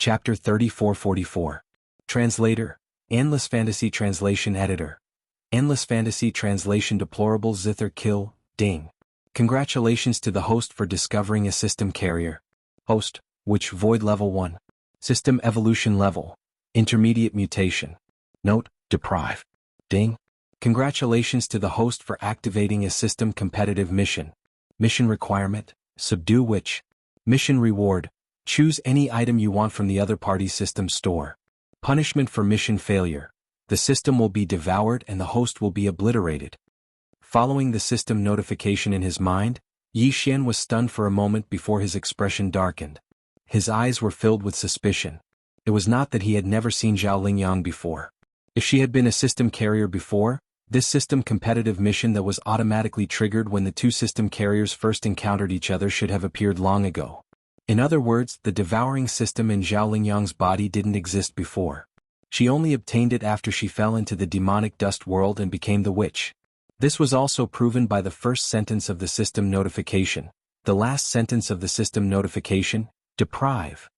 Chapter 3444. Translator, Endless Fantasy Translation Editor. Endless Fantasy Translation Deplorable Zither Kill, Ding. Congratulations to the host for discovering a system carrier. Host, which Void Level 1. System Evolution Level. Intermediate Mutation. Note, Deprive. Ding. Congratulations to the host for activating a system competitive mission. Mission requirement, subdue witch. Mission reward, choose any item you want from the other party's system store. Punishment for mission failure, the system will be devoured and the host will be obliterated. Following the system notification in his mind, Yi Xian was stunned for a moment before his expression darkened. His eyes were filled with suspicion. It was not that he had never seen Zhao Lingyang before. If she had been a system carrier before, this system competitive mission that was automatically triggered when the two system carriers first encountered each other should have appeared long ago. In other words, the devouring system in Zhao Lingyang's body didn't exist before. She only obtained it after she fell into the demonic dust world and became the witch. This was also proven by the first sentence of the system notification. The last sentence of the system notification, deprive.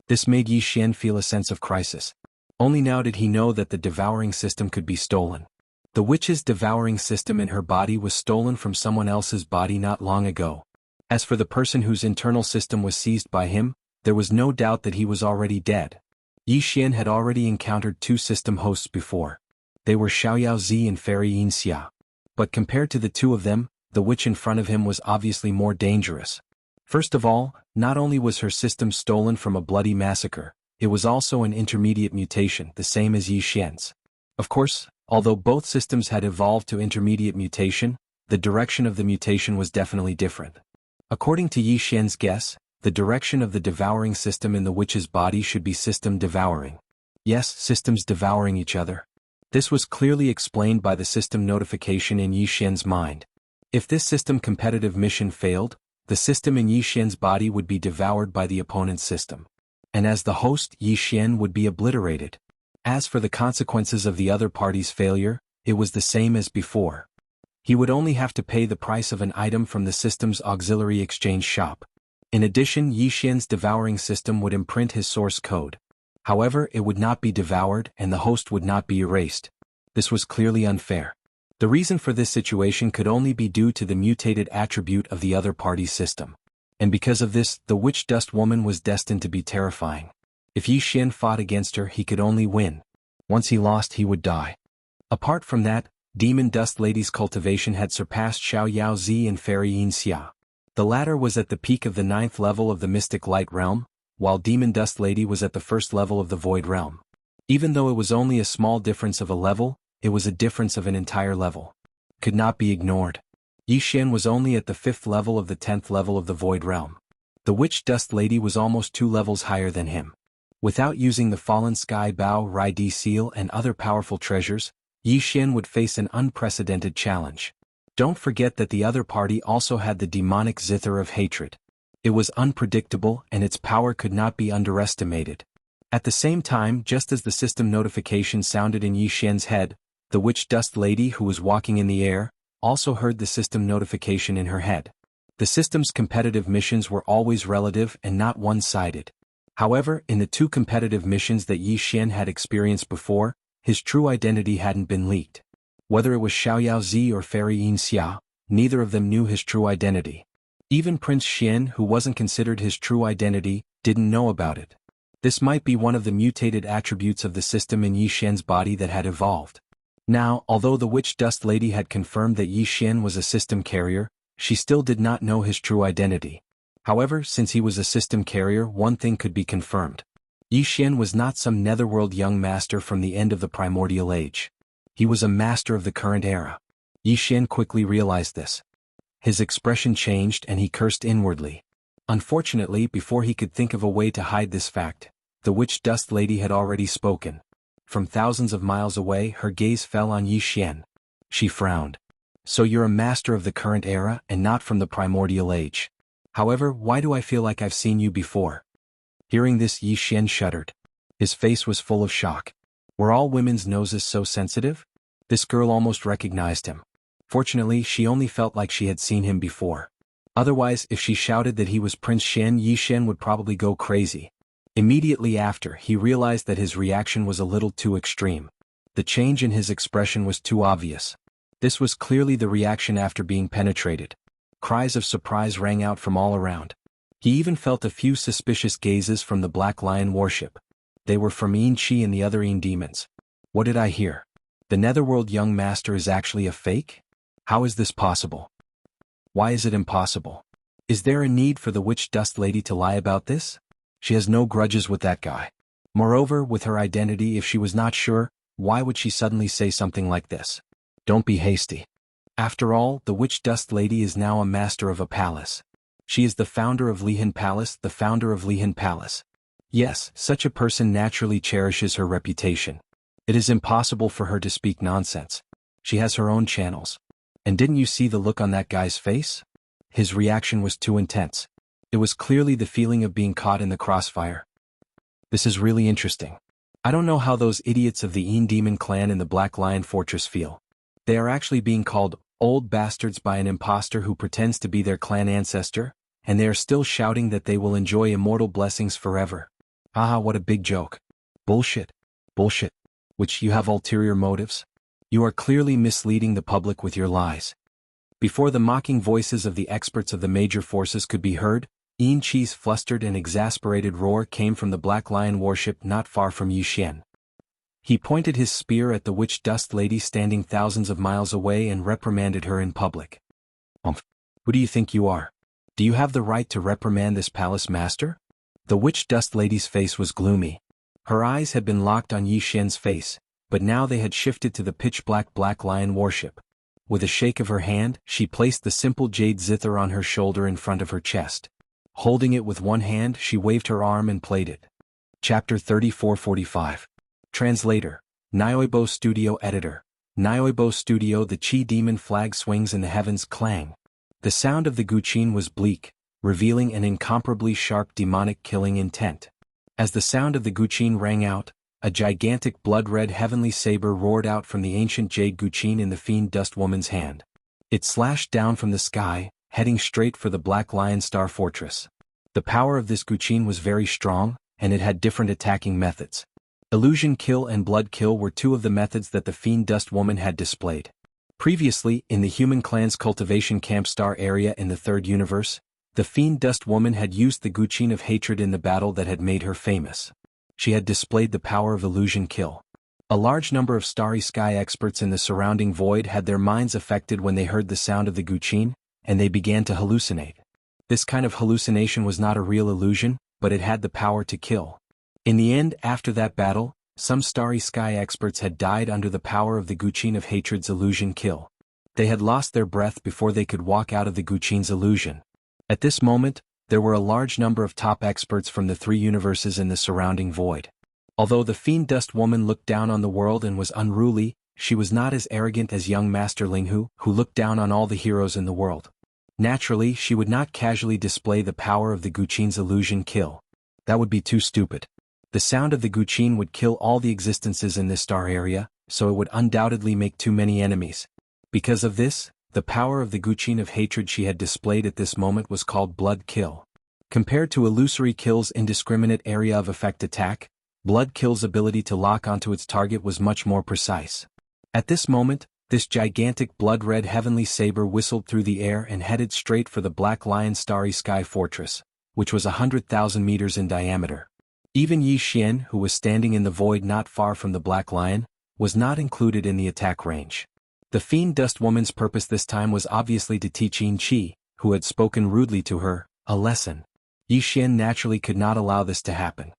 This made Yi Xian feel a sense of crisis. Only now did he know that the devouring system could be stolen. The witch's devouring system in her body was stolen from someone else's body not long ago. As for the person whose internal system was seized by him, there was no doubt that he was already dead. Yi Xian had already encountered two system hosts before. They were Xiaoyao Zi and Fairy Yin Xia. But compared to the two of them, the witch in front of him was obviously more dangerous. First of all, not only was her system stolen from a bloody massacre, it was also an intermediate mutation, the same as Yi Xian's. Of course, although both systems had evolved to intermediate mutation, the direction of the mutation was definitely different. According to Yi Xian's guess, the direction of the devouring system in the witch's body should be system devouring. Yes, systems devouring each other. This was clearly explained by the system notification in Yi Xian's mind. If this system competitive mission failed, the system in Yi Xian's body would be devoured by the opponent's system. And as the host, Yi Xian would be obliterated. As for the consequences of the other party's failure, it was the same as before. He would only have to pay the price of an item from the system's auxiliary exchange shop. In addition, Yi Xian's devouring system would imprint his source code. However, it would not be devoured and the host would not be erased. This was clearly unfair. The reason for this situation could only be due to the mutated attribute of the other party's system. And because of this, the witch dust woman was destined to be terrifying. If Yi Xian fought against her, he could only win. Once he lost, he would die. Apart from that, Demon Dust Lady's cultivation had surpassed Xiaoyao Zi and Fairy Yin Xia. The latter was at the peak of the 9th level of the Mystic Light Realm, while Demon Dust Lady was at the 1st level of the Void Realm. Even though it was only a small difference of a level, it was a difference of an entire level. Could not be ignored. Yi Xian was only at the 5th level of the 10th level of the Void Realm. The Witch Dust Lady was almost 2 levels higher than him. Without using the Fallen Sky Bao Rai Di Seal and other powerful treasures, Yi Xian would face an unprecedented challenge. Don't forget that the other party also had the demonic zither of hatred. It was unpredictable and its power could not be underestimated. At the same time, just as the system notification sounded in Yi Xian's head, the Witch Dust Lady who was walking in the air also heard the system notification in her head. The system's competitive missions were always relative and not one-sided. However, in the two competitive missions that Yi Xian had experienced before, his true identity hadn't been leaked. Whether it was Xiaoyao Zi or Fairy Yin Xia, neither of them knew his true identity. Even Prince Xian, who wasn't considered his true identity, didn't know about it. This might be one of the mutated attributes of the system in Yi Xian's body that had evolved. Now, although the Witch Dust Lady had confirmed that Yi Xian was a system carrier, she still did not know his true identity. However, since he was a system carrier, one thing could be confirmed. Yi Xian was not some netherworld young master from the end of the primordial age. He was a master of the current era. Yi Xian quickly realized this. His expression changed and he cursed inwardly. Unfortunately, before he could think of a way to hide this fact, the Witch Dust Lady had already spoken. From thousands of miles away, her gaze fell on Yi Xian. She frowned. So you're a master of the current era and not from the primordial age. However, why do I feel like I've seen you before? Hearing this, Yi Xian shuddered. His face was full of shock. Were all women's noses so sensitive? This girl almost recognized him. Fortunately, she only felt like she had seen him before. Otherwise, if she shouted that he was Prince Xian, Yi Xian would probably go crazy. Immediately after, he realized that his reaction was a little too extreme. The change in his expression was too obvious. This was clearly the reaction after being penetrated. Cries of surprise rang out from all around. He even felt a few suspicious gazes from the Black Lion warship. They were from Yin Chi and the other Yin demons. What did I hear? The Netherworld young master is actually a fake? How is this possible? Why is it impossible? Is there a need for the witch dust lady to lie about this? She has no grudges with that guy. Moreover, with her identity, if she was not sure, why would she suddenly say something like this? Don't be hasty. After all, the witch dust lady is now a master of a palace. She is the founder of Lihan Palace, the founder of Lihan Palace. Yes, such a person naturally cherishes her reputation. It is impossible for her to speak nonsense. She has her own channels. And didn't you see the look on that guy's face? His reaction was too intense. It was clearly the feeling of being caught in the crossfire. This is really interesting. I don't know how those idiots of the Yin Demon clan in the Black Lion Fortress feel. They are actually being called old bastards by an impostor who pretends to be their clan ancestor, and they are still shouting that they will enjoy immortal blessings forever. Haha, what a big joke. Bullshit. Bullshit. Which you have ulterior motives? You are clearly misleading the public with your lies. Before the mocking voices of the experts of the major forces could be heard, Yin Chi's flustered and exasperated roar came from the Black Lion warship not far from Yixian. He pointed his spear at the witch dust lady standing thousands of miles away and reprimanded her in public. Who do you think you are? Do you have the right to reprimand this palace master? The witch dust lady's face was gloomy. Her eyes had been locked on Yixian's face, but now they had shifted to the pitch-black Black Lion warship. With a shake of her hand, she placed the simple jade zither on her shoulder in front of her chest. Holding it with one hand, she waved her arm and played it. Chapter 3445. Translator. Nioibo Studio Editor. Nioibo Studio. The Chi demon flag swings in the heavens. Clang. The sound of the guqin was bleak, revealing an incomparably sharp demonic killing intent. As the sound of the guqin rang out, a gigantic blood-red heavenly saber roared out from the ancient jade guqin in the fiend dust woman's hand. It slashed down from the sky, heading straight for the Black Lion Star Fortress. The power of this guqin was very strong, and it had different attacking methods. Illusion Kill and Blood Kill were two of the methods that the fiend dust woman had displayed. Previously, in the human clan's Cultivation Camp Star area in the third universe, the fiend dust woman had used the guqin of hatred in the battle that had made her famous. She had displayed the power of Illusion Kill. A large number of Starry Sky experts in the surrounding void had their minds affected when they heard the sound of the guqin, and they began to hallucinate. This kind of hallucination was not a real illusion, but it had the power to kill. In the end, after that battle, some Starry Sky experts had died under the power of the guqin of hatred's Illusion Kill. They had lost their breath before they could walk out of the guqin's illusion. At this moment, there were a large number of top experts from the three universes in the surrounding void. Although the fiend dust woman looked down on the world and was unruly, she was not as arrogant as young Master Linghu, who looked down on all the heroes in the world. Naturally, she would not casually display the power of the guqin's Illusion Kill. That would be too stupid. The sound of the guqin would kill all the existences in this star area, so it would undoubtedly make too many enemies. Because of this, the power of the guqin of hatred she had displayed at this moment was called Blood Kill. Compared to Illusory Kill's indiscriminate area of effect attack, Blood Kill's ability to lock onto its target was much more precise. At this moment, this gigantic blood-red heavenly saber whistled through the air and headed straight for the Black Lion Starry Sky Fortress, which was 100,000 meters in diameter. Even Yi Xian, who was standing in the void not far from the Black Lion, was not included in the attack range. The fiend dust woman's purpose this time was obviously to teach Yin Chi, who had spoken rudely to her, a lesson. Yi Xian naturally could not allow this to happen.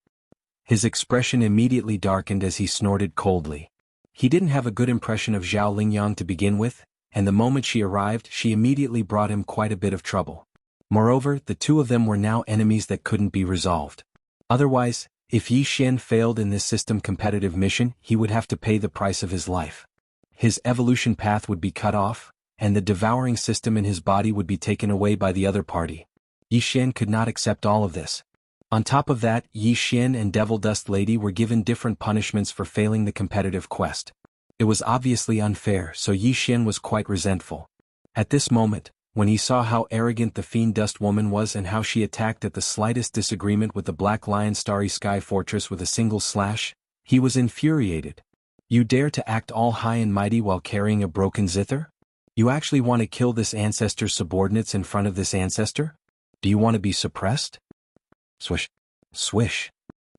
His expression immediately darkened as he snorted coldly. He didn't have a good impression of Zhao Lingyang to begin with, and the moment she arrived, she immediately brought him quite a bit of trouble. Moreover, the two of them were now enemies that couldn't be resolved. Otherwise, if Yi Xian failed in this system competitive mission, he would have to pay the price of his life. His evolution path would be cut off, and the devouring system in his body would be taken away by the other party. Yi Xian could not accept all of this. On top of that, Yi Xian and Devil Dust Lady were given different punishments for failing the competitive quest. It was obviously unfair, so Yi Xian was quite resentful. At this moment, when he saw how arrogant the Fiend Dust Woman was and how she attacked at the slightest disagreement with the Black Lion Starry Sky Fortress with a single slash, he was infuriated. You dare to act all high and mighty while carrying a broken zither? You actually want to kill this ancestor's subordinates in front of this ancestor? Do you want to be suppressed? Swish. Swish.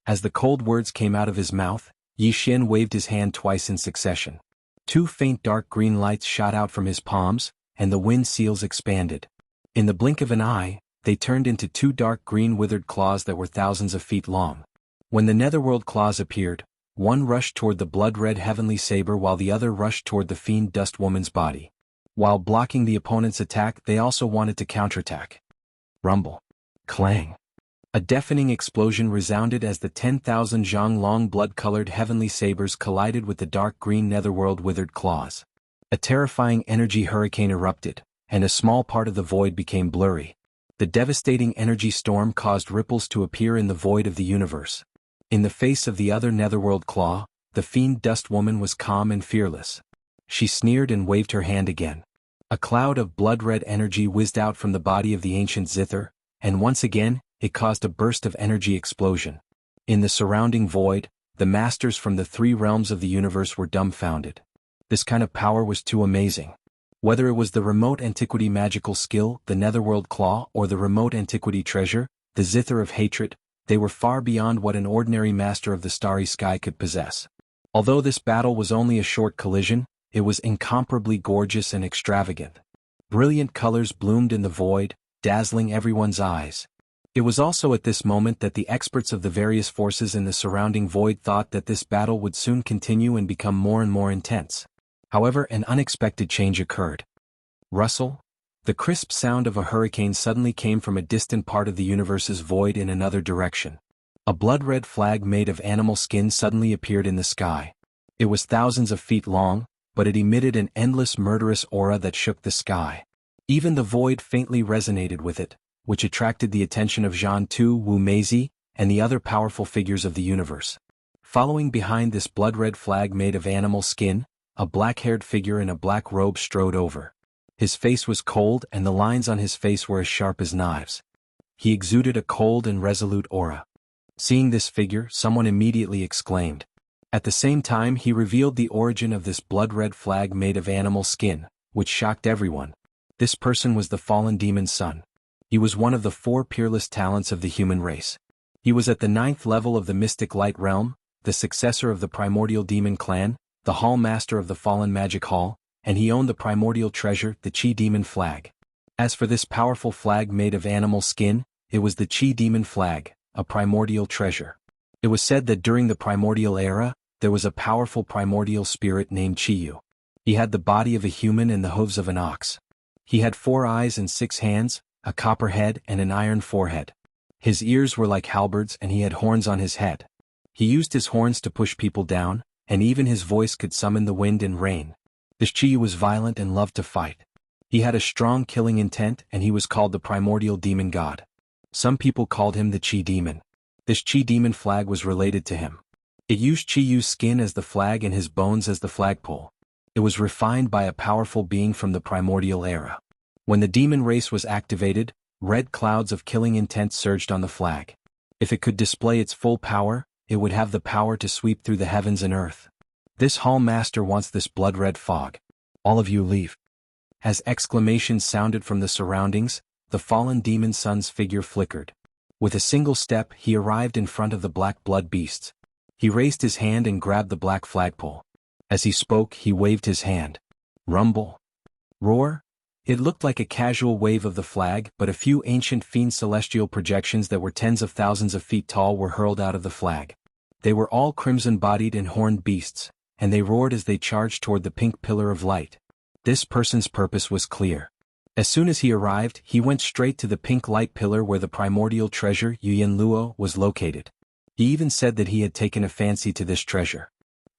As the cold words came out of his mouth, Yi Xin waved his hand twice in succession. Two faint dark green lights shot out from his palms, and the wind seals expanded. In the blink of an eye, they turned into two dark green withered claws that were thousands of feet long. When the netherworld claws appeared, one rushed toward the blood-red heavenly saber while the other rushed toward the Fiend Dust Woman's body. While blocking the opponent's attack, they also wanted to counterattack. Rumble. Clang. A deafening explosion resounded as the 10,000 zhang long blood-colored heavenly sabers collided with the dark green netherworld withered claws. A terrifying energy hurricane erupted, and a small part of the void became blurry. The devastating energy storm caused ripples to appear in the void of the universe. In the face of the other netherworld claw, the Fiend Dust Woman was calm and fearless. She sneered and waved her hand again. A cloud of blood-red energy whizzed out from the body of the ancient zither, and once again, it caused a burst of energy explosion. In the surrounding void, the masters from the three realms of the universe were dumbfounded. This kind of power was too amazing. Whether it was the remote antiquity magical skill, the netherworld claw, or the remote antiquity treasure, the zither of hatred, they were far beyond what an ordinary master of the starry sky could possess. Although this battle was only a short collision, it was incomparably gorgeous and extravagant. Brilliant colors bloomed in the void, dazzling everyone's eyes. It was also at this moment that the experts of the various forces in the surrounding void thought that this battle would soon continue and become more and more intense. However, an unexpected change occurred. Rustle? The crisp sound of a hurricane suddenly came from a distant part of the universe's void in another direction. A blood-red flag made of animal skin suddenly appeared in the sky. It was thousands of feet long, but it emitted an endless murderous aura that shook the sky. Even the void faintly resonated with it, which attracted the attention of Zhan Tu, Wu Meizi, and the other powerful figures of the universe. Following behind this blood-red flag made of animal skin, a black-haired figure in a black robe strode over. His face was cold and the lines on his face were as sharp as knives. He exuded a cold and resolute aura. Seeing this figure, someone immediately exclaimed. At the same time, he revealed the origin of this blood-red flag made of animal skin, which shocked everyone. This person was the fallen demon's son. He was one of the four peerless talents of the human race. He was at the 9th level of the Mystic Light Realm, the successor of the Primordial Demon Clan, the Hall Master of the Fallen Magic Hall, and he owned the primordial treasure, the Qi Demon Flag. As for this powerful flag made of animal skin, it was the Qi Demon Flag, a primordial treasure. It was said that during the primordial era, there was a powerful primordial spirit named Qiyu. He had the body of a human and the hooves of an ox. He had 4 eyes and 6 hands, a copper head and an iron forehead. His ears were like halberds and he had horns on his head. He used his horns to push people down, and even his voice could summon the wind and rain. This Qiyu was violent and loved to fight. He had a strong killing intent and he was called the primordial demon god. Some people called him the Qi Demon. This Qi Demon flag was related to him. It used Qiyu's skin as the flag and his bones as the flagpole. It was refined by a powerful being from the primordial era. When the demon race was activated, red clouds of killing intent surged on the flag. If it could display its full power, it would have the power to sweep through the heavens and earth. This Hall Master wants this blood-red fog. All of you leave. As exclamations sounded from the surroundings, the fallen demon son's figure flickered. With a single step, he arrived in front of the black blood beasts. He raised his hand and grabbed the black flagpole. As he spoke, he waved his hand. Rumble. Roar. It looked like a casual wave of the flag, but a few ancient fiend celestial projections that were tens of thousands of feet tall were hurled out of the flag. They were all crimson-bodied and horned beasts, and they roared as they charged toward the pink pillar of light. This person's purpose was clear. As soon as he arrived, he went straight to the pink light pillar where the primordial treasure, Yuyan Luo, was located. He even said that he had taken a fancy to this treasure.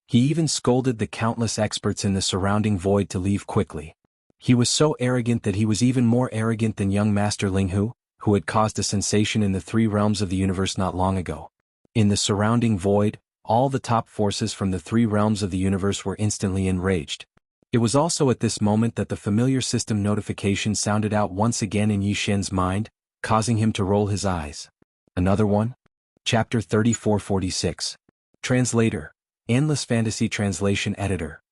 He even scolded the countless experts in the surrounding void to leave quickly. He was so arrogant that he was even more arrogant than young Master Linghu, who had caused a sensation in the 3 realms of the universe not long ago. In the surrounding void, all the top forces from the 3 realms of the universe were instantly enraged. It was also at this moment that the familiar system notification sounded out once again in Yi Xian's mind, causing him to roll his eyes. Another one? Chapter 3446. Translator. Endless Fantasy Translation Editor.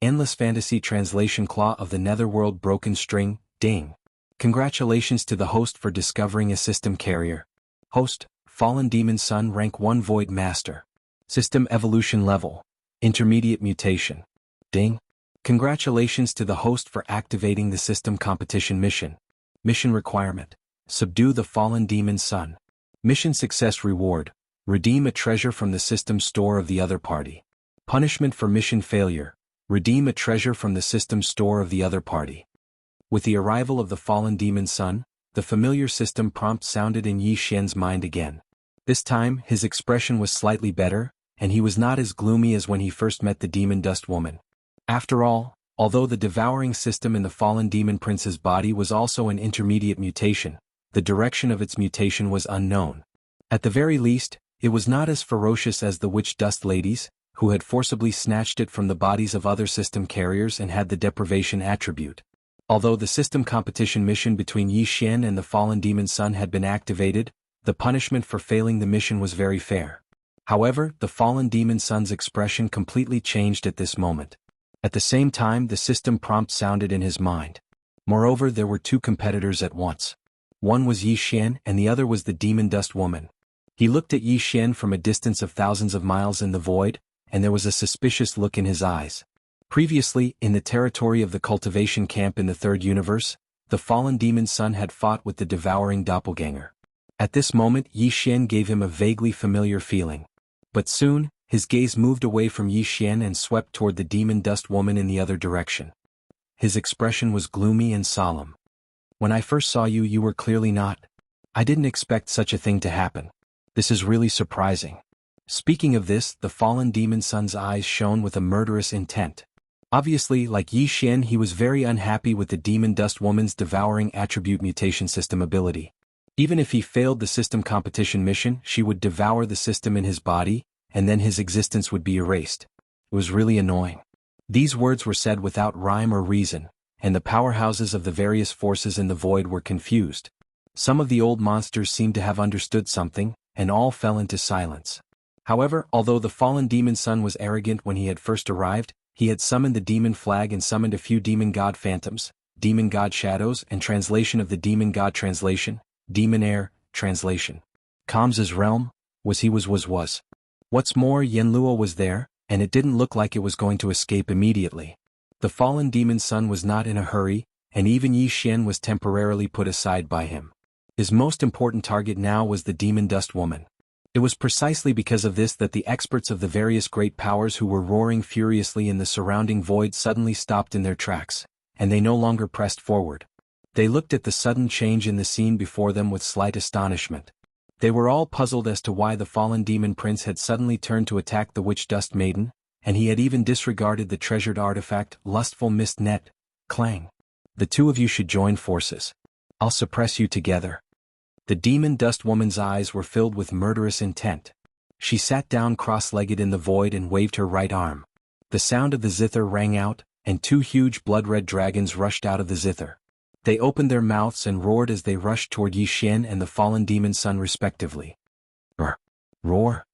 Endless Fantasy Translation Claw of the Netherworld Broken String, Ding. Congratulations to the host for discovering a system carrier. Host, Fallen Demon Son Rank 1 Void Master. System Evolution Level. Intermediate Mutation. Ding. Congratulations to the host for activating the system competition mission. Mission requirement. Subdue the Fallen Demon Son. Mission success reward. Redeem a treasure from the system store of the other party. Punishment for mission failure. Redeem a treasure from the system store of the other party. With the arrival of the Fallen Demon Son, the familiar system prompt sounded in Yi Xian's mind again. This time, his expression was slightly better, and he was not as gloomy as when he first met the Demon Dust Woman. After all, although the devouring system in the fallen demon prince's body was also an intermediate mutation, the direction of its mutation was unknown. At the very least, it was not as ferocious as the witch dust ladies, who had forcibly snatched it from the bodies of other system carriers and had the deprivation attribute. Although the system competition mission between Yi Xian and the fallen demon son had been activated, the punishment for failing the mission was very fair. However, the fallen demon son's expression completely changed at this moment. At the same time, the system prompt sounded in his mind. Moreover, there were two competitors at once. One was Yi Xian and the other was the Demon Dust Woman. He looked at Yi Xian from a distance of thousands of miles in the void, and there was a suspicious look in his eyes. Previously, in the territory of the Cultivation camp in the Third Universe, the fallen demon son had fought with the devouring doppelganger. At this moment, Yi Xian gave him a vaguely familiar feeling. But soon, his gaze moved away from Yi Xian and swept toward the Demon Dust Woman in the other direction. His expression was gloomy and solemn. When I first saw you, you were clearly not. I didn't expect such a thing to happen. This is really surprising. Speaking of this, the fallen demon son's eyes shone with a murderous intent. Obviously, like Yi Xian, he was very unhappy with the Demon Dust Woman's devouring attribute mutation system ability. Even if he failed the system competition mission, she would devour the system in his body, and then his existence would be erased. It was really annoying. These words were said without rhyme or reason, and the powerhouses of the various forces in the void were confused. Some of the old monsters seemed to have understood something, and all fell into silence. However, although the fallen demon son was arrogant when he had first arrived, he had summoned the demon flag and summoned a few demon god phantoms, demon god shadows, and translation of the demon god translation, demon air, translation. Kamsa's realm, was. What's more, Yenluo was there, and it didn't look like it was going to escape immediately. The fallen demon son was not in a hurry, and even Yi Xian was temporarily put aside by him. His most important target now was the Demon Dust Woman. It was precisely because of this that the experts of the various great powers who were roaring furiously in the surrounding void suddenly stopped in their tracks, and they no longer pressed forward. They looked at the sudden change in the scene before them with slight astonishment. They were all puzzled as to why the fallen demon prince had suddenly turned to attack the witch dust maiden, and he had even disregarded the treasured artifact, lustful mist net. Clang. The two of you should join forces. I'll suppress you together. The demon dust woman's eyes were filled with murderous intent. She sat down cross-legged in the void and waved her right arm. The sound of the zither rang out, and two huge blood-red dragons rushed out of the zither. They opened their mouths and roared as they rushed toward Yi Xian and the fallen demon son respectively. Roar.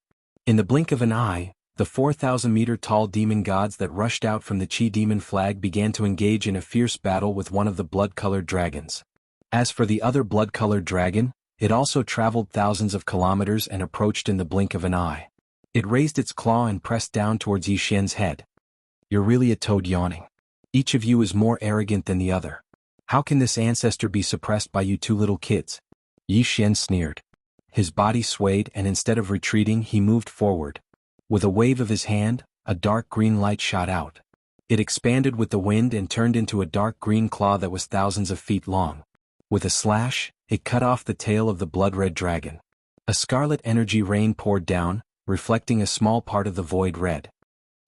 In the blink of an eye, the 4,000-meter-tall demon gods that rushed out from the Qi demon flag began to engage in a fierce battle with one of the blood-colored dragons. As for the other blood-colored dragon, it also traveled thousands of kilometers and approached in the blink of an eye. It raised its claw and pressed down towards Yi Xian's head. You're really a toad yawning. Each of you is more arrogant than the other. How can this ancestor be suppressed by you two little kids? Yi Xian sneered. His body swayed and instead of retreating he moved forward. With a wave of his hand, a dark green light shot out. It expanded with the wind and turned into a dark green claw that was thousands of feet long. With a slash, it cut off the tail of the blood-red dragon. A scarlet energy rain poured down, reflecting a small part of the void red.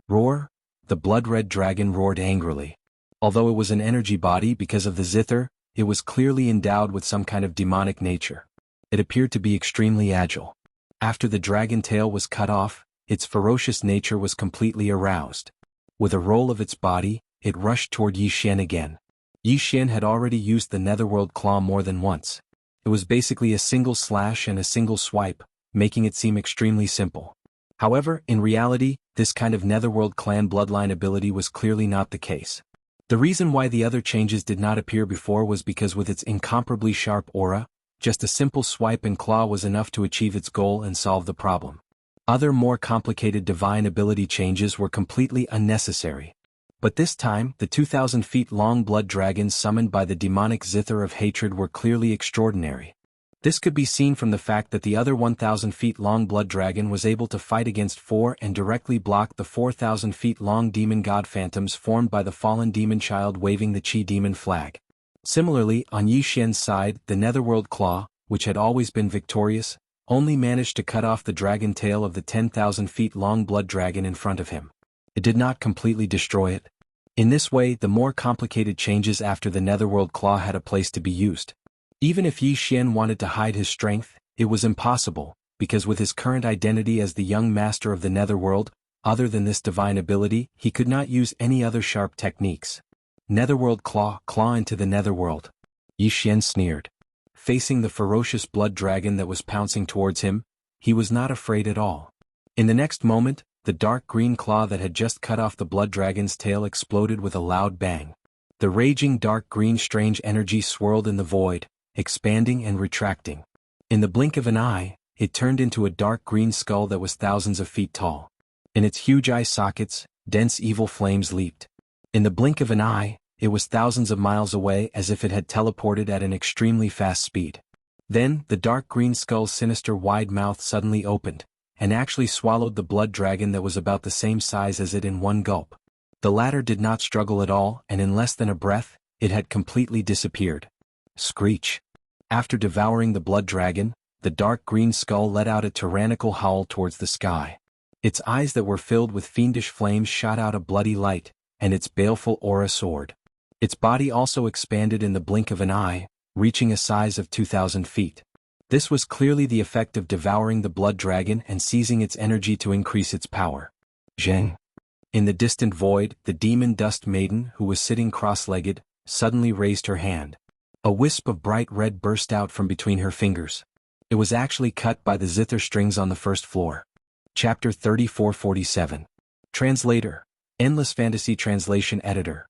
Roar! The blood-red dragon roared angrily. Although it was an energy body because of the zither, it was clearly endowed with some kind of demonic nature. It appeared to be extremely agile. After the dragon tail was cut off, its ferocious nature was completely aroused. With a roll of its body, it rushed toward Yi Xian again. Yi Xian had already used the Netherworld Claw more than once. It was basically a single slash and a single swipe, making it seem extremely simple. However, in reality, this kind of Netherworld clan bloodline ability was clearly not the case. The reason why the other changes did not appear before was because with its incomparably sharp aura, just a simple swipe and claw was enough to achieve its goal and solve the problem. Other more complicated divine ability changes were completely unnecessary. But this time, the 2,000 feet long blood dragons summoned by the demonic zither of hatred were clearly extraordinary. This could be seen from the fact that the other 1,000 feet long blood dragon was able to fight against 4 and directly block the 4,000 feet long demon god phantoms formed by the fallen demon child waving the Chi demon flag. Similarly, on Yi Xian's side, the Netherworld Claw, which had always been victorious, only managed to cut off the dragon tail of the 10,000 feet long blood dragon in front of him. It did not completely destroy it. In this way, the more complicated changes after the Netherworld Claw had a place to be used. Even if Yi Xian wanted to hide his strength, it was impossible, because with his current identity as the young master of the Netherworld, other than this divine ability, he could not use any other sharp techniques. Netherworld Claw, claw into the Netherworld. Yi Xian sneered. Facing the ferocious blood dragon that was pouncing towards him, he was not afraid at all. In the next moment, the dark green claw that had just cut off the blood dragon's tail exploded with a loud bang. The raging dark green strange energy swirled in the void, expanding and retracting. In the blink of an eye, it turned into a dark green skull that was thousands of feet tall. In its huge eye sockets, dense evil flames leaped. In the blink of an eye, it was thousands of miles away as if it had teleported at an extremely fast speed. Then, the dark green skull's sinister wide mouth suddenly opened, and actually swallowed the blood dragon that was about the same size as it in one gulp. The latter did not struggle at all, and in less than a breath, it had completely disappeared. Screech. After devouring the blood dragon, the dark green skull let out a tyrannical howl towards the sky. Its eyes that were filled with fiendish flames shot out a bloody light, and its baleful aura soared. Its body also expanded in the blink of an eye, reaching a size of 2,000 feet. This was clearly the effect of devouring the blood dragon and seizing its energy to increase its power. Zheng. In the distant void, the demon dust maiden, who was sitting cross-legged, suddenly raised her hand. A wisp of bright red burst out from between her fingers. It was actually cut by the zither strings on the first floor. Chapter 3447. Translator. Endless Fantasy Translation Editor.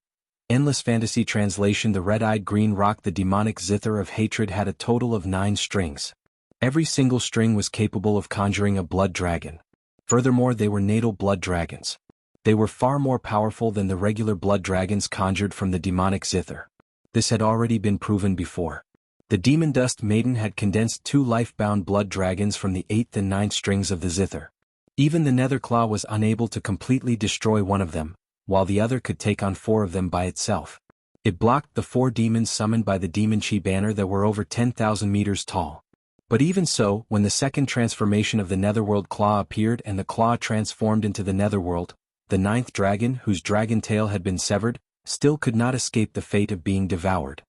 Endless Fantasy Translation. The red-eyed green rock, the demonic zither of hatred, had a total of 9 strings. Every single string was capable of conjuring a blood dragon. Furthermore, they were natal blood dragons. They were far more powerful than the regular blood dragons conjured from the demonic zither. This had already been proven before. The demon dust maiden had condensed 2 life-bound blood dragons from the 8th and 9th strings of the zither. Even the Netherclaw was unable to completely destroy one of them, while the other could take on 4 of them by itself. It blocked the 4 demons summoned by the Demon Chi banner that were over 10,000 meters tall. But even so, when the second transformation of the Netherworld Claw appeared and the claw transformed into the Netherworld, the 9th dragon, whose dragon tail had been severed, still could not escape the fate of being devoured.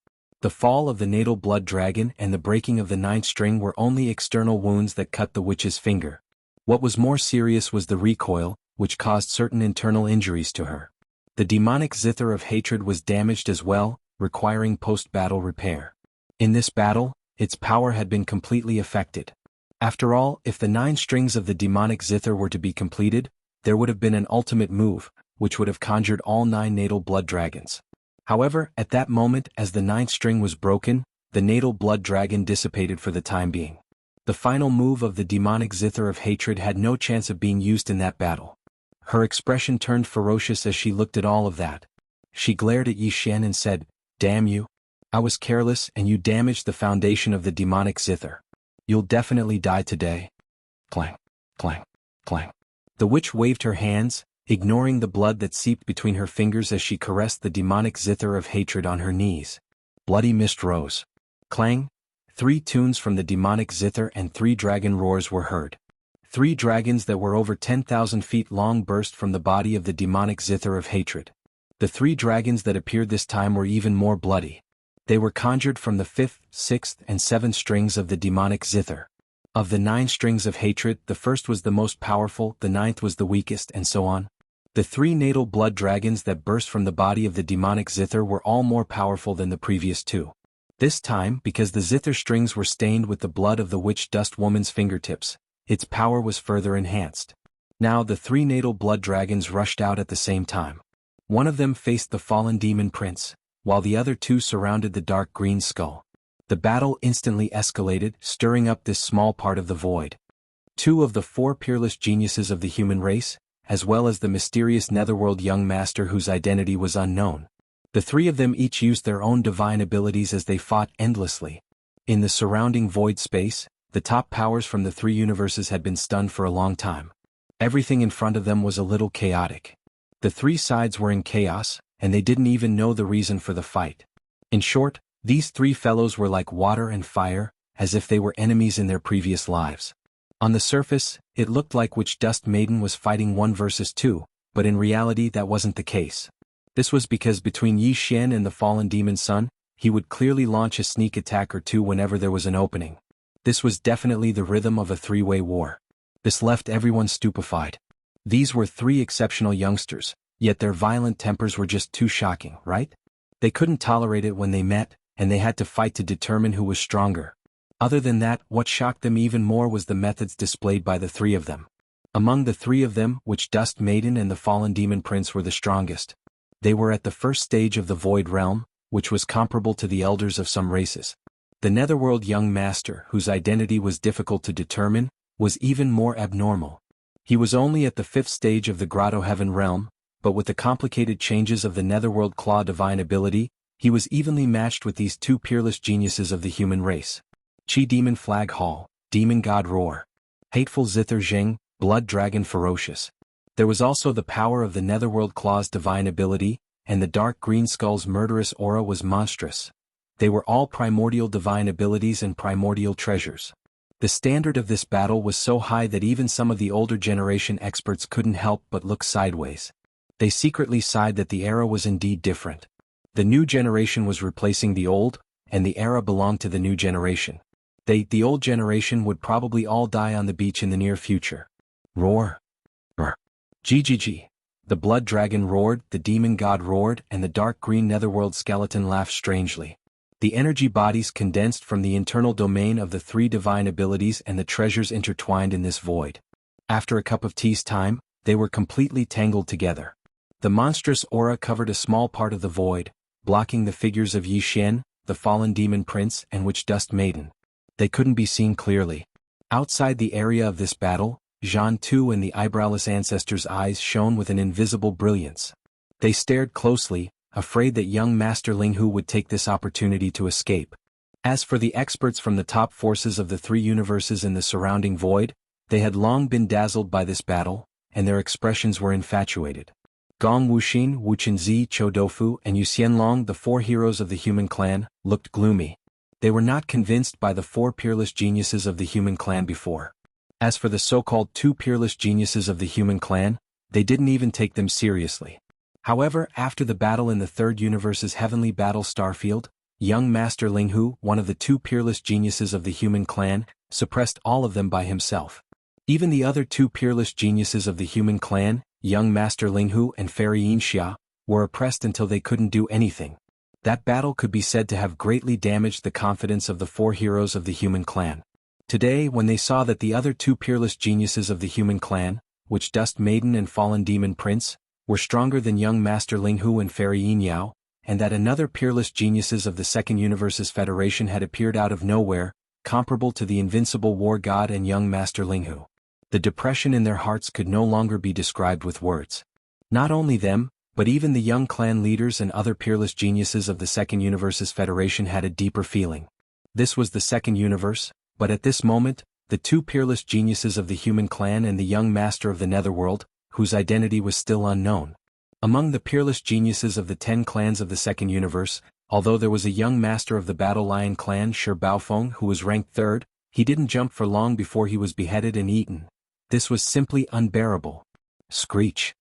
The fall of the natal blood dragon and the breaking of the 9th string were only external wounds that cut the witch's finger. What was more serious was the recoil, which caused certain internal injuries to her. The demonic zither of hatred was damaged as well, requiring post-battle repair. In this battle, its power had been completely affected. After all, if the 9 strings of the demonic zither were to be completed, there would have been an ultimate move, which would have conjured all 9 natal blood dragons. However, at that moment, as the 9th string was broken, the natal blood dragon dissipated for the time being. The final move of the demonic zither of hatred had no chance of being used in that battle. Her expression turned ferocious as she looked at all of that. She glared at Yi Xian and said, "Damn you. I was careless and you damaged the foundation of the demonic zither. You'll definitely die today." Clang, clang, clang. The witch waved her hands, ignoring the blood that seeped between her fingers as she caressed the demonic zither of hatred on her knees. Bloody mist rose. Clang. 3 tunes from the demonic zither and 3 dragon roars were heard. 3 dragons that were over 10,000 feet long burst from the body of the demonic zither of hatred. The 3 dragons that appeared this time were even more bloody. They were conjured from the 5th, 6th, and 7th strings of the demonic zither. Of the 9 strings of hatred, the first was the most powerful, the 9th was the weakest, and so on. The three natal blood dragons that burst from the body of the demonic zither were all more powerful than the previous two. This time, because the zither strings were stained with the blood of the witch dust woman's fingertips, its power was further enhanced. Now the three natal blood dragons rushed out at the same time. One of them faced the fallen demon prince, while the other two surrounded the dark green skull. The battle instantly escalated, stirring up this small part of the void. Two of the four peerless geniuses of the human race, as well as the mysterious netherworld young master whose identity was unknown. The three of them each used their own divine abilities as they fought endlessly. In the surrounding void space, the top powers from the three universes had been stunned for a long time. Everything in front of them was a little chaotic. The three sides were in chaos, and they didn't even know the reason for the fight. In short, these three fellows were like water and fire, as if they were enemies in their previous lives. On the surface, it looked like Witch Dust Maiden was fighting 1 versus 2, but in reality that wasn't the case. This was because between Yi Xian and the fallen demon son, he would clearly launch a sneak attack or two whenever there was an opening. This was definitely the rhythm of a three-way war. This left everyone stupefied. These were three exceptional youngsters, yet their violent tempers were just too shocking, right? They couldn't tolerate it when they met, and they had to fight to determine who was stronger. Other than that, what shocked them even more was the methods displayed by the three of them. Among the three of them, Witch Dust Maiden and the fallen demon prince were the strongest. They were at the first stage of the void realm, which was comparable to the elders of some races. The netherworld young master, whose identity was difficult to determine, was even more abnormal. He was only at the 5th stage of the Grotto Heaven realm, but with the complicated changes of the netherworld claw divine ability, he was evenly matched with these two peerless geniuses of the human race. Chi Demon Flag Hall, Demon God Roar. Hateful Zither Jing, Blood Dragon Ferocious. There was also the power of the netherworld claw's divine ability, and the dark green skull's murderous aura was monstrous. They were all primordial divine abilities and primordial treasures. The standard of this battle was so high that even some of the older generation experts couldn't help but look sideways. They secretly sighed that the era was indeed different. The new generation was replacing the old, and the era belonged to the new generation. The old generation would probably all die on the beach in the near future. Roar. Roar. GGG. The blood dragon roared, the demon god roared, and the dark green netherworld skeleton laughed strangely. The energy bodies condensed from the internal domain of the three divine abilities and the treasures intertwined in this void. After a cup of tea's time, they were completely tangled together. The monstrous aura covered a small part of the void, blocking the figures of Yi Xian, the fallen demon prince, and Witch Dust Maiden. They couldn't be seen clearly. Outside the area of this battle, Zhan Tu and the eyebrowless ancestor's eyes shone with an invisible brilliance. They stared closely, afraid that young Master Linghu would take this opportunity to escape. As for the experts from the top forces of the three universes in the surrounding void, they had long been dazzled by this battle, and their expressions were infatuated. Gong Wuxin, Wu Qinzi, Chou Doufu, and Yu Xianlong, the four heroes of the human clan, looked gloomy. They were not convinced by the four peerless geniuses of the human clan before. As for the so-called two peerless geniuses of the human clan, they didn't even take them seriously. However, after the battle in the third universe's heavenly battle starfield, young Master Linghu, one of the two peerless geniuses of the human clan, suppressed all of them by himself. Even the other two peerless geniuses of the human clan, young Master Linghu and Fairy Yinxia, were oppressed until they couldn't do anything. That battle could be said to have greatly damaged the confidence of the four heroes of the human clan. Today, when they saw that the other two peerless geniuses of the human clan, Witch Dust Maiden and Fallen Demon Prince, were stronger than young Master Linghu and Fairy Yinyao, and that another peerless geniuses of the Second Universe's Federation had appeared out of nowhere, comparable to the invincible war god and young Master Linghu. The depression in their hearts could no longer be described with words. Not only them, but even the young clan leaders and other peerless geniuses of the Second Universe's Federation had a deeper feeling. This was the Second Universe, but at this moment, the two peerless geniuses of the human clan and the young master of the netherworld, whose identity was still unknown. Among the peerless geniuses of the 10 clans of the Second Universe, although there was a young master of the Battle Lion clan, Shi Baofeng, who was ranked 3rd, he didn't jump for long before he was beheaded and eaten. This was simply unbearable. Screech.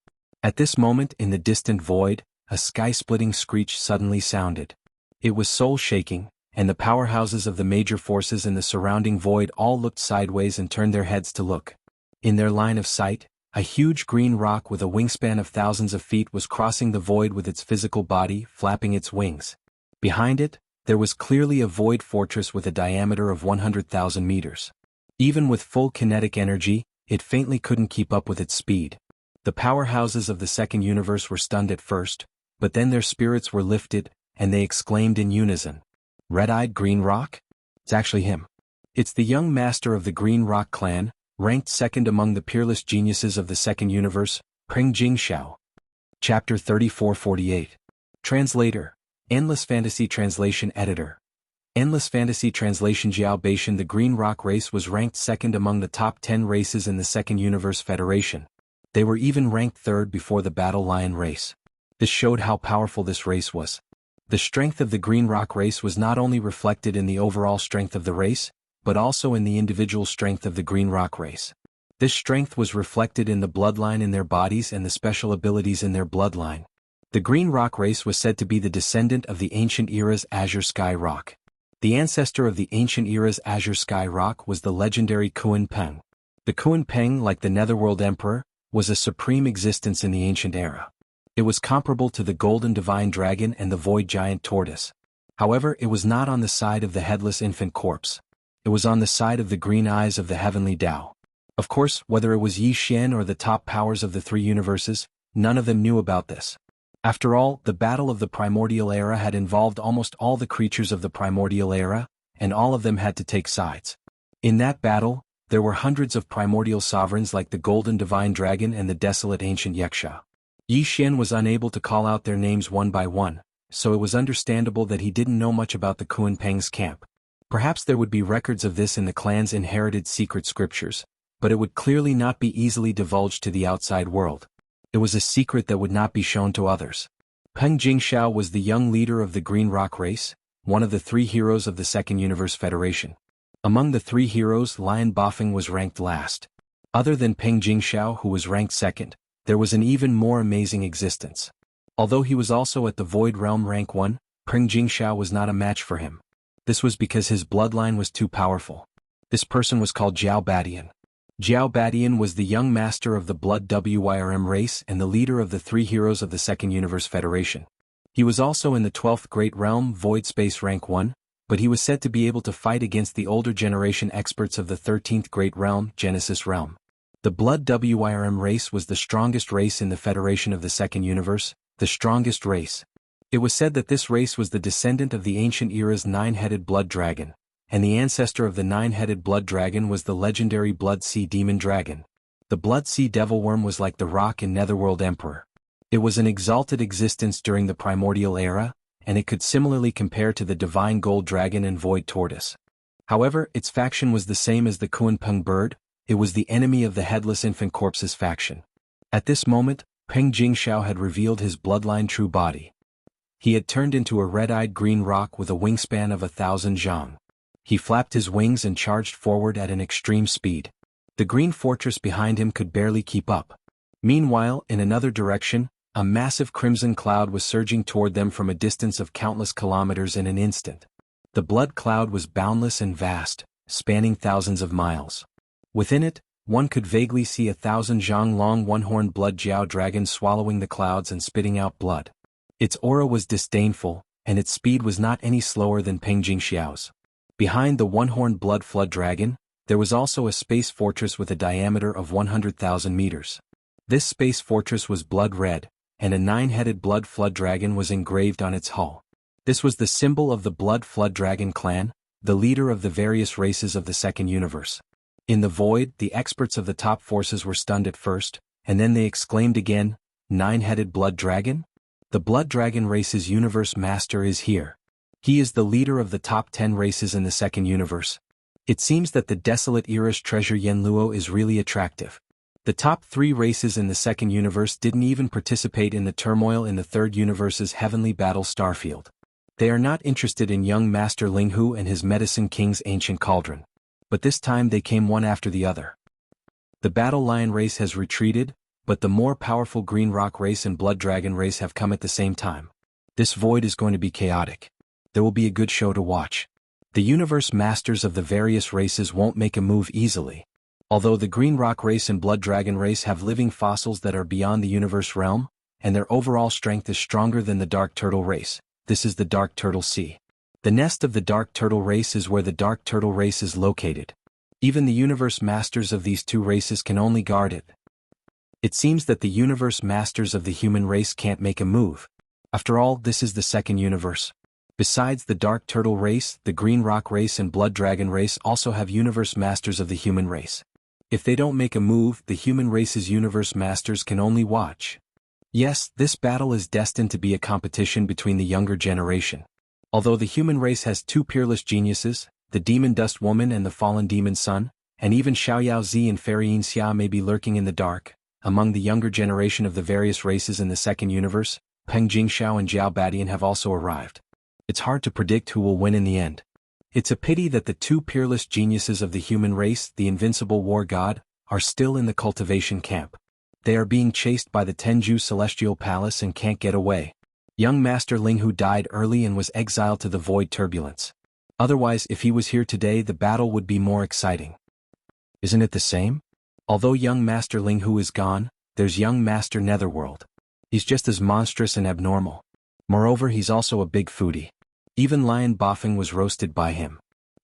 At this moment in the distant void, a sky-splitting screech suddenly sounded. It was soul-shaking, and the powerhouses of the major forces in the surrounding void all looked sideways and turned their heads to look. In their line of sight, A huge green rock with a wingspan of thousands of feet was crossing the void with its physical body, flapping its wings. Behind it, there was clearly a void fortress with a diameter of 100,000 meters. Even with full kinetic energy, it faintly couldn't keep up with its speed. The powerhouses of the second universe were stunned at first, but then their spirits were lifted, and they exclaimed in unison. Red-eyed Green Rock? It's actually him. It's the young master of the Green Rock clan, ranked second among the peerless geniuses of the second universe, Peng Jingxiao. Chapter 3448. Translator. Endless Fantasy Translation Editor. Endless Fantasy Translation. Jiao. The Green Rock race was ranked second among the top 10 races in the Second Universe Federation. They were even ranked third before the Battle Lion race. This showed how powerful this race was. The strength of the Green Rock race was not only reflected in the overall strength of the race, but also in the individual strength of the Green Rock race. This strength was reflected in the bloodline in their bodies and the special abilities in their bloodline. The Green Rock race was said to be the descendant of the ancient era's Azure Sky Rock. The ancestor of the ancient era's Azure Sky Rock was the legendary Kuan Peng. The Kuan Peng, like the Netherworld Emperor, was a supreme existence in the ancient era. It was comparable to the Golden Divine Dragon and the Void Giant Tortoise. However, it was not on the side of the Headless Infant Corpse. It was on the side of the green eyes of the Heavenly Tao. Of course, whether it was Yi Xian or the top powers of the three universes, none of them knew about this. After all, the battle of the Primordial Era had involved almost all the creatures of the Primordial Era, and all of them had to take sides. In that battle, there were hundreds of primordial sovereigns like the Golden Divine Dragon and the desolate ancient Yeksha. Yi Xian was unable to call out their names one by one, so it was understandable that he didn't know much about the Kuan Peng's camp. Perhaps there would be records of this in the clan's inherited secret scriptures, but it would clearly not be easily divulged to the outside world. It was a secret that would not be shown to others. Peng Jingxiao was the young leader of the Green Rock race, one of the three heroes of the Second Universe Federation. Among the three heroes, Lion Bafeng was ranked last. Other than Peng Jingxiao, who was ranked second, there was an even more amazing existence. Although he was also at the Void Realm rank 1, Peng Jingxiao was not a match for him. This was because his bloodline was too powerful. This person was called Jiao Badian. Jiao Badian was the young master of the Blood Wyrm race and the leader of the three heroes of the Second Universe Federation. He was also in the 12th Great Realm Void Space rank 1, but he was said to be able to fight against the older generation experts of the 13th Great Realm Genesis Realm. The Blood Wyrm race was the strongest race in the Federation of the Second Universe, the strongest race. It was said that this race was the descendant of the ancient era's nine-headed blood dragon, and the ancestor of the nine-headed blood dragon was the legendary Blood Sea Demon Dragon. The Blood Sea Devil Worm was like the rock in Netherworld Emperor. It was an exalted existence during the Primordial Era, and it could similarly compare to the Divine Gold Dragon and Void Tortoise. However, its faction was the same as the Kuan Peng bird. It was the enemy of the Headless Infant Corpse's faction. At this moment, Peng Jingxiao had revealed his bloodline true body. He had turned into a red-eyed green rock with a wingspan of 1,000 zhang. He flapped his wings and charged forward at an extreme speed. The green fortress behind him could barely keep up. Meanwhile, in another direction, a massive crimson cloud was surging toward them from a distance of countless kilometers in an instant. The blood cloud was boundless and vast, spanning thousands of miles. Within it, one could vaguely see 1,000 zhang long one-horned blood Jiao dragon swallowing the clouds and spitting out blood. Its aura was disdainful, and its speed was not any slower than Peng Jingxiao's. Behind the one-horned blood flood dragon, there was also a space fortress with a diameter of 100,000 meters. This space fortress was blood red, and a nine-headed blood flood dragon was engraved on its hull. This was the symbol of the Blood Flood Dragon clan, the leader of the various races of the Second Universe. In the void, the experts of the top forces were stunned at first, and then they exclaimed again, "Nine-headed blood dragon? The blood dragon race's universe master is here. He is the leader of the top 10 races in the Second Universe. It seems that the desolate era's treasure Yenluo is really attractive." The top 3 races in the Second Universe didn't even participate in the turmoil in the Third Universe's heavenly battle starfield. They are not interested in young Master Linghu and his Medicine King's ancient cauldron. But this time they came one after the other. The Battle Lion race has retreated, but the more powerful Green Rock race and Blood Dragon race have come at the same time. This void is going to be chaotic. There will be a good show to watch. The universe masters of the various races won't make a move easily. Although the Green Rock race and Blood Dragon race have living fossils that are beyond the universe realm, and their overall strength is stronger than the Dark Turtle race, this is the Dark Turtle Sea. The nest of the Dark Turtle race is where the Dark Turtle race is located. Even the universe masters of these two races can only guard it. It seems that the universe masters of the human race can't make a move. After all, this is the second universe. Besides the Dark Turtle race, the Green Rock race and Blood Dragon race also have universe masters of the human race. If they don't make a move, the human race's universe masters can only watch. Yes, this battle is destined to be a competition between the younger generation. Although the human race has two peerless geniuses, the Demon Dust Woman and the Fallen Demon Sun, and even Xiaoyao Zi and Fairy Xia may be lurking in the dark, among the younger generation of the various races in the second universe, Peng Jingxiao and Jiao Badian have also arrived. It's hard to predict who will win in the end. It's a pity that the two peerless geniuses of the human race, the invincible war god, are still in the cultivation camp. They are being chased by the Tenju Celestial Palace and can't get away. Young Master Linghu died early and was exiled to the Void Turbulence. Otherwise, if he was here today, the battle would be more exciting. Isn't it the same? Although young Master Linghu is gone, there's young Master Netherworld. He's just as monstrous and abnormal. Moreover, he's also a big foodie. Even Lion Bafeng was roasted by him.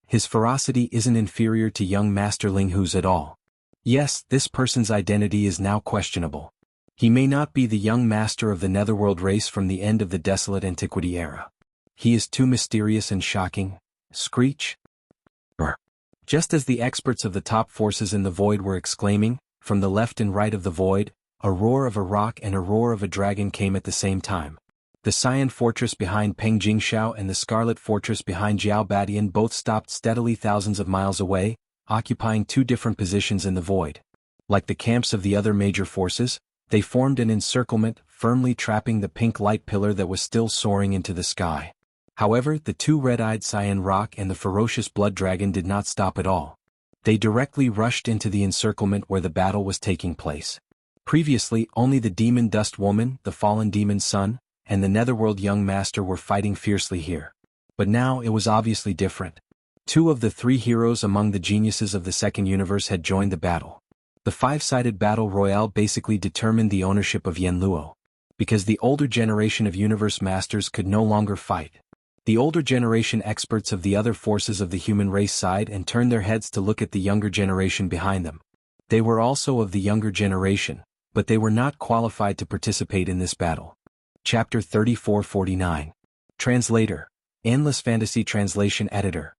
His ferocity isn't inferior to young Master Linghu's at all. Yes, this person's identity is now questionable. He may not be the young master of the Netherworld race from the end of the Desolate Antiquity era. He is too mysterious and shocking. Screech? Just as the experts of the top forces in the void were exclaiming, from the left and right of the void, a roar of a rock and a roar of a dragon came at the same time. The Cyan Fortress behind Peng Jingxiao and the Scarlet Fortress behind Jiao Badian both stopped steadily thousands of miles away, occupying two different positions in the void. Like the camps of the other major forces, they formed an encirclement, firmly trapping the pink light pillar that was still soaring into the sky. However, the two red-eyed Cyan Rock and the ferocious Blood Dragon did not stop at all. They directly rushed into the encirclement where the battle was taking place. Previously, only the Demon Dust Woman, the Fallen Demon Sun, and the Netherworld Young Master were fighting fiercely here. But now it was obviously different. Two of the three heroes among the geniuses of the second universe had joined the battle. The five-sided battle royale basically determined the ownership of Yanluo. Because the older generation of universe masters could no longer fight. The older generation experts of the other forces of the human race sighed and turned their heads to look at the younger generation behind them. They were also of the younger generation, but they were not qualified to participate in this battle. Chapter 3449. Translator. Endless Fantasy Translation Editor.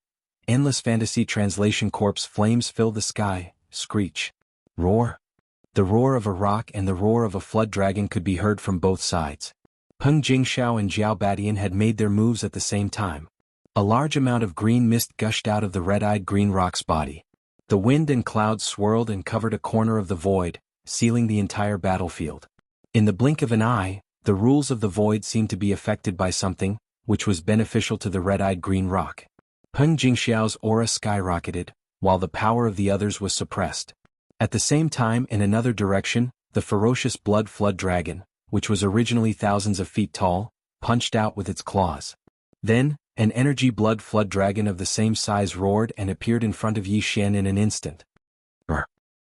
Endless Fantasy Translation Corpse. Flames fill the sky, screech. Roar. The roar of a rock and the roar of a flood dragon could be heard from both sides. Peng Jingxiao and Jiao Badian had made their moves at the same time. A large amount of green mist gushed out of the red-eyed Green Rock's body. The wind and clouds swirled and covered a corner of the void, sealing the entire battlefield. In the blink of an eye, the rules of the void seemed to be affected by something, which was beneficial to the red-eyed Green Rock. Peng Jingxiao's aura skyrocketed, while the power of the others was suppressed. At the same time, in another direction, the ferocious blood flood dragon, which was originally thousands of feet tall, punched out with its claws. Then, an energy blood flood dragon of the same size roared and appeared in front of Yi Xian in an instant.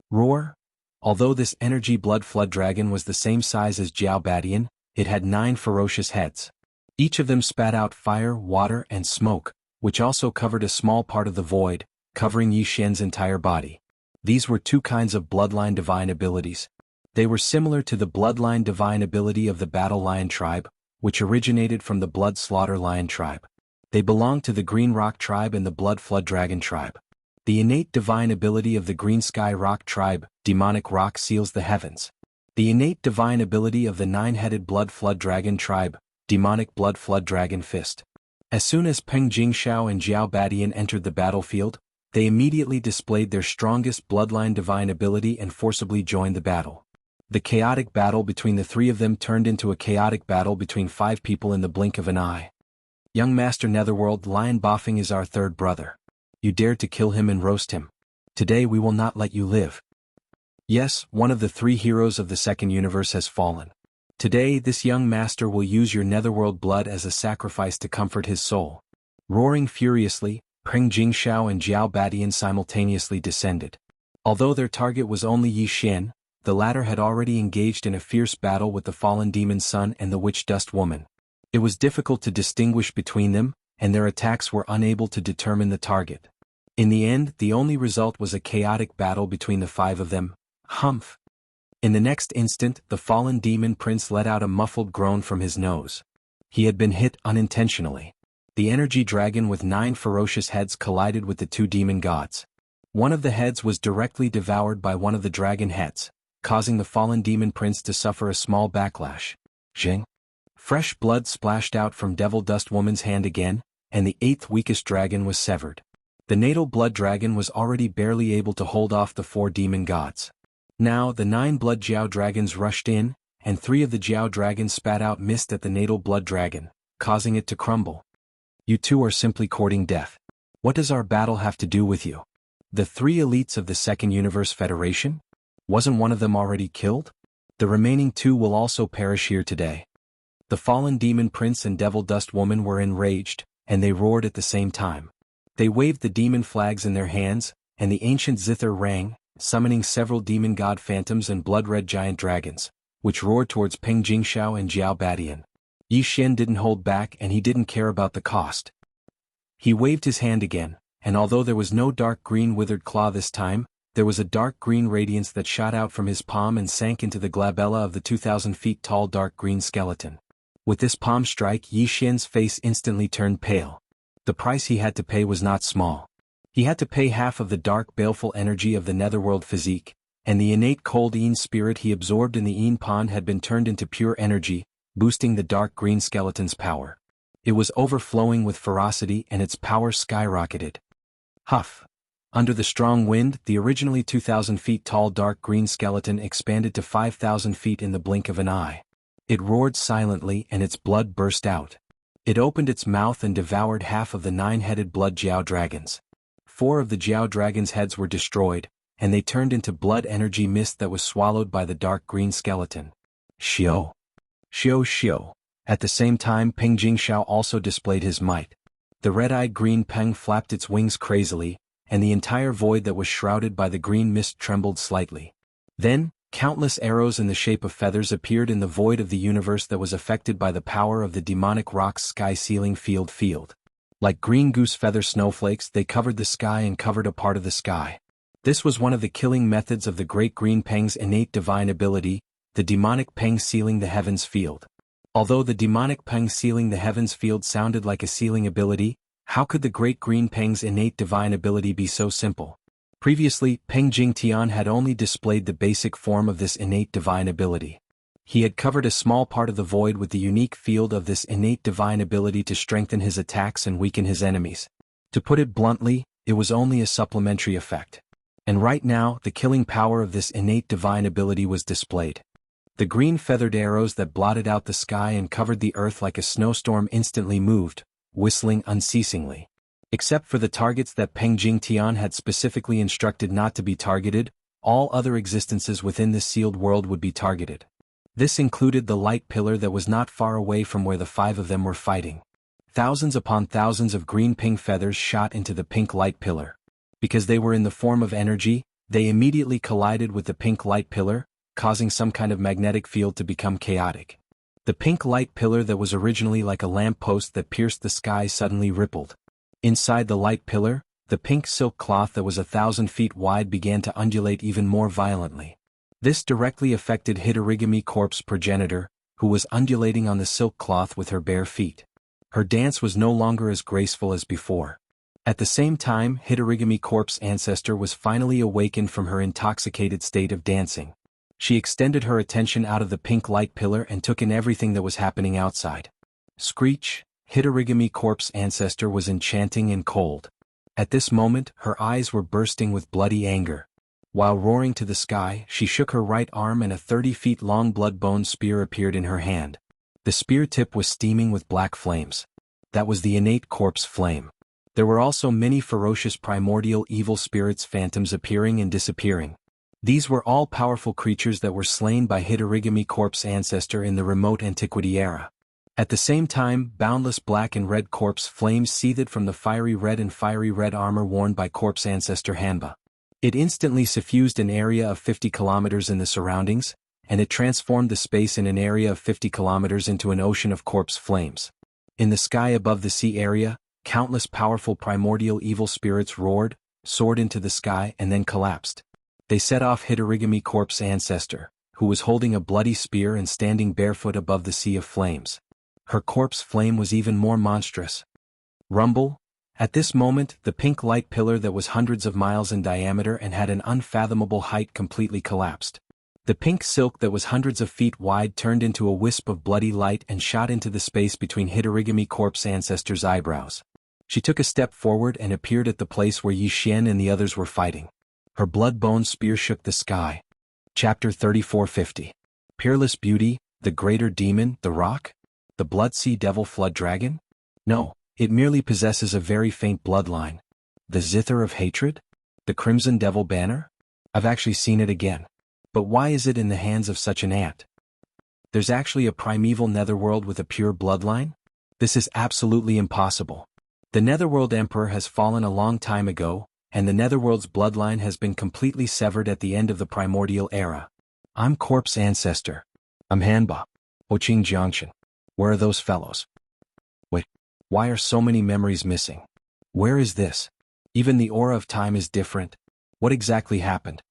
Roar? Although this energy blood flood dragon was the same size as Jiao Badian, it had 9 ferocious heads. Each of them spat out fire, water, and smoke, which also covered a small part of the void, covering Yi Xian's entire body. These were 2 kinds of bloodline divine abilities. They were similar to the bloodline divine ability of the Battle Lion tribe, which originated from the Blood Slaughter Lion tribe. They belonged to the Green Rock tribe and the Blood Flood Dragon tribe. The innate divine ability of the Green Sky Rock tribe, Demonic Rock, seals the heavens. The innate divine ability of the 9-headed Blood Flood Dragon tribe, Demonic Blood Flood Dragon Fist. As soon as Peng Jingxiao and Jiao Badian entered the battlefield, they immediately displayed their strongest bloodline divine ability and forcibly joined the battle. The chaotic battle between the 3 of them turned into a chaotic battle between 5 people in the blink of an eye. Young Master Netherworld, Lion Bafeng is our 3rd brother. You dared to kill him and roast him. Today we will not let you live. Yes, one of the 3 heroes of the second universe has fallen. Today this young master will use your Netherworld blood as a sacrifice to comfort his soul. Roaring furiously, Peng Jingxiao and Jiao Badian simultaneously descended. Although their target was only Yi Xian, the latter had already engaged in a fierce battle with the fallen demon son and the witch dust woman. It was difficult to distinguish between them, and their attacks were unable to determine the target. In the end, the only result was a chaotic battle between the five of them. Humph! In the next instant, the fallen demon prince let out a muffled groan from his nose. He had been hit unintentionally. The energy dragon with 9 ferocious heads collided with the 2 demon gods. One of the heads was directly devoured by one of the dragon heads, causing the fallen demon prince to suffer a small backlash. Zheng. Fresh blood splashed out from Devil Dust Woman's hand again, and the 8th weakest dragon was severed. The natal blood dragon was already barely able to hold off the 4 demon gods. Now the 9 blood Jiao dragons rushed in, and 3 of the Jiao dragons spat out mist at the natal blood dragon, causing it to crumble. You two are simply courting death. What does our battle have to do with you? The 3 elites of the Second Universe Federation? Wasn't one of them already killed? The remaining 2 will also perish here today. The fallen demon prince and devil dust woman were enraged, and they roared at the same time. They waved the demon flags in their hands, and the ancient zither rang, summoning several demon god phantoms and blood-red giant dragons, which roared towards Peng Jingxiao and Jiao Badian. Yi Xian didn't hold back, and he didn't care about the cost. He waved his hand again, and although there was no dark green withered claw this time, there was a dark green radiance that shot out from his palm and sank into the glabella of the 2,000 feet tall dark green skeleton. With this palm strike, Yi Xian's face instantly turned pale. The price he had to pay was not small. He had to pay half of the dark baleful energy of the netherworld physique, and the innate cold Yin spirit he absorbed in the Yin pond had been turned into pure energy, boosting the dark green skeleton's power. It was overflowing with ferocity and its power skyrocketed. Huff! Under the strong wind, the originally 2,000 feet tall dark green skeleton expanded to 5,000 feet in the blink of an eye. It roared silently and its blood burst out. It opened its mouth and devoured half of the 9-headed blood Jiao dragons. 4 of the Jiao dragons' heads were destroyed, and they turned into blood energy mist that was swallowed by the dark green skeleton. Xiao! Xiao Xiao! At the same time, Peng Jingxiao also displayed his might. The red-eyed green Peng flapped its wings crazily, and the entire void that was shrouded by the green mist trembled slightly. Then, countless arrows in the shape of feathers appeared in the void of the universe that was affected by the power of the demonic rock's sky-sealing field. Like green goose feather snowflakes, they covered the sky and covered a part of the sky. This was one of the killing methods of the great green Peng's innate divine ability, the demonic Peng sealing the heavens field. Although the demonic Peng sealing the heavens field sounded like a sealing ability, how could the great green Peng's innate divine ability be so simple? Previously, Peng Jingtian had only displayed the basic form of this innate divine ability. He had covered a small part of the void with the unique field of this innate divine ability to strengthen his attacks and weaken his enemies. To put it bluntly, it was only a supplementary effect. And right now, the killing power of this innate divine ability was displayed. The green feathered arrows that blotted out the sky and covered the earth like a snowstorm instantly moved, whistling unceasingly. Except for the targets that Peng Jingtian had specifically instructed not to be targeted, all other existences within this sealed world would be targeted. This included the light pillar that was not far away from where the 5 of them were fighting. Thousands upon thousands of green pink feathers shot into the pink light pillar. Because they were in the form of energy, they immediately collided with the pink light pillar, causing some kind of magnetic field to become chaotic. The pink light pillar that was originally like a lamp post that pierced the sky suddenly rippled. Inside the light pillar, the pink silk cloth that was 1,000 feet wide began to undulate even more violently. This directly affected Hitorigami Corp's progenitor, who was undulating on the silk cloth with her bare feet. Her dance was no longer as graceful as before. At the same time, Hitorigami Corp's ancestor was finally awakened from her intoxicated state of dancing. She extended her attention out of the pink light pillar and took in everything that was happening outside. Screech! Hitorigami Corp's ancestor was enchanting and cold. At this moment, her eyes were bursting with bloody anger. While roaring to the sky, she shook her right arm and a 30-feet-long blood-bone spear appeared in her hand. The spear tip was steaming with black flames. That was the innate corpse flame. There were also many ferocious primordial evil spirits phantoms appearing and disappearing. These were all powerful creatures that were slain by Hitorigami Corp's ancestor in the remote antiquity era. At the same time, boundless black and red corpse flames seethed from the fiery red and fiery red armor worn by Corp's ancestor Hanba. It instantly suffused an area of 50 kilometers in the surroundings, and it transformed the space in an area of 50 kilometers into an ocean of corpse flames. In the sky above the sea area, countless powerful primordial evil spirits roared, soared into the sky and then collapsed. They set off Hitorigami Corpse Ancestor, who was holding a bloody spear and standing barefoot above the sea of flames. Her corpse flame was even more monstrous. Rumble. At this moment, the pink light pillar that was hundreds of miles in diameter and had an unfathomable height completely collapsed. The pink silk that was hundreds of feet wide turned into a wisp of bloody light and shot into the space between Hitorigami Corpse Ancestor's eyebrows. She took a step forward and appeared at the place where Yi Xian and the others were fighting. Her blood-bone spear shook the sky. Chapter 3450. Peerless Beauty, the Greater Demon, the Rock? The Blood Sea Devil Flood Dragon? No, it merely possesses a very faint bloodline. The Zither of Hatred? The Crimson Devil Banner? I've actually seen it again. But why is it in the hands of such an ant? There's actually a primeval netherworld with a pure bloodline? This is absolutely impossible. The Netherworld Emperor has fallen a long time ago, and the Netherworld's bloodline has been completely severed at the end of the primordial era. I'm Corpse Ancestor. I'm Hanba. Oqing Jiangshan. Where are those fellows? Wait, why are so many memories missing? Where is this? Even the aura of time is different. What exactly happened?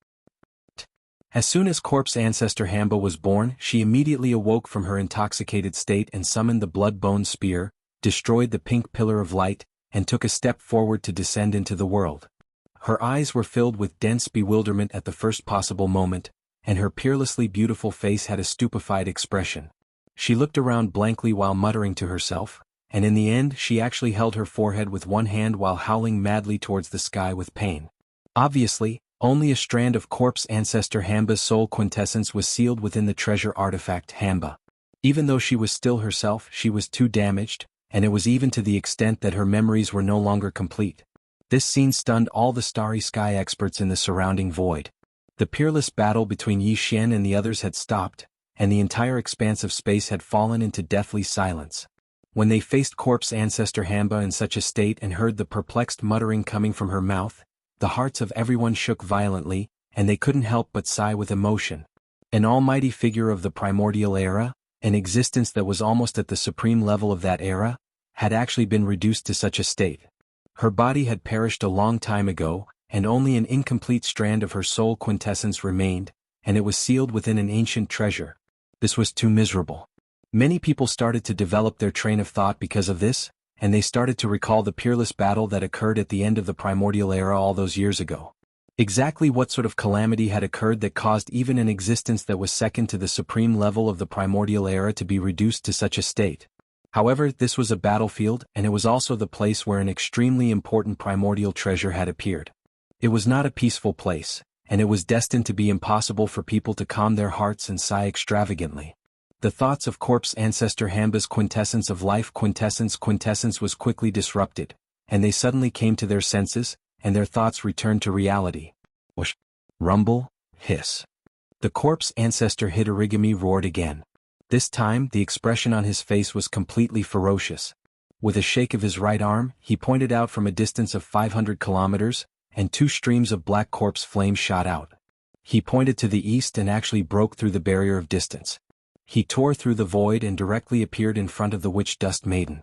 As soon as Corpse Ancestor Hanba was born, she immediately awoke from her intoxicated state and summoned the blood-bone spear, destroyed the pink pillar of light, and took a step forward to descend into the world. Her eyes were filled with dense bewilderment at the first possible moment, and her peerlessly beautiful face had a stupefied expression. She looked around blankly while muttering to herself, and in the end she actually held her forehead with one hand while howling madly towards the sky with pain. Obviously, only a strand of Corpse Ancestor Hanba's soul quintessence was sealed within the treasure artifact Hanba. Even though she was still herself, she was too damaged, and it was even to the extent that her memories were no longer complete. This scene stunned all the starry sky experts in the surrounding void. The peerless battle between Yi Xian and the others had stopped, and the entire expanse of space had fallen into deathly silence. When they faced Corpse Ancestor Hanba in such a state and heard the perplexed muttering coming from her mouth, the hearts of everyone shook violently, and they couldn't help but sigh with emotion. An almighty figure of the primordial era, an existence that was almost at the supreme level of that era, had actually been reduced to such a state. Her body had perished a long time ago, and only an incomplete strand of her soul quintessence remained, and it was sealed within an ancient treasure. This was too miserable. Many people started to develop their train of thought because of this, and they started to recall the peerless battle that occurred at the end of the primordial era all those years ago. Exactly what sort of calamity had occurred that caused even an existence that was second to the supreme level of the primordial era to be reduced to such a state? However, this was a battlefield, and it was also the place where an extremely important primordial treasure had appeared. It was not a peaceful place, and it was destined to be impossible for people to calm their hearts and sigh extravagantly. The thoughts of Corpse Ancestor Hanba's quintessence of life quintessence was quickly disrupted, and they suddenly came to their senses, and their thoughts returned to reality. Whoosh! Rumble! Hiss! The Corpse Ancestor Hitorigami roared again. This time, the expression on his face was completely ferocious. With a shake of his right arm, he pointed out from a distance of 500 kilometers, and two streams of black corpse flame shot out. He pointed to the east and actually broke through the barrier of distance. He tore through the void and directly appeared in front of the Witch Dust Maiden.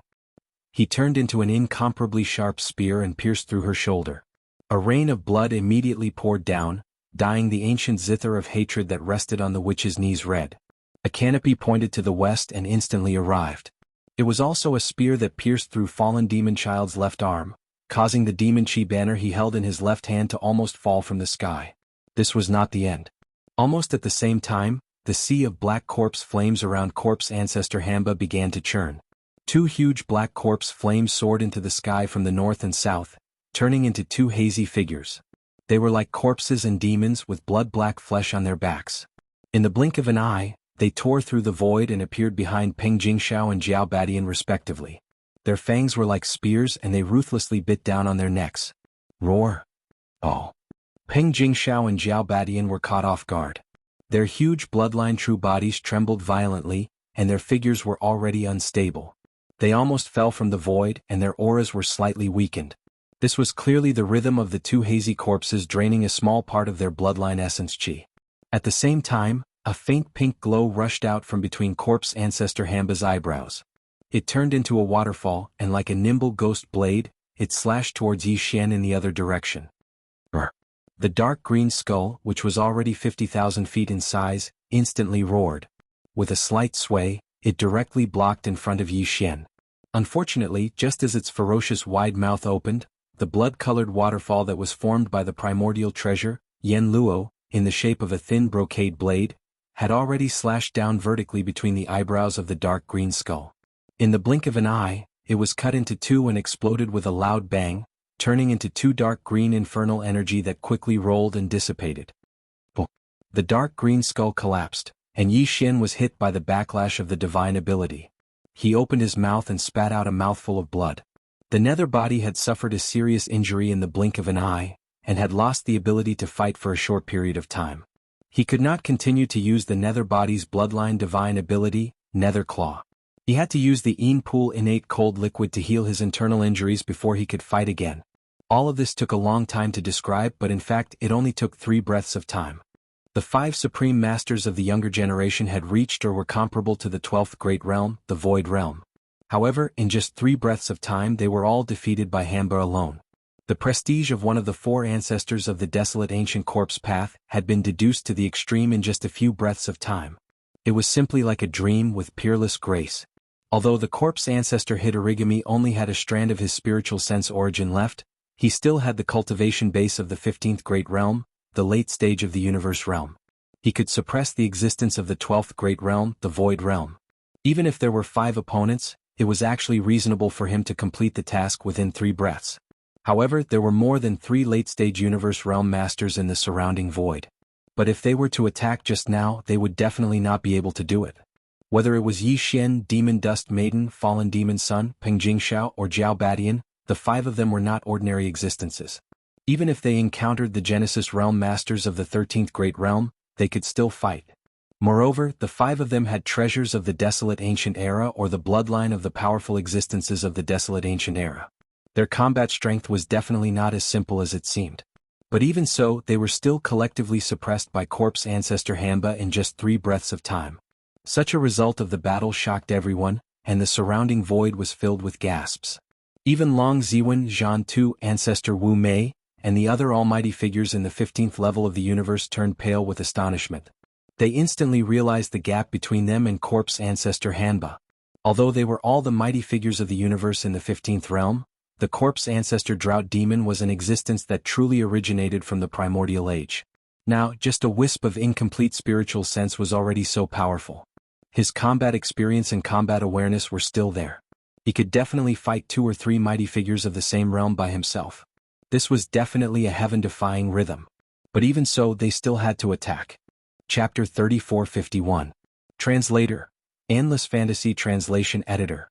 He turned into an incomparably sharp spear and pierced through her shoulder. A rain of blood immediately poured down, dyeing the ancient zither of hatred that rested on the witch's knees red. A canopy pointed to the west and instantly arrived. It was also a spear that pierced through fallen demon child's left arm, causing the demon chi banner he held in his left hand to almost fall from the sky. This was not the end. Almost at the same time, the sea of black corpse flames around Corpse Ancestor Hanba began to churn. Two huge black corpse flames soared into the sky from the north and south, turning into two hazy figures. They were like corpses and demons with blood-black flesh on their backs. In the blink of an eye, they tore through the void and appeared behind Peng Jingxiao and Jiao Badian respectively. Their fangs were like spears and they ruthlessly bit down on their necks. Roar! Oh! Peng Jingxiao and Jiao Badian were caught off guard. Their huge bloodline true bodies trembled violently, and their figures were already unstable. They almost fell from the void, and their auras were slightly weakened. This was clearly the rhythm of the two hazy corpses draining a small part of their bloodline essence chi. At the same time, a faint pink glow rushed out from between corpse ancestor Hanba's eyebrows. It turned into a waterfall, and like a nimble ghost blade, it slashed towards Yi Xian in the other direction. The dark green skull, which was already 50,000 feet in size, instantly roared. With a slight sway, it directly blocked in front of Yi Xian. Unfortunately, just as its ferocious wide mouth opened, the blood-colored waterfall that was formed by the primordial treasure, Yen Luo, in the shape of a thin brocade blade, had already slashed down vertically between the eyebrows of the dark green skull. In the blink of an eye, it was cut into two and exploded with a loud bang, turning into two dark green infernal energy that quickly rolled and dissipated. The dark green skull collapsed, and Yi Xian was hit by the backlash of the divine ability. He opened his mouth and spat out a mouthful of blood. The nether body had suffered a serious injury in the blink of an eye, and had lost the ability to fight for a short period of time. He could not continue to use the nether body's bloodline divine ability, Nether Claw. He had to use the Een Pool innate cold liquid to heal his internal injuries before he could fight again. All of this took a long time to describe, but in fact it only took 3 breaths of time. The 5 supreme masters of the younger generation had reached or were comparable to the 12th great realm, the Void Realm. However, in just 3 breaths of time they were all defeated by Hanba alone. The prestige of one of the 4 ancestors of the desolate ancient corpse path had been deduced to the extreme in just a few breaths of time. It was simply like a dream with peerless grace. Although the corpse ancestor Hitorigami only had a strand of his spiritual sense origin left, he still had the cultivation base of the 15th great realm, the late stage of the universe realm. He could suppress the existence of the 12th great realm, the void realm. Even if there were 5 opponents, it was actually reasonable for him to complete the task within 3 breaths. However, there were more than 3 late-stage universe realm masters in the surrounding void. But if they were to attack just now, they would definitely not be able to do it. Whether it was Yi Xian, Demon Dust Maiden, Fallen Demon Sun, Peng Jingxiao, or Jiao Badian, the 5 of them were not ordinary existences. Even if they encountered the Genesis Realm Masters of the 13th Great Realm, they could still fight. Moreover, the 5 of them had treasures of the Desolate Ancient Era or the bloodline of the powerful existences of the Desolate Ancient Era. Their combat strength was definitely not as simple as it seemed. But even so, they were still collectively suppressed by corpse ancestor Hanba in just 3 breaths of time. Such a result of the battle shocked everyone, and the surrounding void was filled with gasps. Even Long Ziwen, Zhan Tu, ancestor Wu Mei, and the other almighty figures in the 15th level of the universe turned pale with astonishment. They instantly realized the gap between them and corpse ancestor Hanba. Although they were all the mighty figures of the universe in the 15th realm, the corpse ancestor Drought Demon was an existence that truly originated from the primordial age. Now, just a wisp of incomplete spiritual sense was already so powerful. His combat experience and combat awareness were still there. He could definitely fight 2 or 3 mighty figures of the same realm by himself. This was definitely a heaven-defying rhythm. But even so, they still had to attack. Chapter 3451. Translator. Endless Fantasy Translation Editor.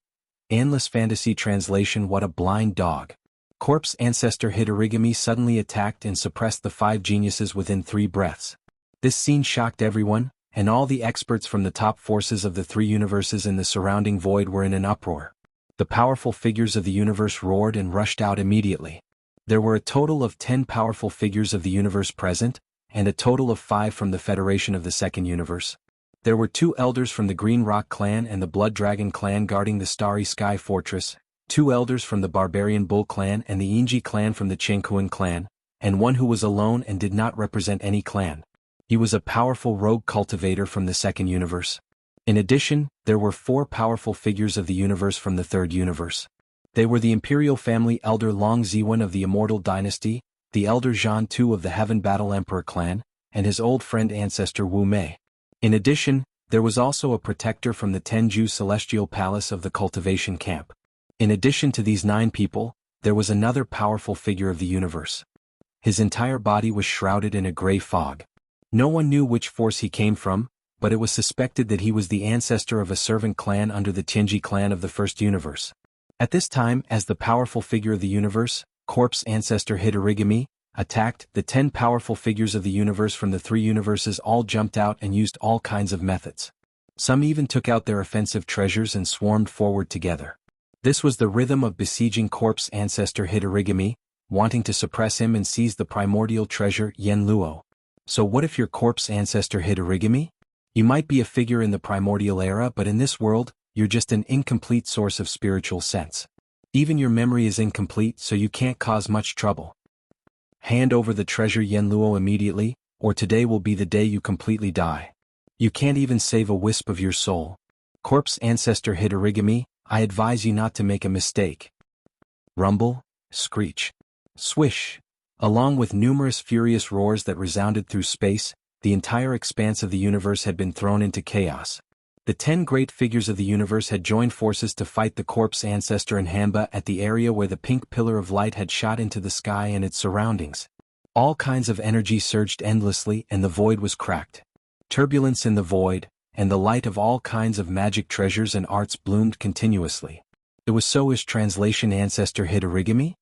Endless Fantasy Translation. What a blind dog. Corpse ancestor Hitorigami suddenly attacked and suppressed the 5 geniuses within 3 breaths. This scene shocked everyone, and all the experts from the top forces of the 3 universes in the surrounding void were in an uproar. The powerful figures of the universe roared and rushed out immediately. There were a total of 10 powerful figures of the universe present, and a total of 5 from the Federation of the Second Universe. There were 2 elders from the Green Rock clan and the Blood Dragon clan guarding the Starry Sky Fortress, 2 elders from the Barbarian Bull clan and the Yinji clan from the Chengkuan clan, and one who was alone and did not represent any clan. He was a powerful rogue cultivator from the Second Universe. In addition, there were 4 powerful figures of the universe from the Third Universe. They were the Imperial Family Elder Long Ziwen of the Immortal Dynasty, the Elder Zhan Tu of the Heaven Battle Emperor clan, and his old friend ancestor Wu Mei. In addition, there was also a protector from the Tenju Celestial Palace of the Cultivation Camp. In addition to these 9 people, there was another powerful figure of the universe. His entire body was shrouded in a gray fog. No one knew which force he came from, but it was suspected that he was the ancestor of a servant clan under the Tianji clan of the First Universe. At this time, as the powerful figure of the universe, corpse ancestor Hitorigami, attacked, the 10 powerful figures of the universe from the 3 universes all jumped out and used all kinds of methods. Some even took out their offensive treasures and swarmed forward together. This was the rhythm of besieging corpse ancestor Hitorigami, wanting to suppress him and seize the primordial treasure Yen Luo. So what if your corpse ancestor hid origami? You might be a figure in the primordial era, but in this world, you're just an incomplete source of spiritual sense. Even your memory is incomplete, so you can't cause much trouble. Hand over the treasure Yen Luo immediately, or today will be the day you completely die. You can't even save a wisp of your soul. Corpse ancestor hid origami, I advise you not to make a mistake. Rumble, screech, swish. Along with numerous furious roars that resounded through space, the entire expanse of the universe had been thrown into chaos. The 10 great figures of the universe had joined forces to fight the corpse ancestor and Hamba at the area where the pink pillar of light had shot into the sky and its surroundings. All kinds of energy surged endlessly and the void was cracked. Turbulence in the void, and the light of all kinds of magic treasures and arts bloomed continuously. It was so. Is translation ancestor hid origami?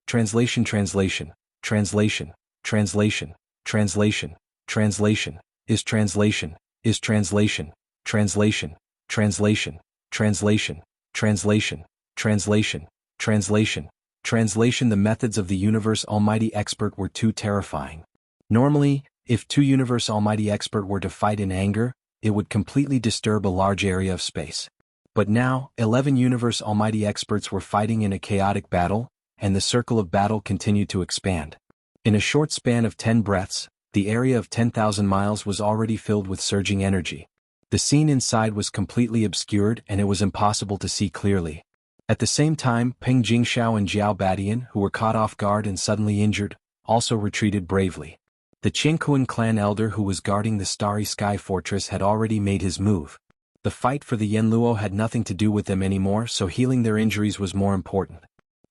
Translation translation, translation, translation, translation, translation, is translation, is translation. Translation, translation, translation, translation, translation, translation, translation. The methods of the Universe Almighty Expert were too terrifying. Normally, if two Universe Almighty Expert were to fight in anger, it would completely disturb a large area of space. But now, 11 Universe Almighty Experts were fighting in a chaotic battle, and the circle of battle continued to expand. In a short span of 10 breaths, the area of 10,000 miles was already filled with surging energy. The scene inside was completely obscured and it was impossible to see clearly. At the same time, Peng Jingxiao and Jiao Badian, who were caught off guard and suddenly injured, also retreated bravely. The Qingkuan clan elder who was guarding the Starry Sky Fortress had already made his move. The fight for the Yen Luo had nothing to do with them anymore, so healing their injuries was more important.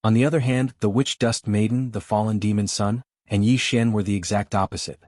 On the other hand, the Witch Dust Maiden, the Fallen Demon Sun, and Yi Xian were the exact opposite.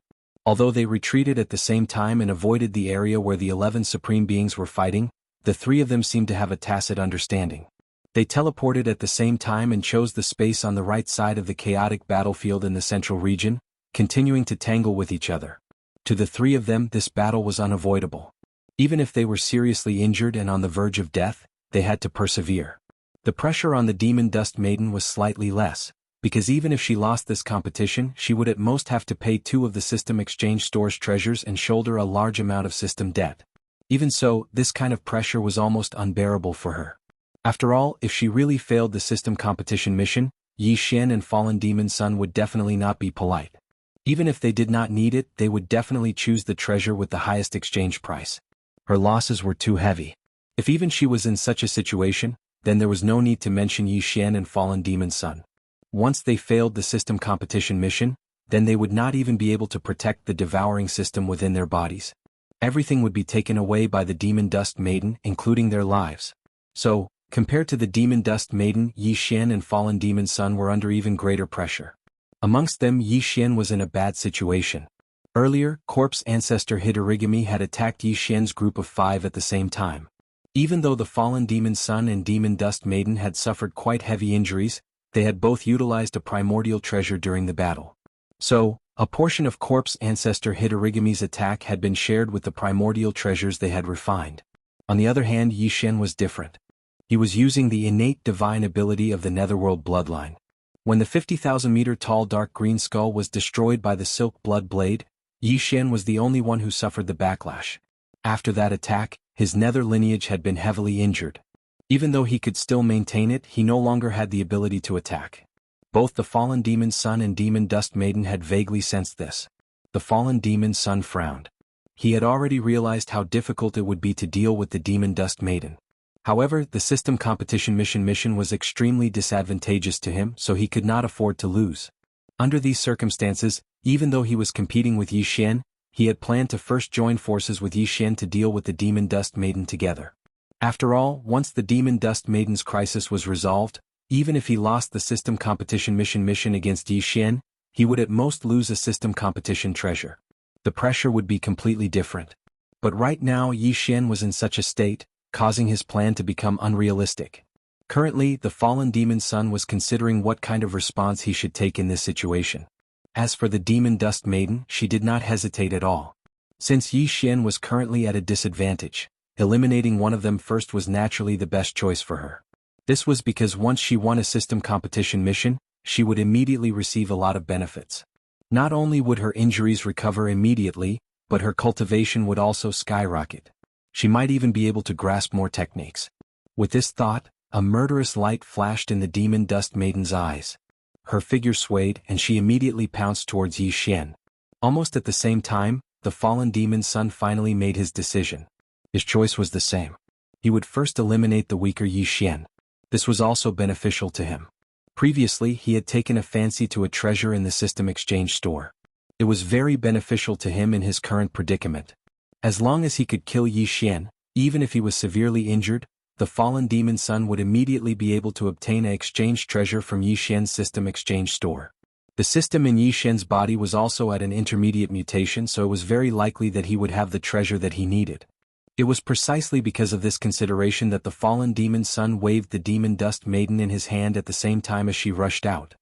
Although they retreated at the same time and avoided the area where the 11 supreme beings were fighting, the three of them seemed to have a tacit understanding. They teleported at the same time and chose the space on the right side of the chaotic battlefield in the central region, continuing to tangle with each other. To the three of them, this battle was unavoidable. Even if they were seriously injured and on the verge of death, they had to persevere. The pressure on the Demon Dust Maiden was slightly less, because even if she lost this competition, she would at most have to pay 2 of the System Exchange Store's treasures and shoulder a large amount of system debt. Even so, this kind of pressure was almost unbearable for her. After all, if she really failed the system competition mission, Yi Xian and Fallen Demon Sun would definitely not be polite. Even if they did not need it, they would definitely choose the treasure with the highest exchange price. Her losses were too heavy. If even she was in such a situation, then there was no need to mention Yi Xian and Fallen Demon Sun. Once they failed the system competition mission, then they would not even be able to protect the devouring system within their bodies. Everything would be taken away by the Demon Dust Maiden, including their lives. So, compared to the Demon Dust Maiden, Yi Xian and Fallen Demon Sun were under even greater pressure. Amongst them, Yi Xian was in a bad situation. Earlier, Corpse Ancestor hid origami had attacked Yi Xian's group of 5 at the same time. Even though the Fallen Demon Sun and Demon Dust Maiden had suffered quite heavy injuries, they had both utilized a primordial treasure during the battle. So, a portion of Corpse Ancestor hid origami's attack had been shared with the primordial treasures they had refined. On the other hand, Yi Xian was different. He was using the innate divine ability of the Netherworld bloodline. When the 50,000-meter-tall dark green skull was destroyed by the Silk Blood Blade, Yi Xian was the only one who suffered the backlash. After that attack, his nether lineage had been heavily injured. Even though he could still maintain it, he no longer had the ability to attack. Both the Fallen Demon Sun and Demon Dust Maiden had vaguely sensed this. The Fallen Demon Sun frowned. He had already realized how difficult it would be to deal with the Demon Dust Maiden. However, the system competition mission was extremely disadvantageous to him, so he could not afford to lose. Under these circumstances, even though he was competing with Yi Xian, he had planned to first join forces with Yi Xian to deal with the Demon Dust Maiden together. After all, once the Demon Dust Maiden's crisis was resolved, even if he lost the system competition mission against Yi Xian, he would at most lose a system competition treasure. The pressure would be completely different. But right now Yi Xian was in such a state, causing his plan to become unrealistic. Currently, the Fallen Demon Sun was considering what kind of response he should take in this situation. As for the Demon Dust Maiden, she did not hesitate at all. Since Yi Xian was currently at a disadvantage, eliminating one of them first was naturally the best choice for her. This was because once she won a system competition mission, she would immediately receive a lot of benefits. Not only would her injuries recover immediately, but her cultivation would also skyrocket. She might even be able to grasp more techniques. With this thought, a murderous light flashed in the demon dust maiden's eyes. Her figure swayed and she immediately pounced towards Yi Xian. Almost at the same time, the fallen demon's son finally made his decision. His choice was the same. He would first eliminate the weaker Yi Xian. This was also beneficial to him. Previously he had taken a fancy to a treasure in the system exchange store. It was very beneficial to him in his current predicament. As long as he could kill Yi Xian, even if he was severely injured, the fallen demon son would immediately be able to obtain an exchange treasure from Yi Xian's system exchange store. The system in Yi Xian's body was also at an intermediate mutation, so it was very likely that he would have the treasure that he needed. It was precisely because of this consideration that the fallen demon son waved the demon dust maiden in his hand at the same time as she rushed out.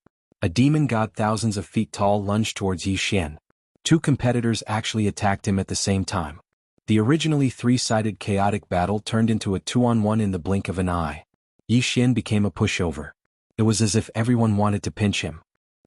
A demon god thousands of feet tall lunged towards Yi Xian. Two competitors actually attacked him at the same time. The originally three-sided chaotic battle turned into a 2-on-1 in the blink of an eye. Yi Xian became a pushover. It was as if everyone wanted to pinch him.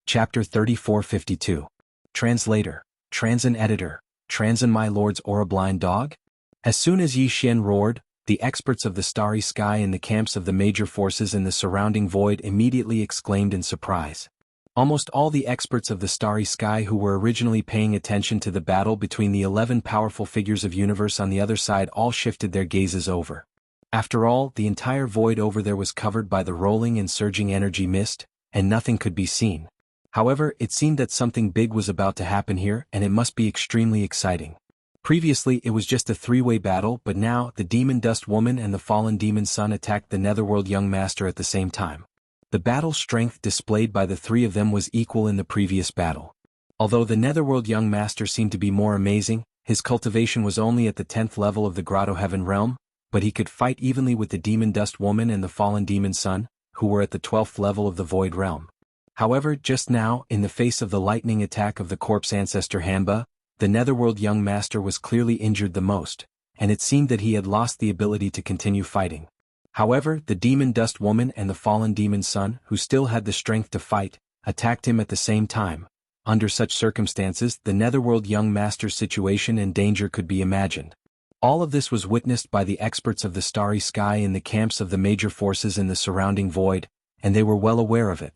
Chapter 3452. Translator, Transin Editor, Transin my lord's or a blind dog? As soon as Yi Xian roared, the experts of the starry sky in the camps of the major forces in the surrounding void immediately exclaimed in surprise. Almost all the experts of the starry sky who were originally paying attention to the battle between the 11 powerful figures of universe on the other side all shifted their gazes over. After all, the entire void over there was covered by the rolling and surging energy mist, and nothing could be seen. However, it seemed that something big was about to happen here, and it must be extremely exciting. Previously it was just a three-way battle, but now the demon dust woman and the fallen demon son attacked the netherworld young master at the same time. The battle strength displayed by the three of them was equal in the previous battle. Although the netherworld young master seemed to be more amazing, his cultivation was only at the 10th level of the Grotto Heaven realm, but he could fight evenly with the demon dust woman and the fallen demon son, who were at the 12th level of the void realm. However, just now, in the face of the lightning attack of the corpse ancestor Hamba, the netherworld young master was clearly injured the most, and it seemed that he had lost the ability to continue fighting. However, the demon dust woman and the fallen demon son, who still had the strength to fight, attacked him at the same time. Under such circumstances, the netherworld young master's situation and danger could be imagined. All of this was witnessed by the experts of the starry sky in the camps of the major forces in the surrounding void, and they were well aware of it.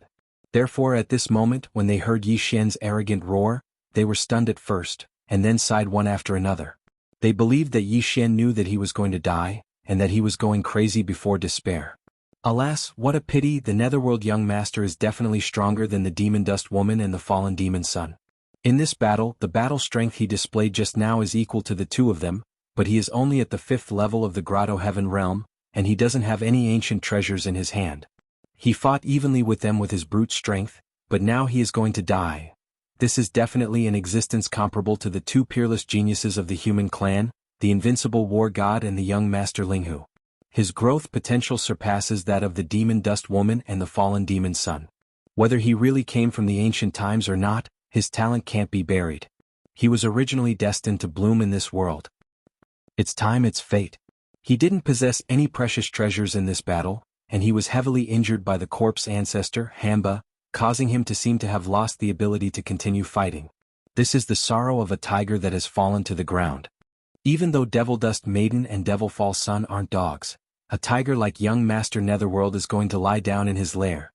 Therefore at this moment, when they heard Yi Xian's arrogant roar, they were stunned at first, and then sighed one after another. They believed that Yi Xian knew that he was going to die, and that he was going crazy before despair. Alas, what a pity, the netherworld young master is definitely stronger than the demon dust woman and the fallen demon son. In this battle, the battle strength he displayed just now is equal to the two of them, but he is only at the 5th level of the Grotto Heaven realm, and he doesn't have any ancient treasures in his hand. He fought evenly with them with his brute strength, but now he is going to die. This is definitely an existence comparable to the two peerless geniuses of the human clan, the invincible war god and the young master Jianghu. His growth potential surpasses that of the demon dust woman and the fallen demon son. Whether he really came from the ancient times or not, his talent can't be buried. He was originally destined to bloom in this world. It's time, it's fate. He didn't possess any precious treasures in this battle, and he was heavily injured by the corpse ancestor, Hamba, causing him to seem to have lost the ability to continue fighting. This is the sorrow of a tiger that has fallen to the ground. Even though Devil Dust Maiden and Devilfall Sun aren't dogs, a tiger like young Master Netherworld is going to lie down in his lair.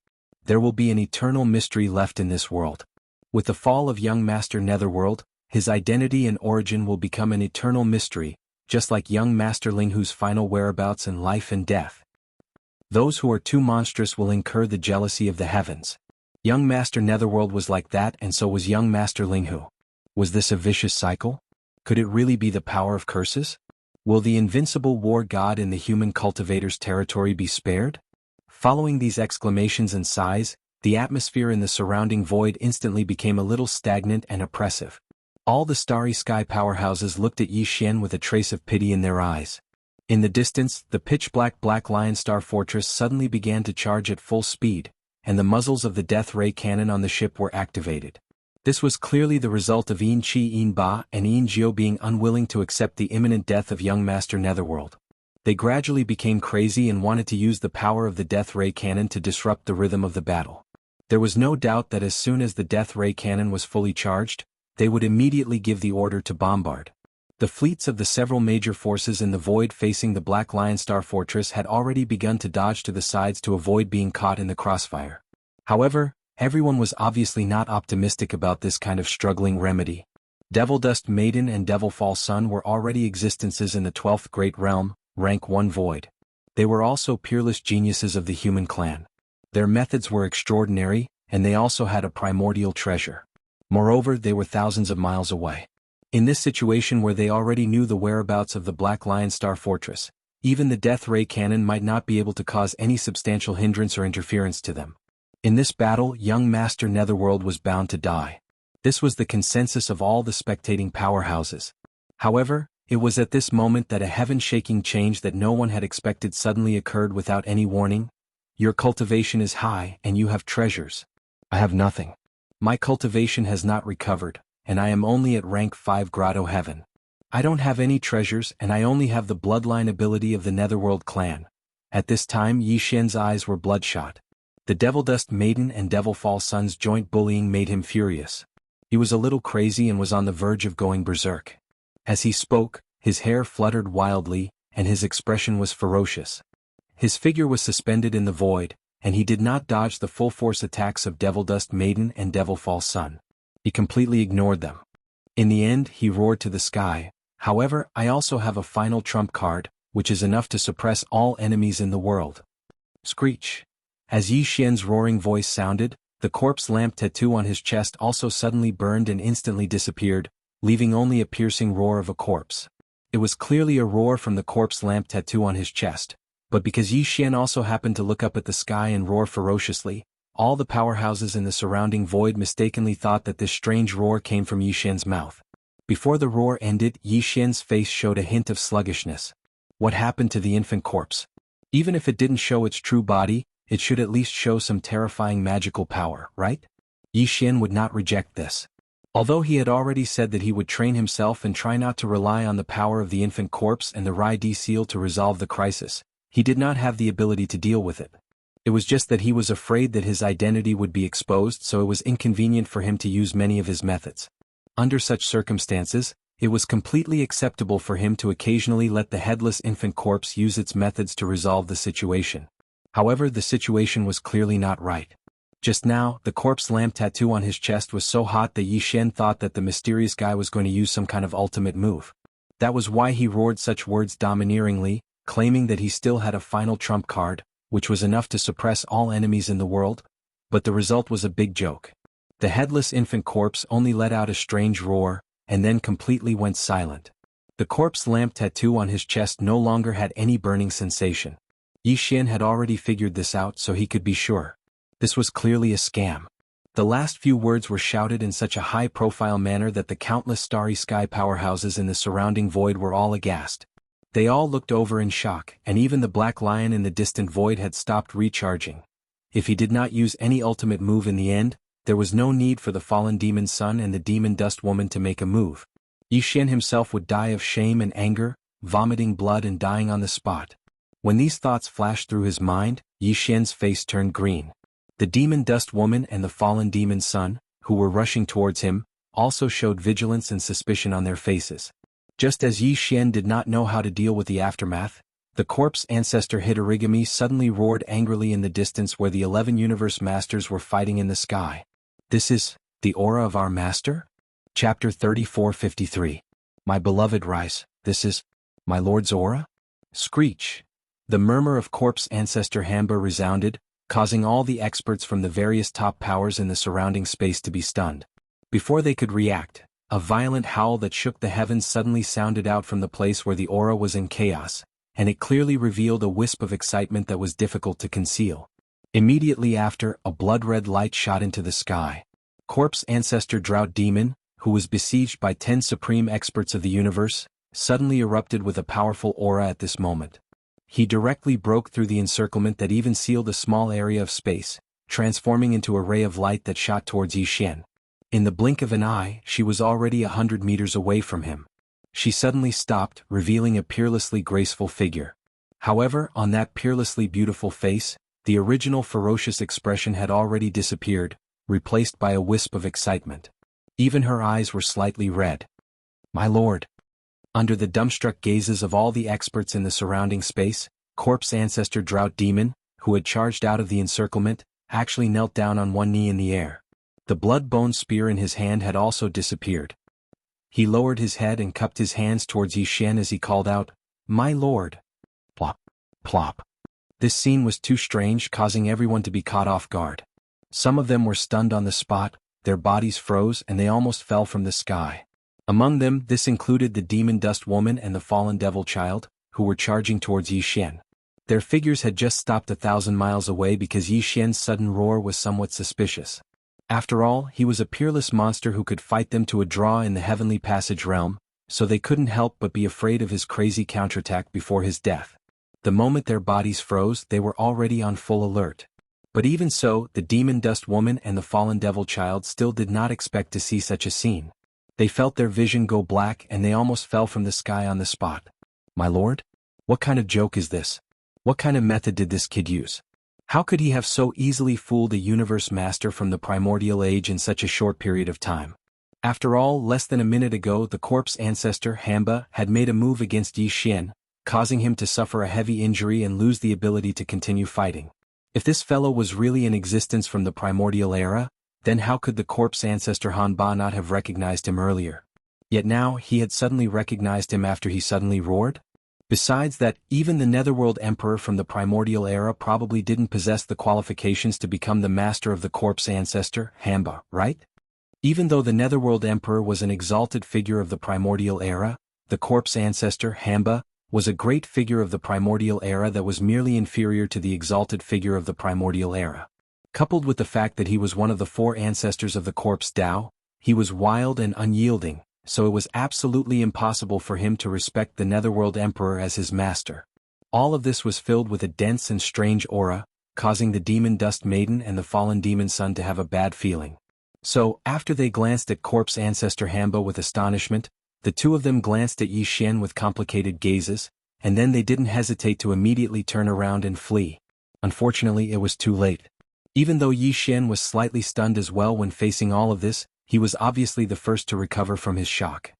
There will be an eternal mystery left in this world. With the fall of young Master Netherworld, his identity and origin will become an eternal mystery, just like young Master Jianghu's final whereabouts in life and death. Those who are too monstrous will incur the jealousy of the heavens. Young Master Netherworld was like that, and so was young Master Jianghu. Was this a vicious cycle? Could it really be the power of curses? Will the invincible war god in the human cultivator's territory be spared? Following these exclamations and sighs, the atmosphere in the surrounding void instantly became a little stagnant and oppressive. All the starry sky powerhouses looked at Yi Xian with a trace of pity in their eyes. In the distance, the pitch-black Black Lion Star Fortress suddenly began to charge at full speed, and the muzzles of the death ray cannon on the ship were activated. This was clearly the result of Yin Qi Yin Ba and Yin Jiu being unwilling to accept the imminent death of young Master Netherworld. They gradually became crazy and wanted to use the power of the death ray cannon to disrupt the rhythm of the battle. There was no doubt that as soon as the death ray cannon was fully charged, they would immediately give the order to bombard. The fleets of the several major forces in the void facing the Black Lion Star Fortress had already begun to dodge to the sides to avoid being caught in the crossfire. However, everyone was obviously not optimistic about this kind of struggling remedy. Devil Dust Maiden and Devilfall Sun were already existences in the 12th Great Realm, rank 1 void. They were also peerless geniuses of the human clan. Their methods were extraordinary, and they also had a primordial treasure. Moreover, they were thousands of miles away. In this situation where they already knew the whereabouts of the Black Lion Star Fortress, even the Death Ray Cannon might not be able to cause any substantial hindrance or interference to them. In this battle, young Master Netherworld was bound to die. This was the consensus of all the spectating powerhouses. However, it was at this moment that a heaven-shaking change that no one had expected suddenly occurred without any warning. Your cultivation is high, and you have treasures. I have nothing. My cultivation has not recovered, and I am only at rank 5 Grotto Heaven. I don't have any treasures, and I only have the bloodline ability of the Netherworld clan. At this time Yi Xian's eyes were bloodshot. The Devil Dust Maiden and Devilfall Sun's joint bullying made him furious. He was a little crazy and was on the verge of going berserk. As he spoke, his hair fluttered wildly, and his expression was ferocious. His figure was suspended in the void, and he did not dodge the full-force attacks of Devil Dust Maiden and Devilfall Sun. He completely ignored them. In the end, he roared to the sky, "However, I also have a final trump card, which is enough to suppress all enemies in the world." Screech. As Yi Xian's roaring voice sounded, the corpse lamp tattoo on his chest also suddenly burned and instantly disappeared, leaving only a piercing roar of a corpse. It was clearly a roar from the corpse lamp tattoo on his chest, but because Yi Xian also happened to look up at the sky and roar ferociously, all the powerhouses in the surrounding void mistakenly thought that this strange roar came from Yi Xian's mouth. Before the roar ended, Yi Xian's face showed a hint of sluggishness. What happened to the infant corpse? Even if it didn't show its true body, it should at least show some terrifying magical power, right? Yi Xian would not reject this. Although he had already said that he would train himself and try not to rely on the power of the infant corpse and the Rai-D seal to resolve the crisis, he did not have the ability to deal with it. It was just that he was afraid that his identity would be exposed, so it was inconvenient for him to use many of his methods. Under such circumstances, it was completely acceptable for him to occasionally let the headless infant corpse use its methods to resolve the situation. However, the situation was clearly not right. Just now, the corpse lamp tattoo on his chest was so hot that Yi Xian thought that the mysterious guy was going to use some kind of ultimate move. That was why he roared such words domineeringly, claiming that he still had a final trump card, which was enough to suppress all enemies in the world, but the result was a big joke. The headless infant corpse only let out a strange roar, and then completely went silent. The corpse lamp tattoo on his chest no longer had any burning sensation. Yi Xian had already figured this out, so he could be sure. This was clearly a scam. The last few words were shouted in such a high-profile manner that the countless starry sky powerhouses in the surrounding void were all aghast. They all looked over in shock, and even the black lion in the distant void had stopped recharging. If he did not use any ultimate move in the end, there was no need for the fallen demon son and the demon dust woman to make a move. Yi Xian himself would die of shame and anger, vomiting blood and dying on the spot. When these thoughts flashed through his mind, Yi Xian's face turned green. The demon dust woman and the fallen demon son, who were rushing towards him, also showed vigilance and suspicion on their faces. Just as Yi Xian did not know how to deal with the aftermath, the corpse ancestor Hitorigami suddenly roared angrily in the distance where the 11 universe masters were fighting in the sky. "This is the aura of our master?" Chapter 3453. "My beloved Rise, this is my lord's aura?" Screech. The murmur of corpse ancestor Hamba resounded, causing all the experts from the various top powers in the surrounding space to be stunned. Before they could react, a violent howl that shook the heavens suddenly sounded out from the place where the aura was in chaos, and it clearly revealed a wisp of excitement that was difficult to conceal. Immediately after, a blood-red light shot into the sky. Corpse ancestor Drought Demon, who was besieged by 10 supreme experts of the universe, suddenly erupted with a powerful aura at this moment. He directly broke through the encirclement that even sealed a small area of space, transforming into a ray of light that shot towards Yi Xian. In the blink of an eye, she was already 100 meters away from him. She suddenly stopped, revealing a peerlessly graceful figure. However, on that peerlessly beautiful face, The original ferocious expression had already disappeared, replaced by a wisp of excitement. Even her eyes were slightly red. "My lord." Under the dumbstruck gazes of all the experts in the surrounding space, Corpse Ancestor Drought Demon, who had charged out of the encirclement, actually knelt down on one knee in the air. The blood-bone spear in his hand had also disappeared. He lowered his head and cupped his hands towards Yi Xian as he called out, "My lord." Plop. Plop. This scene was too strange, causing everyone to be caught off guard. Some of them were stunned on the spot, their bodies froze and they almost fell from the sky. Among them, this included the demon dust woman and the fallen devil child, who were charging towards Yi Xian. Their figures had just stopped 1,000 miles away because Yi Xian's sudden roar was somewhat suspicious. After all, he was a peerless monster who could fight them to a draw in the heavenly passage realm, so they couldn't help but be afraid of his crazy counterattack before his death. The moment their bodies froze, they were already on full alert. But even so, the demon dust woman and the fallen devil child still did not expect to see such a scene. They felt their vision go black and they almost fell from the sky on the spot. "My lord? What kind of joke is this? What kind of method did this kid use? How could he have so easily fooled a universe master from the primordial age in such a short period of time?" After all, less than a minute ago the corpse ancestor Hamba had made a move against Yi Xian, causing him to suffer a heavy injury and lose the ability to continue fighting. If this fellow was really in existence from the primordial era, then how could the corpse ancestor Hanba not have recognized him earlier? Yet now he had suddenly recognized him after he suddenly roared? Besides that, even the Netherworld Emperor from the primordial era probably didn't possess the qualifications to become the master of the corpse ancestor, Hamba, right? Even though the Netherworld Emperor was an exalted figure of the primordial era, the corpse ancestor, Hamba, was a great figure of the primordial era that was merely inferior to the exalted figure of the primordial era. Coupled with the fact that he was one of the 4 ancestors of the corpse Tao, he was wild and unyielding, so it was absolutely impossible for him to respect the Netherworld Emperor as his master. All of this was filled with a dense and strange aura, causing the demon dust maiden and the fallen demon son to have a bad feeling. So, after they glanced at corpse ancestor Hamba with astonishment, the two of them glanced at Yi Xian with complicated gazes, and then they didn't hesitate to immediately turn around and flee. Unfortunately, it was too late. Even though Yi Xian was slightly stunned as well when facing all of this, he was obviously the first to recover from his shock.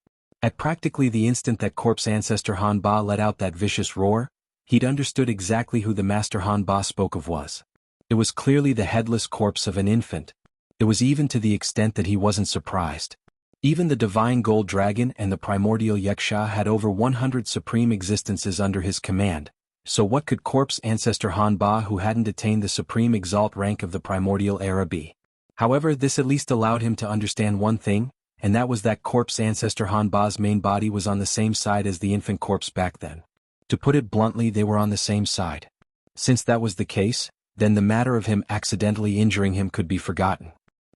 At practically the instant that corpse ancestor Hanba let out that vicious roar, he'd understood exactly who the master Hanba spoke of was. It was clearly the headless corpse of an infant. It was even to the extent that he wasn't surprised. Even the divine gold dragon and the primordial Yaksha had over 100 supreme existences under his command, so what could corpse ancestor Hanba who hadn't attained the supreme exalt rank of the primordial era be? However, this at least allowed him to understand one thing, and that was that corpse ancestor Hanba's main body was on the same side as the infant corpse back then. To put it bluntly, they were on the same side. Since that was the case, then the matter of him accidentally injuring him could be forgotten.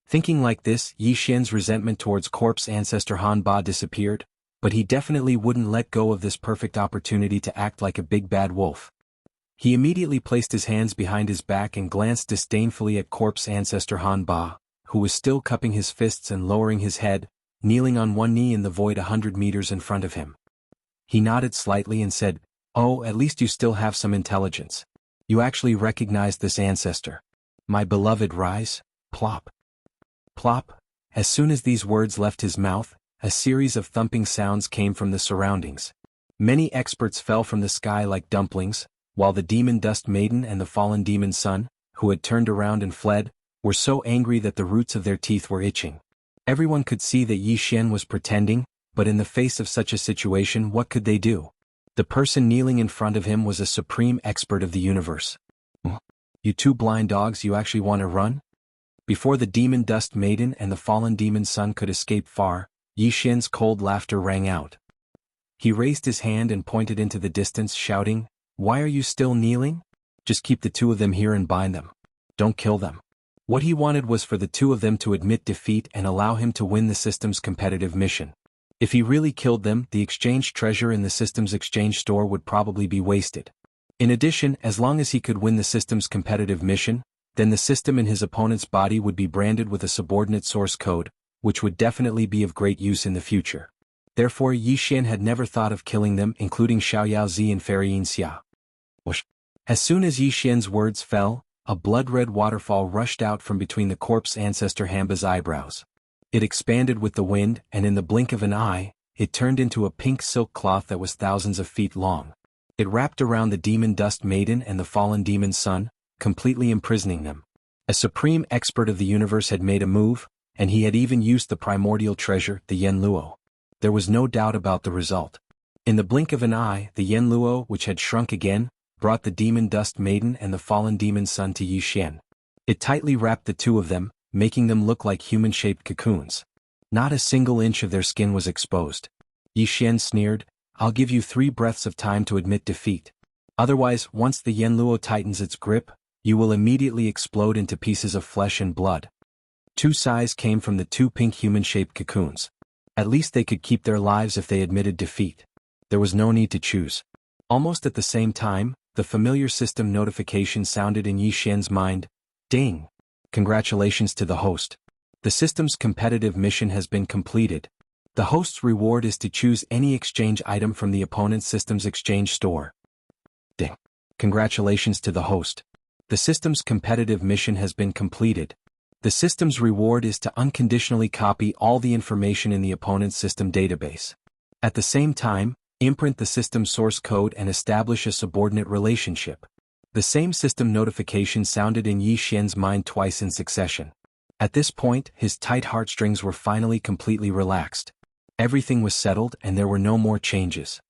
Thinking like this, Yi Xian's resentment towards corpse ancestor Hanba disappeared, but he definitely wouldn't let go of this perfect opportunity to act like a big bad wolf. He immediately placed his hands behind his back and glanced disdainfully at corpse ancestor Hanba, who was still cupping his fists and lowering his head, kneeling on one knee in the void 100 meters in front of him. He nodded slightly and said, "Oh, at least you still have some intelligence. You actually recognize this ancestor. My beloved Rise." Plop. Plop. As soon as these words left his mouth, a series of thumping sounds came from the surroundings. Many experts fell from the sky like dumplings, while the demon dust maiden and the fallen demon son, who had turned around and fled, were so angry that the roots of their teeth were itching. Everyone could see that Yi Xian was pretending, but in the face of such a situation, what could they do? The person kneeling in front of him was a supreme expert of the universe. "You two blind dogs, you actually want to run?" Before the demon dust maiden and the fallen demon son could escape far, Yi Xian's cold laughter rang out. He raised his hand and pointed into the distance, shouting, "Why are you still kneeling? Just keep the two of them here and bind them. Don't kill them." What he wanted was for the two of them to admit defeat and allow him to win the system's competitive mission. If he really killed them, the exchange treasure in the system's exchange store would probably be wasted. In addition, as long as he could win the system's competitive mission, then the system in his opponent's body would be branded with a subordinate source code, which would definitely be of great use in the future. Therefore, Yi Xian had never thought of killing them, including Xiao Yaozi and Fei Xia. As soon as Yi Xian's words fell, a blood-red waterfall rushed out from between the corpse ancestor Hamba's eyebrows. It expanded with the wind, and in the blink of an eye, it turned into a pink silk cloth that was thousands of feet long. It wrapped around the demon dust maiden and the fallen demon son, completely imprisoning them. A supreme expert of the universe had made a move, and he had even used the primordial treasure, the Yenluo. There was no doubt about the result. In the blink of an eye, the Yenluo, which had shrunk again, brought the demon dust maiden and the fallen demon son to Yi Xian. It tightly wrapped the two of them, making them look like human-shaped cocoons. Not a single inch of their skin was exposed. Yi Xian sneered, "I'll give you 3 breaths of time to admit defeat. Otherwise, once the Yenluo tightens its grip, you will immediately explode into pieces of flesh and blood." 2 sighs came from the 2 pink human-shaped cocoons. At least they could keep their lives if they admitted defeat. There was no need to choose. Almost at the same time, the familiar system notification sounded in Yi Xian's mind. Ding! Congratulations to the host. The system's competitive mission has been completed. The host's reward is to choose any exchange item from the opponent's system's exchange store. Ding! Congratulations to the host. The system's competitive mission has been completed. The system's reward is to unconditionally copy all the information in the opponent's system database. At the same time, imprint the system's source code and establish a subordinate relationship. The same system notification sounded in Yi Xian's mind twice in succession. At this point, his tight heartstrings were finally completely relaxed. Everything was settled and there were no more changes.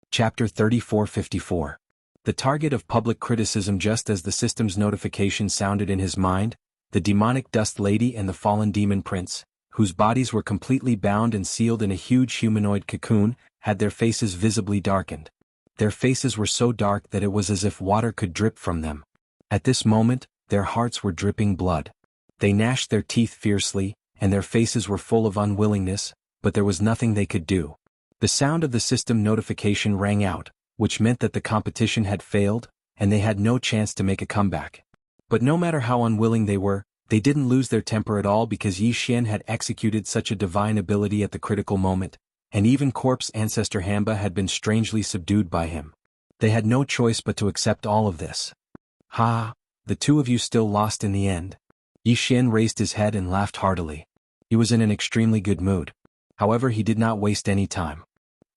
Chapter 3454. The target of public criticism. Just as the system's notification sounded in his mind, the demonic dust lady and the fallen demon prince, whose bodies were completely bound and sealed in a huge humanoid cocoon, had their faces visibly darkened. Their faces were so dark that it was as if water could drip from them. At this moment, their hearts were dripping blood. They gnashed their teeth fiercely, and their faces were full of unwillingness, but there was nothing they could do. The sound of the system notification rang out, which meant that the competition had failed, and they had no chance to make a comeback. But no matter how unwilling they were, they didn't lose their temper at all because Yi Xian had executed such a divine ability at the critical moment, and even corpse ancestor Hamba had been strangely subdued by him. They had no choice but to accept all of this. "Ha, the 2 of you still lost in the end." Yi Xian raised his head and laughed heartily. He was in an extremely good mood. However, he did not waste any time.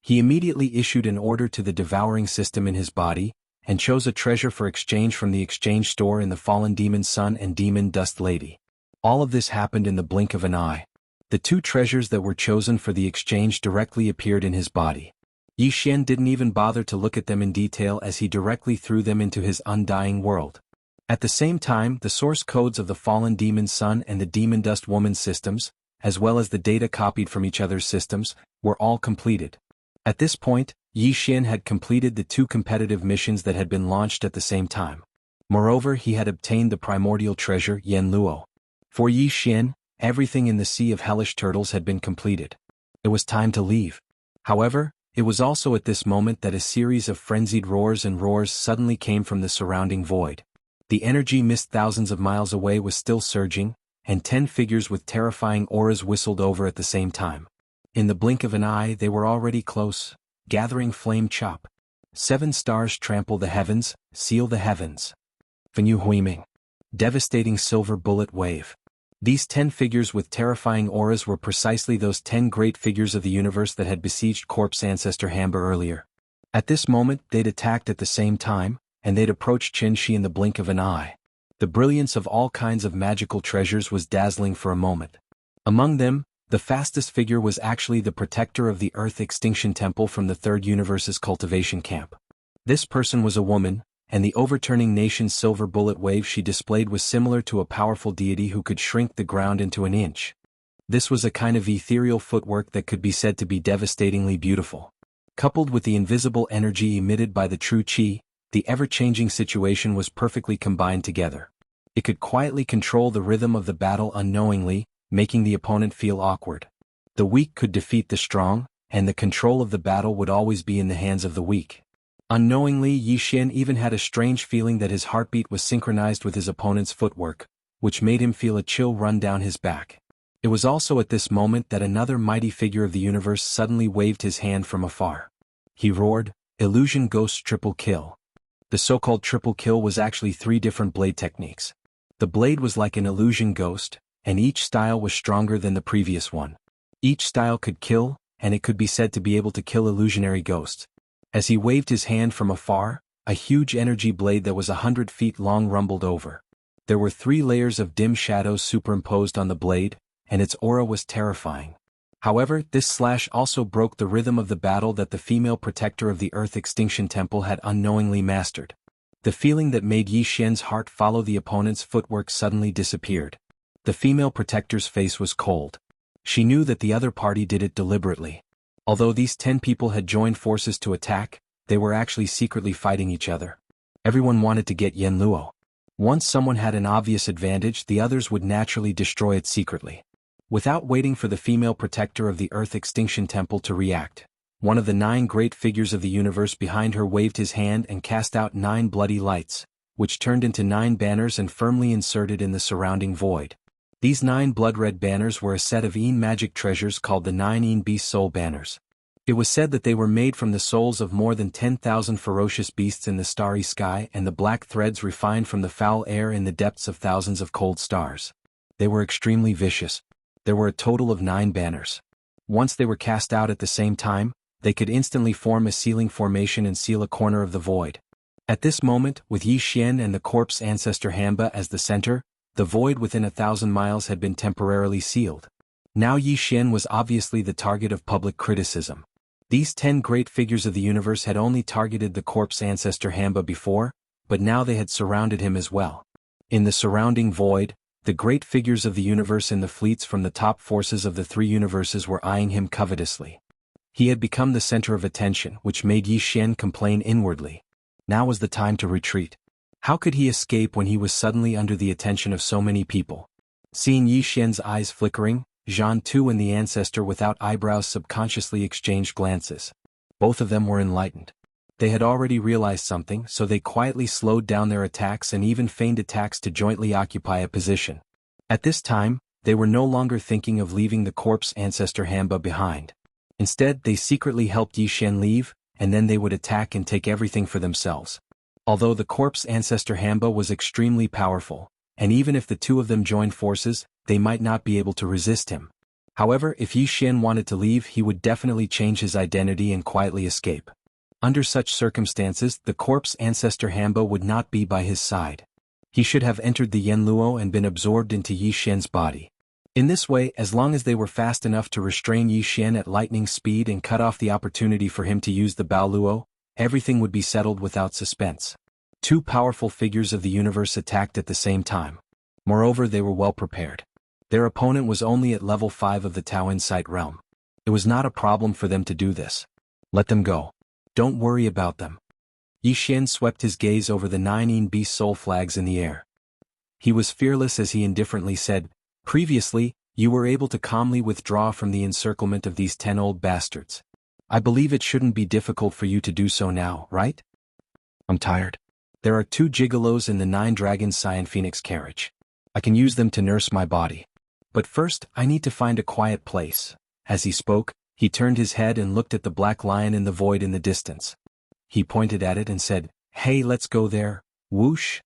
He immediately issued an order to the devouring system in his body, and chose a treasure for exchange from the exchange store in the fallen demon son and demon dust lady. All of this happened in the blink of an eye. The 2 treasures that were chosen for the exchange directly appeared in his body. Yi Xian didn't even bother to look at them in detail as he directly threw them into his undying world. At the same time, the source codes of the fallen demon son and the demon dust woman systems, as well as the data copied from each other's systems, were all completed. At this point, Yi Xian had completed the 2 competitive missions that had been launched at the same time. Moreover, he had obtained the primordial treasure Yenluo. For Yi Xian, everything in the Sea of Hellish Turtles had been completed. It was time to leave. However, it was also at this moment that a series of frenzied roars and roars suddenly came from the surrounding void. The energy mist thousands of miles away was still surging, and 10 figures with terrifying auras whistled over at the same time. In the blink of an eye they were already close, gathering flame chop. 7 stars trample the heavens, seal the heavens. Fenyu Huiming. Devastating silver bullet wave. These 10 figures with terrifying auras were precisely those 10 great figures of the universe that had besieged corpse ancestor Hamba earlier. At this moment they'd attacked at the same time, and they'd approached Qinshi in the blink of an eye. The brilliance of all kinds of magical treasures was dazzling for a moment. Among them, the fastest figure was actually the protector of the Earth Extinction Temple from the Third Universe's cultivation camp. This person was a woman, and the overturning nation's silver bullet wave she displayed was similar to a powerful deity who could shrink the ground into an inch. This was a kind of ethereal footwork that could be said to be devastatingly beautiful. Coupled with the invisible energy emitted by the true qi, the ever-changing situation was perfectly combined together. It could quietly control the rhythm of the battle unknowingly, making the opponent feel awkward. The weak could defeat the strong, and the control of the battle would always be in the hands of the weak. Unknowingly, Yi Xian even had a strange feeling that his heartbeat was synchronized with his opponent's footwork, which made him feel a chill run down his back. It was also at this moment that another mighty figure of the universe suddenly waved his hand from afar. He roared, "Illusion Ghost Triple Kill." The so-called triple kill was actually 3 different blade techniques. The blade was like an illusion ghost, and each style was stronger than the previous one. Each style could kill, and it could be said to be able to kill illusionary ghosts. As he waved his hand from afar, a huge energy blade that was 100 feet long rumbled over. There were 3 layers of dim shadows superimposed on the blade, and its aura was terrifying. However, this slash also broke the rhythm of the battle that the female protector of the Earth Extinction Temple had unknowingly mastered. The feeling that made Yi Xian's heart follow the opponent's footwork suddenly disappeared. The female protector's face was cold. She knew that the other party did it deliberately. Although these 10 people had joined forces to attack, they were actually secretly fighting each other. Everyone wanted to get Yan Luo. Once someone had an obvious advantage, the others would naturally destroy it secretly. Without waiting for the female protector of the Earth Extinction Temple to react, one of the 9 great figures of the universe behind her waved his hand and cast out 9 bloody lights, which turned into 9 banners and firmly inserted in the surrounding void. These 9 blood-red banners were a set of Yin magic treasures called the 9 Yin Beast Soul Banners. It was said that they were made from the souls of more than 10,000 ferocious beasts in the starry sky and the black threads refined from the foul air in the depths of thousands of cold stars. They were extremely vicious. There were a total of 9 banners. Once they were cast out at the same time, they could instantly form a sealing formation and seal a corner of the void. At this moment, with Yi Xian and the corpse ancestor Hamba as the center, the void within 1,000 miles had been temporarily sealed. Now Yi Xian was obviously the target of public criticism. These 10 great figures of the universe had only targeted the corpse ancestor Hamba before, but now they had surrounded him as well. In the surrounding void, the great figures of the universe in the fleets from the top forces of the 3 universes were eyeing him covetously. He had become the center of attention, which made Yi Xian complain inwardly. Now was the time to retreat. How could he escape when he was suddenly under the attention of so many people? Seeing Yi Xian's eyes flickering, Zhan Tu and the ancestor without eyebrows subconsciously exchanged glances. Both of them were enlightened. They had already realized something, so they quietly slowed down their attacks and even feigned attacks to jointly occupy a position. At this time, they were no longer thinking of leaving the corpse ancestor Hamba behind. Instead, they secretly helped Yi Xian leave, and then they would attack and take everything for themselves. Although the corpse ancestor Hamba was extremely powerful, and even if the 2 of them joined forces, they might not be able to resist him. However, if Yi Xian wanted to leave, he would definitely change his identity and quietly escape. Under such circumstances, the corpse ancestor Hamba would not be by his side. He should have entered the Yan Luo and been absorbed into Yi Xian's body. In this way, as long as they were fast enough to restrain Yi Xian at lightning speed and cut off the opportunity for him to use the Bao Luo, everything would be settled without suspense. 2 powerful figures of the universe attacked at the same time. Moreover, they were well prepared. Their opponent was only at level 5 of the Tao Insight realm. It was not a problem for them to do this. Let them go. Don't worry about them. Yi Xian swept his gaze over the 9 Yin Beast soul flags in the air. He was fearless as he indifferently said, "Previously, you were able to calmly withdraw from the encirclement of these 10 old bastards. I believe it shouldn't be difficult for you to do so now, right?" "I'm tired. There are 2 gigolos in the 9 Dragons Cyan Phoenix carriage. I can use them to nurse my body. But first, I need to find a quiet place." As he spoke, he turned his head and looked at the black lion in the void in the distance. He pointed at it and said, "Hey, let's go there, whoosh."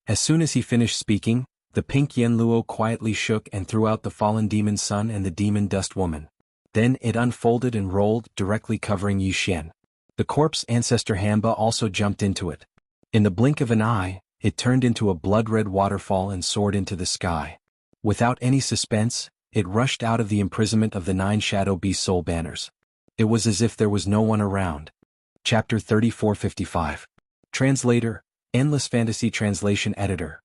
As soon as he finished speaking, the pink Yan Luo quietly shook and threw out the fallen demon sun and the demon dust woman. Then it unfolded and rolled, directly covering Yi Xian. The corpse ancestor Hamba also jumped into it. In the blink of an eye, it turned into a blood-red waterfall and soared into the sky. Without any suspense, it rushed out of the imprisonment of the 9 Shadow Beast soul banners. It was as if there was no one around. Chapter 3455. Translator, Endless Fantasy Translation Editor.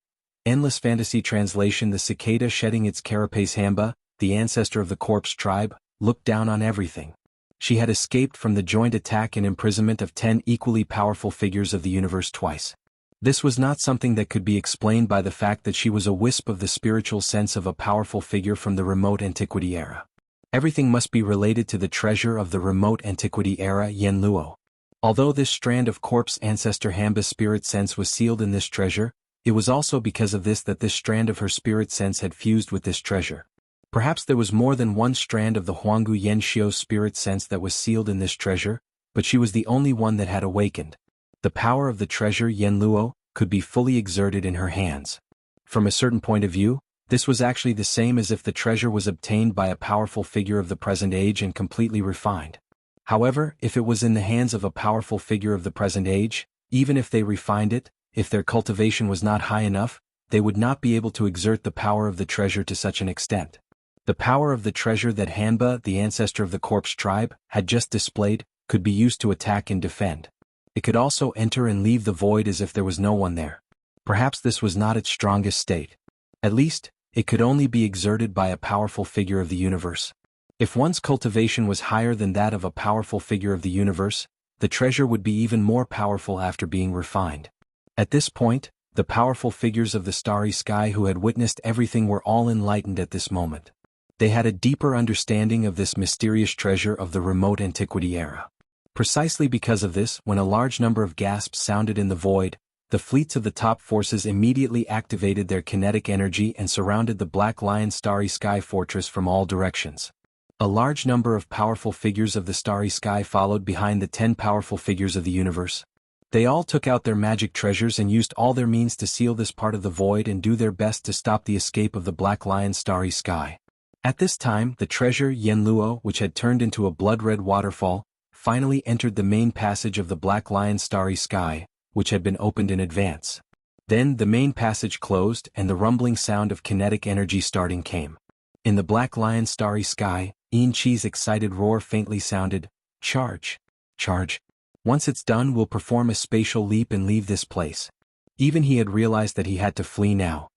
Endless Fantasy Translation. The cicada shedding its carapace Hamba, the ancestor of the corpse tribe, looked down on everything. She had escaped from the joint attack and imprisonment of 10 equally powerful figures of the universe twice. This was not something that could be explained by the fact that she was a wisp of the spiritual sense of a powerful figure from the remote antiquity era. Everything must be related to the treasure of the remote antiquity era Yan Luo. Although this strand of corpse ancestor Hamba's spirit sense was sealed in this treasure, it was also because of this that this strand of her spirit sense had fused with this treasure. Perhaps there was more than one strand of the Huanggu Yan Xiu's spirit sense that was sealed in this treasure, but she was the only one that had awakened. The power of the treasure Yan Luo could be fully exerted in her hands. From a certain point of view, this was actually the same as if the treasure was obtained by a powerful figure of the present age and completely refined. However, if it was in the hands of a powerful figure of the present age, even if they refined it, if their cultivation was not high enough, they would not be able to exert the power of the treasure to such an extent. The power of the treasure that Hanba, the ancestor of the corpse tribe, had just displayed, could be used to attack and defend. It could also enter and leave the void as if there was no one there. Perhaps this was not its strongest state. At least, it could only be exerted by a powerful figure of the universe. If one's cultivation was higher than that of a powerful figure of the universe, the treasure would be even more powerful after being refined. At this point, the powerful figures of the starry sky who had witnessed everything were all enlightened at this moment. They had a deeper understanding of this mysterious treasure of the remote antiquity era. Precisely because of this, when a large number of gasps sounded in the void, the fleets of the top forces immediately activated their kinetic energy and surrounded the Black Lion Starry Sky Fortress from all directions. A large number of powerful figures of the Starry Sky followed behind the 10 powerful figures of the universe. They all took out their magic treasures and used all their means to seal this part of the void and do their best to stop the escape of the Black Lion Starry Sky. At this time, the treasure Yenluo, which had turned into a blood-red waterfall, finally entered the main passage of the Black Lion Starry Sky, which had been opened in advance. Then the main passage closed and the rumbling sound of kinetic energy starting came. In the Black Lion Starry Sky, Yin Chi's excited roar faintly sounded, "Charge! Charge! Once it's done, we'll perform a spatial leap and leave this place." Even he had realized that he had to flee now.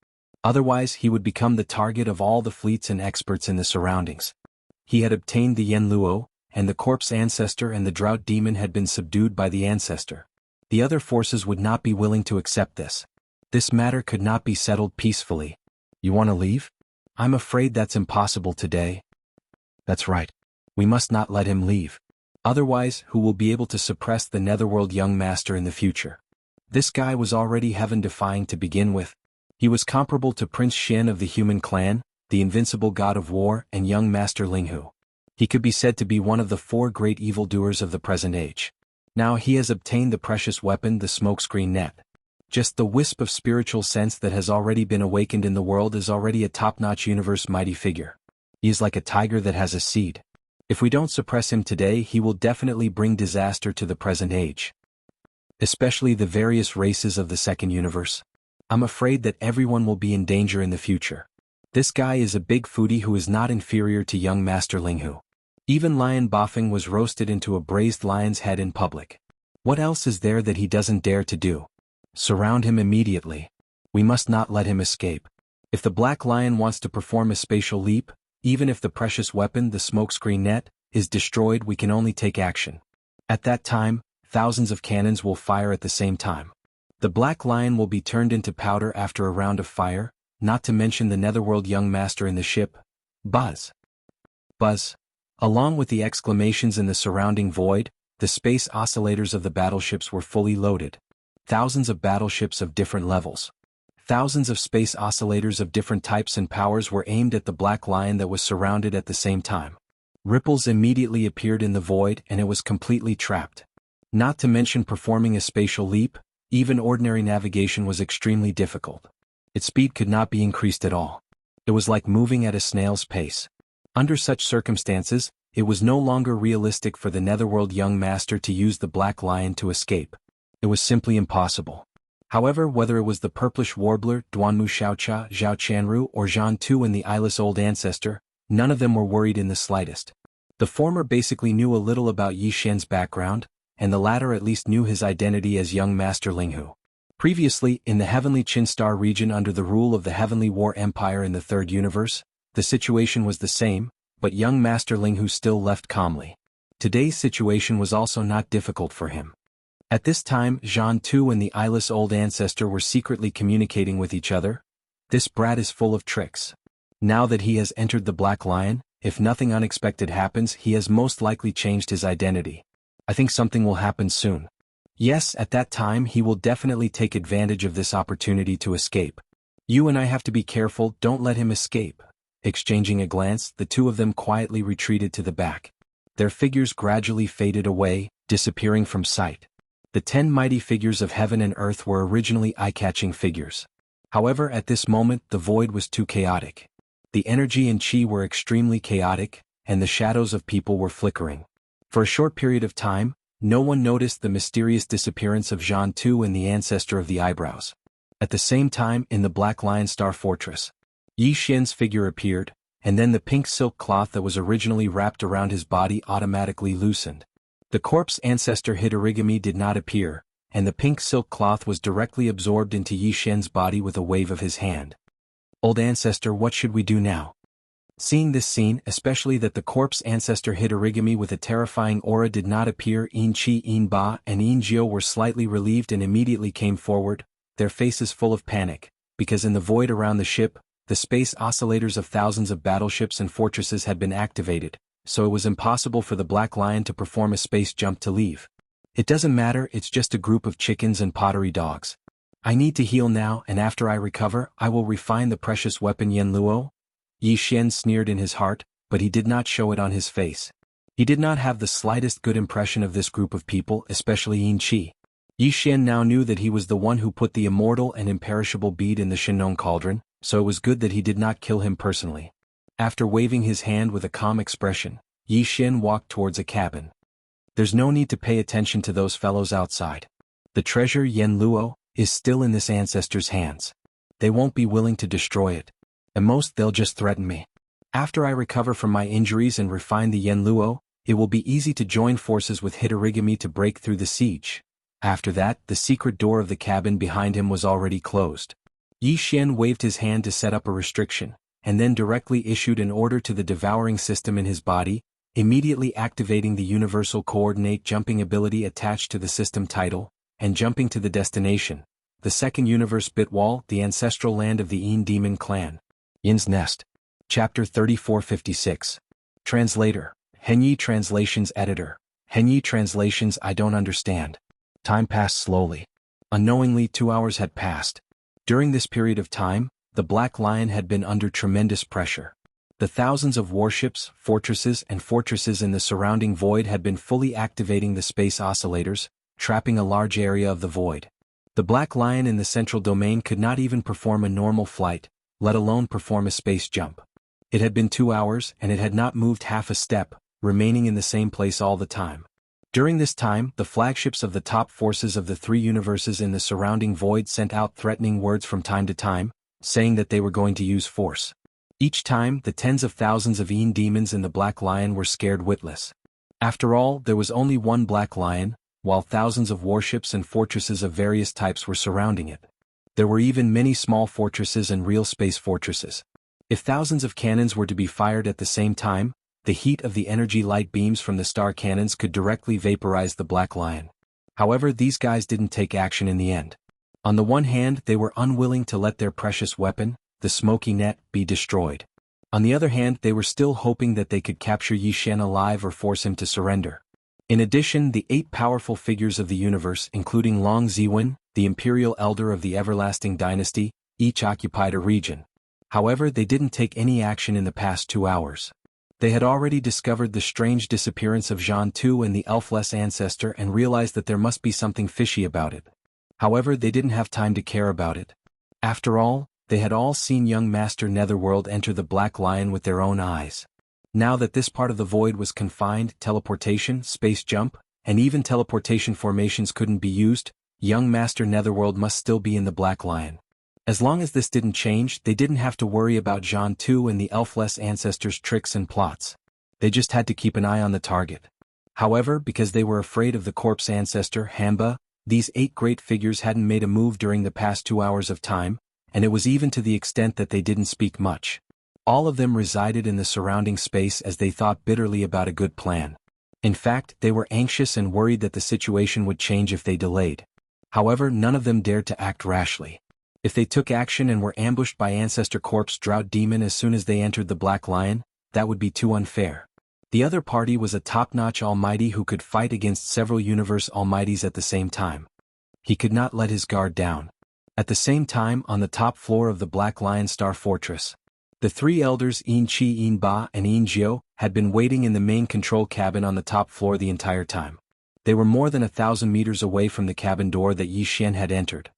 Otherwise he would become the target of all the fleets and experts in the surroundings. He had obtained the Yenluo, and the corpse ancestor and the drought demon had been subdued by the ancestor. The other forces would not be willing to accept this. This matter could not be settled peacefully. "You want to leave?" "I'm afraid that's impossible today." "That's right. We must not let him leave. Otherwise, who will be able to suppress the Netherworld young master in the future?" This guy was already heaven-defying to begin with. He was comparable to Prince Shen of the human clan, the invincible god of war, and young master Linghu. He could be said to be one of the 4 great evildoers of the present age. Now he has obtained the precious weapon, the smokescreen net. Just the wisp of spiritual sense that has already been awakened in the world is already a top-notch universe mighty figure. He is like a tiger that has a seed. If we don't suppress him today, he will definitely bring disaster to the present age. Especially the various races of the second universe. I'm afraid that everyone will be in danger in the future. This guy is a big foodie who is not inferior to young master Linghu. Even Lion Bafeng was roasted into a braised lion's head in public. What else is there that he doesn't dare to do? Surround him immediately. We must not let him escape. If the Black Lion wants to perform a spatial leap, even if the precious weapon, the smokescreen net, is destroyed, we can only take action. At that time, thousands of cannons will fire at the same time. The Black Lion will be turned into powder after a round of fire, not to mention the Netherworld young master in the ship. Buzz! Buzz! Along with the exclamations in the surrounding void, the space oscillators of the battleships were fully loaded. Thousands of battleships of different levels. Thousands of space oscillators of different types and powers were aimed at the Black Lion that was surrounded at the same time. Ripples immediately appeared in the void and it was completely trapped. Not to mention performing a spatial leap, even ordinary navigation was extremely difficult. Its speed could not be increased at all. It was like moving at a snail's pace. Under such circumstances, it was no longer realistic for the Netherworld young master to use the Black Lion to escape. It was simply impossible. However, whether it was the purplish warbler, Duanmu Xiaocha, Zhao Chanru, or Zhan Tu and the eyeless old ancestor, none of them were worried in the slightest. The former basically knew a little about Yi Shen's background, and the latter at least knew his identity as young master Linghu. Previously, in the heavenly Qin Star region under the rule of the Heavenly War Empire in the Third Universe, the situation was the same, but young master Linghu still left calmly. Today's situation was also not difficult for him. At this time, Zhan Tu and the eyeless old ancestor were secretly communicating with each other. This brat is full of tricks. Now that he has entered the Black Lion, if nothing unexpected happens, he has most likely changed his identity. I think something will happen soon. Yes, at that time he will definitely take advantage of this opportunity to escape. You and I have to be careful, don't let him escape. Exchanging a glance, the two of them quietly retreated to the back. Their figures gradually faded away, disappearing from sight. The 10 mighty figures of heaven and earth were originally eye-catching figures. However, at this moment the void was too chaotic. The energy and chi were extremely chaotic, and the shadows of people were flickering. For a short period of time, no one noticed the mysterious disappearance of Jianghu and the ancestor of the eyebrows. At the same time, in the Black Lion Star Fortress, Yi Xian's figure appeared, and then the pink silk cloth that was originally wrapped around his body automatically loosened. The corpse ancestor Hitorigami did not appear, and the pink silk cloth was directly absorbed into Yi Xian's body with a wave of his hand. Old ancestor, what should we do now? Seeing this scene, especially that the corpse ancestor Hitorigami with a terrifying aura did not appear, In Chi, In Ba, and In Jiao were slightly relieved and immediately came forward, their faces full of panic, because in the void around the ship, the space oscillators of thousands of battleships and fortresses had been activated, so it was impossible for the Black Lion to perform a space jump to leave. It doesn't matter, it's just a group of chickens and pottery dogs. I need to heal now, and after I recover, I will refine the precious weapon Yen Luo. Yi Xian sneered in his heart, but he did not show it on his face. He did not have the slightest good impression of this group of people, especially Yin Qi. Yi Xian now knew that he was the one who put the immortal and imperishable bead in the Shinnon cauldron, so it was good that he did not kill him personally. After waving his hand with a calm expression, Yi Xian walked towards a cabin. There's no need to pay attention to those fellows outside. The treasure Yen Luo is still in this ancestor's hands. They won't be willing to destroy it. At most they'll just threaten me. After I recover from my injuries and refine the Yen Luo, it will be easy to join forces with Hitorigami to break through the siege. After that, the secret door of the cabin behind him was already closed. Yi Xian waved his hand to set up a restriction, and then directly issued an order to the devouring system in his body, immediately activating the universal coordinate jumping ability attached to the system title, and jumping to the destination, the second universe Bitwall, the ancestral land of the Yin Demon clan. Yin's Nest. Chapter 3456. Translator. Henyi Translations Editor. Henyi Translations. I don't understand. Time passed slowly. Unknowingly 2 hours had passed. During this period of time, the Black Lion had been under tremendous pressure. The thousands of warships, fortresses in the surrounding void had been fully activating the space oscillators, trapping a large area of the void. The Black Lion in the central domain could not even perform a normal flight, let alone perform a space jump. It had been 2 hours and it had not moved half a step, remaining in the same place all the time. During this time, the flagships of the top forces of the 3 universes in the surrounding void sent out threatening words from time to time, saying that they were going to use force. Each time, the tens of thousands of Yin demons in the Black Lion were scared witless. After all, there was only one Black Lion, while thousands of warships and fortresses of various types were surrounding it. There were even many small fortresses and real space fortresses. If thousands of cannons were to be fired at the same time, the heat of the energy light beams from the star cannons could directly vaporize the Black Lion. However, these guys didn't take action in the end. On the one hand, they were unwilling to let their precious weapon, the smoky net, be destroyed. On the other hand, they were still hoping that they could capture Yi Xian alive or force him to surrender. In addition, the 8 powerful figures of the universe, including Long Ziwen, the imperial elder of the everlasting dynasty, each occupied a region. However, they didn't take any action in the past 2 hours. They had already discovered the strange disappearance of Jianghu and the elfless ancestor and realized that there must be something fishy about it. However, they didn't have time to care about it. After all, they had all seen young Master Netherworld enter the Black Lion with their own eyes. Now that this part of the void was confined, teleportation, space jump, and even teleportation formations couldn't be used, young Master Netherworld must still be in the Black Lion. As long as this didn't change, they didn't have to worry about Jianghu and the elfless ancestors' tricks and plots. They just had to keep an eye on the target. However, because they were afraid of the corpse ancestor, Hamba, these 8 great figures hadn't made a move during the past 2 hours of time, and it was even to the extent that they didn't speak much. All of them resided in the surrounding space as they thought bitterly about a good plan. In fact, they were anxious and worried that the situation would change if they delayed. However, none of them dared to act rashly. If they took action and were ambushed by Ancestor Corpse Drought Demon as soon as they entered the Black Lion, that would be too unfair. The other party was a top-notch almighty who could fight against several universe almighties at the same time. He could not let his guard down. At the same time, on the top floor of the Black Lion Star Fortress, the 3 elders Yin Qi, Yin Ba, and Yin Jiao had been waiting in the main control cabin on the top floor the entire time. They were more than 1,000 meters away from the cabin door that Yi Xian had entered.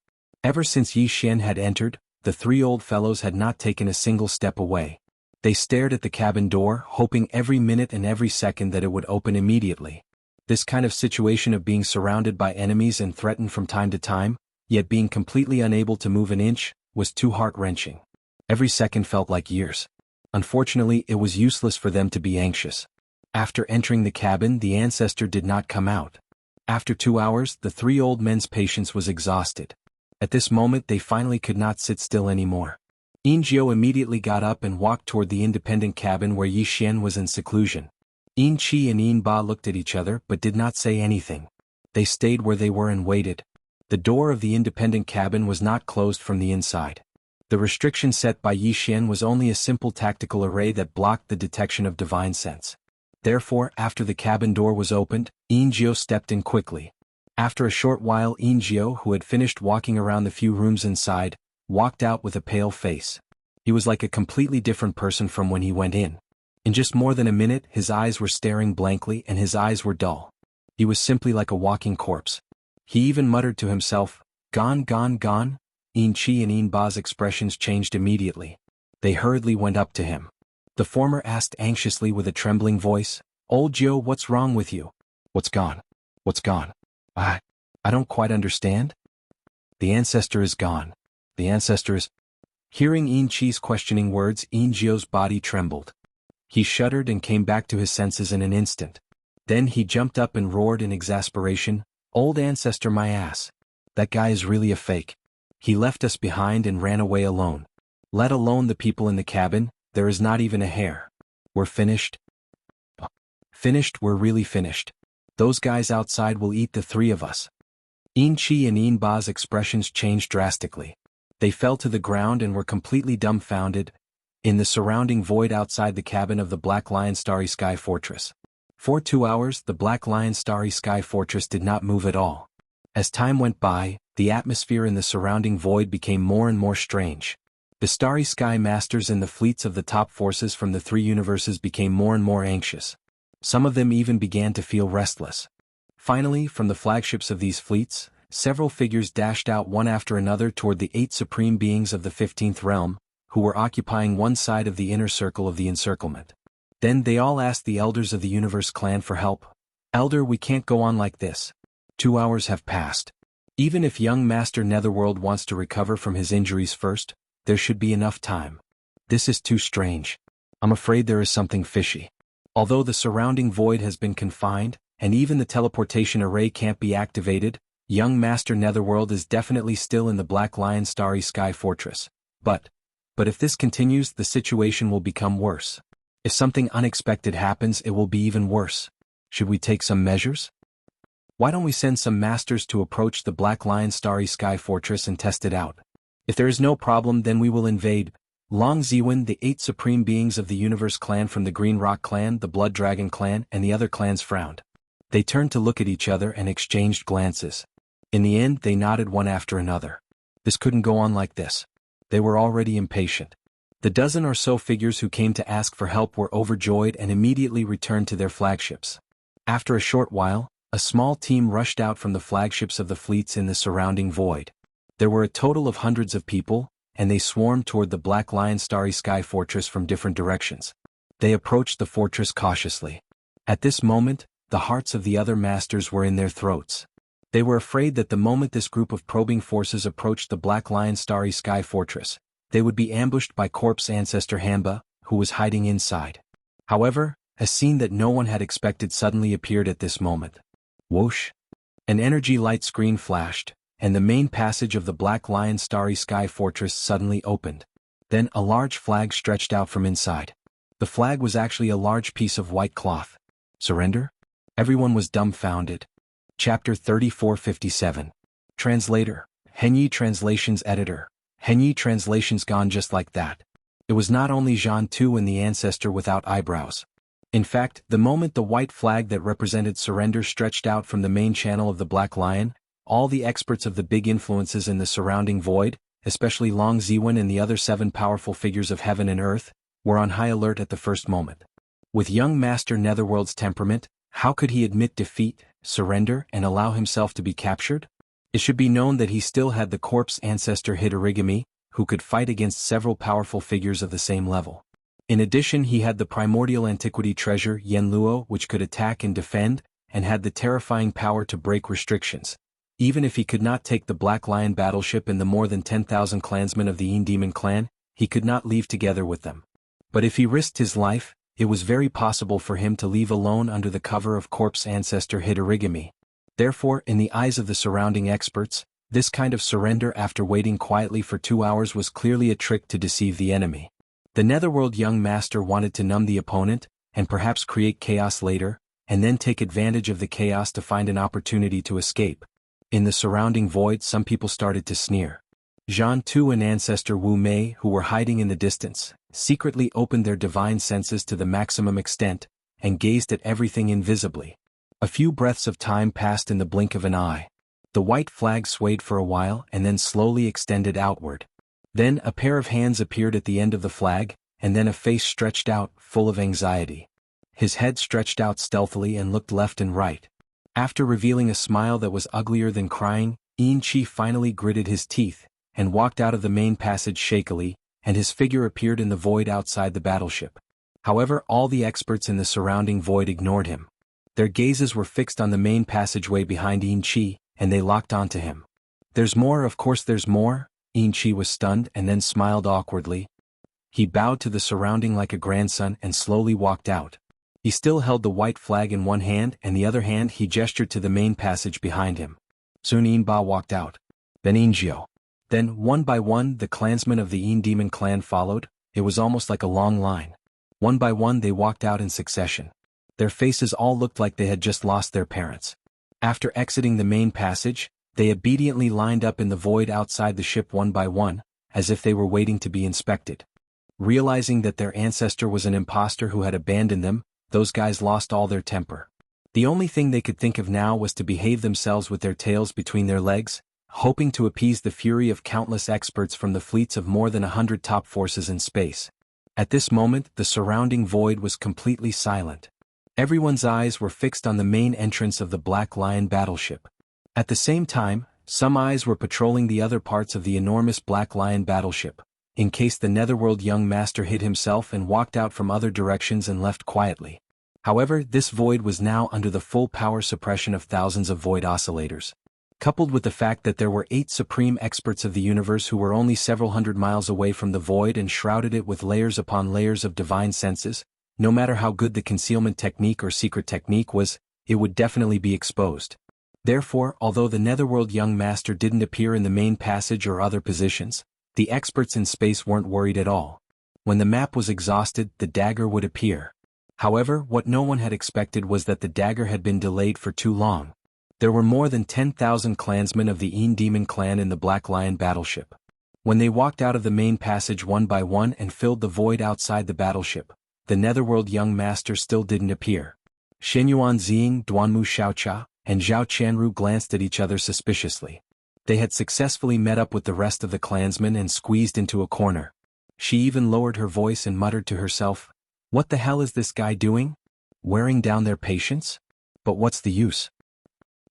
Ever since Yi Xian had entered, the three old fellows had not taken a single step away. They stared at the cabin door, hoping every minute and every second that it would open immediately. This kind of situation of being surrounded by enemies and threatened from time to time, yet being completely unable to move an inch, was too heart-wrenching. Every second felt like years. Unfortunately, it was useless for them to be anxious. After entering the cabin, the ancestor did not come out. After 2 hours, the three old men's patience was exhausted. At this moment they finally could not sit still anymore. Yin Jiao immediately got up and walked toward the independent cabin where Yi Xian was in seclusion. Yin Qi and Yin Ba looked at each other but did not say anything. They stayed where they were and waited. The door of the independent cabin was not closed from the inside. The restriction set by Yi Xian was only a simple tactical array that blocked the detection of divine sense. Therefore, after the cabin door was opened, Yin Jiao stepped in quickly. After a short while, Yin Jiao, who had finished walking around the few rooms inside, walked out with a pale face. He was like a completely different person from when he went in. In just more than a minute, his eyes were staring blankly and his eyes were dull. He was simply like a walking corpse. He even muttered to himself, "Gone, gone, gone." Yin Qi and Yin Ba's expressions changed immediately. They hurriedly went up to him. The former asked anxiously with a trembling voice, "Old Jiao, what's wrong with you? What's gone? What's gone? I don't quite understand." "The ancestor is gone. The ancestor is—" Hearing Yin Qi's questioning words, Yin Jiao's body trembled. He shuddered and came back to his senses in an instant. Then he jumped up and roared in exasperation, "Old ancestor, my ass. That guy is really a fake. He left us behind and ran away alone. Let alone the people in the cabin, there is not even a hair. We're finished. Finished, we're really finished. Those guys outside will eat the three of us." Yin Qi and Yin Ba's expressions changed drastically. They fell to the ground and were completely dumbfounded. In the surrounding void outside the cabin of the Black Lion Starry Sky Fortress. For 2 hours, the Black Lion Starry Sky Fortress did not move at all. As time went by, the atmosphere in the surrounding void became more and more strange. The Starry Sky Masters and the fleets of the top forces from the three universes became more and more anxious. Some of them even began to feel restless. Finally, from the flagships of these fleets, several figures dashed out one after another toward the 8 supreme beings of the 15th realm, who were occupying one side of the inner circle of the encirclement. Then they all asked the elders of the Universe clan for help. "Elder, we can't go on like this. 2 hours have passed. Even if young Master Netherworld wants to recover from his injuries first, there should be enough time. This is too strange. I'm afraid there is something fishy. Although the surrounding void has been confined, and even the teleportation array can't be activated, young Master Netherworld is definitely still in the Black Lion Starry Sky Fortress. But if this continues, the situation will become worse. If something unexpected happens, it will be even worse. Should we take some measures? Why don't we send some masters to approach the Black Lion Starry Sky Fortress and test it out? If there is no problem, then we will invade." Long Ziwen, the 8 supreme beings of the Universe clan from the Green Rock clan, the Blood Dragon clan, and the other clans frowned. They turned to look at each other and exchanged glances. In the end, they nodded one after another. This couldn't go on like this. They were already impatient. The dozen or so figures who came to ask for help were overjoyed and immediately returned to their flagships. After a short while, a small team rushed out from the flagships of the fleets in the surrounding void. There were a total of hundreds of people, and they swarmed toward the Black Lion Starry Sky Fortress from different directions. They approached the fortress cautiously. At this moment, the hearts of the other masters were in their throats. They were afraid that the moment this group of probing forces approached the Black Lion Starry Sky Fortress, they would be ambushed by corpse ancestor Hanba, who was hiding inside. However, a scene that no one had expected suddenly appeared at this moment. Whoosh! An energy light screen flashed, and the main passage of the Black Lion Starry Sky Fortress suddenly opened. Then a large flag stretched out from inside. The flag was actually a large piece of white cloth. Surrender? Everyone was dumbfounded. Chapter 3457. Translator, Henyi Translations Editor. Henyi Translations gone just like that. It was not only Zhan Tu and the ancestor without eyebrows. In fact, the moment the white flag that represented surrender stretched out from the main channel of the Black Lion, all the experts of the big influences in the surrounding void, especially Long Ziwen and the other 7 powerful figures of heaven and earth, were on high alert at the first moment. With young Master Netherworld's temperament, how could he admit defeat, surrender, and allow himself to be captured? It should be known that he still had the corpse ancestor Hidorigami, who could fight against several powerful figures of the same level. In addition, he had the primordial antiquity treasure Yenluo, which could attack and defend, and had the terrifying power to break restrictions. Even if he could not take the Black Lion battleship and the more than 10,000 clansmen of the Yin Demon clan, he could not leave together with them. But if he risked his life, it was very possible for him to leave alone under the cover of corpse ancestor Hitorigami. Therefore, in the eyes of the surrounding experts, this kind of surrender after waiting quietly for 2 hours was clearly a trick to deceive the enemy. The Netherworld young master wanted to numb the opponent, and perhaps create chaos later, and then take advantage of the chaos to find an opportunity to escape. In the surrounding void, some people started to sneer. Zhan Tu and ancestor Wu Mei, who were hiding in the distance, secretly opened their divine senses to the maximum extent, and gazed at everything invisibly. A few breaths of time passed in the blink of an eye. The white flag swayed for a while and then slowly extended outward. Then a pair of hands appeared at the end of the flag, and then a face stretched out, full of anxiety. His head stretched out stealthily and looked left and right. After revealing a smile that was uglier than crying, Yin Chi finally gritted his teeth, and walked out of the main passage shakily, and his figure appeared in the void outside the battleship. However, all the experts in the surrounding void ignored him. Their gazes were fixed on the main passageway behind Yin Chi, and they locked onto him. "There's more, of course there's more." Yin Chi was stunned and then smiled awkwardly. He bowed to the surrounding like a grandson and slowly walked out. He still held the white flag in one hand, and the other hand he gestured to the main passage behind him. Soon Yin Ba walked out. Then Yin Jiao. Then, one by one, the clansmen of the Yin Demon clan followed. It was almost like a long line. One by one they walked out in succession. Their faces all looked like they had just lost their parents. After exiting the main passage, they obediently lined up in the void outside the ship one by one, as if they were waiting to be inspected. Realizing that their ancestor was an imposter who had abandoned them, those guys lost all their temper. The only thing they could think of now was to behave themselves with their tails between their legs, hoping to appease the fury of countless experts from the fleets of more than 100 top forces in space. At this moment, the surrounding void was completely silent. Everyone's eyes were fixed on the main entrance of the Black Lion battleship. At the same time, some eyes were patrolling the other parts of the enormous Black Lion battleship, in case the Netherworld young master hid himself and walked out from other directions and left quietly. However, this void was now under the full power suppression of thousands of void oscillators. Coupled with the fact that there were 8 supreme experts of the universe who were only several hundred miles away from the void and shrouded it with layers upon layers of divine senses, no matter how good the concealment technique or secret technique was, it would definitely be exposed. Therefore, although the Netherworld young master didn't appear in the main passage or other positions, the experts in space weren't worried at all. When the map was exhausted, the dagger would appear. However, what no one had expected was that the dagger had been delayed for too long. There were more than 10,000 clansmen of the Yin Demon clan in the Black Lion battleship. When they walked out of the main passage one by one and filled the void outside the battleship, the Netherworld young master still didn't appear. Shenyuan Ziying, Duanmu Xiaocha, and Zhao Qianru glanced at each other suspiciously. They had successfully met up with the rest of the clansmen and squeezed into a corner. She even lowered her voice and muttered to herself, "What the hell is this guy doing? Wearing down their patience? But what's the use?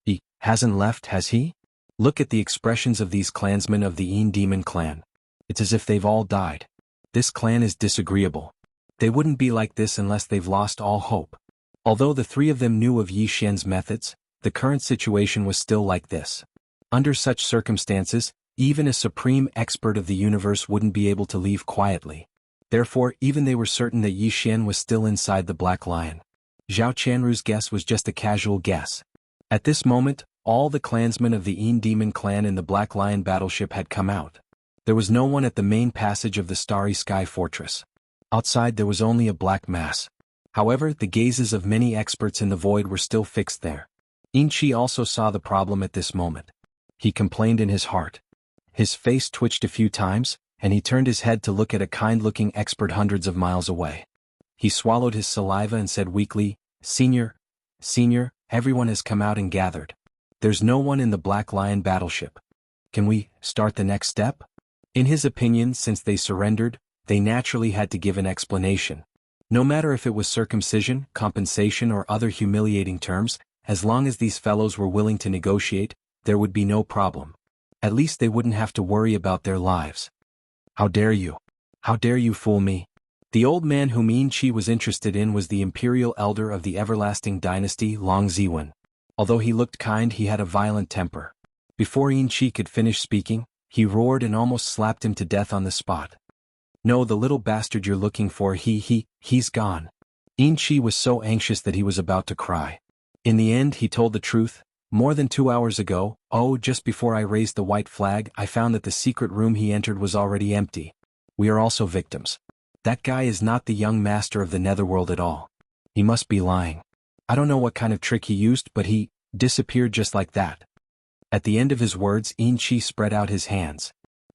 He hasn't left, has he? Look at the expressions of these clansmen of the Yin Demon clan. It's as if they've all died. This clan is disagreeable. They wouldn't be like this unless they've lost all hope." Although the 3 of them knew of Yi Xian's methods, the current situation was still like this. Under such circumstances, even a supreme expert of the universe wouldn't be able to leave quietly. Therefore, even they were certain that Yi Xian was still inside the Black Lion. Zhao Qianru's guess was just a casual guess. At this moment, all the clansmen of the Yin Demon clan in the Black Lion battleship had come out. There was no one at the main passage of the Starry Sky Fortress. Outside there was only a black mass. However, the gazes of many experts in the void were still fixed there. Yin Chi also saw the problem at this moment. He complained in his heart. His face twitched a few times, and he turned his head to look at a kind-looking expert hundreds of miles away. He swallowed his saliva and said weakly, Senior, everyone has come out and gathered. There's no one in the Black Lion battleship. Can we start the next step?" In his opinion, since they surrendered, they naturally had to give an explanation. No matter if it was circumcision, compensation or other humiliating terms, as long as these fellows were willing to negotiate, there would be no problem. At least they wouldn't have to worry about their lives. How dare you? How dare you fool me? The old man whom Yin Qi was interested in was the imperial elder of the everlasting dynasty Long Ziwen. Although he looked kind, he had a violent temper. Before Yin Qi could finish speaking, he roared and almost slapped him to death on the spot. No, the little bastard you're looking for, he's gone. Yin Qi was so anxious that he was about to cry. In the end, he told the truth. More than 2 hours ago, just before I raised the white flag, I found that the secret room he entered was already empty. We are also victims. That guy is not the young master of the netherworld at all. He must be lying. I don't know what kind of trick he used, but he disappeared just like that. At the end of his words, Yin Qi spread out his hands.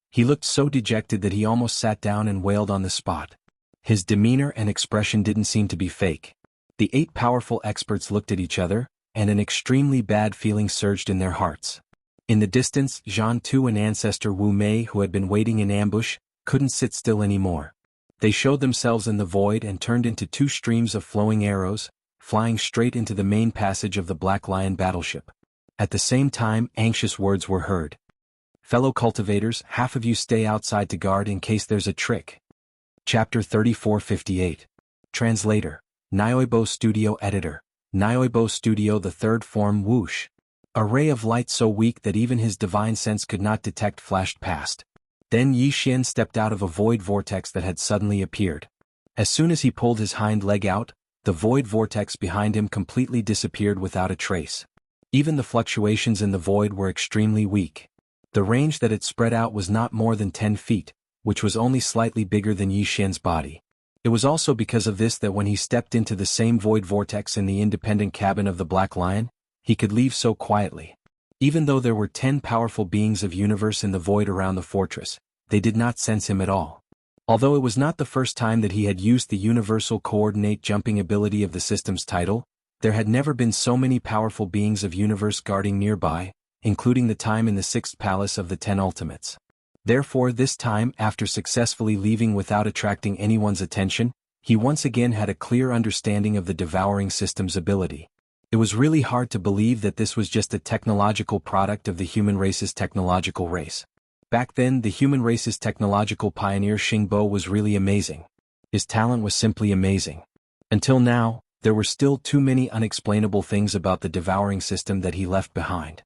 He looked so dejected that he almost sat down and wailed on the spot. His demeanor and expression didn't seem to be fake. The 8 powerful experts looked at each other, and an extremely bad feeling surged in their hearts. In the distance, Jianghu and ancestor Wu Mei, who had been waiting in ambush, couldn't sit still anymore. They showed themselves in the void and turned into 2 streams of flowing arrows, flying straight into the main passage of the Black Lion battleship. At the same time, anxious words were heard. Fellow cultivators, half of you stay outside to guard in case there's a trick. Chapter 3458. Translator. Nioibo Studio Editor. Nioibo Studio, the third form whoosh. A ray of light so weak that even his divine sense could not detect flashed past. Then Yi Xian stepped out of a void vortex that had suddenly appeared. As soon as he pulled his hind leg out, the void vortex behind him completely disappeared without a trace. Even the fluctuations in the void were extremely weak. The range that it spread out was not more than 10 feet, which was only slightly bigger than Yi Xian's body. It was also because of this that when he stepped into the same void vortex in the independent cabin of the Black Lion, he could leave so quietly. Even though there were 10 powerful beings of universe in the void around the fortress, they did not sense him at all. Although it was not the first time that he had used the universal coordinate jumping ability of the system's title, there had never been so many powerful beings of universe guarding nearby, including the time in the 6th palace of the 10 ultimates. Therefore, this time, after successfully leaving without attracting anyone's attention, he once again had a clear understanding of the devouring system's ability. It was really hard to believe that this was just a technological product of the human race's technological race. Back then, the human race's technological pioneer Xingbo was really amazing. His talent was simply amazing. Until now, there were still too many unexplainable things about the devouring system that he left behind.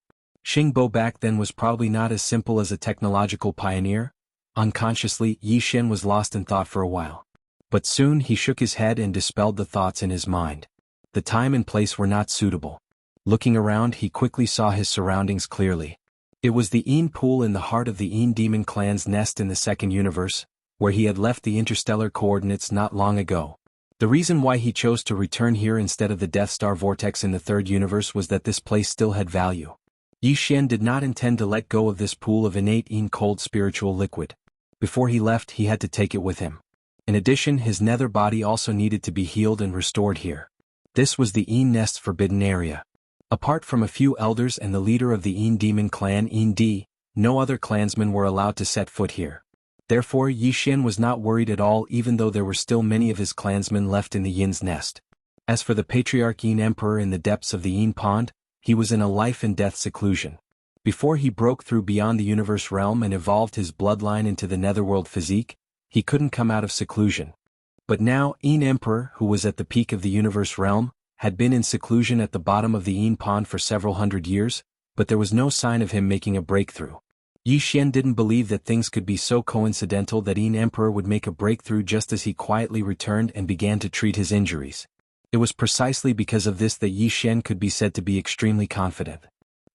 Xingbo back then was probably not as simple as a technological pioneer. Unconsciously, Yi Xian was lost in thought for a while. But soon he shook his head and dispelled the thoughts in his mind. The time and place were not suitable. Looking around, he quickly saw his surroundings clearly. It was the Yin pool in the heart of the Yin demon clan's nest in the second universe, where he had left the interstellar coordinates not long ago. The reason why he chose to return here instead of the Death Star vortex in the third universe was that this place still had value. Yi Xian did not intend to let go of this pool of innate Yin cold spiritual liquid. Before he left, he had to take it with him. In addition, his nether body also needed to be healed and restored here. This was the Yin Nest's forbidden area. Apart from a few elders and the leader of the Yin demon clan Yin Di, no other clansmen were allowed to set foot here. Therefore, Yi Xian was not worried at all, even though there were still many of his clansmen left in the Yin's nest. As for the patriarch Yin Emperor in the depths of the Yin Pond, he was in a life-and-death seclusion. Before he broke through beyond the universe realm and evolved his bloodline into the netherworld physique, he couldn't come out of seclusion. But now, Yin Emperor, who was at the peak of the universe realm, had been in seclusion at the bottom of the Yin Pond for several hundred years, but there was no sign of him making a breakthrough. Yi Xian didn't believe that things could be so coincidental that Yin Emperor would make a breakthrough just as he quietly returned and began to treat his injuries. It was precisely because of this that Yi Xian could be said to be extremely confident.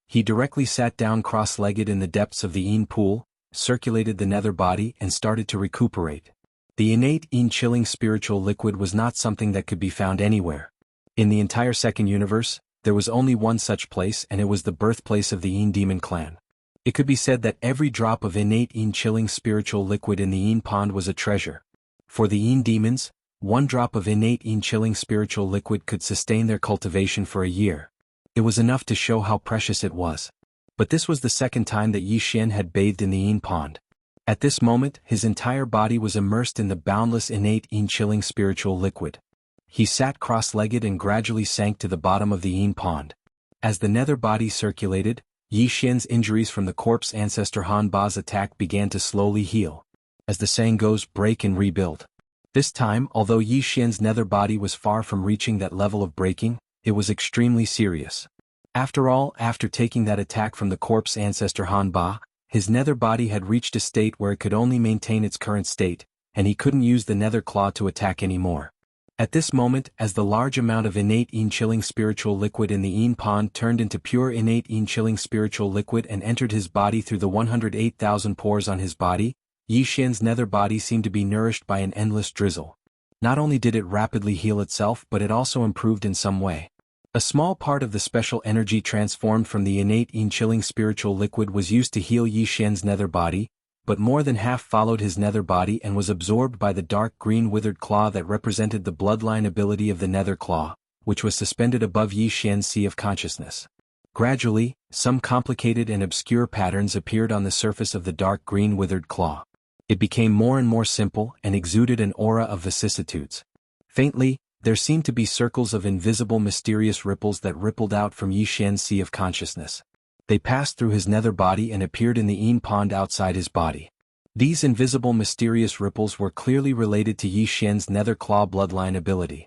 He directly sat down cross-legged in the depths of the Yin pool, circulated the nether body and started to recuperate. The innate Yin chilling spiritual liquid was not something that could be found anywhere. In the entire second universe, there was only one such place, and it was the birthplace of the Yin demon clan. It could be said that every drop of innate Yin chilling spiritual liquid in the Yin pond was a treasure. For the Yin demons, one drop of innate Yin chilling spiritual liquid could sustain their cultivation for a year. It was enough to show how precious it was. But this was the second time that Yi Xian had bathed in the Yin pond. At this moment, his entire body was immersed in the boundless innate Yin chilling spiritual liquid. He sat cross-legged and gradually sank to the bottom of the Yin pond. As the nether body circulated, Yi Xian's injuries from the corpse ancestor Han Ba's attack began to slowly heal. As the saying goes, break and rebuild. This time, although Yi Xian's nether body was far from reaching that level of breaking, it was extremely serious. After all, after taking that attack from the corpse ancestor Han Ba, his nether body had reached a state where it could only maintain its current state, and he couldn't use the nether claw to attack anymore. At this moment, as the large amount of innate yin-chilling spiritual liquid in the yin pond turned into pure innate yin-chilling spiritual liquid and entered his body through the 108,000 pores on his body, Yi Xian's nether body seemed to be nourished by an endless drizzle. Not only did it rapidly heal itself, but it also improved in some way. A small part of the special energy transformed from the innate yin-chilling spiritual liquid was used to heal Yi Xian's nether body, but more than half followed his nether body and was absorbed by the dark green withered claw that represented the bloodline ability of the nether claw, which was suspended above Yi Xian's sea of consciousness. Gradually, some complicated and obscure patterns appeared on the surface of the dark green withered claw. It became more and more simple and exuded an aura of vicissitudes. Faintly, there seemed to be circles of invisible mysterious ripples that rippled out from Yi Xian's sea of consciousness. They passed through his nether body and appeared in the yin pond outside his body. These invisible mysterious ripples were clearly related to Yi Xian's nether claw bloodline ability.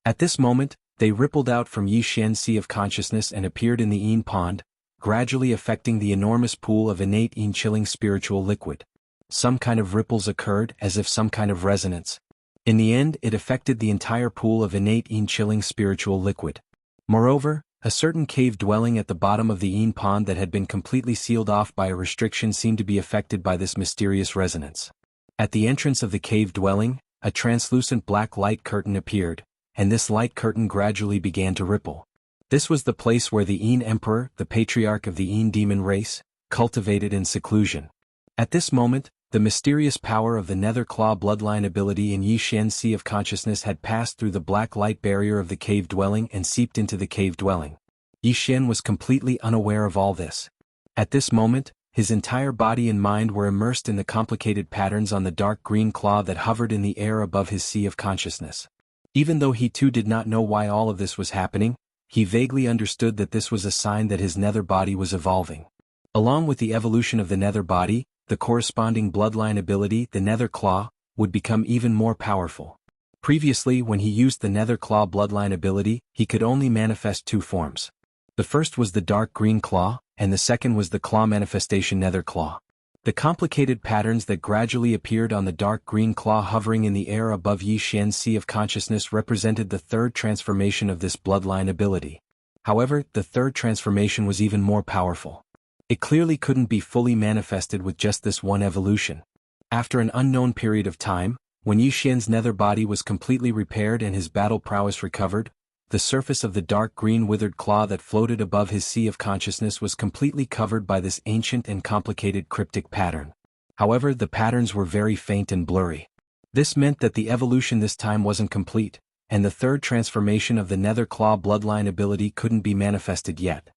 At this moment, they rippled out from Yi Xian's sea of consciousness and appeared in the yin pond, gradually affecting the enormous pool of innate yin-chilling spiritual liquid. Some kind of ripples occurred, as if some kind of resonance. In the end, it affected the entire pool of innate yin-chilling spiritual liquid. Moreover, a certain cave dwelling at the bottom of the yin pond that had been completely sealed off by a restriction seemed to be affected by this mysterious resonance. At the entrance of the cave dwelling, a translucent black light curtain appeared, and this light curtain gradually began to ripple. This was the place where the Yin Emperor, the patriarch of the Yin demon race, cultivated in seclusion. At this moment, the mysterious power of the nether claw bloodline ability in Yi Xian's sea of consciousness had passed through the black light barrier of the cave dwelling and seeped into the cave dwelling. Yi Xian was completely unaware of all this. At this moment, his entire body and mind were immersed in the complicated patterns on the dark green claw that hovered in the air above his sea of consciousness. Even though he too did not know why all of this was happening, he vaguely understood that this was a sign that his nether body was evolving. Along with the evolution of the nether body, the corresponding bloodline ability, the nether claw, would become even more powerful. Previously, when he used the nether claw bloodline ability, he could only manifest two forms. The first was the dark green claw, and the second was the claw manifestation nether claw. The complicated patterns that gradually appeared on the dark green claw hovering in the air above Yi Xian's sea of consciousness represented the third transformation of this bloodline ability. However, the third transformation was even more powerful. It clearly couldn't be fully manifested with just this one evolution. After an unknown period of time, when Yi Xian's nether body was completely repaired and his battle prowess recovered, the surface of the dark green withered claw that floated above his sea of consciousness was completely covered by this ancient and complicated cryptic pattern. However, the patterns were very faint and blurry. This meant that the evolution this time wasn't complete, and the third transformation of the nether claw bloodline ability couldn't be manifested yet.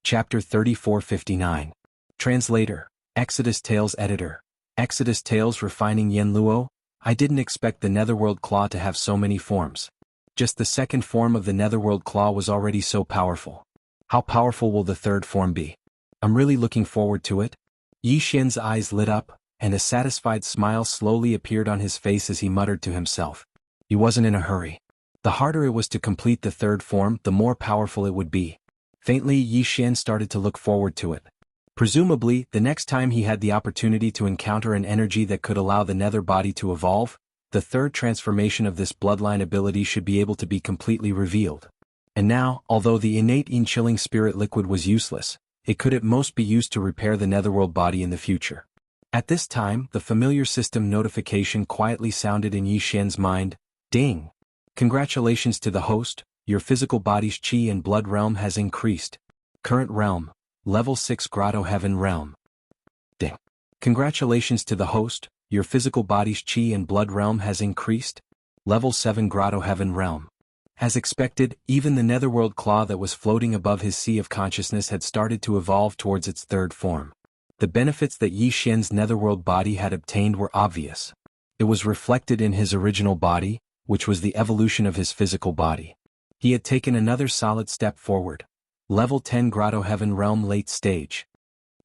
Chapter 3459. Translator, Exodus Tales Editor. Exodus Tales Refining Yen Luo. I didn't expect the Netherworld Claw to have so many forms. Just the second form of the Netherworld Claw was already so powerful. How powerful will the third form be? I'm really looking forward to it. Yi Xian's eyes lit up, and a satisfied smile slowly appeared on his face as he muttered to himself. He wasn't in a hurry. The harder it was to complete the third form, the more powerful it would be. Faintly, Yi Xian started to look forward to it. Presumably, the next time he had the opportunity to encounter an energy that could allow the nether body to evolve, the third transformation of this bloodline ability should be able to be completely revealed. And now, although the innate yin-chilling spirit liquid was useless, it could at most be used to repair the netherworld body in the future. At this time, the familiar system notification quietly sounded in Yi Xian's mind. Ding! Congratulations to the host, your physical body's chi and blood realm has increased. Current realm, level 6 Grotto Heaven realm. Ding! Congratulations to the host, your physical body's chi and blood realm has increased. Level 7 Grotto Heaven realm. As expected, even the netherworld claw that was floating above his sea of consciousness had started to evolve towards its third form. The benefits that Yi Xian's netherworld body had obtained were obvious. It was reflected in his original body, which was the evolution of his physical body. He had taken another solid step forward. Level 10 Grotto Heaven realm late stage.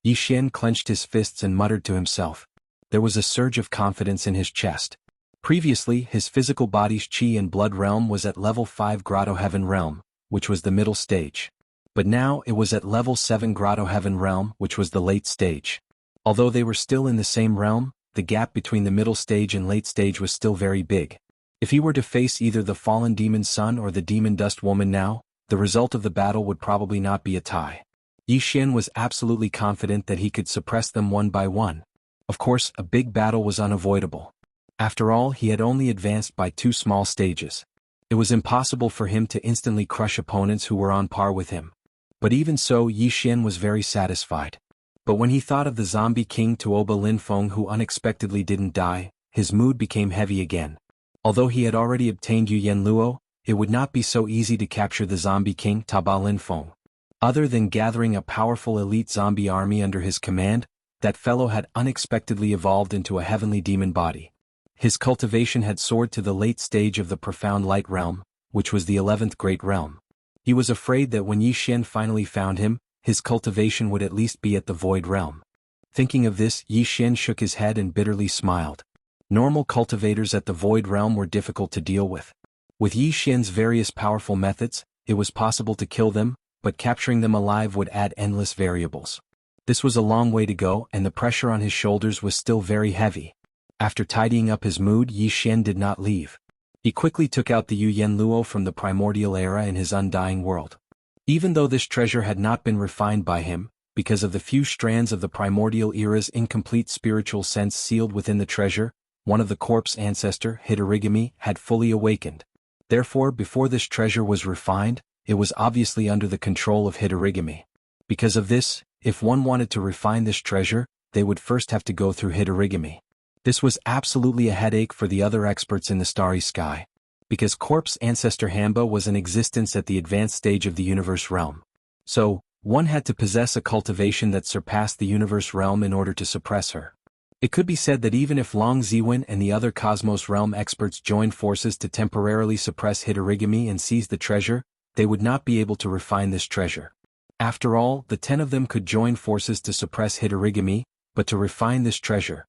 Yi Xian clenched his fists and muttered to himself. There was a surge of confidence in his chest. Previously, his physical body's Qi and blood realm was at level 5 Grotto Heaven realm, which was the middle stage. But now it was at level 7 Grotto Heaven realm, which was the late stage. Although they were still in the same realm, the gap between the middle stage and late stage was still very big. If he were to face either the fallen demon son or the demon dust woman now, the result of the battle would probably not be a tie. Yi Xian was absolutely confident that he could suppress them one by one. Of course, a big battle was unavoidable. After all, he had only advanced by 2 small stages. It was impossible for him to instantly crush opponents who were on par with him. But even so, Yi Xian was very satisfied. But when he thought of the zombie king Tuoba Linfeng who unexpectedly didn't die, his mood became heavy again. Although he had already obtained Yu Yen Luo, it would not be so easy to capture the zombie king Taba Linfeng. Other than gathering a powerful elite zombie army under his command, that fellow had unexpectedly evolved into a heavenly demon body. His cultivation had soared to the late stage of the profound light realm, which was the 11th great realm. He was afraid that when Yi Xian finally found him, his cultivation would at least be at the void realm. Thinking of this, Yi Xian shook his head and bitterly smiled. Normal cultivators at the void realm were difficult to deal with. With Yi Xian's various powerful methods, it was possible to kill them, but capturing them alive would add endless variables. This was a long way to go and the pressure on his shoulders was still very heavy. After tidying up his mood, Yi Xian did not leave. He quickly took out the Yu Yen Luo from the primordial era in his undying world. Even though this treasure had not been refined by him, because of the few strands of the primordial era's incomplete spiritual sense sealed within the treasure, one of the corpse ancestor, Hitorigami, had fully awakened. Therefore, before this treasure was refined, it was obviously under the control of Hitorigami. Because of this, if one wanted to refine this treasure, they would first have to go through Hitorigami. This was absolutely a headache for the other experts in the starry sky. Because corpse ancestor Hamba was in existence at the advanced stage of the universe realm. So, one had to possess a cultivation that surpassed the universe realm in order to suppress her. It could be said that even if Long Ziwen and the other cosmos realm experts joined forces to temporarily suppress Hitorigami and seize the treasure, they would not be able to refine this treasure. After all, the 10 of them could join forces to suppress Hitorigami, but to refine this treasure.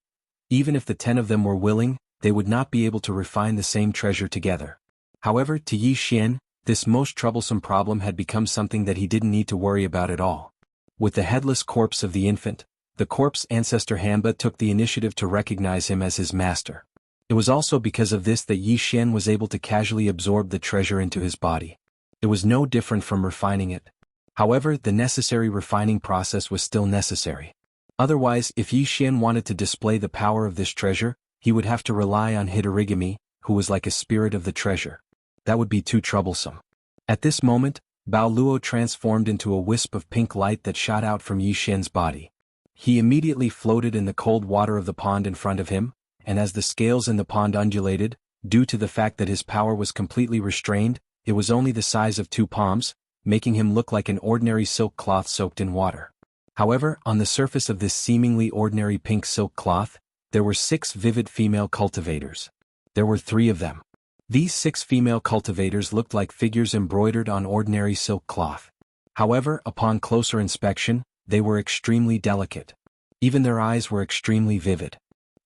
Even if the 10 of them were willing, they would not be able to refine the same treasure together. However, to Yi Xian, this most troublesome problem had become something that he didn't need to worry about at all. With the headless corpse of the infant, the corpse ancestor Hamba took the initiative to recognize him as his master. It was also because of this that Yi Xian was able to casually absorb the treasure into his body. It was no different from refining it. However, the necessary refining process was still necessary. Otherwise, if Yi Xian wanted to display the power of this treasure, he would have to rely on Hitorigami, who was like a spirit of the treasure. That would be too troublesome. At this moment, Bao Luo transformed into a wisp of pink light that shot out from Yi Xian's body. He immediately floated in the cold water of the pond in front of him, and as the scales in the pond undulated, due to the fact that his power was completely restrained, it was only the size of 2 palms, making him look like an ordinary silk cloth soaked in water. However, on the surface of this seemingly ordinary pink silk cloth, there were 6 vivid female cultivators. There were 3 of them. These 6 female cultivators looked like figures embroidered on ordinary silk cloth. However, upon closer inspection, they were extremely delicate. Even their eyes were extremely vivid.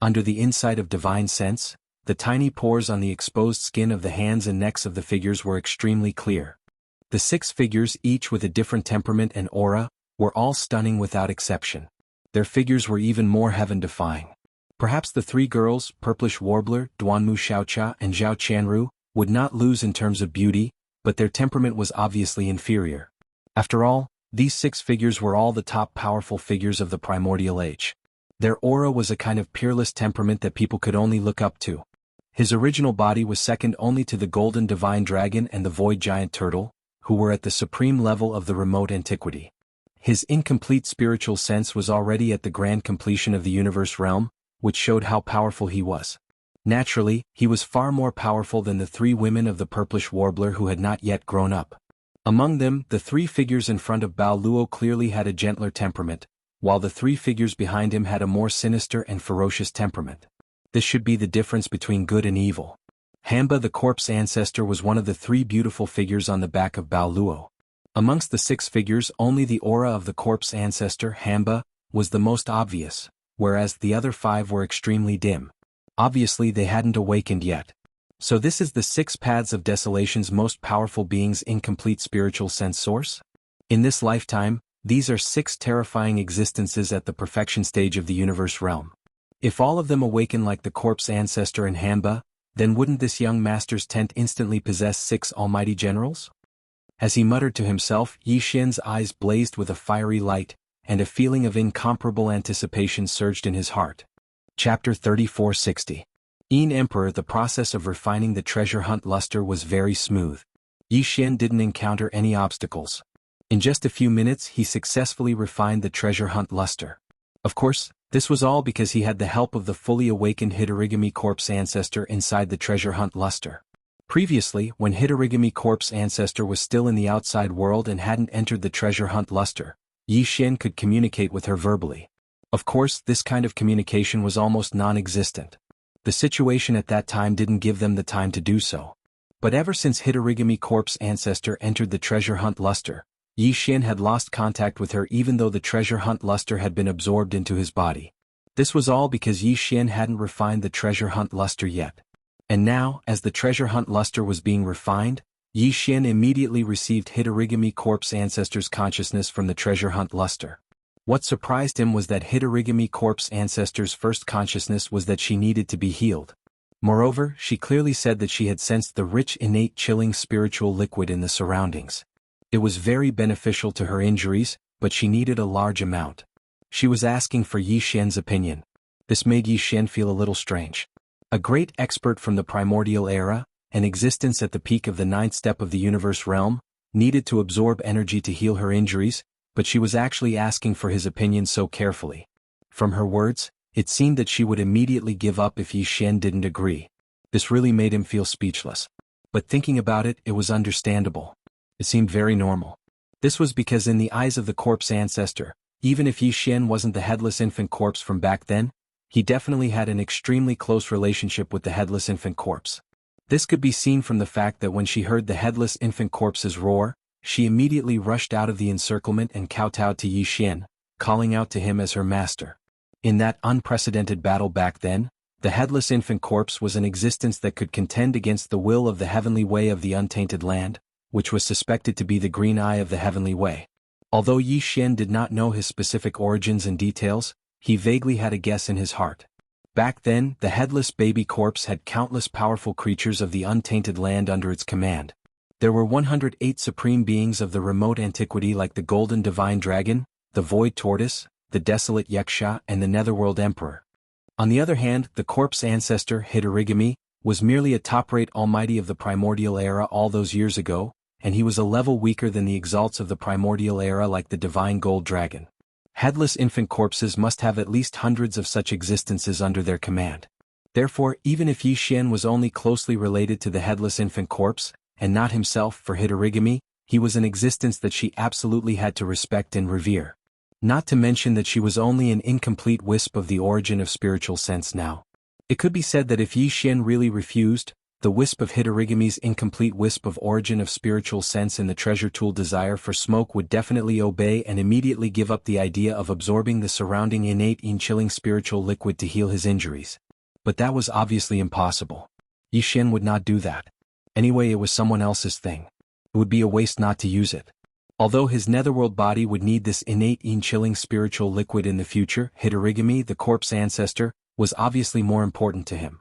Under the insight of divine sense, the tiny pores on the exposed skin of the hands and necks of the figures were extremely clear. The 6 figures, each with a different temperament and aura, were all stunning without exception. Their figures were even more heaven-defying. Perhaps the 3 girls, Purplish Warbler, Duanmu Xiaocha and Zhao Qianru, would not lose in terms of beauty, but their temperament was obviously inferior. After all, these 6 figures were all the top powerful figures of the primordial age. Their aura was a kind of peerless temperament that people could only look up to. His original body was second only to the golden divine dragon and the void giant turtle, who were at the supreme level of the remote antiquity. His incomplete spiritual sense was already at the grand completion of the universe realm, which showed how powerful he was. Naturally, he was far more powerful than the 3 women of the Purplish Warbler who had not yet grown up. Among them, the 3 figures in front of Bao Luo clearly had a gentler temperament, while the 3 figures behind him had a more sinister and ferocious temperament. This should be the difference between good and evil. Hamba the corpse ancestor was one of the 3 beautiful figures on the back of Bao Luo. Amongst the 6 figures, only the aura of the corpse ancestor, Hamba, was the most obvious, whereas the other 5 were extremely dim. Obviously they hadn't awakened yet. So this is the 6 Paths of Desolation's most powerful beings' incomplete spiritual sense source? In this lifetime, these are 6 terrifying existences at the perfection stage of the universe realm. If all of them awaken like the corpse ancestor in Hanba, then wouldn't this young master's tent instantly possess 6 almighty generals? As he muttered to himself, Yi Xian's eyes blazed with a fiery light, and a feeling of incomparable anticipation surged in his heart. Chapter 3460. Yin Emperor. The process of refining the treasure hunt luster was very smooth. Yi Xian didn't encounter any obstacles. In just a few minutes he successfully refined the treasure hunt luster. Of course, this was all because he had the help of the fully awakened Hitorigami Corpse Ancestor inside the treasure hunt luster. Previously, when Hitorigami Corpse Ancestor was still in the outside world and hadn't entered the treasure hunt luster, Yi Xian could communicate with her verbally. Of course, this kind of communication was almost non-existent. The situation at that time didn't give them the time to do so. But ever since Hitorigami Corpse Ancestor entered the treasure hunt luster, Yi Xian had lost contact with her even though the treasure hunt luster had been absorbed into his body. This was all because Yi Xian hadn't refined the treasure hunt luster yet. And now, as the treasure hunt luster was being refined, Yi Xian immediately received Hitorigami Corpse Ancestor's consciousness from the treasure hunt luster. What surprised him was that Hitorigami Corpse Ancestor's first consciousness was that she needed to be healed. Moreover, she clearly said that she had sensed the rich innate chilling spiritual liquid in the surroundings. It was very beneficial to her injuries, but she needed a large amount. She was asking for Yi Xian's opinion. This made Yi Xian feel a little strange. A great expert from the primordial era, an existence at the peak of the 9th step of the universe realm, needed to absorb energy to heal her injuries, but she was actually asking for his opinion so carefully. From her words, it seemed that she would immediately give up if Yi Xian didn't agree. This really made him feel speechless. But thinking about it, it was understandable. It seemed very normal. This was because in the eyes of the corpse ancestor, even if Yi Xian wasn't the headless infant corpse from back then, he definitely had an extremely close relationship with the headless infant corpse. This could be seen from the fact that when she heard the headless infant corpse's roar, she immediately rushed out of the encirclement and kowtowed to Yi Xian, calling out to him as her master. In that unprecedented battle back then, the headless infant corpse was an existence that could contend against the will of the heavenly way of the untainted land, which was suspected to be the green eye of the heavenly way. Although Yi Xian did not know his specific origins and details, he vaguely had a guess in his heart. Back then, the headless baby corpse had countless powerful creatures of the untainted land under its command. There were 108 supreme beings of the remote antiquity like the golden divine dragon, the void tortoise, the desolate Yuxia, and the netherworld emperor. On the other hand, the corpse ancestor, Hitorigami, was merely a top-rate almighty of the primordial era all those years ago, and he was a level weaker than the exalts of the primordial era like the divine gold dragon. Headless infant corpses must have at least hundreds of such existences under their command. Therefore, even if Yi Xian was only closely related to the headless infant corpse, and not himself for Hitorigami, he was an existence that she absolutely had to respect and revere. Not to mention that she was only an incomplete wisp of the origin of spiritual sense now. It could be said that if Yi Xian really refused, the wisp of Hitorigami's incomplete wisp of origin of spiritual sense in the treasure tool desire for smoke would definitely obey and immediately give up the idea of absorbing the surrounding innate chilling spiritual liquid to heal his injuries. But that was obviously impossible. Yi Xian would not do that. Anyway, it was someone else's thing. It would be a waste not to use it. Although his netherworld body would need this innate chilling spiritual liquid in the future, Hitorigami, the corpse ancestor, was obviously more important to him.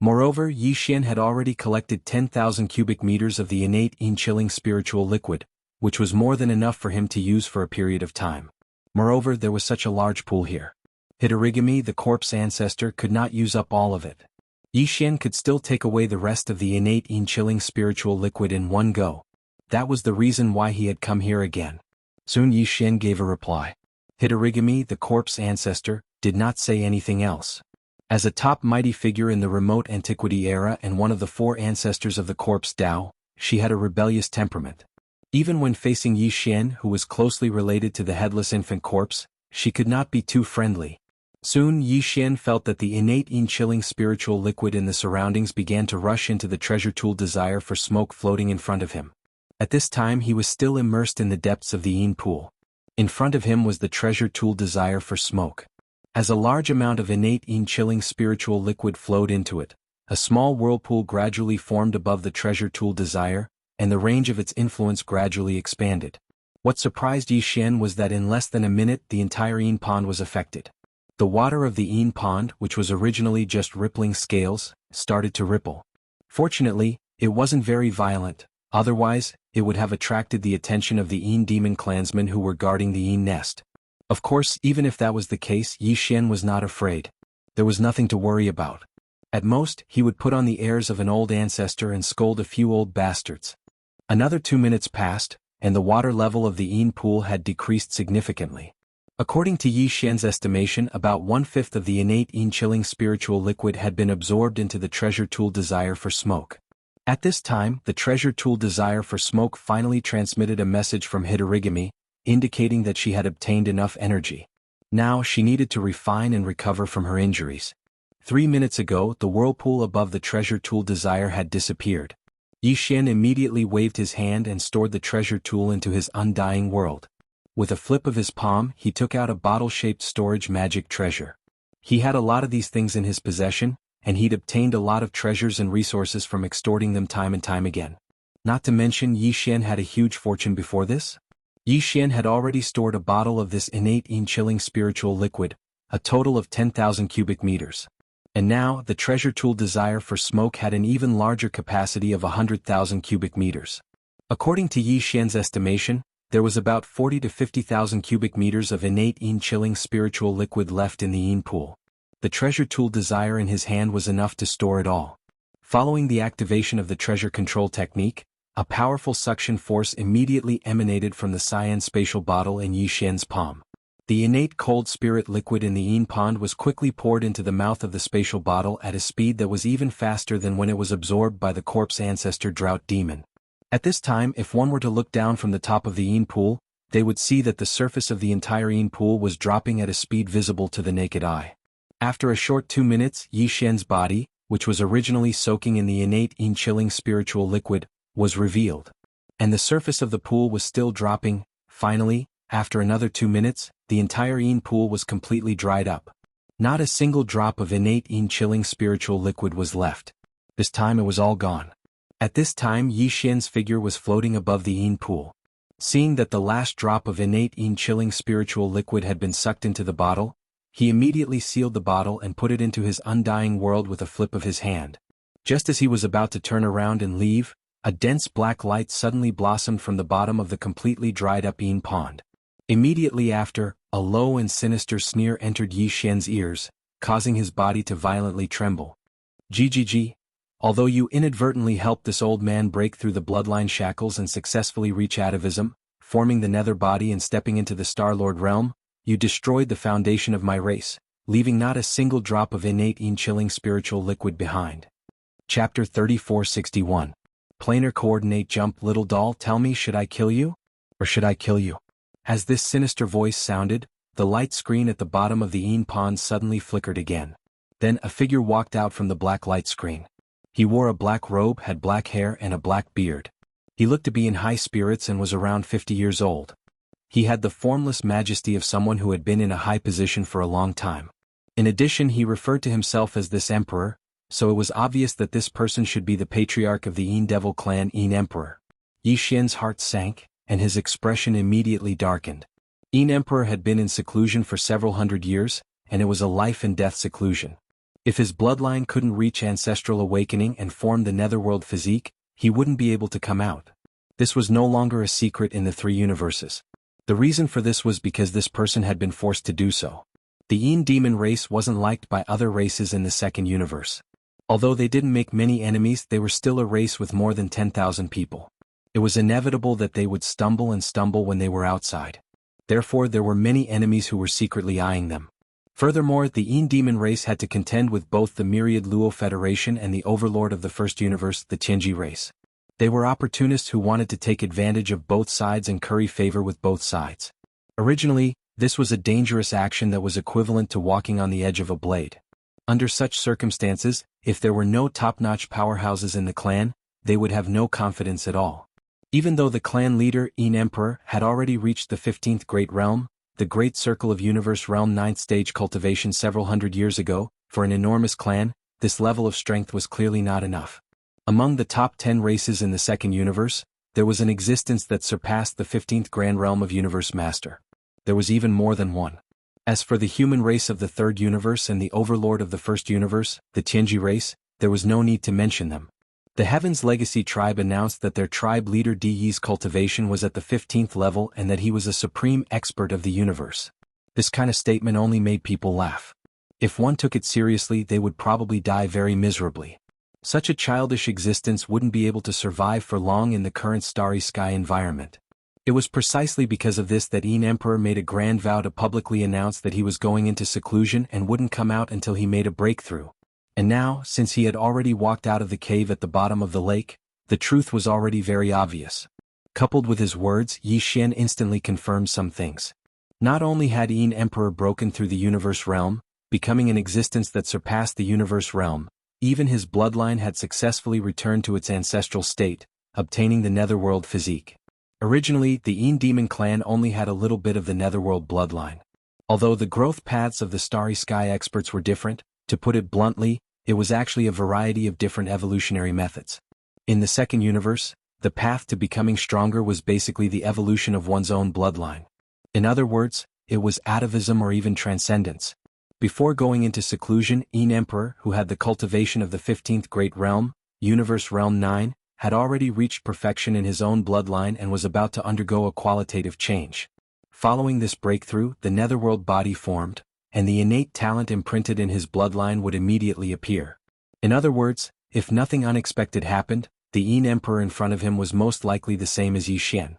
Moreover, Yi Xian had already collected 10,000 cubic meters of the innate chilling spiritual liquid, which was more than enough for him to use for a period of time. Moreover, there was such a large pool here. Hitorigami, the corpse ancestor, could not use up all of it. Yi Xian could still take away the rest of the innate chilling spiritual liquid in one go. That was the reason why he had come here again. Soon Yi Xian gave a reply. Hitorigami, the corpse ancestor, did not say anything else. As a top mighty figure in the remote antiquity era and one of the 4 ancestors of the corpse Tao, she had a rebellious temperament. Even when facing Yi Xian, who was closely related to the headless infant corpse, she could not be too friendly. Soon Yi Xian felt that the innate chilling spiritual liquid in the surroundings began to rush into the treasure tool desire for smoke floating in front of him. At this time he was still immersed in the depths of the Yin pool. In front of him was the treasure tool desire for smoke. As a large amount of innate chilling spiritual liquid flowed into it, a small whirlpool gradually formed above the treasure tool Desire, and the range of its influence gradually expanded. What surprised Yi Xian was that in less than a minute the entire Yin pond was affected. The water of the Yin pond, which was originally just rippling scales, started to ripple. Fortunately, it wasn't very violent, otherwise, it would have attracted the attention of the Yin demon clansmen who were guarding the Yin nest. Of course, even if that was the case, Yi Xian was not afraid. There was nothing to worry about. At most, he would put on the airs of an old ancestor and scold a few old bastards. Another 2 minutes passed, and the water level of the Yin pool had decreased significantly. According to Yi Xian's estimation, about 1/5 of the innate Yin chilling spiritual liquid had been absorbed into the treasure tool Desire for Smoke. At this time, the treasure tool Desire for Smoke finally transmitted a message from Hitorigami, indicating that she had obtained enough energy. Now she needed to refine and recover from her injuries. 3 minutes ago, the whirlpool above the treasure tool Desire had disappeared. Yi Xian immediately waved his hand and stored the treasure tool into his undying world. With a flip of his palm, he took out a bottle-shaped storage magic treasure. He had a lot of these things in his possession, and he'd obtained a lot of treasures and resources from extorting them time and time again. Not to mention Yi Xian had a huge fortune before this. Yi Xian had already stored a bottle of this innate Yin-chilling spiritual liquid, a total of 10,000 cubic meters. And now, the treasure tool Desire for Smoke had an even larger capacity of 100,000 cubic meters. According to Yi Xian's estimation, there was about 40 to 50,000 cubic meters of innate Yin-chilling spiritual liquid left in the Yin pool. The treasure tool Desire in his hand was enough to store it all. Following the activation of the treasure control technique, a powerful suction force immediately emanated from the cyan spatial bottle in Yi Xian's palm. The innate cold spirit liquid in the Yin pond was quickly poured into the mouth of the spatial bottle at a speed that was even faster than when it was absorbed by the corpse ancestor drought demon. At this time, if one were to look down from the top of the Yin pool, they would see that the surface of the entire Yin pool was dropping at a speed visible to the naked eye. After a short 2 minutes, Yi Xian's body, which was originally soaking in the innate Yin-chilling spiritual liquid, was revealed. And the surface of the pool was still dropping. Finally, after another 2 minutes, the entire Yin pool was completely dried up. Not a single drop of innate Yin-chilling spiritual liquid was left. This time it was all gone. At this time Yi Xian's figure was floating above the Yin pool. Seeing that the last drop of innate Yin-chilling spiritual liquid had been sucked into the bottle, he immediately sealed the bottle and put it into his undying world with a flip of his hand. Just as he was about to turn around and leave, a dense black light suddenly blossomed from the bottom of the completely dried-up Yin pond. Immediately after, a low and sinister sneer entered Yi Xian's ears, causing his body to violently tremble. GGG. Although you inadvertently helped this old man break through the bloodline shackles and successfully reach atavism, forming the nether body and stepping into the Star-Lord realm, you destroyed the foundation of my race, leaving not a single drop of innate Yin-chilling spiritual liquid behind. Chapter 3461. Planar coordinate jump. Little doll, tell me, should I kill you? Or should I kill you? As this sinister voice sounded, the light screen at the bottom of the Yin pond suddenly flickered again. Then a figure walked out from the black light screen. He wore a black robe, had black hair and a black beard. He looked to be in high spirits and was around 50 years old. He had the formless majesty of someone who had been in a high position for a long time. In addition, he referred to himself as this emperor, so it was obvious that this person should be the patriarch of the Yin Devil clan, Yin Emperor. Yi Xian's heart sank, and his expression immediately darkened. Yin Emperor had been in seclusion for several hundred years, and it was a life-and-death seclusion. If his bloodline couldn't reach ancestral awakening and form the netherworld physique, he wouldn't be able to come out. This was no longer a secret in the 3 universes. The reason for this was because this person had been forced to do so. The Yin demon race wasn't liked by other races in the 2nd universe. Although they didn't make many enemies, they were still a race with more than 10,000 people. It was inevitable that they would stumble when they were outside. Therefore, there were many enemies who were secretly eyeing them. Furthermore, the Yin demon race had to contend with both the Myriad Luo Federation and the overlord of the 1st universe, the Tianji race. They were opportunists who wanted to take advantage of both sides and curry favor with both sides. Originally, this was a dangerous action that was equivalent to walking on the edge of a blade. Under such circumstances, if there were no top-notch powerhouses in the clan, they would have no confidence at all. Even though the clan leader, Yin Emperor, had already reached the 15th Great Realm, the Great Circle of Universe Realm 9th stage cultivation several hundred years ago, for an enormous clan, this level of strength was clearly not enough. Among the top 10 races in the second universe, there was an existence that surpassed the 15th Grand Realm of Universe Master. There was even more than one. As for the human race of the third universe and the overlord of the first universe, the Tianji race, there was no need to mention them. The Heaven's Legacy tribe announced that their tribe leader Di Yi's cultivation was at the 15th level and that he was a supreme expert of the universe. This kind of statement only made people laugh. If one took it seriously, they would probably die very miserably. Such a childish existence wouldn't be able to survive for long in the current starry sky environment. It was precisely because of this that Yin Emperor made a grand vow to publicly announce that he was going into seclusion and wouldn't come out until he made a breakthrough. And now, since he had already walked out of the cave at the bottom of the lake, the truth was already very obvious. Coupled with his words, Yi Xian instantly confirmed some things. Not only had Yin Emperor broken through the universe realm, becoming an existence that surpassed the universe realm, even his bloodline had successfully returned to its ancestral state, obtaining the netherworld physique. Originally, the Yin Demon clan only had a little bit of the netherworld bloodline. Although the growth paths of the starry sky experts were different, to put it bluntly, it was actually a variety of different evolutionary methods. In the second universe, the path to becoming stronger was basically the evolution of one's own bloodline. In other words, it was atavism or even transcendence. Before going into seclusion, Yin Emperor, who had the cultivation of the 15th Great Realm, Universe Realm 9, had already reached perfection in his own bloodline and was about to undergo a qualitative change. Following this breakthrough, the netherworld body formed, and the innate talent imprinted in his bloodline would immediately appear. In other words, if nothing unexpected happened, the Yin Emperor in front of him was most likely the same as Yi Xian.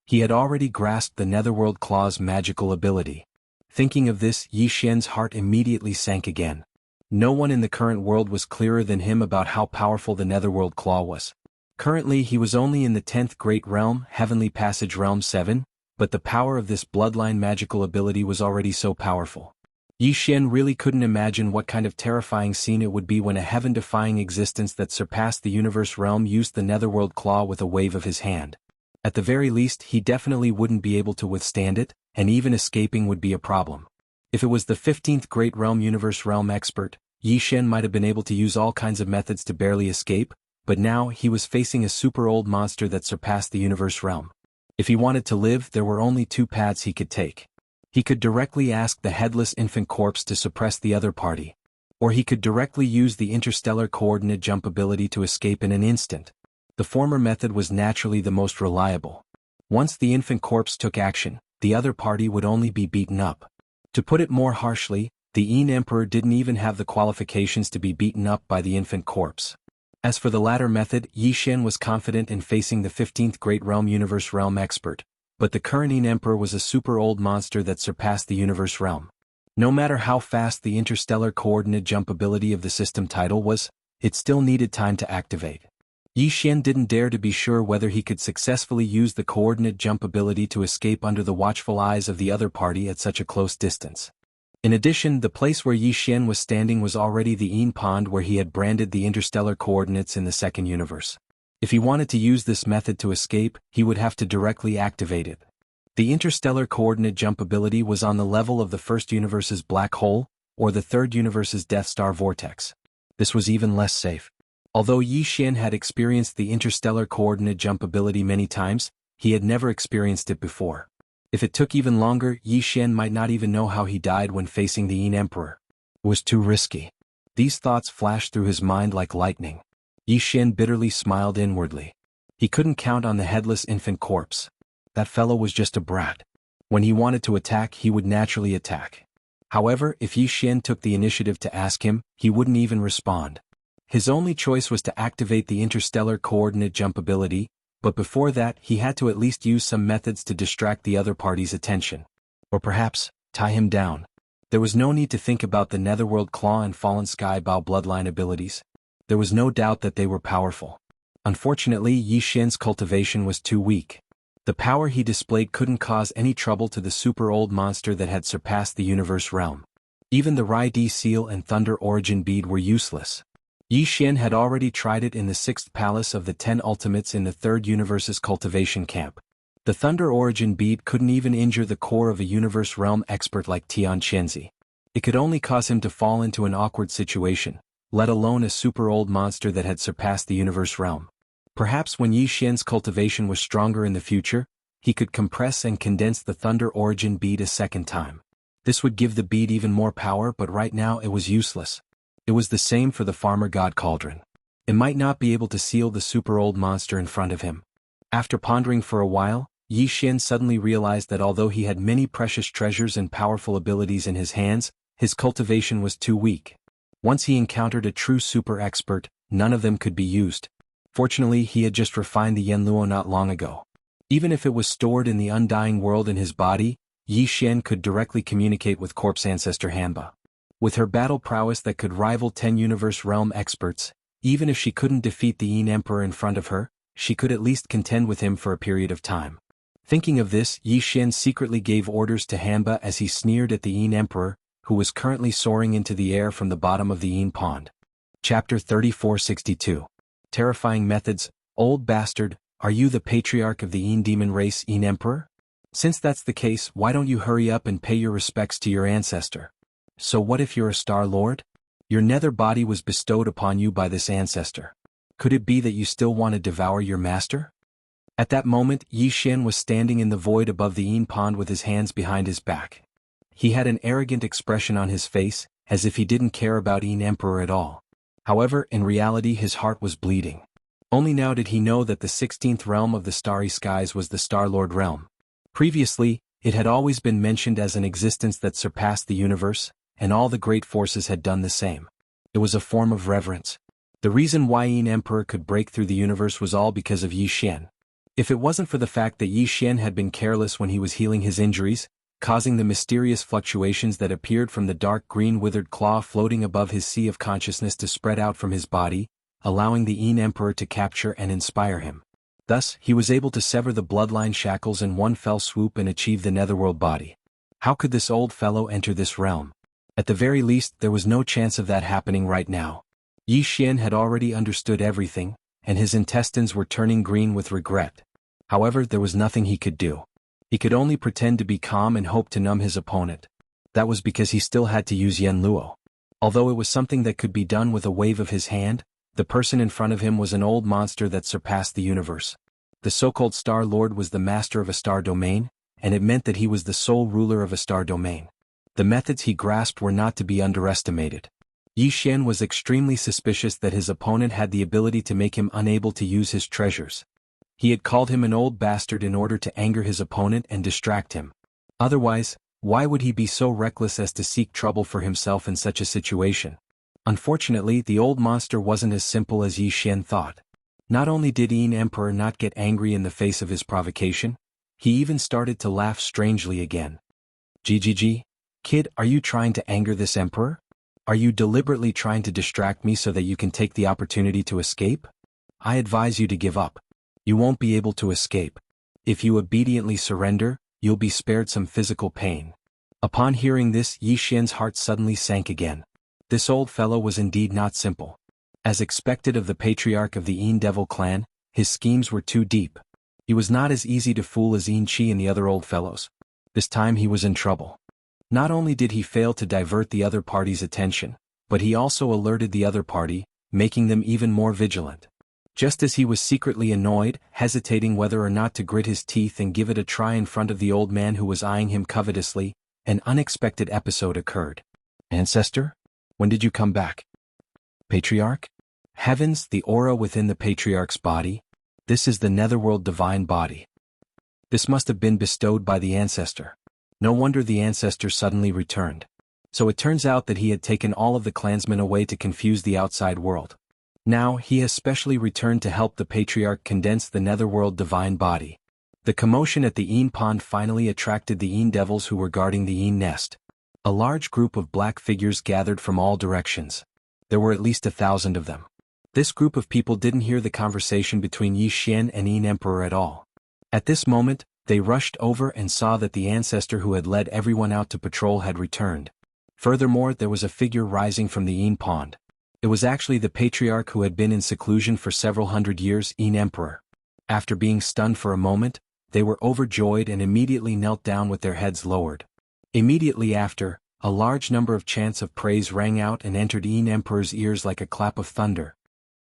He had already grasped the netherworld claw's magical ability. Thinking of this, Yi Xian's heart immediately sank again. No one in the current world was clearer than him about how powerful the netherworld claw was. Currently he was only in the 10th Great Realm, Heavenly Passage Realm 7, but the power of this bloodline magical ability was already so powerful. Yi Xian really couldn't imagine what kind of terrifying scene it would be when a heaven-defying existence that surpassed the universe realm used the netherworld claw with a wave of his hand. At the very least, he definitely wouldn't be able to withstand it, and even escaping would be a problem. If it was the 15th Great Realm Universe Realm expert, Yi Xian might have been able to use all kinds of methods to barely escape, but now he was facing a super old monster that surpassed the universe realm. If he wanted to live, there were only two paths he could take. He could directly ask the headless infant corpse to suppress the other party. Or he could directly use the interstellar coordinate jump ability to escape in an instant. The former method was naturally the most reliable. Once the infant corpse took action, the other party would only be beaten up. To put it more harshly, the Yin Emperor didn't even have the qualifications to be beaten up by the infant corpse. As for the latter method, Yi Xian was confident in facing the 15th Great Realm Universe Realm expert. But the current Yin Emperor was a super old monster that surpassed the universe realm. No matter how fast the interstellar coordinate jump ability of the system title was, it still needed time to activate. Yi Xian didn't dare to be sure whether he could successfully use the coordinate jump ability to escape under the watchful eyes of the other party at such a close distance. In addition, the place where Yi Xian was standing was already the Yin Pond where he had branded the interstellar coordinates in the second universe. If he wanted to use this method to escape, he would have to directly activate it. The interstellar coordinate jump ability was on the level of the first universe's black hole, or the third universe's Death Star vortex. This was even less safe. Although Yi Xian had experienced the interstellar coordinate jump ability many times, he had never experienced it before. If it took even longer, Yi Xian might not even know how he died when facing the Yin Emperor. It was too risky. These thoughts flashed through his mind like lightning. Yi Xian bitterly smiled inwardly. He couldn't count on the headless infant corpse. That fellow was just a brat. When he wanted to attack, he would naturally attack. However, if Yi Xian took the initiative to ask him, he wouldn't even respond. His only choice was to activate the interstellar coordinate jump ability, but before that he had to at least use some methods to distract the other party's attention. Or perhaps, tie him down. There was no need to think about the Netherworld Claw and Fallen Sky Bow bloodline abilities. There was no doubt that they were powerful. Unfortunately, Yi Xian's cultivation was too weak. The power he displayed couldn't cause any trouble to the super old monster that had surpassed the universe realm. Even the Rai-D seal and Thunder Origin bead were useless. Yi Xian had already tried it in the 6th palace of the 10 ultimates in the 3rd universe's cultivation camp. The Thunder Origin bead couldn't even injure the core of a universe realm expert like Tian Qianzi. It could only cause him to fall into an awkward situation, let alone a super old monster that had surpassed the universe realm. Perhaps when Yi Xian's cultivation was stronger in the future, he could compress and condense the Thunder Origin bead a second time. This would give the bead even more power, but right now it was useless. It was the same for the Farmer God Cauldron. It might not be able to seal the super old monster in front of him. After pondering for a while, Yi Xian suddenly realized that although he had many precious treasures and powerful abilities in his hands, his cultivation was too weak. Once he encountered a true super expert, none of them could be used. Fortunately, he had just refined the Yanluo not long ago. Even if it was stored in the undying world in his body, Yi Xian could directly communicate with corpse ancestor Hanba. With her battle prowess that could rival 10 universe realm experts, even if she couldn't defeat the Yin Emperor in front of her, she could at least contend with him for a period of time. Thinking of this, Yi Xian secretly gave orders to Hanba as he sneered at the Yin Emperor, who was currently soaring into the air from the bottom of the Yin Pond. Chapter 3462. Terrifying Methods. Old bastard, are you the patriarch of the Yin demon race, Yin Emperor? Since that's the case, why don't you hurry up and pay your respects to your ancestor? So what if you're a Star Lord? Your nether body was bestowed upon you by this ancestor. Could it be that you still want to devour your master? At that moment, Yi Xian was standing in the void above the Yin Pond with his hands behind his back. He had an arrogant expression on his face, as if he didn't care about Yin Emperor at all. However, in reality his heart was bleeding. Only now did he know that the 16th realm of the starry skies was the Star-Lord realm. Previously, it had always been mentioned as an existence that surpassed the universe, and all the great forces had done the same. It was a form of reverence. The reason why Yin Emperor could break through the universe was all because of Yi Xian. If it wasn't for the fact that Yi Xian had been careless when he was healing his injuries, causing the mysterious fluctuations that appeared from the dark green withered claw floating above his sea of consciousness to spread out from his body, allowing the Yin Emperor to capture and inspire him. Thus, he was able to sever the bloodline shackles in one fell swoop and achieve the netherworld body. How could this old fellow enter this realm? At the very least, there was no chance of that happening right now. Yi Xian had already understood everything, and his intestines were turning green with regret. However, there was nothing he could do. He could only pretend to be calm and hope to numb his opponent. That was because he still had to use Yanluo. Although it was something that could be done with a wave of his hand, the person in front of him was an old monster that surpassed the universe. The so-called Star Lord was the master of a star domain, and it meant that he was the sole ruler of a star domain. The methods he grasped were not to be underestimated. Yi Xian was extremely suspicious that his opponent had the ability to make him unable to use his treasures. He had called him an old bastard in order to anger his opponent and distract him. Otherwise, why would he be so reckless as to seek trouble for himself in such a situation? Unfortunately, the old monster wasn't as simple as Yi Xian thought. Not only did Yin Emperor not get angry in the face of his provocation, he even started to laugh strangely again. GGG? Kid, are you trying to anger this emperor? Are you deliberately trying to distract me so that you can take the opportunity to escape? I advise you to give up. You won't be able to escape. If you obediently surrender, you'll be spared some physical pain. Upon hearing this, Yi Xian's heart suddenly sank again. This old fellow was indeed not simple. As expected of the patriarch of the Yin Devil clan, his schemes were too deep. He was not as easy to fool as Yin Qi and the other old fellows. This time he was in trouble. Not only did he fail to divert the other party's attention, but he also alerted the other party, making them even more vigilant. Just as he was secretly annoyed, hesitating whether or not to grit his teeth and give it a try in front of the old man who was eyeing him covetously, an unexpected episode occurred. Ancestor? When did you come back? Patriarch? Heavens, the aura within the patriarch's body? This is the netherworld divine body. This must have been bestowed by the ancestor. No wonder the ancestor suddenly returned. So it turns out that he had taken all of the clansmen away to confuse the outside world. Now, he has specially returned to help the patriarch condense the netherworld divine body. The commotion at the Yin Pond finally attracted the Yin devils who were guarding the Yin nest. A large group of black figures gathered from all directions. There were at least 1,000 of them. This group of people didn't hear the conversation between Yi Xian and Yin Emperor at all. At this moment, they rushed over and saw that the ancestor who had led everyone out to patrol had returned. Furthermore, there was a figure rising from the Yin Pond. It was actually the patriarch who had been in seclusion for several hundred years, Yin Emperor. After being stunned for a moment, they were overjoyed and immediately knelt down with their heads lowered. Immediately after, a large number of chants of praise rang out and entered Yin Emperor's ears like a clap of thunder.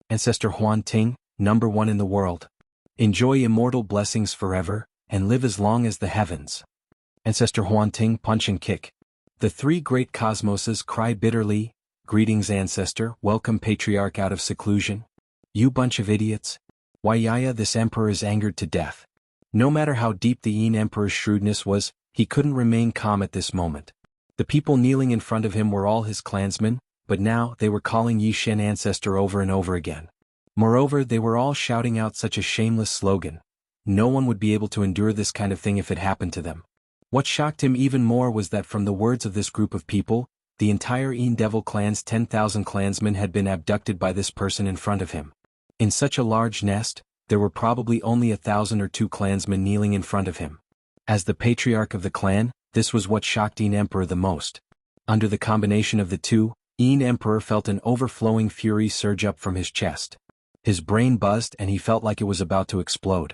Ancestor Huan Ting, number 1 in the world. Enjoy immortal blessings forever, and live as long as the heavens. Ancestor Huan Ting punch and kick. The 3 great cosmoses cry bitterly, greetings ancestor, welcome patriarch out of seclusion. You bunch of idiots. Why yaya, this emperor is angered to death. No matter how deep the Yin Emperor's shrewdness was, he couldn't remain calm at this moment. The people kneeling in front of him were all his clansmen, but now they were calling Yi Shen ancestor over and over again. Moreover, they were all shouting out such a shameless slogan. No one would be able to endure this kind of thing if it happened to them. What shocked him even more was that from the words of this group of people, the entire Yin Devil clan's 10,000 clansmen had been abducted by this person in front of him. In such a large nest, there were probably only 1,000 or 2 clansmen kneeling in front of him. As the patriarch of the clan, this was what shocked Yin Emperor the most. Under the combination of the two, Yin Emperor felt an overflowing fury surge up from his chest. His brain buzzed and he felt like it was about to explode.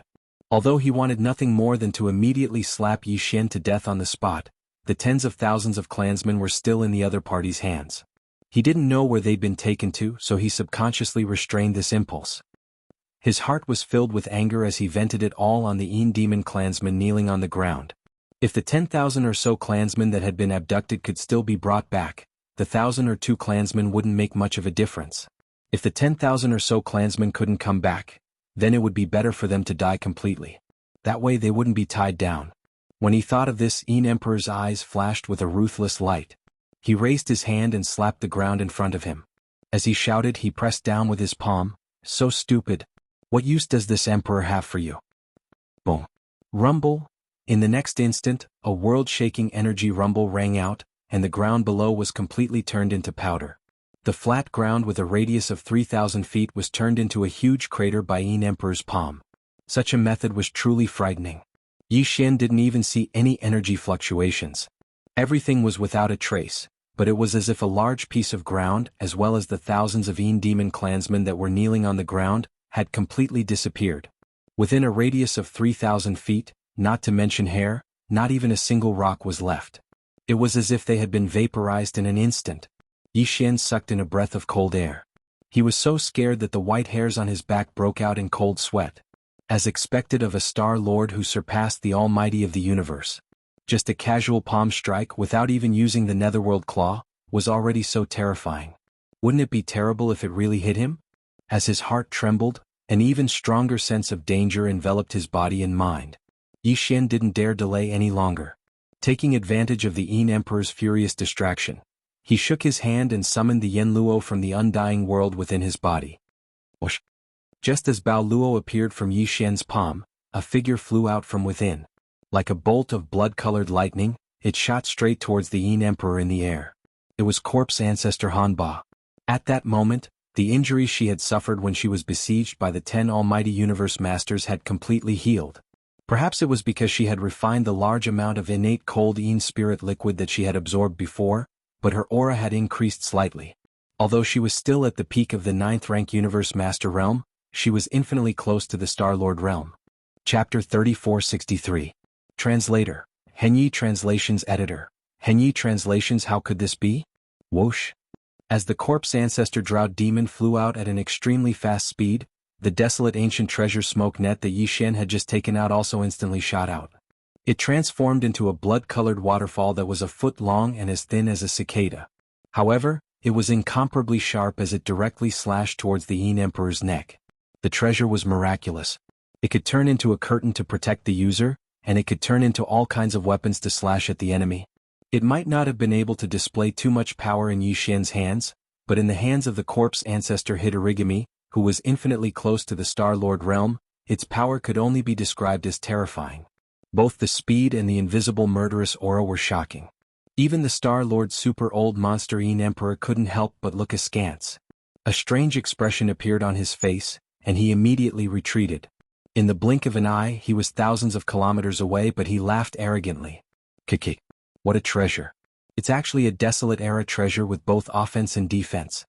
Although he wanted nothing more than to immediately slap Yi Shen to death on the spot, the tens of thousands of clansmen were still in the other party's hands. He didn't know where they'd been taken to, so he subconsciously restrained this impulse. His heart was filled with anger as he vented it all on the Yin demon clansmen kneeling on the ground. If the 10,000 or so clansmen that had been abducted could still be brought back, the 1,000 or 2 clansmen wouldn't make much of a difference. If the 10,000 or so clansmen couldn't come back, then it would be better for them to die completely. That way they wouldn't be tied down. When he thought of this, Yin Emperor's eyes flashed with a ruthless light. He raised his hand and slapped the ground in front of him. As he shouted, he pressed down with his palm, "So stupid. What use does this emperor have for you?" Boom. Rumble. In the next instant, a world-shaking energy rumble rang out, and the ground below was completely turned into powder. The flat ground with a radius of 3,000 feet was turned into a huge crater by Yin Emperor's palm. Such a method was truly frightening. Yi Shen didn't even see any energy fluctuations. Everything was without a trace, but it was as if a large piece of ground, as well as the thousands of Yin demon clansmen that were kneeling on the ground, had completely disappeared. Within a radius of 3,000 feet, not to mention hair, not even a single rock was left. It was as if they had been vaporized in an instant. Yi Shen sucked in a breath of cold air. He was so scared that the white hairs on his back broke out in cold sweat. As expected of a Star Lord who surpassed the Almighty of the universe. Just a casual palm strike without even using the Netherworld Claw was already so terrifying. Wouldn't it be terrible if it really hit him? As his heart trembled, an even stronger sense of danger enveloped his body and mind. Yi Shen didn't dare delay any longer. Taking advantage of the Yin Emperor's furious distraction, he shook his hand and summoned the Yen Luo from the undying world within his body. Whoosh! Just as Bao Luo appeared from Yi Shen's palm, a figure flew out from within. Like a bolt of blood-colored lightning, it shot straight towards the Yin Emperor in the air. It was Corpse Ancestor Han Ba. At that moment, the injuries she had suffered when she was besieged by the 10 Almighty Universe Masters had completely healed. Perhaps it was because she had refined the large amount of innate cold Yin spirit liquid that she had absorbed before, but her aura had increased slightly. Although she was still at the peak of the 9th rank Universe Master realm, she was infinitely close to the Star-Lord realm. Chapter 3463. Translator. Henyi Translations Editor. Henyi Translations. How could this be? Whoosh. As the Corpse Ancestor Drow Demon flew out at an extremely fast speed, the desolate ancient treasure smoke net that Yi Shen had just taken out also instantly shot out. It transformed into a blood-colored waterfall that was a foot long and as thin as a cicada. However, it was incomparably sharp as it directly slashed towards the Yin Emperor's neck. The treasure was miraculous. It could turn into a curtain to protect the user, and it could turn into all kinds of weapons to slash at the enemy. It might not have been able to display too much power in Yi Shen's hands, but in the hands of the Corpse Ancestor Hitorigami, who was infinitely close to the Star-Lord realm, its power could only be described as terrifying. Both the speed and the invisible murderous aura were shocking. Even the Star-Lord's super-old monster Yin Emperor couldn't help but look askance. A strange expression appeared on his face, and he immediately retreated. In the blink of an eye, he was thousands of kilometers away, but he laughed arrogantly. Kiki. What a treasure. It's actually a desolate era treasure with both offense and defense.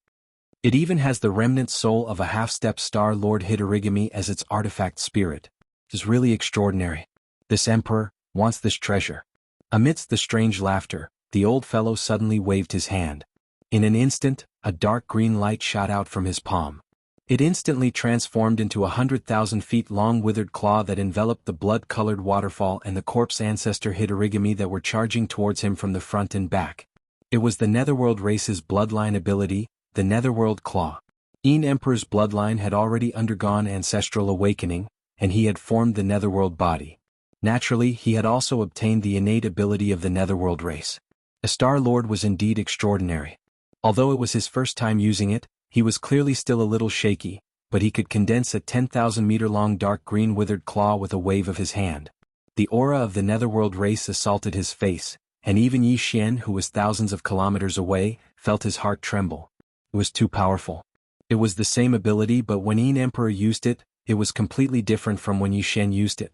It even has the remnant soul of a half-step Star Lord Hitorigami as its artifact spirit. It's really extraordinary. This emperor wants this treasure. Amidst the strange laughter, the old fellow suddenly waved his hand. In an instant, a dark green light shot out from his palm. It instantly transformed into 100,000 feet long withered claw that enveloped the blood-colored waterfall and the corpse ancestor Hitorigami that were charging towards him from the front and back. It was the Netherworld race's bloodline ability, the Netherworld Claw. Een Emperor's bloodline had already undergone ancestral awakening, and he had formed the Netherworld body. Naturally, he had also obtained the innate ability of the Netherworld race. A Star Lord was indeed extraordinary. Although it was his first time using it, he was clearly still a little shaky, but he could condense a 10,000-meter-long dark green withered claw with a wave of his hand. The aura of the Netherworld race assaulted his face, and even Yi Xian, who was thousands of kilometers away, felt his heart tremble. It was too powerful. It was the same ability, but when Een Emperor used it, it was completely different from when Yi Xian used it.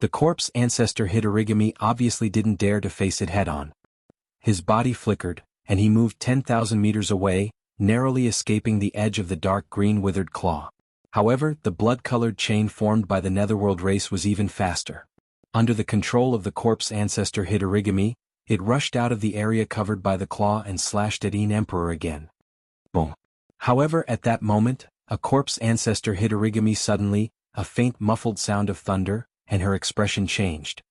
The corpse ancestor Hitorigami obviously didn't dare to face it head-on. His body flickered, and he moved 10,000 meters away, narrowly escaping the edge of the dark green withered claw. However, the blood-colored chain formed by the Netherworld race was even faster. Under the control of the corpse ancestor Hitorigami, it rushed out of the area covered by the claw and slashed at Een Emperor again. Boom. However, at that moment, a corpse ancestor Hitorigami suddenly, a faint muffled sound of thunder, and her expression changed.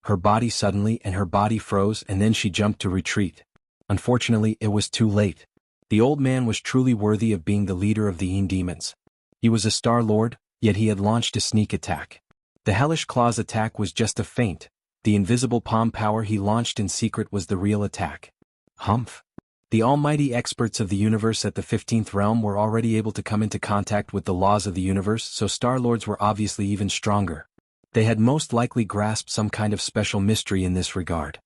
Her body froze, and then she jumped to retreat. Unfortunately, it was too late. The old man was truly worthy of being the leader of the Een demons. He was a Star Lord, yet he had launched a sneak attack. The Hellish Claw's attack was just a feint. The invisible palm power he launched in secret was the real attack. Humph. The almighty experts of the universe at the 15th realm were already able to come into contact with the laws of the universe, so Star Lords were obviously even stronger. They had most likely grasped some kind of special mystery in this regard.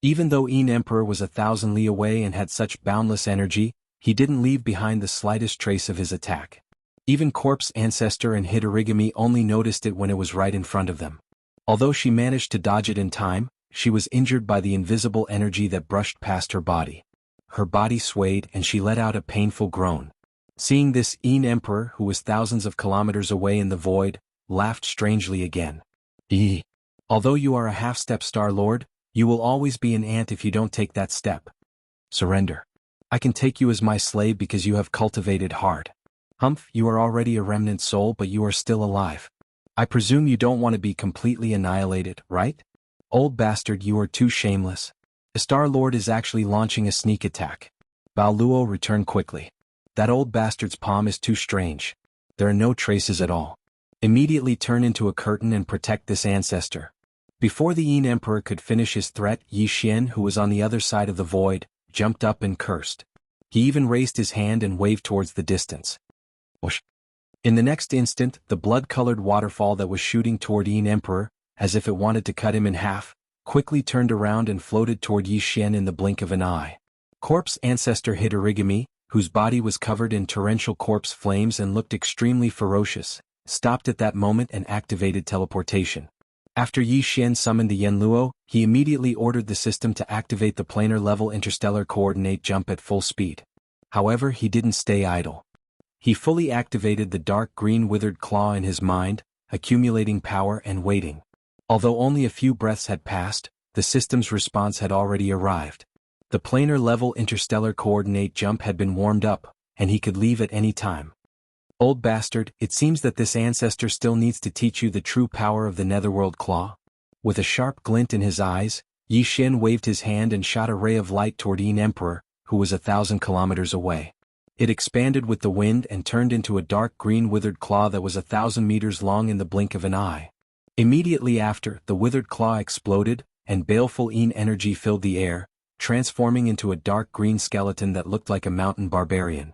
Even though Een Emperor was 1,000 li away and had such boundless energy, he didn't leave behind the slightest trace of his attack. Even corpse ancestor and Hitorigami only noticed it when it was right in front of them. Although she managed to dodge it in time, she was injured by the invisible energy that brushed past her body. Her body swayed and she let out a painful groan. Seeing this, Een Emperor, who was thousands of kilometers away in the void, laughed strangely again. Although you are a half-step Star Lord, you will always be an ant if you don't take that step. Surrender. I can take you as my slave because you have cultivated hard. Humph, you are already a remnant soul, but you are still alive. I presume you don't want to be completely annihilated, right? Old bastard, you are too shameless. The Star Lord is actually launching a sneak attack. Bao Luo, return quickly. That old bastard's palm is too strange. There are no traces at all. Immediately turn into a curtain and protect this ancestor. Before the Een Emperor could finish his threat, Yi Xian, who was on the other side of the void, jumped up and cursed. He even raised his hand and waved towards the distance. Whoosh. In the next instant, the blood-colored waterfall that was shooting toward Een Emperor, as if it wanted to cut him in half, quickly turned around and floated toward Yi Xian in the blink of an eye. Corpse ancestor Hitorigami, whose body was covered in torrential corpse flames and looked extremely ferocious, stopped at that moment and activated teleportation. After Yi Xian summoned the Yanluo, he immediately ordered the system to activate the planar-level interstellar coordinate jump at full speed. However, he didn't stay idle. He fully activated the dark green withered claw in his mind, accumulating power and waiting. Although only a few breaths had passed, the system's response had already arrived. The planar-level interstellar coordinate jump had been warmed up, and he could leave at any time. Old bastard, it seems that this ancestor still needs to teach you the true power of the Netherworld Claw. With a sharp glint in his eyes, Yi Xian waved his hand and shot a ray of light toward Een Emperor, who was 1,000 kilometers away. It expanded with the wind and turned into a dark green withered claw that was 1,000 meters long in the blink of an eye. Immediately after, the withered claw exploded, and baleful Een energy filled the air, transforming into a dark green skeleton that looked like a mountain barbarian.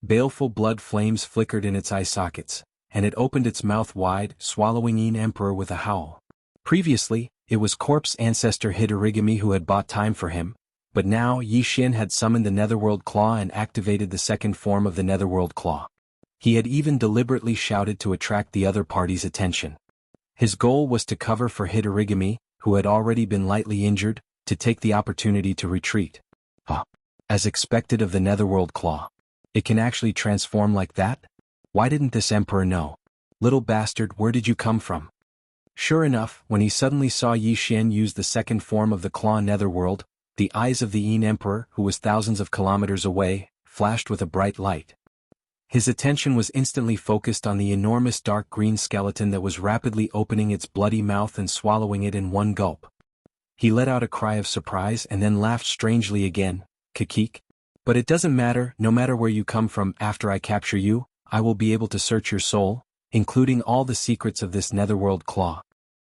Baleful blood flames flickered in its eye sockets, and it opened its mouth wide, swallowing Een Emperor with a howl. Previously, it was corpse ancestor Hitorigami who had bought time for him, but now Yi Xian had summoned the Netherworld Claw and activated the second form of the Netherworld Claw. He had even deliberately shouted to attract the other party's attention. His goal was to cover for Hitorigami, who had already been lightly injured, to take the opportunity to retreat. As expected of the Netherworld Claw. It can actually transform like that? Why didn't this emperor know? Little bastard, where did you come from? Sure enough, when he suddenly saw Yi Xian use the second form of the Claw Netherworld, the eyes of the Yin Emperor, who was thousands of kilometers away, flashed with a bright light. His attention was instantly focused on the enormous dark green skeleton that was rapidly opening its bloody mouth and swallowing it in one gulp. He let out a cry of surprise and then laughed strangely again, "Kikik. But it doesn't matter, no matter where you come from, after I capture you, I will be able to search your soul, including all the secrets of this netherworld claw."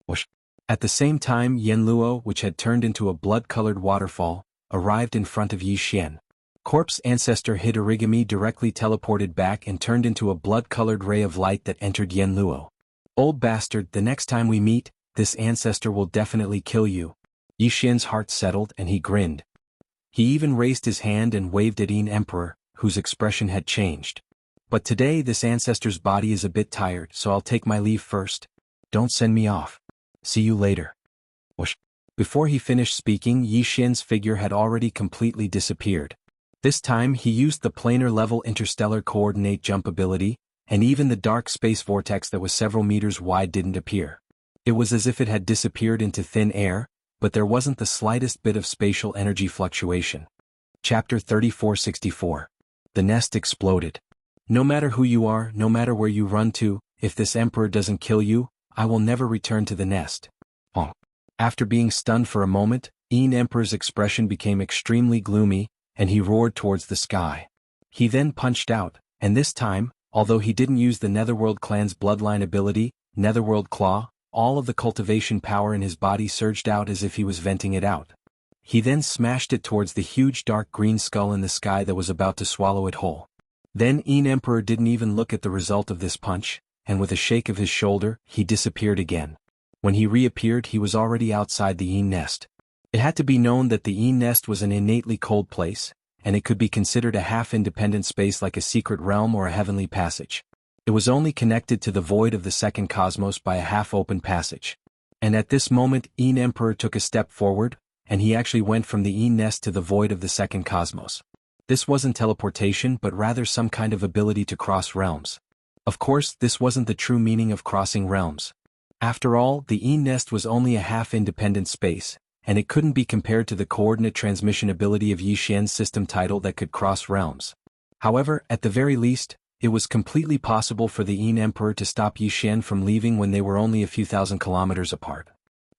Whoosh. At the same time, Yenluo, which had turned into a blood-colored waterfall, arrived in front of Yi Xian. Corpse ancestor Hidorigami directly teleported back and turned into a blood-colored ray of light that entered Yenluo. "Old bastard, the next time we meet, this ancestor will definitely kill you." Yi Xian's heart settled and he grinned. He even raised his hand and waved at Yin Emperor, whose expression had changed. "But today this ancestor's body is a bit tired, so I'll take my leave first. Don't send me off. See you later." Whoosh. Before he finished speaking, Yi Xian's figure had already completely disappeared. This time he used the planar-level interstellar coordinate jump ability, and even the dark space vortex that was several meters wide didn't appear. It was as if it had disappeared into thin air, but there wasn't the slightest bit of spatial energy fluctuation. Chapter 3464. The nest exploded. "No matter who you are, no matter where you run to, if this emperor doesn't kill you, I will never return to the nest." Oh. After being stunned for a moment, Yin Emperor's expression became extremely gloomy, and he roared towards the sky. He then punched out, and this time, although he didn't use the Netherworld clan's bloodline ability, Netherworld Claw, all of the cultivation power in his body surged out as if he was venting it out. He then smashed it towards the huge dark green skull in the sky that was about to swallow it whole. Then Yin Emperor didn't even look at the result of this punch, and with a shake of his shoulder, he disappeared again. When he reappeared, he was already outside the Yin nest. It had to be known that the Yin nest was an innately cold place, and it could be considered a half-independent space like a secret realm or a heavenly passage. It was only connected to the void of the second cosmos by a half-open passage. And at this moment, Yin Emperor took a step forward, and he actually went from the Yin nest to the void of the second cosmos. This wasn't teleportation but rather some kind of ability to cross realms. Of course, this wasn't the true meaning of crossing realms. After all, the Yin nest was only a half-independent space, and it couldn't be compared to the coordinate transmission ability of Yi Xian's system title that could cross realms. However, at the very least, it was completely possible for the Yin Emperor to stop Yi Xian from leaving when they were only a few thousand kilometers apart.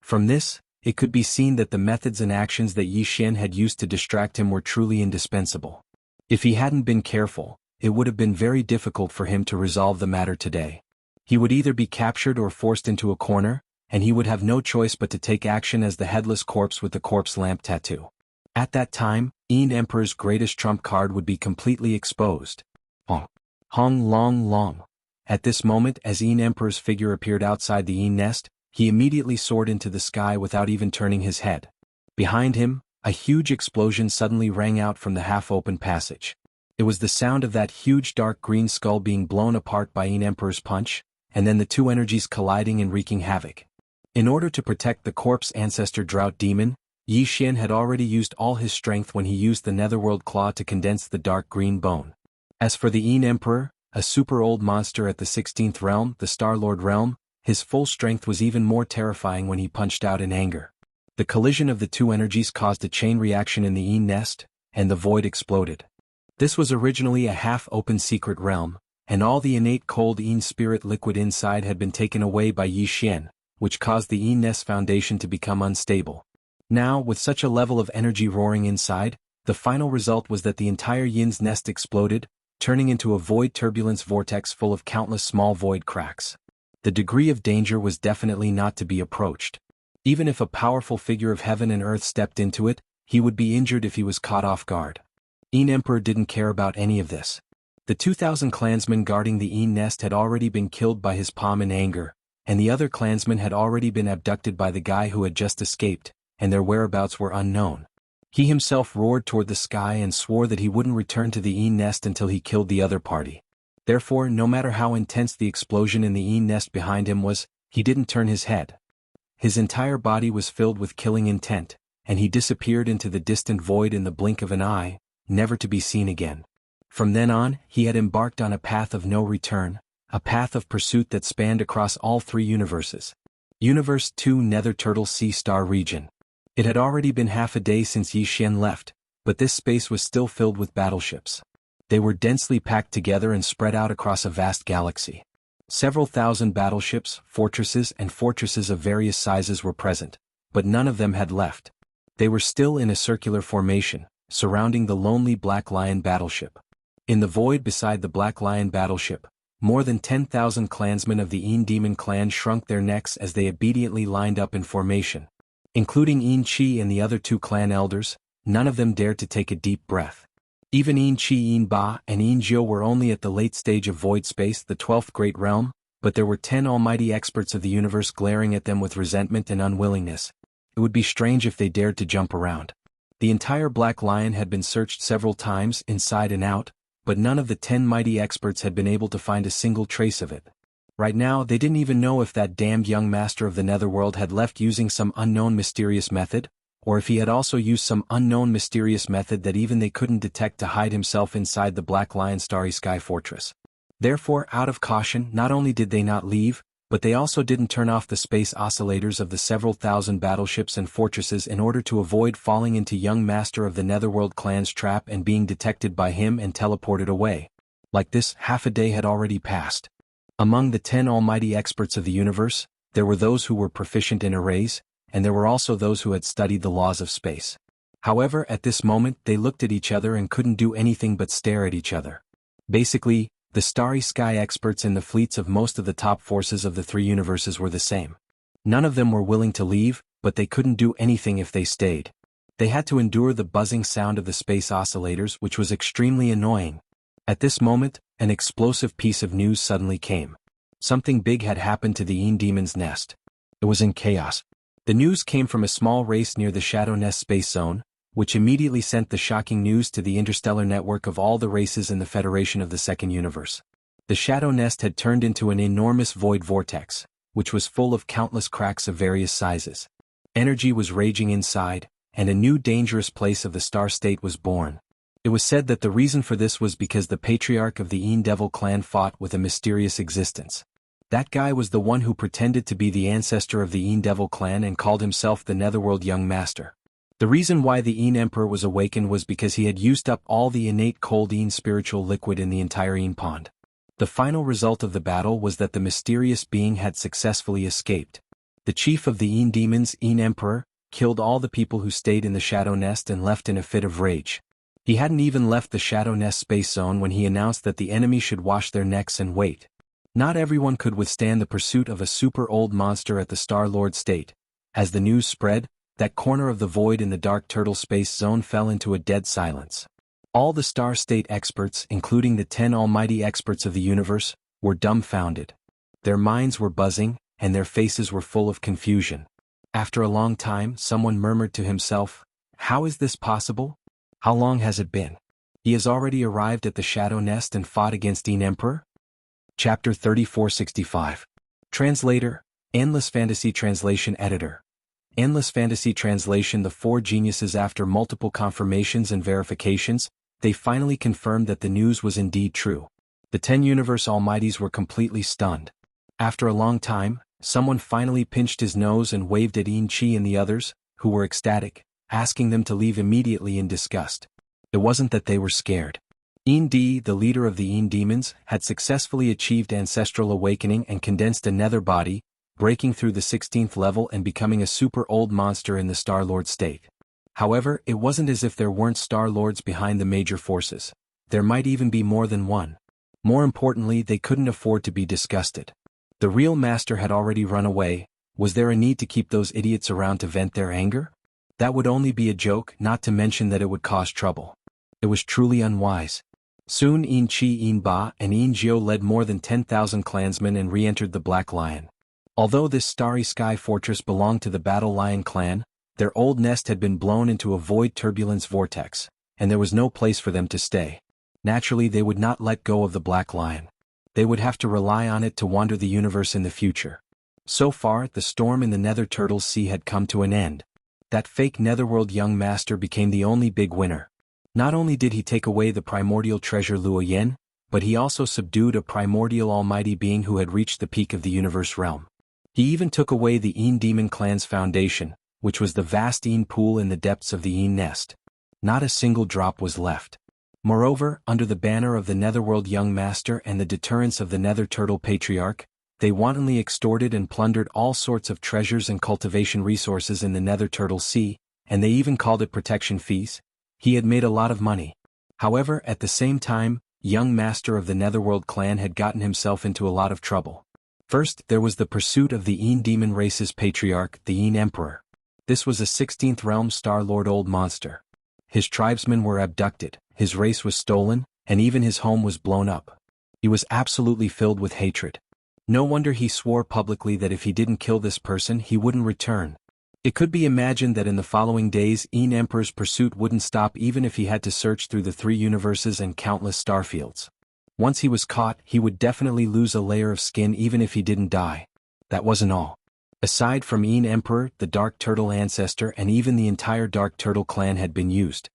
From this, it could be seen that the methods and actions that Yi Xian had used to distract him were truly indispensable. If he hadn't been careful, it would have been very difficult for him to resolve the matter today. He would either be captured or forced into a corner, and he would have no choice but to take action as the headless corpse with the corpse lamp tattoo. At that time, Yin Emperor's greatest trump card would be completely exposed. Hong Long Long. At this moment, as Yin Emperor's figure appeared outside the Yin nest, he immediately soared into the sky without even turning his head. Behind him, a huge explosion suddenly rang out from the half-open passage. It was the sound of that huge dark green skull being blown apart by Yin Emperor's punch, and then the two energies colliding and wreaking havoc. In order to protect the corpse ancestor Drought Demon, Yi Xian had already used all his strength when he used the Netherworld Claw to condense the dark green bone. As for the Yin Emperor, a super-old monster at the 16th realm, the Star-Lord realm, his full strength was even more terrifying when he punched out in anger. The collision of the two energies caused a chain reaction in the Yin nest, and the void exploded. This was originally a half-open secret realm, and all the innate cold Yin spirit liquid inside had been taken away by Yi Xian, which caused the Yin nest foundation to become unstable. Now, with such a level of energy roaring inside, the final result was that the entire Yin's nest exploded, turning into a void turbulence vortex full of countless small void cracks. The degree of danger was definitely not to be approached. Even if a powerful figure of heaven and earth stepped into it, he would be injured if he was caught off guard. Yin Emperor didn't care about any of this. The 2,000 clansmen guarding the Yin nest had already been killed by his palm in anger, and the other clansmen had already been abducted by the guy who had just escaped, and their whereabouts were unknown. He himself roared toward the sky and swore that he wouldn't return to the Yin nest until he killed the other party. Therefore, no matter how intense the explosion in the Yin nest behind him was, he didn't turn his head. His entire body was filled with killing intent, and he disappeared into the distant void in the blink of an eye, never to be seen again. From then on, he had embarked on a path of no return, a path of pursuit that spanned across all three universes. Universe 2 Nether Turtle Sea Star Region. It had already been half a day since Yi Xian left, but this space was still filled with battleships. They were densely packed together and spread out across a vast galaxy. Several thousand battleships, fortresses of various sizes were present, but none of them had left. They were still in a circular formation, surrounding the lonely Black Lion battleship. In the void beside the Black Lion battleship, more than 10,000 clansmen of the Yin Demon clan shrunk their necks as they obediently lined up in formation. Including Yin Qi and the other two clan elders, none of them dared to take a deep breath. Even Yin Qi, Yin Ba, and Yin Jiu were only at the late stage of void space, the 12th great realm, but there were 10 almighty experts of the universe glaring at them with resentment and unwillingness. It would be strange if they dared to jump around. The entire Black Lion had been searched several times, inside and out, but none of the 10 mighty experts had been able to find a single trace of it. Right now, they didn't even know if that damned young master of the netherworld had left using some unknown mysterious method, or if he had also used some unknown mysterious method that even they couldn't detect to hide himself inside the Black Lion Starry Sky Fortress. Therefore, out of caution, not only did they not leave, but they also didn't turn off the space oscillators of the several thousand battleships and fortresses in order to avoid falling into young master of the netherworld clan's trap and being detected by him and teleported away. Like this, half a day had already passed. Among the 10 almighty experts of the universe, there were those who were proficient in arrays, and there were also those who had studied the laws of space. However, at this moment they looked at each other and couldn't do anything but stare at each other. Basically, the starry sky experts in the fleets of most of the top forces of the three universes were the same. None of them were willing to leave, but they couldn't do anything if they stayed. They had to endure the buzzing sound of the space oscillators, which was extremely annoying. At this moment, an explosive piece of news suddenly came. Something big had happened to the Yin Demon's nest. It was in chaos. The news came from a small race near the Shadow Nest space zone, which immediately sent the shocking news to the interstellar network of all the races in the Federation of the Second Universe. The Shadow Nest had turned into an enormous void vortex, which was full of countless cracks of various sizes. Energy was raging inside, and a new dangerous place of the Star State was born. It was said that the reason for this was because the patriarch of the Yin Devil clan fought with a mysterious existence. That guy was the one who pretended to be the ancestor of the Yin Devil clan and called himself the Netherworld Young Master. The reason why the Yin Emperor was awakened was because he had used up all the innate cold Yin spiritual liquid in the entire Yin pond. The final result of the battle was that the mysterious being had successfully escaped. The chief of the Yin demons, Yin Emperor, killed all the people who stayed in the Shadow Nest and left in a fit of rage. He hadn't even left the Shadow Nest space zone when he announced that the enemy should wash their necks and wait. Not everyone could withstand the pursuit of a super old monster at the Star-Lord State. As the news spread, that corner of the void in the Dark Turtle space zone fell into a dead silence. All the Star State experts, including the 10 almighty experts of the universe, were dumbfounded. Their minds were buzzing, and their faces were full of confusion. After a long time, someone murmured to himself, "How is this possible? How long has it been? He has already arrived at the Shadow Nest and fought against Yin Emperor?" Chapter 3465. Translator, Endless Fantasy Translation Editor. Endless Fantasy Translation. The four geniuses, after multiple confirmations and verifications, they finally confirmed that the news was indeed true. The 10 Universe Almighties were completely stunned. After a long time, someone finally pinched his nose and waved at Yin Qi and the others, who were ecstatic, asking them to leave immediately in disgust. It wasn't that they were scared. Yin Di, the leader of the Yin demons, had successfully achieved ancestral awakening and condensed a nether body, breaking through the 16th level and becoming a super old monster in the Star-Lord state. However, it wasn't as if there weren't Star-Lords behind the major forces. There might even be more than one. More importantly, they couldn't afford to be disgusted. The real master had already run away. Was there a need to keep those idiots around to vent their anger? That would only be a joke, not to mention that it would cause trouble. It was truly unwise. Soon Yin Qi, Yin Ba, and Yin Jiu led more than 10,000 clansmen and re-entered the Black Lion. Although this starry sky fortress belonged to the Battle Lion clan, their old nest had been blown into a void turbulence vortex, and there was no place for them to stay. Naturally, they would not let go of the Black Lion. They would have to rely on it to wander the universe in the future. So far, the storm in the Nether Turtle Sea had come to an end. That fake Netherworld young master became the only big winner. Not only did he take away the primordial treasure Luo Yen, but he also subdued a primordial almighty being who had reached the peak of the universe realm. He even took away the Een Demon clan's foundation, which was the vast Een pool in the depths of the Een nest. Not a single drop was left. Moreover, under the banner of the Netherworld Young Master and the deterrence of the Nether Turtle Patriarch, they wantonly extorted and plundered all sorts of treasures and cultivation resources in the Nether Turtle Sea, and they even called it protection fees. He had made a lot of money. However, at the same time, Young Master of the Netherworld clan had gotten himself into a lot of trouble. First, there was the pursuit of the Een Demon race's patriarch, the Een Emperor. This was a 16th realm Star-Lord old monster. His tribesmen were abducted, his race was stolen, and even his home was blown up. He was absolutely filled with hatred. No wonder he swore publicly that if he didn't kill this person he wouldn't return. It could be imagined that in the following days Een Emperor's pursuit wouldn't stop even if he had to search through the 3 universes and countless starfields. Once he was caught, he would definitely lose a layer of skin even if he didn't die. That wasn't all. Aside from Een Emperor, the Dark Turtle ancestor and even the entire Dark Turtle clan had been used.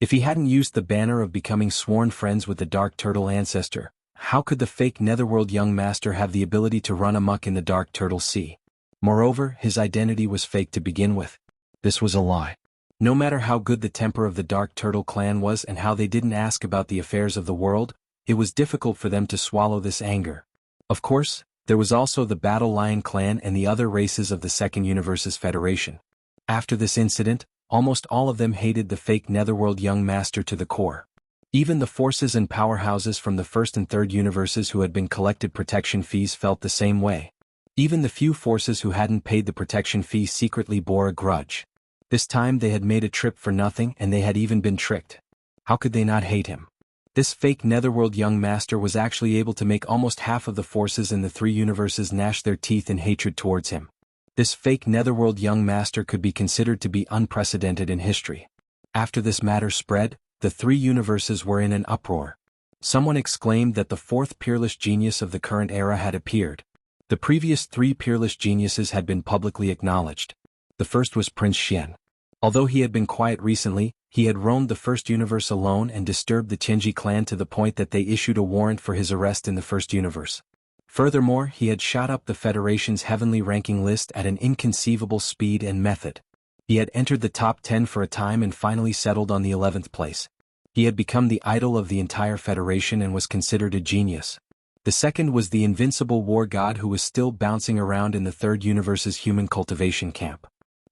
If he hadn't used the banner of becoming sworn friends with the Dark Turtle ancestor, how could the fake Netherworld Young Master have the ability to run amok in the Dark Turtle Sea? Moreover, his identity was fake to begin with. This was a lie. No matter how good the temper of the Dark Turtle clan was and how they didn't ask about the affairs of the world, it was difficult for them to swallow this anger. Of course, there was also the Battle Lion clan and the other races of the Second Universe's Federation. After this incident, almost all of them hated the fake Netherworld Young Master to the core. Even the forces and powerhouses from the First and Third Universes who had been collected protection fees felt the same way. Even the few forces who hadn't paid the protection fee secretly bore a grudge. This time they had made a trip for nothing and they had even been tricked. How could they not hate him? This fake Netherworld Young Master was actually able to make almost half of the forces in the 3 universes gnash their teeth in hatred towards him. This fake Netherworld Young Master could be considered to be unprecedented in history. After this matter spread, the 3 universes were in an uproar. Someone exclaimed that the 4th peerless genius of the current era had appeared. The previous 3 peerless geniuses had been publicly acknowledged. The first was Prince Xian. Although he had been quiet recently, he had roamed the First Universe alone and disturbed the Qinji clan to the point that they issued a warrant for his arrest in the First Universe. Furthermore, he had shot up the Federation's heavenly ranking list at an inconceivable speed and method. He had entered the top 10 for a time and finally settled on the 11th place. He had become the idol of the entire Federation and was considered a genius. The second was the invincible war god who was still bouncing around in the Third Universe's human cultivation camp.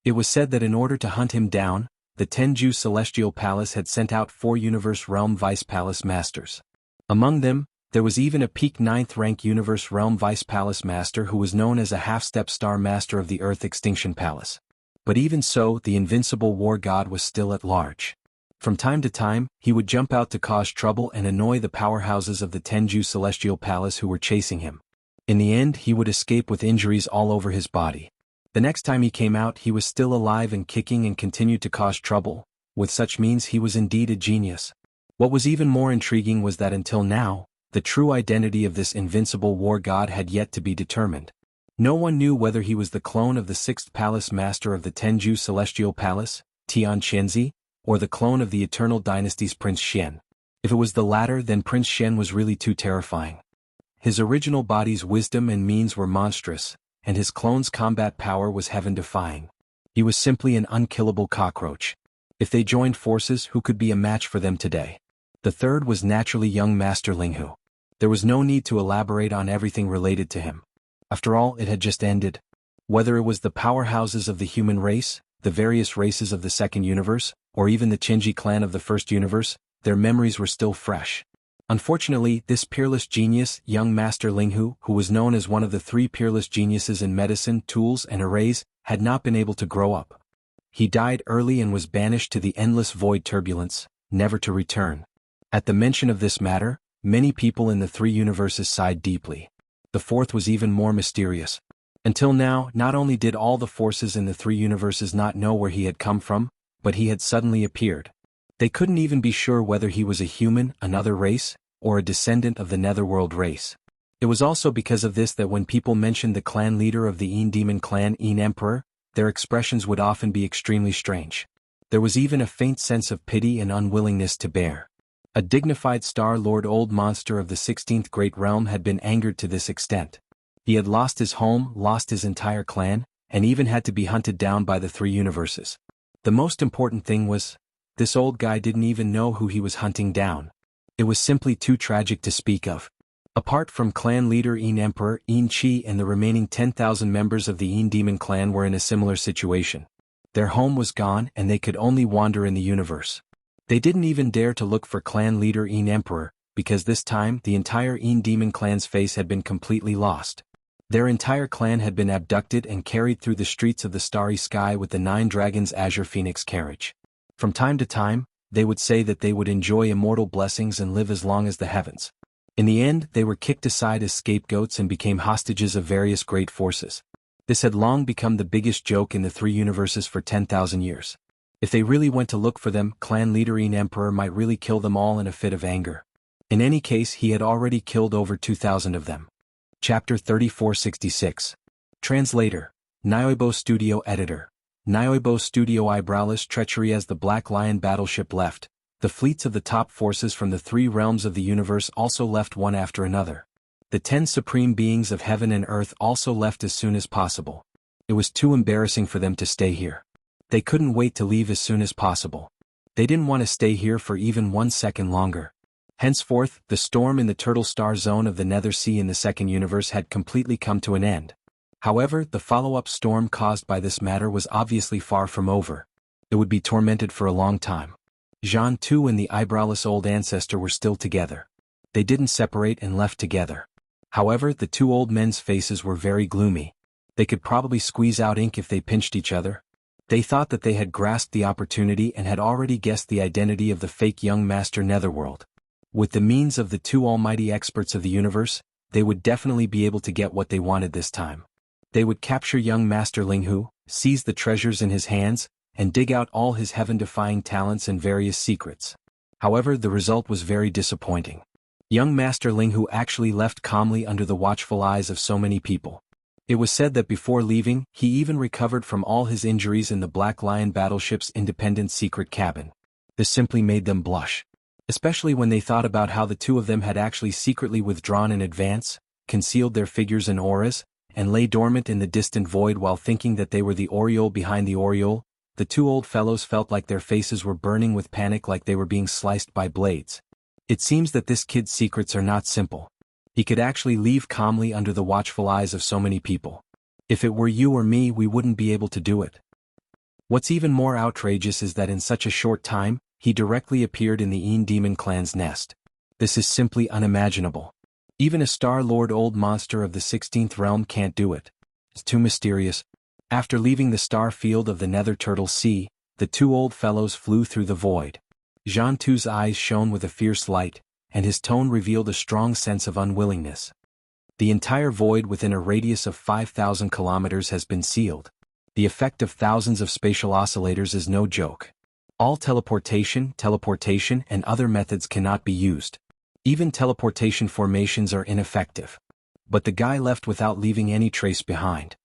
It was said that in order to hunt him down, the Tenju Celestial Palace had sent out 4 Universe Realm Vice Palace Masters. Among them, there was even a peak 9th rank Universe Realm Vice Palace Master who was known as a half-step star master of the Earth Extinction Palace. But even so, the invincible war god was still at large. From time to time, he would jump out to cause trouble and annoy the powerhouses of the Tenju Celestial Palace who were chasing him. In the end, he would escape with injuries all over his body. The next time he came out, he was still alive and kicking and continued to cause trouble. With such means, he was indeed a genius. What was even more intriguing was that until now, the true identity of this invincible war god had yet to be determined. No one knew whether he was the clone of the 6th Palace Master of the Tenju Celestial Palace, Tian Qianzi, or the clone of the Eternal Dynasty's Prince Xian. If it was the latter, then Prince Xian was really too terrifying. His original body's wisdom and means were monstrous, and his clone's combat power was heaven-defying. He was simply an unkillable cockroach. If they joined forces, who could be a match for them today? The third was naturally young Master Linghu. There was no need to elaborate on everything related to him. After all, it had just ended. Whether it was the powerhouses of the human race, the various races of the Second Universe, or even the Qinji clan of the First Universe, their memories were still fresh. Unfortunately, this peerless genius, young Master Linghu, who was known as one of the 3 peerless geniuses in medicine, tools, and arrays, had not been able to grow up. He died early and was banished to the endless void turbulence, never to return. At the mention of this matter, many people in the 3 universes sighed deeply. The fourth was even more mysterious. Until now, not only did all the forces in the 3 universes not know where he had come from, but he had suddenly appeared. They couldn't even be sure whether he was a human, another race, or a descendant of the Netherworld race. It was also because of this that when people mentioned the clan leader of the Een Demon clan, Een Emperor, their expressions would often be extremely strange. There was even a faint sense of pity and unwillingness to bear. A dignified Star-Lord old monster of the 16th Great Realm had been angered to this extent. He had lost his home, lost his entire clan, and even had to be hunted down by the three universes. The most important thing was, this old guy didn't even know who he was hunting down. It was simply too tragic to speak of. Apart from clan leader Yin Emperor, Yin Qi and the remaining 10,000 members of the Yin Demon clan were in a similar situation. Their home was gone and they could only wander in the universe. They didn't even dare to look for clan leader Yin Emperor, because this time the entire Yin Demon clan's face had been completely lost. Their entire clan had been abducted and carried through the streets of the starry sky with the 9 dragons' azure phoenix carriage. From time to time, they would say that they would enjoy immortal blessings and live as long as the heavens. In the end, they were kicked aside as scapegoats and became hostages of various great forces. This had long become the biggest joke in the three universes for 10,000 years. If they really went to look for them, clan leader Yin Emperor might really kill them all in a fit of anger. In any case, he had already killed over 2,000 of them. Chapter 3466. Translator. Niobe Studio Editor. Niobe Studio Eyebrowless treachery. As the Black Lion battleship left, the fleets of the top forces from the 3 realms of the universe also left one after another. The 10 supreme beings of heaven and earth also left as soon as possible. It was too embarrassing for them to stay here. They couldn't wait to leave as soon as possible. They didn't want to stay here for even 1 second longer. Henceforth, the storm in the Turtle Star Zone of the Nether Sea in the second universe had completely come to an end. However, the follow-up storm caused by this matter was obviously far from over. It would be tormented for a long time. Jianghu and the eyebrowless old ancestor were still together. They didn't separate and left together. However, the 2 old men's faces were very gloomy. They could probably squeeze out ink if they pinched each other. They thought that they had grasped the opportunity and had already guessed the identity of the fake young master Netherworld. With the means of the 2 almighty experts of the universe, they would definitely be able to get what they wanted this time. They would capture young Master Linghu, seize the treasures in his hands, and dig out all his heaven-defying talents and various secrets. However, the result was very disappointing. Young Master Linghu actually left calmly under the watchful eyes of so many people. It was said that before leaving, he even recovered from all his injuries in the Black Lion battleship's independent secret cabin. This simply made them blush. Especially when they thought about how the 2 of them had actually secretly withdrawn in advance, concealed their figures and auras, and lay dormant in the distant void while thinking that they were the aureole behind the aureole. The 2 old fellows felt like their faces were burning with panic, like they were being sliced by blades. It seems that this kid's secrets are not simple. He could actually leave calmly under the watchful eyes of so many people. If it were you or me, we wouldn't be able to do it. What's even more outrageous is that in such a short time, he directly appeared in the Yin Demon clan's nest. This is simply unimaginable. Even a Star-Lord old monster of the 16th realm can't do it. It's too mysterious. After leaving the star field of the Nether Turtle Sea, the 2 old fellows flew through the void. Jianghu's eyes shone with a fierce light, and his tone revealed a strong sense of unwillingness. The entire void within a radius of 5,000 kilometers has been sealed. The effect of thousands of spatial oscillators is no joke. All teleportation, and other methods cannot be used. Even teleportation formations are ineffective. But the guy left without leaving any trace behind.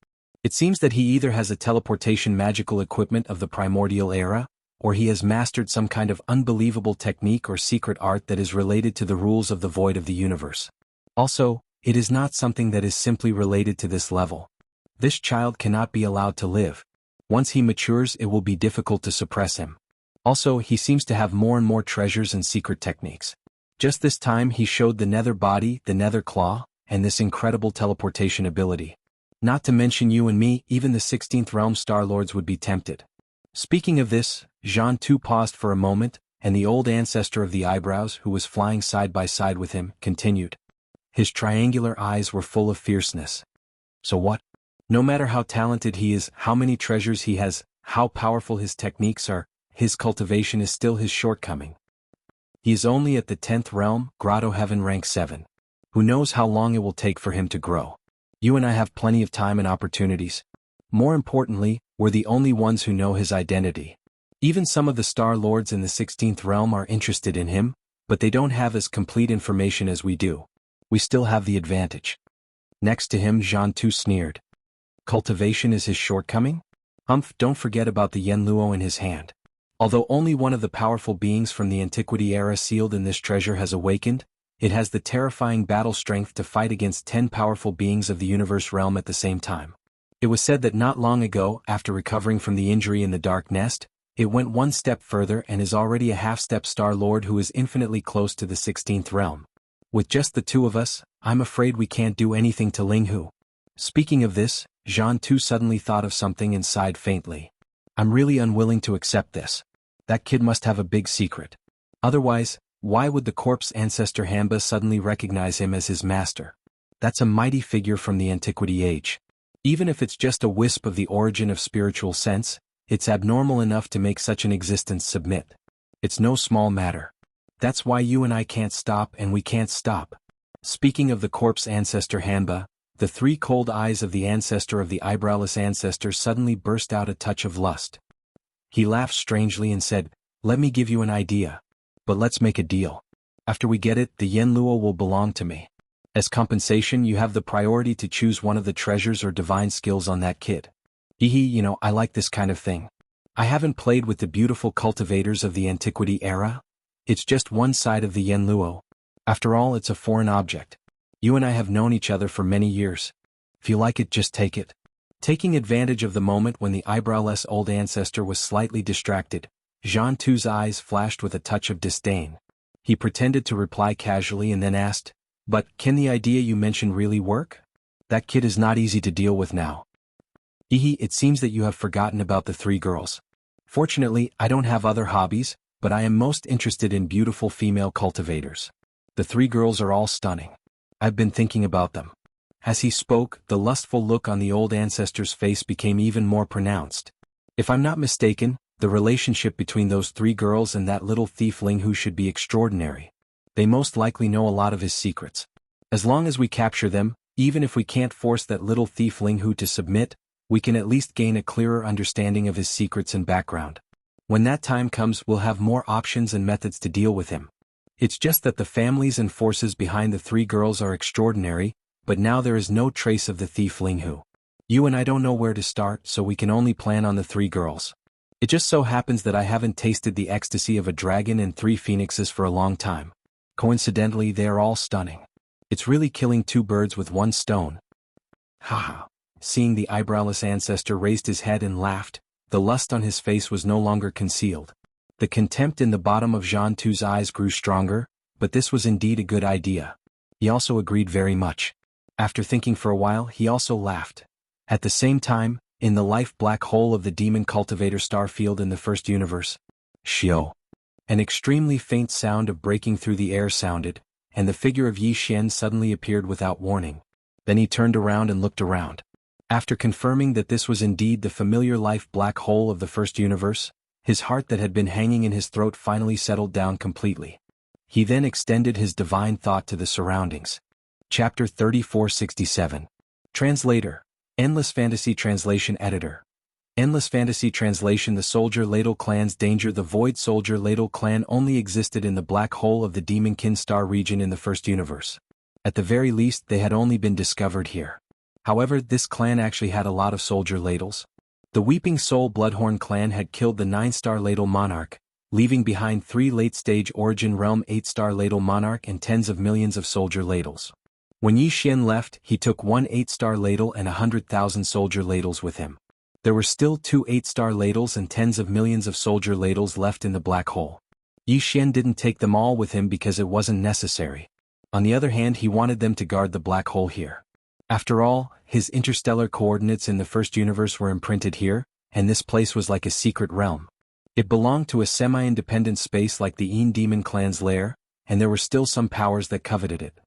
It seems that he either has a teleportation magical equipment of the primordial era, or he has mastered some kind of unbelievable technique or secret art that is related to the rules of the void of the universe. Also, it is not something that is simply related to this level. This child cannot be allowed to live. Once he matures, it will be difficult to suppress him. Also, he seems to have more and more treasures and secret techniques. Just this time he showed the nether body, the nether claw, and this incredible teleportation ability. Not to mention you and me, even the 16th realm Star-Lords would be tempted. Speaking of this, Jianghu paused for a moment, and the old ancestor of the eyebrows, who was flying side by side with him, continued. His triangular eyes were full of fierceness. So what? No matter how talented he is, how many treasures he has, how powerful his techniques are, his cultivation is still his shortcoming. He is only at the 10th realm, Grotto Heaven rank 7. Who knows how long it will take for him to grow. You and I have plenty of time and opportunities. More importantly, we're the only ones who know his identity. Even some of the Star-Lords in the 16th realm are interested in him, but they don't have as complete information as we do. We still have the advantage. Next to him, Jianghu sneered. Cultivation is his shortcoming? Humph, don't forget about the Yenluo in his hand. Although only one of the powerful beings from the Antiquity era sealed in this treasure has awakened, It has the terrifying battle strength to fight against 10 powerful beings of the universe realm at the same time. It was said that not long ago, after recovering from the injury in the Dark Nest, it went one step further and is already a half-step Star Lord who is infinitely close to the 16th realm. With just the two of us, I'm afraid we can't do anything to Linghu. Speaking of this, Jianghu suddenly thought of something and sighed faintly. I'm really unwilling to accept this. That kid must have a big secret. Otherwise, why would the corpse ancestor Hamba suddenly recognize him as his master? That's a mighty figure from the Antiquity Age. Even if it's just a wisp of the origin of spiritual sense, it's abnormal enough to make such an existence submit. It's no small matter. That's why you and I can't stop and we can't stop. Speaking of the corpse ancestor Hamba, the three cold eyes of the ancestor of the eyebrowless ancestor suddenly burst out a touch of lust. He laughed strangely and said, "Let me give you an idea. But let's make a deal. After we get it, the Yen Luo will belong to me. As compensation, you have the priority to choose one of the treasures or divine skills on that kid." I like this kind of thing. I haven't played with the beautiful cultivators of the Antiquity era. It's just one side of the Yen Luo. After all, it's a foreign object. You and I have known each other for many years. If you like it, just take it. Taking advantage of the moment when the eyebrowless old ancestor was slightly distracted, Jianghu's eyes flashed with a touch of disdain. He pretended to reply casually and then asked, "But can the idea you mentioned really work? That kid is not easy to deal with now." It seems that you have forgotten about the three girls. Fortunately, I don't have other hobbies, but I am most interested in beautiful female cultivators. The three girls are all stunning. I've been thinking about them. As he spoke, the lustful look on the old ancestor's face became even more pronounced. If I'm not mistaken, the relationship between those three girls and that little thief Linghu should be extraordinary. They most likely know a lot of his secrets. As long as we capture them, even if we can't force that little thief Linghu to submit, we can at least gain a clearer understanding of his secrets and background. When that time comes, we'll have more options and methods to deal with him. It's just that the families and forces behind the three girls are extraordinary, but now there is no trace of the thief Linghu. You and I don't know where to start, so we can only plan on the three girls. It just so happens that I haven't tasted the ecstasy of a dragon and three phoenixes for a long time. Coincidentally, they are all stunning. It's really killing two birds with one stone. Haha. Seeing the eyebrowless ancestor raised his head and laughed, the lust on his face was no longer concealed. The contempt in the bottom of Jianghu's eyes grew stronger, but this was indeed a good idea. He also agreed very much. After thinking for a while, he also laughed. At the same time, in the life black hole of the demon cultivator star field in the first universe, Xiao. An extremely faint sound of breaking through the air sounded, and the figure of Yi Xian suddenly appeared without warning. Then he turned around and looked around. After confirming that this was indeed the familiar life black hole of the first universe, his heart that had been hanging in his throat finally settled down completely. He then extended his divine thought to the surroundings. Chapter 3467. Translator. Endless Fantasy Translation Editor. Endless Fantasy Translation. The Soldier Ladle Clan's danger. The Void Soldier Ladle Clan only existed in the black hole of the Demonkin Star region in the first universe. At the very least, they had only been discovered here. However, this clan actually had a lot of soldier ladles. The Weeping Soul Bloodhorn clan had killed the 9-star ladle monarch, leaving behind 3 late-stage origin realm 8-star ladle monarch and tens of millions of soldier ladles. When Yi Xian left, he took 1 8-star ladle and 100,000 soldier ladles with him. There were still 2 8-star ladles and tens of millions of soldier ladles left in the black hole. Yi Xian didn't take them all with him because it wasn't necessary. On the other hand, he wanted them to guard the black hole here. After all, his interstellar coordinates in the first universe were imprinted here, and this place was like a secret realm. It belonged to a semi-independent space like the Een Demon clan's lair, and there were still some powers that coveted it.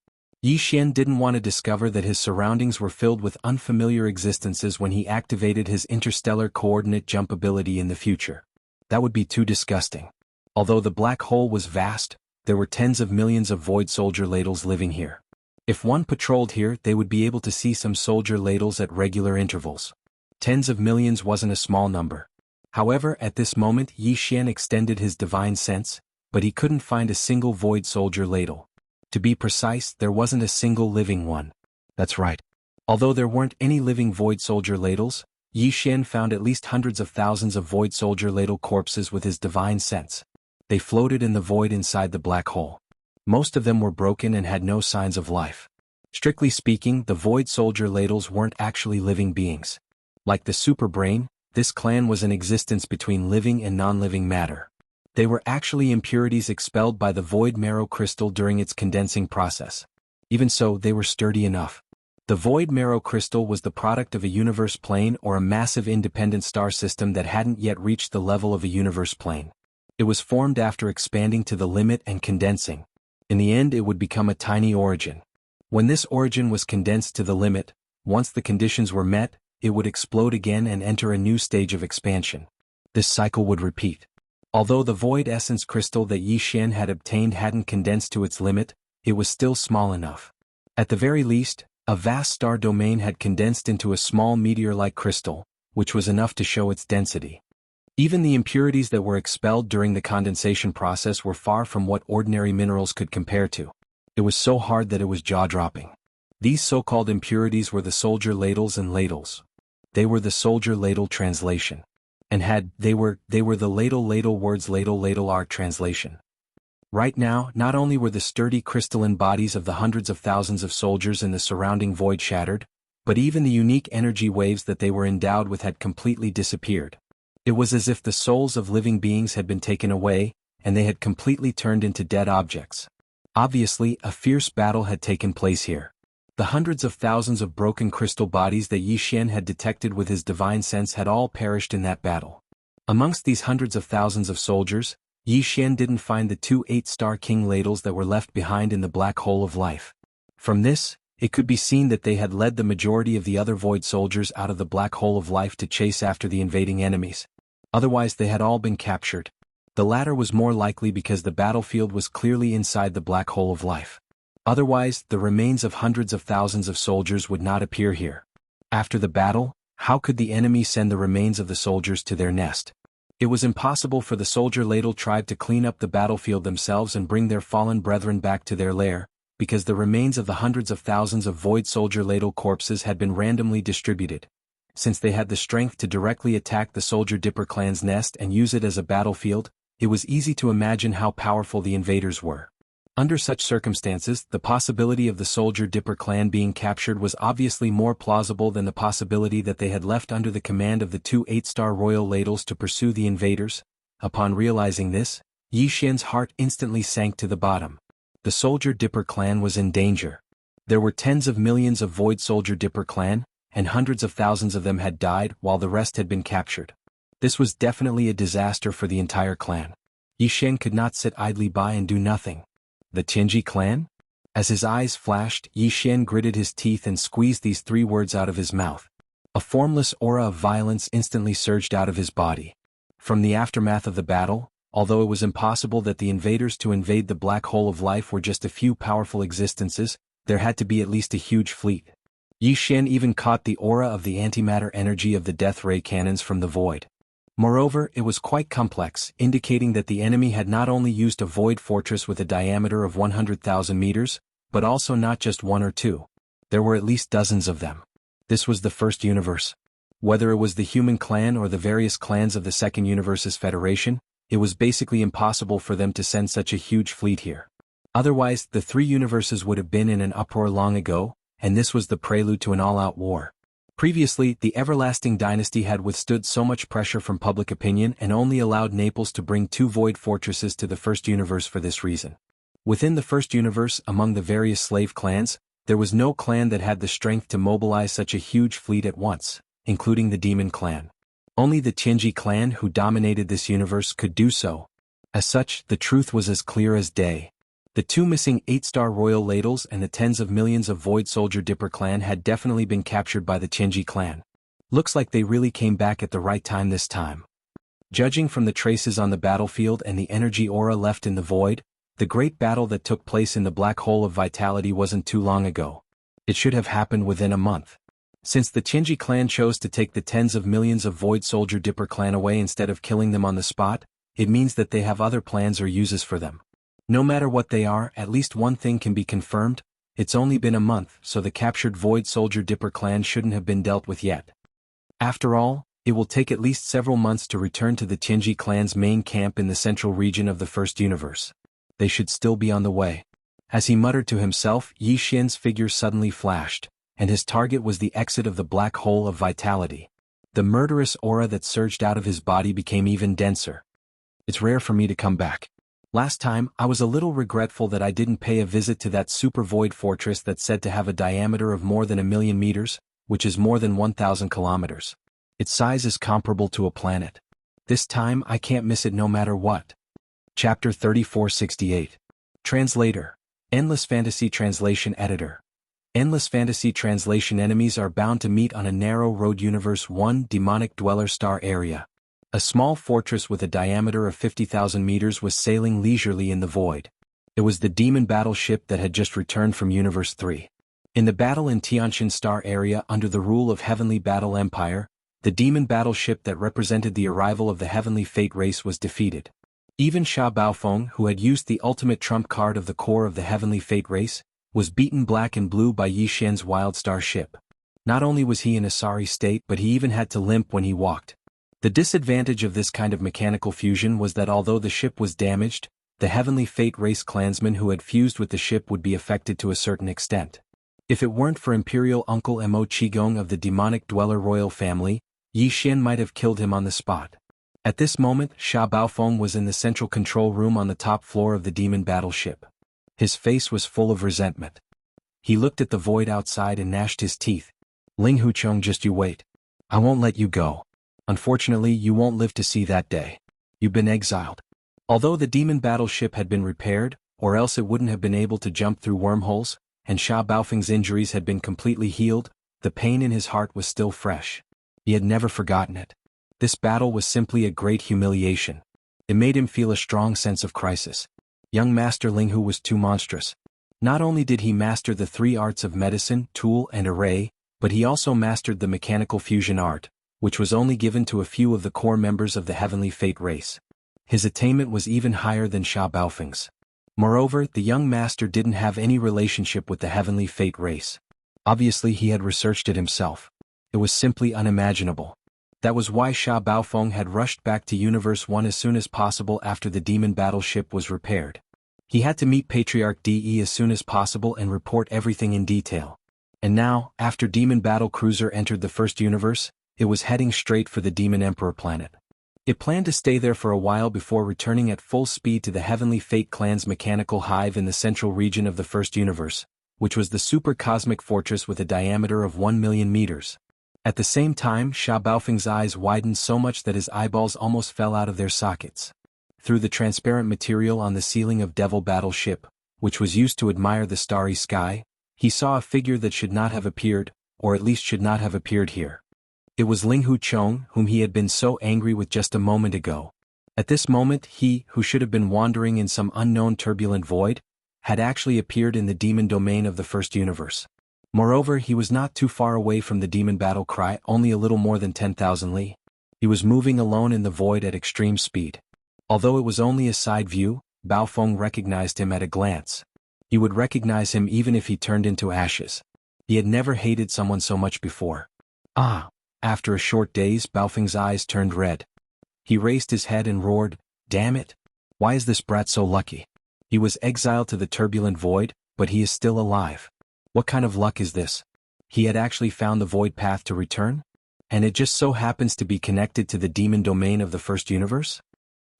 Yi Xian didn't want to discover that his surroundings were filled with unfamiliar existences when he activated his interstellar coordinate jump ability in the future. That would be too disgusting. Although the black hole was vast, there were tens of millions of void soldier ladles living here. If one patrolled here, they would be able to see some soldier ladles at regular intervals. Tens of millions wasn't a small number. However, at this moment Yi Xian extended his divine sense, but he couldn't find a single void soldier ladle. To be precise, there wasn't a single living one. That's right. Although there weren't any living void soldier ladles, Yi Xian found at least hundreds of thousands of void soldier ladle corpses with his divine sense. They floated in the void inside the black hole. Most of them were broken and had no signs of life. Strictly speaking, the Void Soldier ladles weren't actually living beings. Like the Superbrain, this clan was an existence between living and non-living matter. They were actually impurities expelled by the Void Marrow Crystal during its condensing process. Even so, they were sturdy enough. The Void Marrow Crystal was the product of a universe plane or a massive independent star system that hadn't yet reached the level of a universe plane. It was formed after expanding to the limit and condensing. In the end, it would become a tiny origin. When this origin was condensed to the limit, once the conditions were met, it would explode again and enter a new stage of expansion. This cycle would repeat. Although the Void Essence Crystal that Yi Xian had obtained hadn't condensed to its limit, it was still small enough. At the very least, a vast star domain had condensed into a small meteor-like crystal, which was enough to show its density. Even the impurities that were expelled during the condensation process were far from what ordinary minerals could compare to. It was so hard that it was jaw-dropping. These so-called impurities were the soldier ladles and ladles. They were the soldier ladle translation. And they were the ladle words ladle art translation. Right now, not only were the sturdy crystalline bodies of the hundreds of thousands of soldiers in the surrounding void shattered, but even the unique energy waves that they were endowed with had completely disappeared. It was as if the souls of living beings had been taken away, and they had completely turned into dead objects. Obviously, a fierce battle had taken place here. The hundreds of thousands of broken crystal bodies that Yi Xian had detected with his divine sense had all perished in that battle. Amongst these hundreds of thousands of soldiers, Yi Xian didn't find the 2 8-star king ladles that were left behind in the black hole of life. From this, it could be seen that they had led the majority of the other void soldiers out of the black hole of life to chase after the invading enemies. Otherwise they had all been captured. The latter was more likely because the battlefield was clearly inside the black hole of life. Otherwise, the remains of hundreds of thousands of soldiers would not appear here. After the battle, how could the enemy send the remains of the soldiers to their nest? It was impossible for the soldier ladle tribe to clean up the battlefield themselves and bring their fallen brethren back to their lair, because the remains of the hundreds of thousands of void soldier ladle corpses had been randomly distributed. Since they had the strength to directly attack the soldier dipper clan's nest and use it as a battlefield, it was easy to imagine how powerful the invaders were. Under such circumstances, the possibility of the soldier dipper clan being captured was obviously more plausible than the possibility that they had left under the command of the 2 8-star royal ladles to pursue the invaders. Upon realizing this, Yi Xian's heart instantly sank to the bottom. The soldier dipper clan was in danger. There were tens of millions of void soldier dipper clan, and hundreds of thousands of them had died while the rest had been captured. This was definitely a disaster for the entire clan. Yi Xian could not sit idly by and do nothing. The Tianji clan? As his eyes flashed, Yi Xian gritted his teeth and squeezed these 3 words out of his mouth. A formless aura of violence instantly surged out of his body. From the aftermath of the battle, although it was impossible that the invaders to invade the black hole of life were just a few powerful existences, there had to be at least a huge fleet. Yi Xian even caught the aura of the antimatter energy of the death ray cannons from the void. Moreover, it was quite complex, indicating that the enemy had not only used a void fortress with a diameter of 100,000 meters, but also not just 1 or 2. There were at least dozens of them. This was the first universe. Whether it was the human clan or the various clans of the second universe's federation, it was basically impossible for them to send such a huge fleet here. Otherwise, the 3 universes would have been in an uproar long ago, and this was the prelude to an all-out war. Previously, the Everlasting Dynasty had withstood so much pressure from public opinion and only allowed Naples to bring 2 void fortresses to the first universe for this reason. Within the first universe, among the various slave clans, there was no clan that had the strength to mobilize such a huge fleet at once, including the Demon Clan. Only the Tianji clan who dominated this universe could do so. As such, the truth was as clear as day. The 2 missing 8-star royal ladles and the tens of millions of void soldier dipper clan had definitely been captured by the Tianji clan. Looks like they really came back at the right time this time. Judging from the traces on the battlefield and the energy aura left in the void, the great battle that took place in the black hole of vitality wasn't too long ago. It should have happened within a month. Since the Tianji clan chose to take the tens of millions of void soldier dipper clan away instead of killing them on the spot, it means that they have other plans or uses for them. No matter what they are, at least one thing can be confirmed: it's only been a month, so the captured void soldier dipper clan shouldn't have been dealt with yet. After all, it will take at least several months to return to the Tianji clan's main camp in the central region of the first universe. They should still be on the way. As he muttered to himself, Yi Xian's figure suddenly flashed, and his target was the exit of the black hole of vitality. The murderous aura that surged out of his body became even denser. It's rare for me to come back. Last time, I was a little regretful that I didn't pay a visit to that super void fortress that's said to have a diameter of more than 1,000,000 meters, which is more than 1,000 kilometers. Its size is comparable to a planet. This time I can't miss it no matter what. Chapter 3468. Translator. Endless Fantasy Translation Editor. Endless Fantasy Translation enemies are bound to meet on a narrow road Universe 1 Demonic Dweller Star area. A small fortress with a diameter of 50,000 meters was sailing leisurely in the void. It was the demon battleship that had just returned from Universe 3. In the battle in Tiantian Star area under the rule of Heavenly Battle Empire, the demon battleship that represented the arrival of the Heavenly Fate race was defeated. Even Sha Baofeng, who had used the ultimate trump card of the core of the Heavenly Fate race, was beaten black and blue by Yi Xian's Wild Star ship. Not only was he in a sorry state, but he even had to limp when he walked. The disadvantage of this kind of mechanical fusion was that although the ship was damaged, the Heavenly Fate race clansmen who had fused with the ship would be affected to a certain extent. If it weren't for Imperial Uncle Mo Qigong of the Demonic Dweller royal family, Yi Xian might have killed him on the spot. At this moment, Sha Baofeng was in the central control room on the top floor of the demon battleship. His face was full of resentment. He looked at the void outside and gnashed his teeth. Ling Hucheng, just you wait. I won't let you go. Unfortunately, you won't live to see that day. You've been exiled. Although the demon battleship had been repaired, or else it wouldn't have been able to jump through wormholes, and Sha Baofeng's injuries had been completely healed, the pain in his heart was still fresh. He had never forgotten it. This battle was simply a great humiliation. It made him feel a strong sense of crisis. Young Master Linghu was too monstrous. Not only did he master the 3 arts of medicine, tool, and array, but he also mastered the mechanical fusion art, which was only given to a few of the core members of the Heavenly Fate race. His attainment was even higher than Sha Baofeng's. Moreover, the young master didn't have any relationship with the Heavenly Fate race. Obviously he had researched it himself. It was simply unimaginable. That was why Sha Baofeng had rushed back to Universe 1 as soon as possible after the demon battleship was repaired. He had to meet Patriarch De as soon as possible and report everything in detail. And now, after Demon Battle Cruiser entered the first universe, it was heading straight for the Demon Emperor planet. It planned to stay there for a while before returning at full speed to the Heavenly Fate clan's mechanical hive in the central region of the first universe, which was the super cosmic fortress with a diameter of 1,000,000 meters. At the same time, Sha Baofeng's eyes widened so much that his eyeballs almost fell out of their sockets. Through the transparent material on the ceiling of Devil Battleship, which was used to admire the starry sky, he saw a figure that should not have appeared, or at least should not have appeared here. It was Ling Hucheng, whom he had been so angry with just a moment ago. At this moment he, who should have been wandering in some unknown turbulent void, had actually appeared in the demon domain of the first universe. Moreover, he was not too far away from the demon battle cry, only a little more than 10,000 li. He was moving alone in the void at extreme speed. Although it was only a side view, Baofeng recognized him at a glance. He would recognize him even if he turned into ashes. He had never hated someone so much before. Ah! After a short daze, Baofeng's eyes turned red. He raised his head and roared, "Damn it! Why is this brat so lucky? He was exiled to the turbulent void, but he is still alive. What kind of luck is this? He had actually found the void path to return? And it just so happens to be connected to the demon domain of the first universe?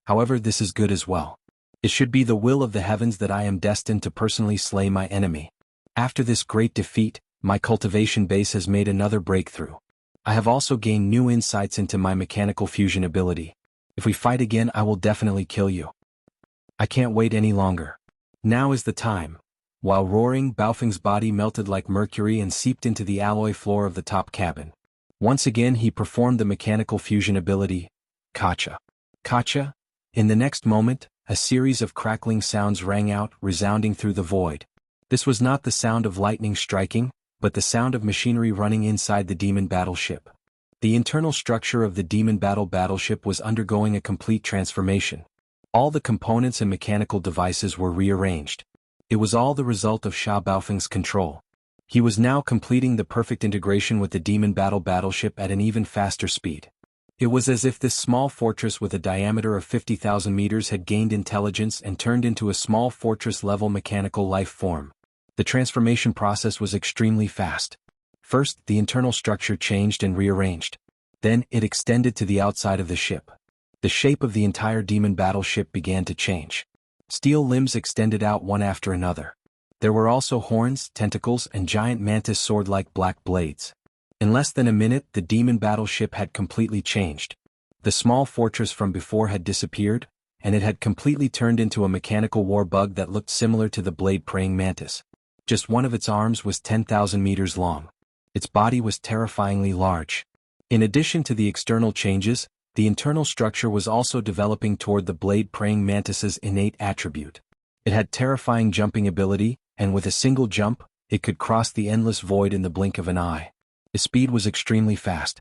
However, this is good as well. It should be the will of the heavens that I am destined to personally slay my enemy. After this great defeat, my cultivation base has made another breakthrough. I have also gained new insights into my mechanical fusion ability. If we fight again, I will definitely kill you. I can't wait any longer. Now is the time." While roaring, Baofeng's body melted like mercury and seeped into the alloy floor of the top cabin. Once again he performed the mechanical fusion ability, Kacha. Kacha? In the next moment, a series of crackling sounds rang out, resounding through the void. This was not the sound of lightning striking, but the sound of machinery running inside the demon battleship. The internal structure of the demon battleship was undergoing a complete transformation. All the components and mechanical devices were rearranged. It was all the result of Sha Baofeng's control. He was now completing the perfect integration with the demon battleship at an even faster speed. It was as if this small fortress with a diameter of 50,000 meters had gained intelligence and turned into a small fortress-level mechanical life form. The transformation process was extremely fast. First, the internal structure changed and rearranged. Then, it extended to the outside of the ship. The shape of the entire demon battleship began to change. Steel limbs extended out one after another. There were also horns, tentacles, and giant mantis sword-like black blades. In less than a minute, the demon battleship had completely changed. The small fortress from before had disappeared, and it had completely turned into a mechanical war bug that looked similar to the blade-praying mantis. Just one of its arms was 10,000 meters long. Its body was terrifyingly large. In addition to the external changes, the internal structure was also developing toward the blade-praying mantis's innate attribute. It had terrifying jumping ability, and with a single jump, it could cross the endless void in the blink of an eye. Its speed was extremely fast.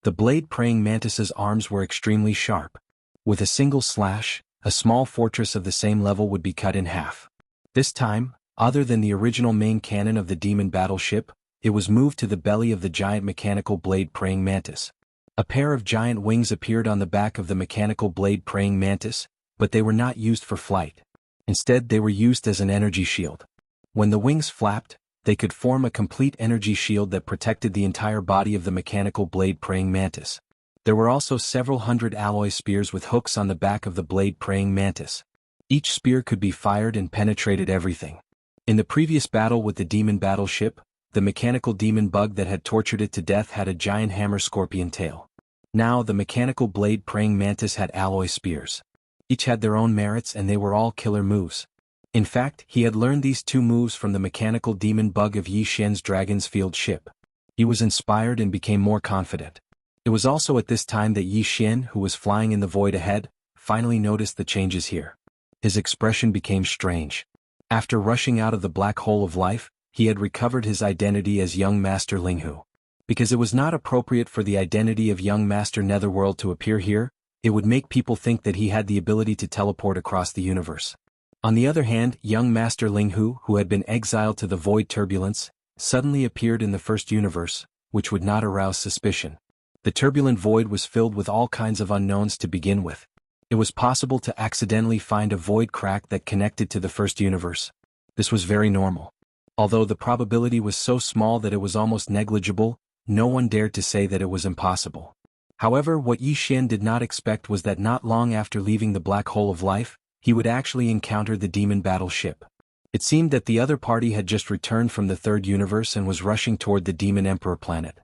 The blade-praying mantis's arms were extremely sharp. With a single slash, a small fortress of the same level would be cut in half. This time, other than the original main cannon of the demon battleship, it was moved to the belly of the giant mechanical blade-praying mantis. A pair of giant wings appeared on the back of the mechanical blade-praying mantis, but they were not used for flight. Instead, they were used as an energy shield. When the wings flapped, they could form a complete energy shield that protected the entire body of the mechanical blade-praying mantis. There were also several hundred alloy spears with hooks on the back of the blade-praying mantis. Each spear could be fired and penetrated everything. In the previous battle with the demon battleship, the mechanical demon bug that had tortured it to death had a giant hammer scorpion tail. Now the mechanical blade-praying mantis had alloy spears. Each had their own merits and they were all killer moves. In fact, he had learned these two moves from the mechanical demon bug of Yi Xian's Dragon's Field ship. He was inspired and became more confident. It was also at this time that Yi Xian, who was flying in the void ahead, finally noticed the changes here. His expression became strange. After rushing out of the black hole of life, he had recovered his identity as young Master Linghu. Because it was not appropriate for the identity of young Master Netherworld to appear here, it would make people think that he had the ability to teleport across the universe. On the other hand, young Master Linghu, who had been exiled to the void turbulence, suddenly appeared in the first universe, which would not arouse suspicion. The turbulent void was filled with all kinds of unknowns to begin with. It was possible to accidentally find a void crack that connected to the first universe. This was very normal. Although the probability was so small that it was almost negligible, no one dared to say that it was impossible. However, what Yi Xian did not expect was that not long after leaving the black hole of life, he would actually encounter the demon battleship. It seemed that the other party had just returned from the third universe and was rushing toward the Demon Emperor planet.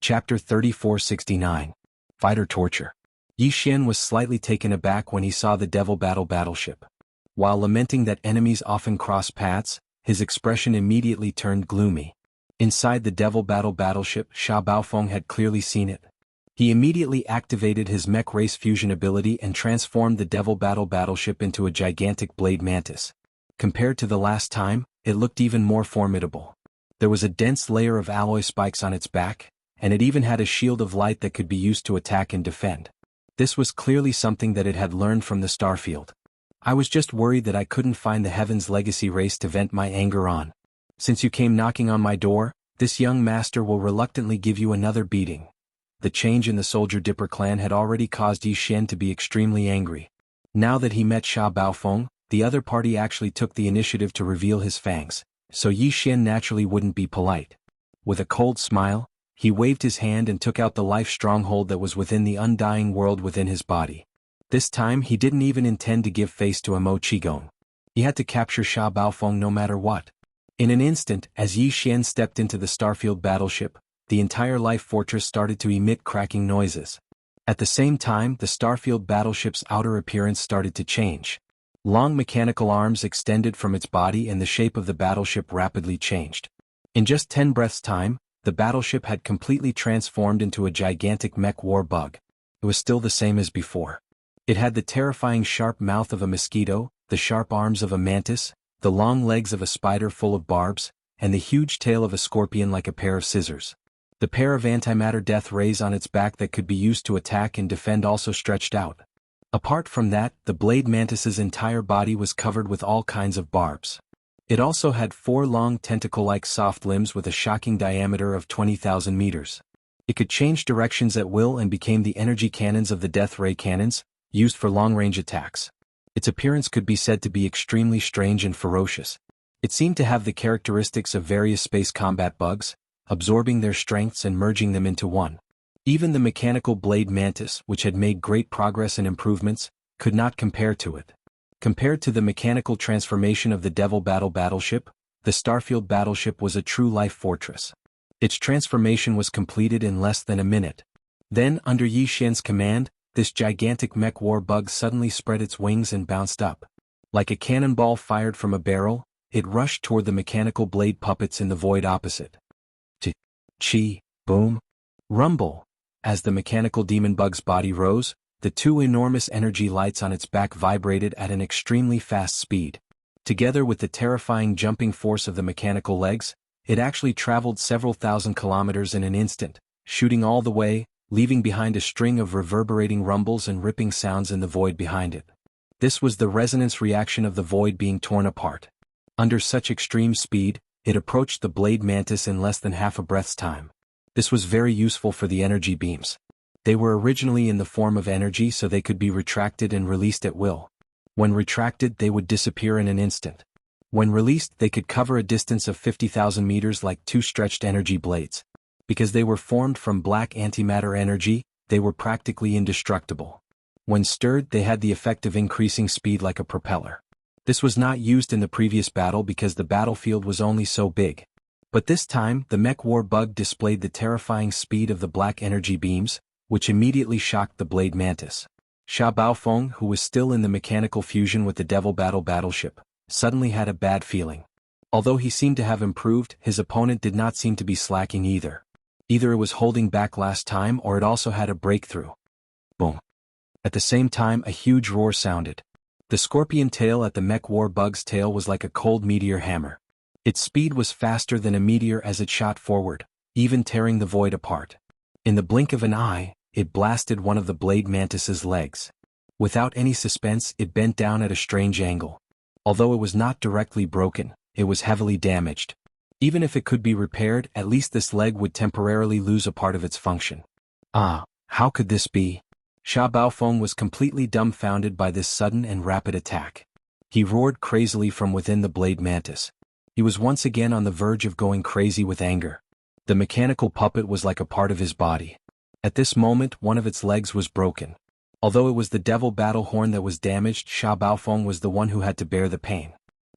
Chapter 3469. Fighter Torture. Yi Xian was slightly taken aback when he saw the Devil battleship. While lamenting that enemies often cross paths, his expression immediately turned gloomy. Inside the Devil battleship, Sha Baofeng had clearly seen it. He immediately activated his mech race fusion ability and transformed the Devil battleship into a gigantic blade mantis. Compared to the last time, it looked even more formidable. There was a dense layer of alloy spikes on its back, and it even had a shield of light that could be used to attack and defend. This was clearly something that it had learned from the starfield. I was just worried that I couldn't find the Heaven's Legacy race to vent my anger on. Since you came knocking on my door, this young master will reluctantly give you another beating. The change in the Soldier Dipper clan had already caused Yi Xian to be extremely angry. Now that he met Sha Baofeng, the other party actually took the initiative to reveal his fangs, so Yi Xian naturally wouldn't be polite. With a cold smile, he waved his hand and took out the life stronghold that was within the undying world within his body. This time he didn't even intend to give face to a Mo Qigong. He had to capture Sha Baofeng no matter what. In an instant, as Yi Xian stepped into the Starfield battleship, the entire life fortress started to emit cracking noises. At the same time, the Starfield battleship's outer appearance started to change. Long mechanical arms extended from its body and the shape of the battleship rapidly changed. In just 10 breaths' time, the battleship had completely transformed into a gigantic mech war bug. It was still the same as before. It had the terrifying sharp mouth of a mosquito, the sharp arms of a mantis, the long legs of a spider full of barbs, and the huge tail of a scorpion like a pair of scissors. The pair of antimatter death rays on its back that could be used to attack and defend also stretched out. Apart from that, the blade mantis's entire body was covered with all kinds of barbs. It also had 4 long tentacle-like soft limbs with a shocking diameter of 20,000 meters. It could change directions at will and became the energy cannons of the death ray cannons, used for long-range attacks. Its appearance could be said to be extremely strange and ferocious. It seemed to have the characteristics of various space combat bugs, absorbing their strengths and merging them into one. Even the mechanical blade mantis, which had made great progress and improvements, could not compare to it. Compared to the mechanical transformation of the Devil battleship, the Starfield battleship was a true life fortress. Its transformation was completed in less than a minute. Then, under Yi Xian's command, this gigantic mech war bug suddenly spread its wings and bounced up. Like a cannonball fired from a barrel, it rushed toward the mechanical blade puppets in the void opposite. Chi, boom, rumble. As the mechanical demon bug's body rose, the two enormous energy lights on its back vibrated at an extremely fast speed. Together with the terrifying jumping force of the mechanical legs, it actually traveled several thousand kilometers in an instant, shooting all the way, leaving behind a string of reverberating rumbles and ripping sounds in the void behind it. This was the resonance reaction of the void being torn apart. Under such extreme speed, it approached the blade mantis in less than half a breath's time. This was very useful for the energy beams. They were originally in the form of energy so they could be retracted and released at will. When retracted, they would disappear in an instant. When released, they could cover a distance of 50,000 meters like two stretched energy blades. Because they were formed from black antimatter energy, they were practically indestructible. When stirred, they had the effect of increasing speed like a propeller. This was not used in the previous battle because the battlefield was only so big. But this time, the mech war bug displayed the terrifying speed of the black energy beams, which immediately shocked the blade mantis. Sha Baofeng, who was still in the mechanical fusion with the Devil battleship, suddenly had a bad feeling. Although he seemed to have improved, his opponent did not seem to be slacking either. Either it was holding back last time or it also had a breakthrough. Boom. At the same time, a huge roar sounded. The scorpion tail at the mech war bug's tail was like a cold meteor hammer. Its speed was faster than a meteor as it shot forward, even tearing the void apart. In the blink of an eye, it blasted one of the blade mantis's legs. Without any suspense, it bent down at a strange angle. Although it was not directly broken, it was heavily damaged. Even if it could be repaired, at least this leg would temporarily lose a part of its function. How could this be? Sha Baofeng was completely dumbfounded by this sudden and rapid attack. He roared crazily from within the blade mantis. He was once again on the verge of going crazy with anger. The mechanical puppet was like a part of his body. At this moment, one of its legs was broken. Although it was the devil battle horn that was damaged, Sha Baofeng was the one who had to bear the pain.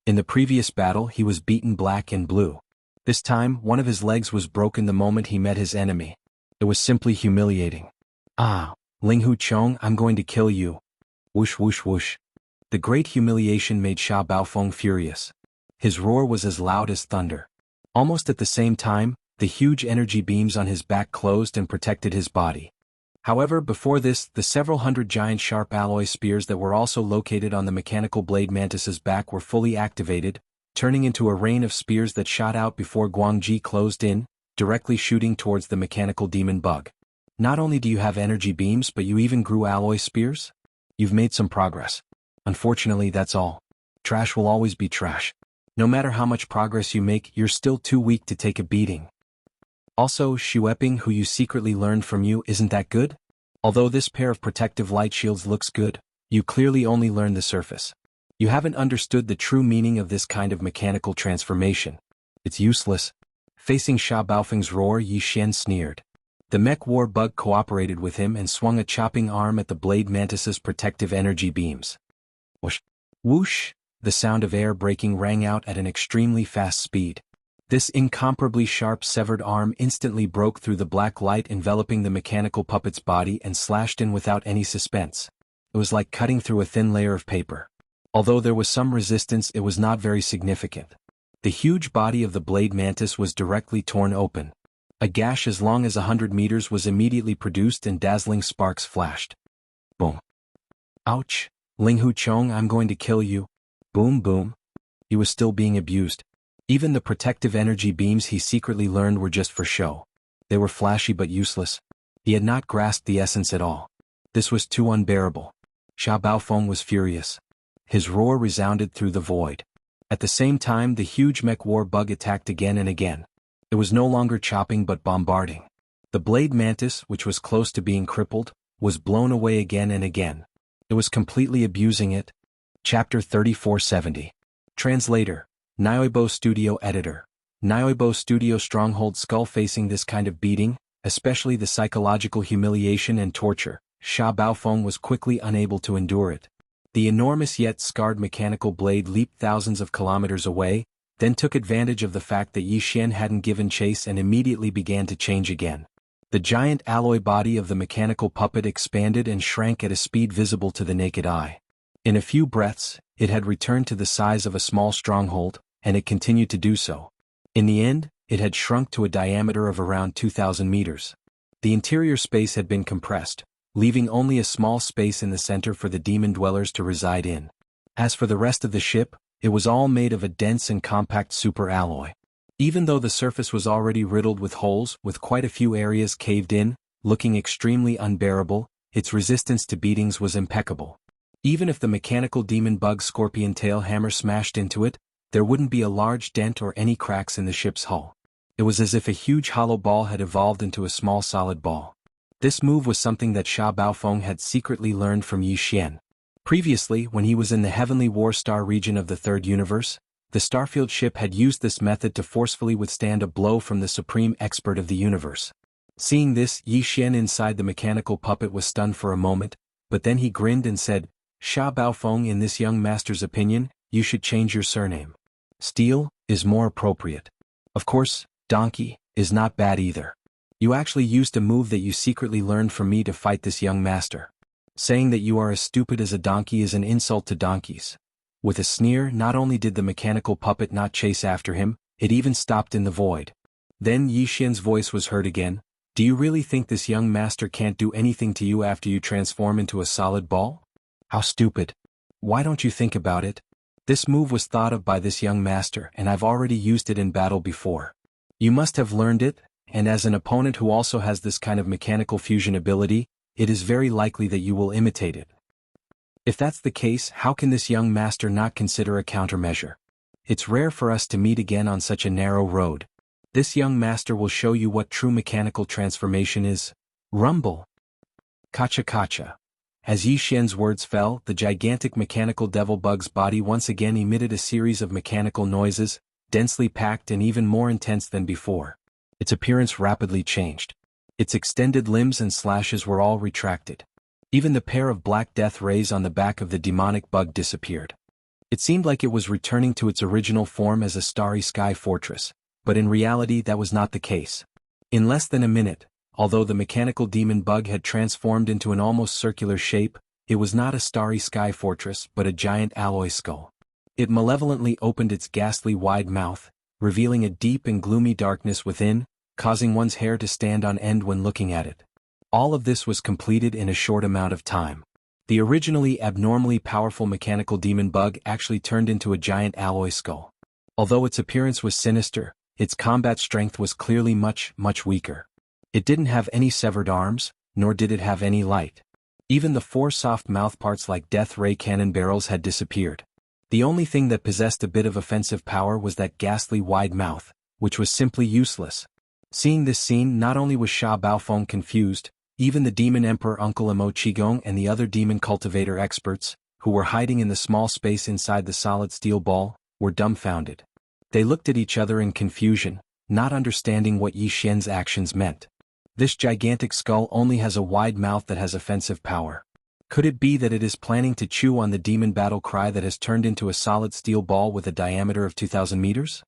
In the previous battle, he was beaten black and blue. This time, one of his legs was broken the moment he met his enemy. It was simply humiliating. Linghu Chong, I'm going to kill you. Whoosh whoosh whoosh. The great humiliation made Sha Baofeng furious. His roar was as loud as thunder. Almost at the same time, the huge energy beams on his back closed and protected his body. However, before this, the several hundred giant sharp alloy spears that were also located on the mechanical blade mantis's back were fully activated, turning into a rain of spears that shot out before Guangji closed in, directly shooting towards the mechanical demon bug. Not only do you have energy beams, but you even grew alloy spears? You've made some progress. Unfortunately, that's all. Trash will always be trash. No matter how much progress you make, you're still too weak to take a beating. Also, Xueping, who you secretly learned from you, isn't that good? Although this pair of protective light shields looks good, you clearly only learned the surface. You haven't understood the true meaning of this kind of mechanical transformation. It's useless. Facing Sha Baofeng's roar, Yi Xian sneered. The mech war bug cooperated with him and swung a chopping arm at the blade mantis's protective energy beams. Whoosh! Whoosh! The sound of air breaking rang out at an extremely fast speed. This incomparably sharp severed arm instantly broke through the black light enveloping the mechanical puppet's body and slashed in without any suspense. It was like cutting through a thin layer of paper. Although there was some resistance, it was not very significant. The huge body of the blade mantis was directly torn open. A gash as long as 100 meters was immediately produced and dazzling sparks flashed. Boom. Ouch! Linghu Chong, I'm going to kill you. Boom boom. He was still being abused. Even the protective energy beams he secretly learned were just for show. They were flashy but useless. He had not grasped the essence at all. This was too unbearable. Sha Baofeng was furious. His roar resounded through the void. At the same time, the huge mech war bug attacked again and again. It was no longer chopping but bombarding. The blade mantis, which was close to being crippled, was blown away again and again. It was completely abusing it. Chapter 3470. Translator. Nyoibo Studio Editor. Nyoibo Studio Stronghold Skull. Facing this kind of beating, especially the psychological humiliation and torture, Sha Baofeng was quickly unable to endure it. The enormous yet scarred mechanical blade leaped thousands of kilometers away, then took advantage of the fact that Yi Xian hadn't given chase and immediately began to change again. The giant alloy body of the mechanical puppet expanded and shrank at a speed visible to the naked eye. In a few breaths, it had returned to the size of a small stronghold, and it continued to do so. In the end, it had shrunk to a diameter of around 2,000 meters. The interior space had been compressed, leaving only a small space in the center for the demon dwellers to reside in. As for the rest of the ship, it was all made of a dense and compact super alloy. Even though the surface was already riddled with holes, with quite a few areas caved in, looking extremely unbearable, its resistance to beatings was impeccable. Even if the mechanical demon bug scorpion tail hammer smashed into it, there wouldn't be a large dent or any cracks in the ship's hull. It was as if a huge hollow ball had evolved into a small solid ball. This move was something that Sha Baofeng had secretly learned from Yi Xian. Previously, when he was in the Heavenly War Star region of the Third Universe, the Starfield ship had used this method to forcefully withstand a blow from the supreme expert of the universe. Seeing this, Yi Xian inside the mechanical puppet was stunned for a moment, but then he grinned and said, "Sha Baofeng, in this young master's opinion, you should change your surname. Steel is more appropriate. Of course, donkey is not bad either. You actually used a move that you secretly learned from me to fight this young master. Saying that you are as stupid as a donkey is an insult to donkeys." With a sneer, not only did the mechanical puppet not chase after him, it even stopped in the void. Then Yi Xian's voice was heard again. "Do you really think this young master can't do anything to you after you transform into a solid ball? How stupid. Why don't you think about it? This move was thought of by this young master, and I've already used it in battle before. You must have learned it, and as an opponent who also has this kind of mechanical fusion ability, it is very likely that you will imitate it. If that's the case, how can this young master not consider a countermeasure? It's rare for us to meet again on such a narrow road. This young master will show you what true mechanical transformation is. Rumble. Kacha kacha." As Yi Xian's words fell, the gigantic mechanical devil bug's body once again emitted a series of mechanical noises, densely packed and even more intense than before. Its appearance rapidly changed. Its extended limbs and slashes were all retracted. Even the pair of black death rays on the back of the demonic bug disappeared. It seemed like it was returning to its original form as a starry sky fortress, but in reality that was not the case. In less than a minute, although the mechanical demon bug had transformed into an almost circular shape, it was not a starry sky fortress but a giant alloy skull. It malevolently opened its ghastly wide mouth, revealing a deep and gloomy darkness within, causing one's hair to stand on end when looking at it. All of this was completed in a short amount of time. The originally abnormally powerful mechanical demon bug actually turned into a giant alloy skull. Although its appearance was sinister, its combat strength was clearly much weaker. It didn't have any severed arms, nor did it have any light. Even the four soft mouthparts like death ray cannon barrels had disappeared. The only thing that possessed a bit of offensive power was that ghastly wide mouth, which was simply useless. Seeing this scene, not only was Sha Baofeng confused, even the Demon Emperor Uncle Emo Qigong and the other demon cultivator experts, who were hiding in the small space inside the solid steel ball, were dumbfounded. They looked at each other in confusion, not understanding what Yi Xian's actions meant. This gigantic skull only has a wide mouth that has offensive power. Could it be that it is planning to chew on the demon battle cry that has turned into a solid steel ball with a diameter of 2,000 meters?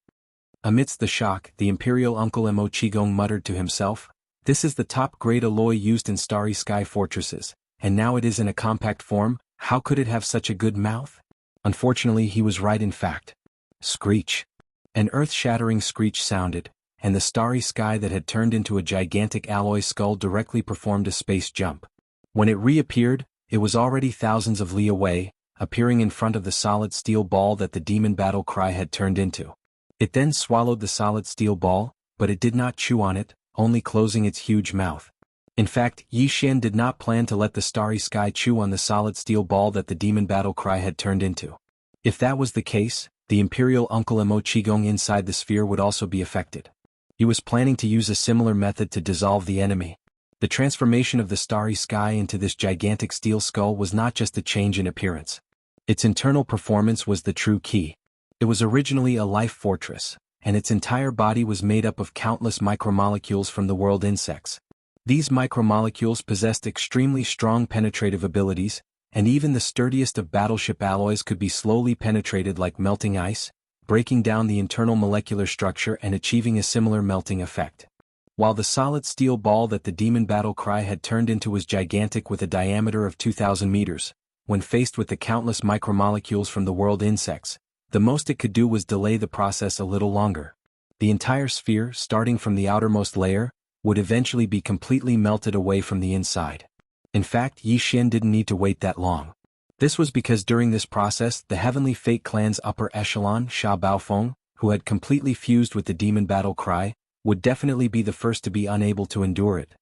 Amidst the shock, the Imperial Uncle Emo Qigong muttered to himself, "This is the top-grade alloy used in starry sky fortresses, and now it is in a compact form. How could it have such a good mouth?" Unfortunately, he was right in fact. Screech. An earth-shattering screech sounded, and the starry sky that had turned into a gigantic alloy skull directly performed a space jump. When it reappeared, it was already thousands of li away, appearing in front of the solid steel ball that the demon battle cry had turned into. It then swallowed the solid steel ball, but it did not chew on it, only closing its huge mouth. In fact, Yi Xian did not plan to let the starry sky chew on the solid steel ball that the demon battle cry had turned into. If that was the case, the Imperial Uncle Emo Qigong inside the sphere would also be affected. He was planning to use a similar method to dissolve the enemy. The transformation of the starry sky into this gigantic steel skull was not just a change in appearance. Its internal performance was the true key. It was originally a life fortress, and its entire body was made up of countless micromolecules from the world insects. These micromolecules possessed extremely strong penetrative abilities, and even the sturdiest of battleship alloys could be slowly penetrated like melting ice, breaking down the internal molecular structure and achieving a similar melting effect. While the solid steel ball that the demon battle cry had turned into was gigantic with a diameter of 2,000 meters, when faced with the countless micromolecules from the world insects, the most it could do was delay the process a little longer. The entire sphere, starting from the outermost layer, would eventually be completely melted away from the inside. In fact, Yi Xian didn't need to wait that long. This was because during this process the Heavenly Fate clan's upper echelon, Sha Baofeng, who had completely fused with the demon battle cry, would definitely be the first to be unable to endure it.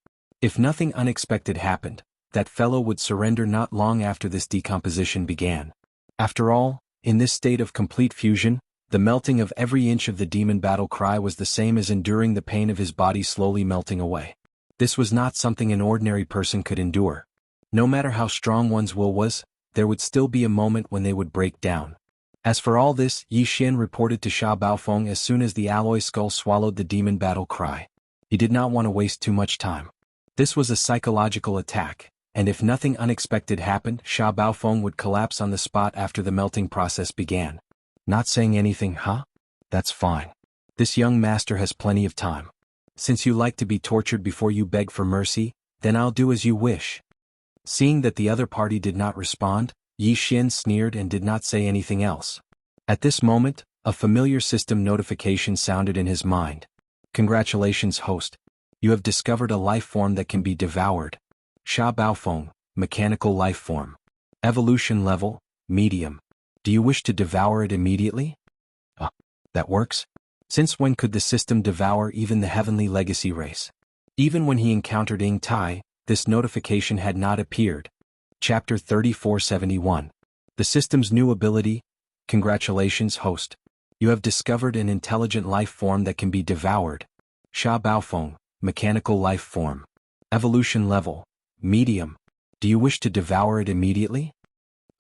If nothing unexpected happened, that fellow would surrender not long after this decomposition began. After all, in this state of complete fusion, the melting of every inch of the demon battle cry was the same as enduring the pain of his body slowly melting away. This was not something an ordinary person could endure. No matter how strong one's will was, there would still be a moment when they would break down. As for all this, Yi Xian reported to Sha Baofeng as soon as the alloy skull swallowed the demon battle cry. He did not want to waste too much time. This was a psychological attack, and if nothing unexpected happened, Sha Baofeng would collapse on the spot after the melting process began. Not saying anything, huh? That's fine. This young master has plenty of time. Since you like to be tortured before you beg for mercy, then I'll do as you wish. Seeing that the other party did not respond, Yi Xian sneered and did not say anything else. At this moment, a familiar system notification sounded in his mind. Congratulations, host. You have discovered a life form that can be devoured. Sha Baofeng, mechanical life form. Evolution level, medium. Do you wish to devour it immediately? That works? Since when could the system devour even the heavenly legacy race? Even when he encountered Ying Tai, this notification had not appeared. Chapter 3471. The system's new ability. Congratulations, host. You have discovered an intelligent life form that can be devoured. Sha Baofeng, mechanical life form. Evolution level, medium. Do you wish to devour it immediately?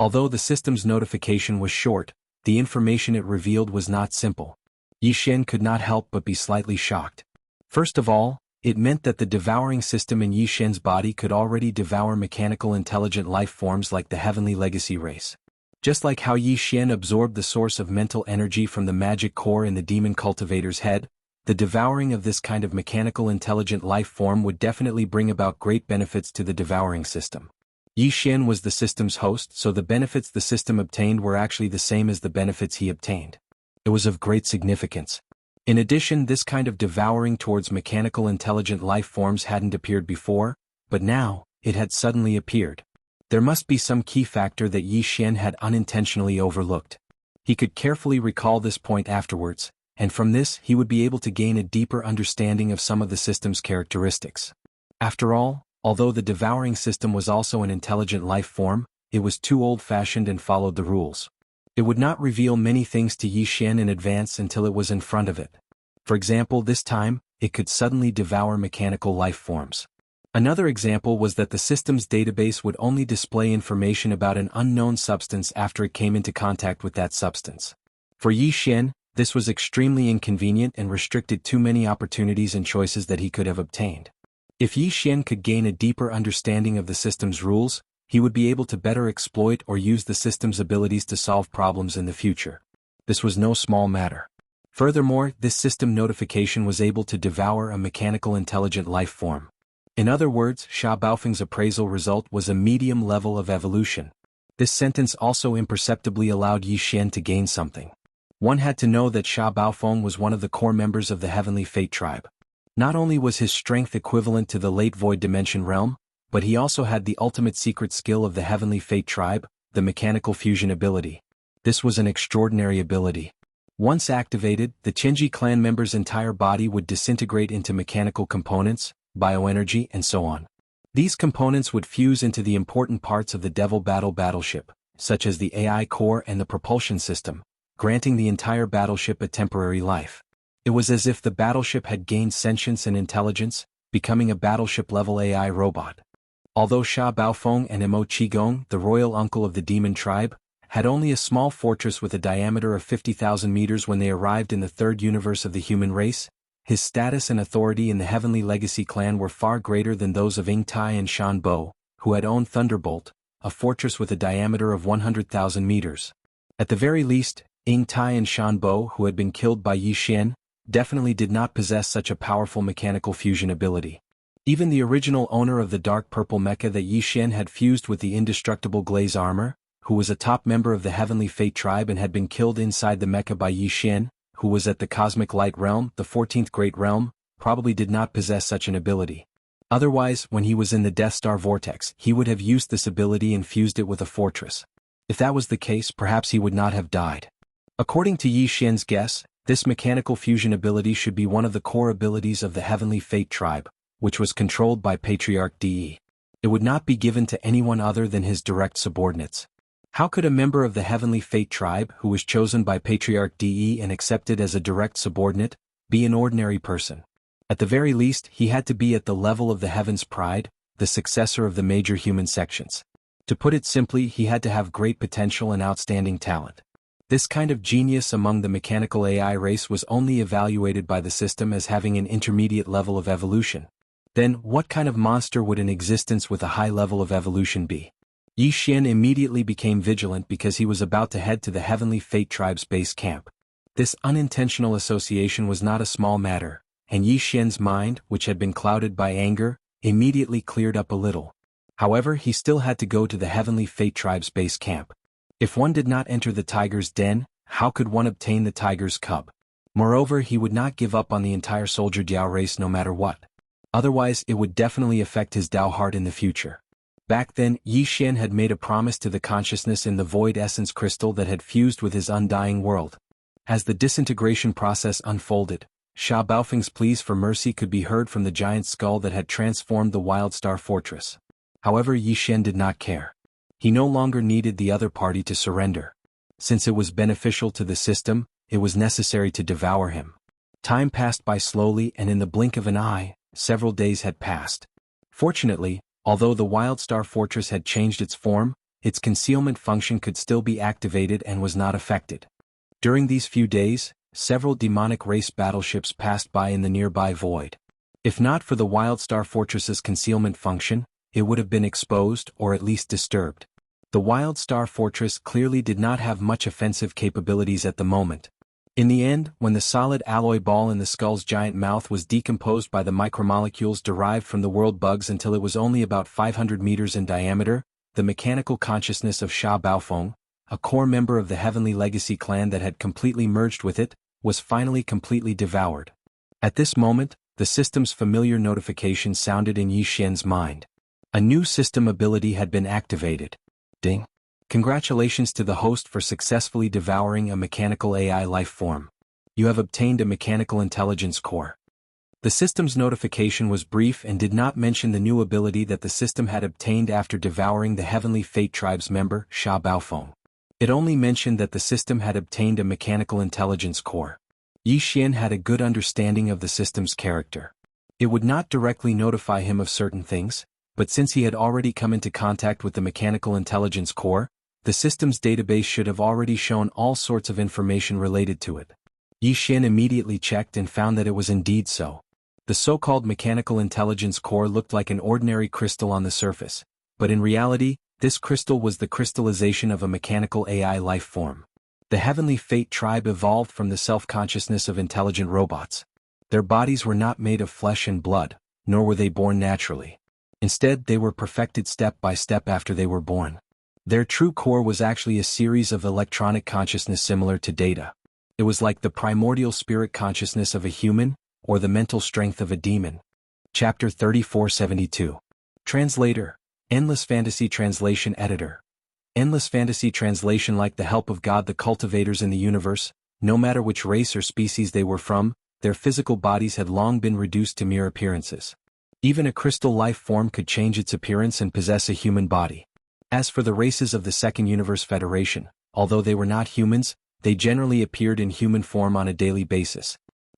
Although the system's notification was short, the information it revealed was not simple. Yi Xian could not help but be slightly shocked. First of all, it meant that the devouring system in Yi Xian's body could already devour mechanical intelligent life forms like the heavenly legacy race. Just like how Yi Xian absorbed the source of mental energy from the magic core in the demon cultivator's head, the devouring of this kind of mechanical intelligent life form would definitely bring about great benefits to the devouring system. Yi Xian was the system's host, so the benefits the system obtained were actually the same as the benefits he obtained. It was of great significance. In addition, this kind of devouring towards mechanical intelligent life forms hadn't appeared before, but now, it had suddenly appeared. There must be some key factor that Yi Xian had unintentionally overlooked. He could carefully recall this point afterwards, and from this he would be able to gain a deeper understanding of some of the system's characteristics. After all, although the devouring system was also an intelligent life form, it was too old-fashioned and followed the rules. It would not reveal many things to Yi Xian in advance until it was in front of it. For example, this time, it could suddenly devour mechanical life forms. Another example was that the system's database would only display information about an unknown substance after it came into contact with that substance. For Yi Xian, this was extremely inconvenient and restricted too many opportunities and choices that he could have obtained. If Yi Xian could gain a deeper understanding of the system's rules, he would be able to better exploit or use the system's abilities to solve problems in the future. This was no small matter. Furthermore, this system notification was able to devour a mechanical intelligent life form. In other words, Sha Baofeng's appraisal result was a medium level of evolution. This sentence also imperceptibly allowed Yi Xian to gain something. One had to know that Sha Baofeng was one of the core members of the Heavenly Fate tribe. Not only was his strength equivalent to the late Void Dimension realm, but he also had the ultimate secret skill of the Heavenly Fate tribe, the mechanical fusion ability. This was an extraordinary ability. Once activated, the Qinji clan member's entire body would disintegrate into mechanical components, bioenergy, and so on. These components would fuse into the important parts of the Devil Battle battleship, such as the AI core and the propulsion system, granting the entire battleship a temporary life. It was as if the battleship had gained sentience and intelligence, becoming a battleship-level AI robot. Although Sha Baofeng and Mo Qigong, the royal uncle of the demon tribe, had only a small fortress with a diameter of 50,000 meters when they arrived in the third universe of the human race, his status and authority in the Heavenly Legacy clan were far greater than those of Ying Tai and Shan Bo, who had owned Thunderbolt, a fortress with a diameter of 100,000 meters. At the very least, Ying Tai and Shan Bo, who had been killed by Yi Xian, definitely did not possess such a powerful mechanical fusion ability. Even the original owner of the dark purple mecha that Yi Xian had fused with the indestructible glaze armor, who was a top member of the Heavenly Fate tribe and had been killed inside the mecha by Yi Xian, who was at the Cosmic Light Realm, the 14th Great Realm, probably did not possess such an ability. Otherwise, when he was in the Death Star Vortex, he would have used this ability and fused it with a fortress. If that was the case, perhaps he would not have died. According to Yi Xian's guess, this mechanical fusion ability should be one of the core abilities of the Heavenly Fate tribe, which was controlled by Patriarch De. It would not be given to anyone other than his direct subordinates. How could a member of the Heavenly Fate tribe, who was chosen by Patriarch De and accepted as a direct subordinate, be an ordinary person? At the very least, he had to be at the level of the Heaven's Pride, the successor of the major human sections. To put it simply, he had to have great potential and outstanding talent. This kind of genius among the mechanical AI race was only evaluated by the system as having an intermediate level of evolution. Then, what kind of monster would an existence with a high level of evolution be? Yi Xian immediately became vigilant because he was about to head to the Heavenly Fate tribe's base camp. This unintentional association was not a small matter, and Yi Xian's mind, which had been clouded by anger, immediately cleared up a little. However, he still had to go to the Heavenly Fate tribe's base camp. If one did not enter the tiger's den, how could one obtain the tiger's cub? Moreover, he would not give up on the entire soldier Diao race no matter what. Otherwise, it would definitely affect his Dao heart in the future. Back then, Yi Xian had made a promise to the consciousness in the void essence crystal that had fused with his undying world. As the disintegration process unfolded, Sha Baofeng's pleas for mercy could be heard from the giant skull that had transformed the Wild Star Fortress. However, Yi Xian did not care. He no longer needed the other party to surrender. Since it was beneficial to the system, it was necessary to devour him. Time passed by slowly, and in the blink of an eye, several days had passed. Fortunately, although the Wild Star Fortress had changed its form, its concealment function could still be activated and was not affected. During these few days, several demonic race battleships passed by in the nearby void. If not for the Wild Star Fortress's concealment function, it would have been exposed or at least disturbed. The Wild Star Fortress clearly did not have much offensive capabilities at the moment. In the end, when the solid alloy ball in the skull's giant mouth was decomposed by the micromolecules derived from the world bugs until it was only about 500 meters in diameter, the mechanical consciousness of Sha Baofeng, a core member of the Heavenly Legacy clan that had completely merged with it, was finally completely devoured. At this moment, the system's familiar notification sounded in Yi Xian's mind. A new system ability had been activated. Ding. Congratulations to the host for successfully devouring a mechanical AI life form. You have obtained a mechanical intelligence core. The system's notification was brief and did not mention the new ability that the system had obtained after devouring the Heavenly Fate tribe's member, Sha Baofeng. It only mentioned that the system had obtained a mechanical intelligence core. Yi Xian had a good understanding of the system's character. It would not directly notify him of certain things, but since he had already come into contact with the mechanical intelligence core, the system's database should have already shown all sorts of information related to it. Yi Xian immediately checked and found that it was indeed so. The so-called mechanical intelligence core looked like an ordinary crystal on the surface, but in reality, this crystal was the crystallization of a mechanical AI life form. The Heavenly Fate tribe evolved from the self-consciousness of intelligent robots. Their bodies were not made of flesh and blood, nor were they born naturally. Instead, they were perfected step by step after they were born. Their true core was actually a series of electronic consciousness similar to data. It was like the primordial spirit consciousness of a human, or the mental strength of a demon. Chapter 3472. Translator. Endless Fantasy Translation Editor. Endless Fantasy Translation. Like the help of God, the cultivators in the universe, no matter which race or species they were from, their physical bodies had long been reduced to mere appearances. Even a crystal life form could change its appearance and possess a human body. As for the races of the Second Universe Federation, although they were not humans, they generally appeared in human form on a daily basis.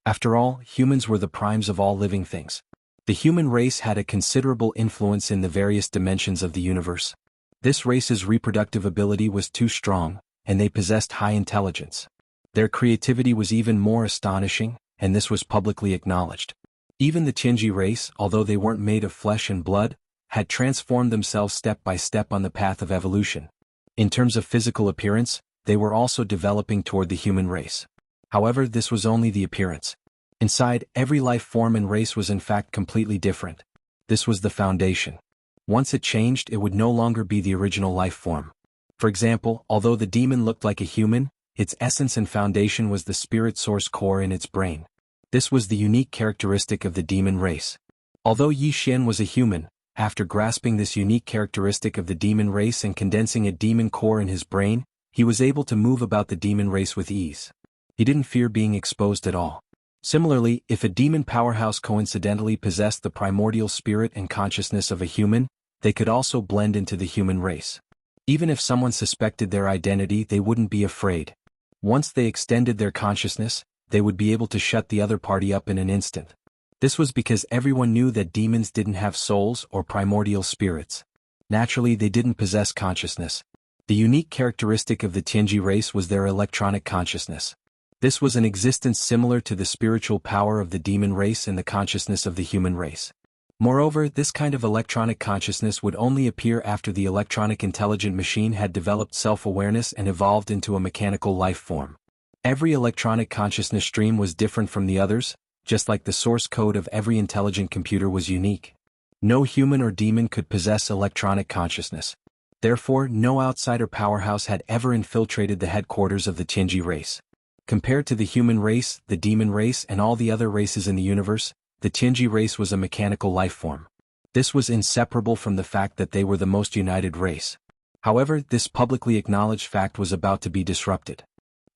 After all, humans were the primes of all living things. The human race had a considerable influence in the various dimensions of the universe. This race's reproductive ability was too strong, and they possessed high intelligence. Their creativity was even more astonishing, and this was publicly acknowledged. Even the Tianji race, although they weren't made of flesh and blood, had transformed themselves step by step on the path of evolution. In terms of physical appearance, they were also developing toward the human race. However, this was only the appearance. Inside, every life form and race was in fact completely different. This was the foundation. Once it changed, it would no longer be the original life form. For example, although the demon looked like a human, its essence and foundation was the spirit source core in its brain. This was the unique characteristic of the demon race. Although Yi Xian was a human, after grasping this unique characteristic of the demon race and condensing a demon core in his brain, he was able to move about the demon race with ease. He didn't fear being exposed at all. Similarly, if a demon powerhouse coincidentally possessed the primordial spirit and consciousness of a human, they could also blend into the human race. Even if someone suspected their identity, they wouldn't be afraid. Once they extended their consciousness, they would be able to shut the other party up in an instant. This was because everyone knew that demons didn't have souls or primordial spirits. Naturally, they didn't possess consciousness. The unique characteristic of the Tianji race was their electronic consciousness. This was an existence similar to the spiritual power of the demon race and the consciousness of the human race. Moreover, this kind of electronic consciousness would only appear after the electronic intelligent machine had developed self-awareness and evolved into a mechanical life form. Every electronic consciousness stream was different from the others, just like the source code of every intelligent computer was unique. No human or demon could possess electronic consciousness. Therefore, no outsider powerhouse had ever infiltrated the headquarters of the Tianji race. Compared to the human race, the demon race, and all the other races in the universe, the Tianji race was a mechanical life form. This was inseparable from the fact that they were the most united race. However, this publicly acknowledged fact was about to be disrupted.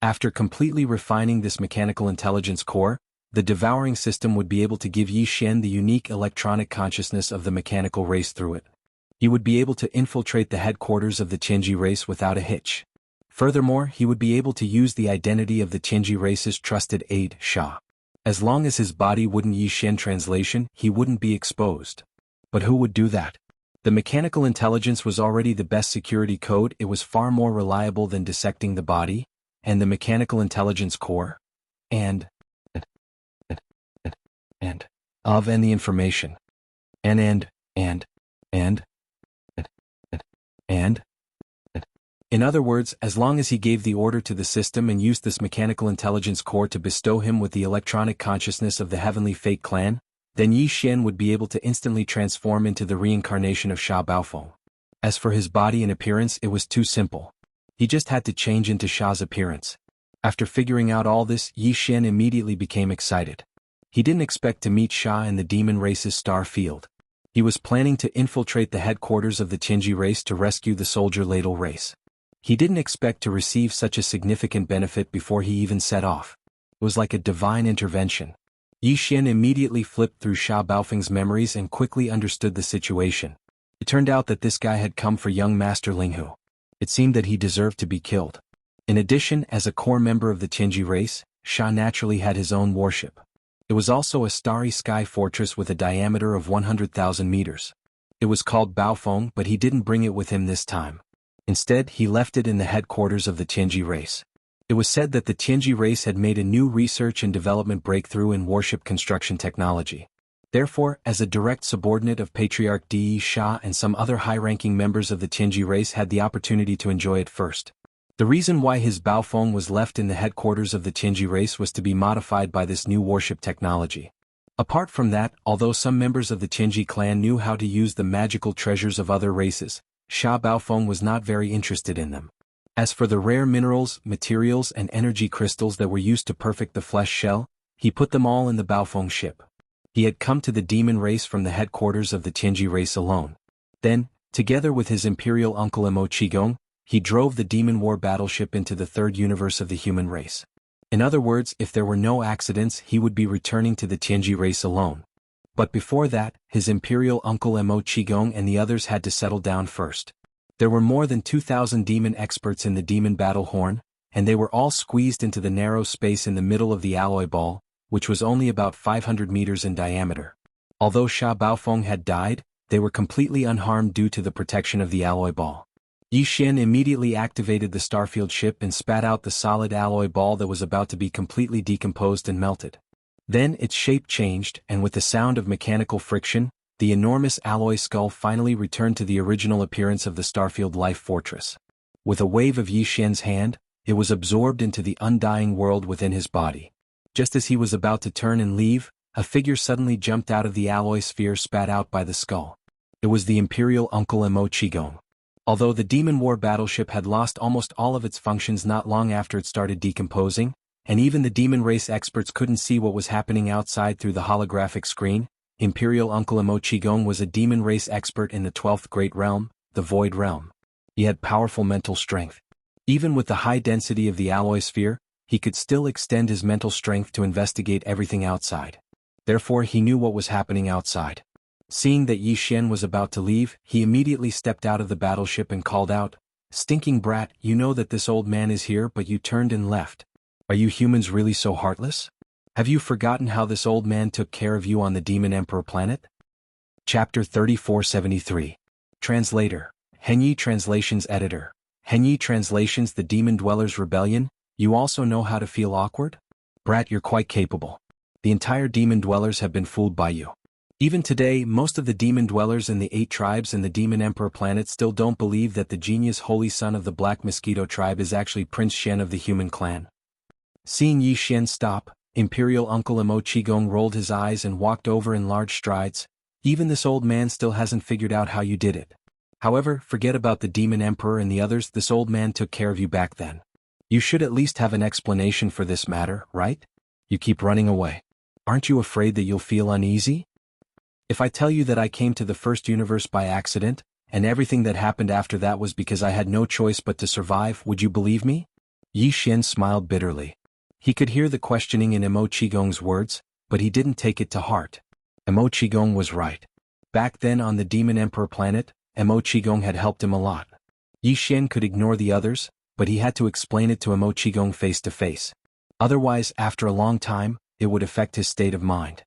After completely refining this mechanical intelligence core, the devouring system would be able to give Yi Xian the unique electronic consciousness of the mechanical race through it. He would be able to infiltrate the headquarters of the Tianji race without a hitch. Furthermore, he would be able to use the identity of the Tianji race's trusted aide, Sha. As long as his body wouldn't Yi Xian translation, he wouldn't be exposed. But who would do that? The mechanical intelligence was already the best security code. It was far more reliable than dissecting the body, and the mechanical intelligence core, and the information. In other words, as long as he gave the order to the system and used this mechanical intelligence core to bestow him with the electronic consciousness of the Heavenly Fate clan, then Yi Xian would be able to instantly transform into the reincarnation of Sha Baofeng. As for his body and appearance, it was too simple. He just had to change into Sha's appearance. After figuring out all this, Yi Xian immediately became excited. He didn't expect to meet Sha in the demon race's star field. He was planning to infiltrate the headquarters of the Tianji race to rescue the soldier ladle race. He didn't expect to receive such a significant benefit before he even set off. It was like a divine intervention. Yi Xian immediately flipped through Sha Baofeng's memories and quickly understood the situation. It turned out that this guy had come for young Master Linghu. It seemed that he deserved to be killed. In addition, as a core member of the Tianji race, Sha naturally had his own warship. It was also a starry sky fortress with a diameter of 100,000 meters. It was called Baofeng, but he didn't bring it with him this time. Instead, he left it in the headquarters of the Tianji race. It was said that the Tianji race had made a new research and development breakthrough in warship construction technology. Therefore, as a direct subordinate of Patriarch Di Sha and some other high-ranking members of the Tianji race had the opportunity to enjoy it first. The reason why his Baofeng was left in the headquarters of the Tianji race was to be modified by this new warship technology. Apart from that, although some members of the Tianji clan knew how to use the magical treasures of other races, Sha Baofeng was not very interested in them. As for the rare minerals, materials, and energy crystals that were used to perfect the flesh shell, he put them all in the Baofeng ship. He had come to the demon race from the headquarters of the Tianji race alone. Then, together with his imperial uncle Imo Qigong, he drove the demon war battleship into the third universe of the human race. In other words, if there were no accidents, he would be returning to the Tianji race alone. But before that, his imperial uncle Imo Qigong and the others had to settle down first. There were more than 2,000 demon experts in the demon battle horn, and they were all squeezed into the narrow space in the middle of the alloy ball, which was only about 500 meters in diameter. Although Sha Baofeng had died, they were completely unharmed due to the protection of the alloy ball. Yi Xian immediately activated the Starfield ship and spat out the solid alloy ball that was about to be completely decomposed and melted. Then its shape changed, and with the sound of mechanical friction, the enormous alloy skull finally returned to the original appearance of the Starfield life fortress. With a wave of Yi Xian's hand, it was absorbed into the undying world within his body. Just as he was about to turn and leave, a figure suddenly jumped out of the alloy sphere spat out by the skull. It was the Imperial Uncle Mo Qigong. Although the Demon War battleship had lost almost all of its functions not long after it started decomposing, and even the demon race experts couldn't see what was happening outside through the holographic screen, Imperial Uncle Mo Qigong was a demon race expert in the 12th Great Realm, the Void Realm. He had powerful mental strength. Even with the high density of the alloy sphere, he could still extend his mental strength to investigate everything outside. Therefore he knew what was happening outside. Seeing that Yi Xian was about to leave, he immediately stepped out of the battleship and called out, "Stinking brat, you know that this old man is here but you turned and left. Are you humans really so heartless? Have you forgotten how this old man took care of you on the Demon Emperor planet?" Chapter 3473. Translator. Henyi Translations Editor. Henyi Translations The Demon Dwellers Rebellion. You also know how to feel awkward? Brat, you're quite capable. The entire Demon Dwellers have been fooled by you. Even today, most of the Demon Dwellers in the 8 tribes in the Demon Emperor planet still don't believe that the genius holy son of the Black Mosquito tribe is actually Prince Shen of the human clan. Seeing Yi Xian stop, Imperial Uncle Mo Qigong rolled his eyes and walked over in large strides. Even this old man still hasn't figured out how you did it. However, forget about the Demon Emperor and the others, this old man took care of you back then. You should at least have an explanation for this matter, right? You keep running away. Aren't you afraid that you'll feel uneasy? If I tell you that I came to the first universe by accident, and everything that happened after that was because I had no choice but to survive, would you believe me? Yi Xian smiled bitterly. He could hear the questioning in Mo Qigong's words, but he didn't take it to heart. Mo Qigong was right. Back then on the Demon Emperor planet, Mo Qigong had helped him a lot. Yi Xian could ignore the others, but he had to explain it to Mo Qigong face to face. Otherwise, after a long time, it would affect his state of mind.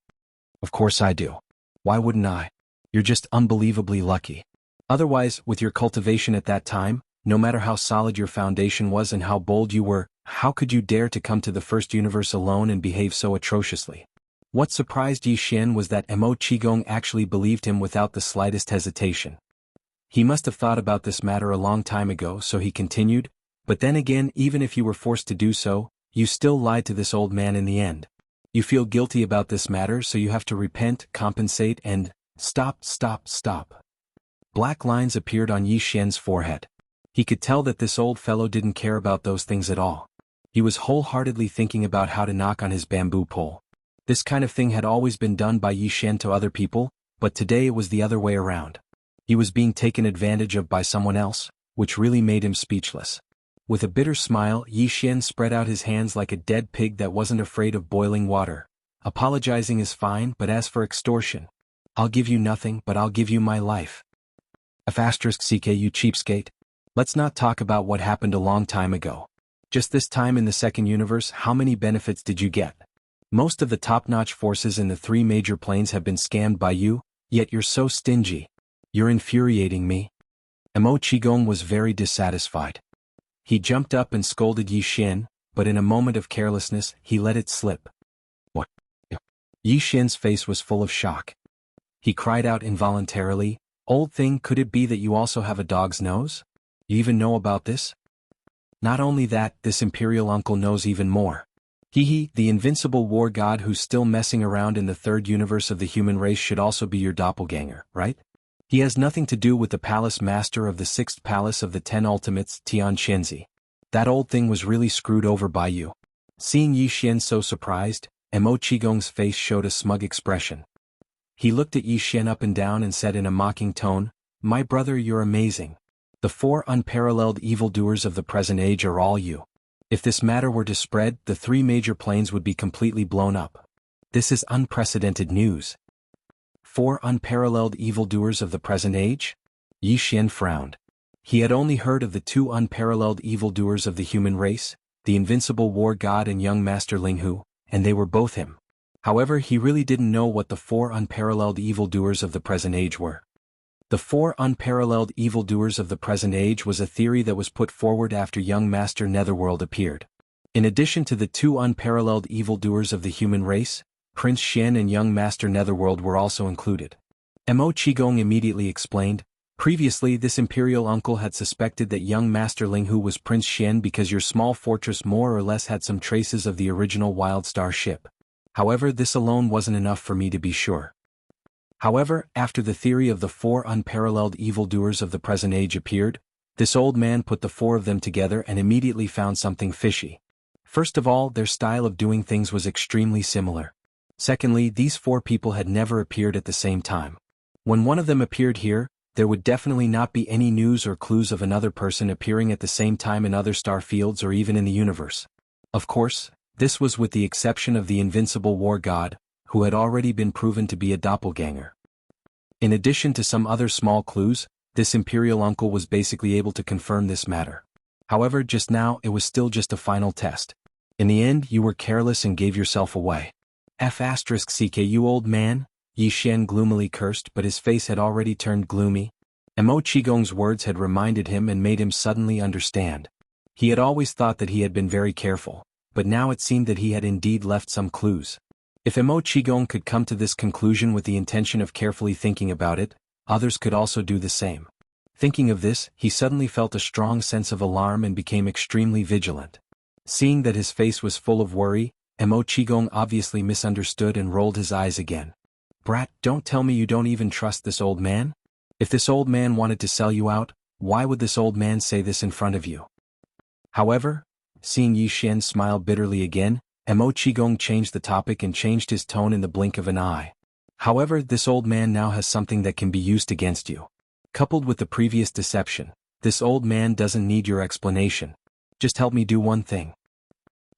Of course I do. Why wouldn't I? You're just unbelievably lucky. Otherwise, with your cultivation at that time, no matter how solid your foundation was and how bold you were, how could you dare to come to the first universe alone and behave so atrociously? What surprised Yi Xian was that Mo Qigong actually believed him without the slightest hesitation. He must have thought about this matter a long time ago, so he continued, but then again, even if you were forced to do so, you still lied to this old man in the end. You feel guilty about this matter, so you have to repent, compensate, and stop. Black lines appeared on Yi Xian's forehead. He could tell that this old fellow didn't care about those things at all. He was wholeheartedly thinking about how to knock on his bamboo pole. This kind of thing had always been done by Yi Xian to other people, but today it was the other way around. He was being taken advantage of by someone else, which really made him speechless. With a bitter smile, Yi Xian spread out his hands like a dead pig that wasn't afraid of boiling water. Apologizing is fine, but as for extortion, I'll give you nothing, but I'll give you my life. *CK, you cheapskate. Let's not talk about what happened a long time ago. Just this time in the second universe, how many benefits did you get? Most of the top-notch forces in the 3 major planes have been scammed by you, yet you're so stingy. You're infuriating me. Mo Qigong was very dissatisfied. He jumped up and scolded Yi Xian, but in a moment of carelessness, he let it slip. What? Yi Xian's face was full of shock. He cried out involuntarily, "Old thing, could it be that you also have a dog's nose? You even know about this?" Not only that, this imperial uncle knows even more. The invincible war god who's still messing around in the 3rd universe of the human race should also be your doppelganger, right? He has nothing to do with the palace master of the 6th palace of the 10 ultimates, Tian Qianzi. That old thing was really screwed over by you. Seeing Yi Xian so surprised, Mo Qigong's face showed a smug expression. He looked at Yi Xian up and down and said in a mocking tone, "My brother, you're amazing. The 4 unparalleled evildoers of the present age are all you. If this matter were to spread, the 3 major planes would be completely blown up. This is unprecedented news." 4 unparalleled evildoers of the present age? Yi Xian frowned. He had only heard of the 2 unparalleled evildoers of the human race, the invincible war god and young master Linghu, and they were both him. However, he really didn't know what the 4 unparalleled evildoers of the present age were. The 4 unparalleled evildoers of the present age was a theory that was put forward after young Master Netherworld appeared. In addition to the 2 unparalleled evildoers of the human race, Prince Xian and young Master Netherworld were also included. Mo Qigong immediately explained, previously this imperial uncle had suspected that young Master Linghu was Prince Xian because your small fortress more or less had some traces of the original Wild Star ship. However, this alone wasn't enough for me to be sure. However, after the theory of the 4 unparalleled evildoers of the present age appeared, this old man put the 4 of them together and immediately found something fishy. First of all, their style of doing things was extremely similar. Secondly, these 4 people had never appeared at the same time. When one of them appeared here, there would definitely not be any news or clues of another person appearing at the same time in other star fields or even in the universe. Of course, this was with the exception of the invincible war god, who had already been proven to be a doppelganger. In addition to some other small clues, this imperial uncle was basically able to confirm this matter. However, just now it was still just a final test. In the end, you were careless and gave yourself away. F***ck you old man, Yi Xian gloomily cursed, but his face had already turned gloomy. Mo Qigong's words had reminded him and made him suddenly understand. He had always thought that he had been very careful, but now it seemed that he had indeed left some clues. If Mo Qigong could come to this conclusion with the intention of carefully thinking about it, others could also do the same. Thinking of this, he suddenly felt a strong sense of alarm and became extremely vigilant. Seeing that his face was full of worry, Mo Qigong obviously misunderstood and rolled his eyes again. Brat, don't tell me you don't even trust this old man? If this old man wanted to sell you out, why would this old man say this in front of you? However, seeing Yi Xian smile bitterly again, Mo Qigong changed the topic and changed his tone in the blink of an eye. However, this old man now has something that can be used against you. Coupled with the previous deception, this old man doesn't need your explanation. Just help me do one thing.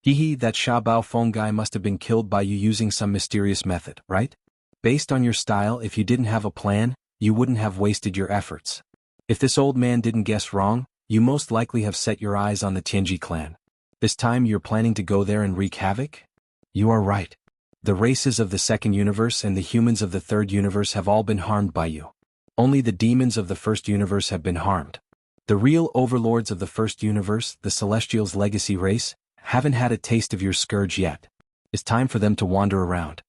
Hee, that Sha Bao Feng guy must have been killed by you using some mysterious method, right? Based on your style, if you didn't have a plan, you wouldn't have wasted your efforts. If this old man didn't guess wrong, you most likely have set your eyes on the Tianji clan. This time you're planning to go there and wreak havoc? You are right. The races of the second universe and the humans of the third universe have all been harmed by you. Only the demons of the first universe have been harmed. The real overlords of the first universe, the Celestials' legacy race, haven't had a taste of your scourge yet. It's time for them to wander around.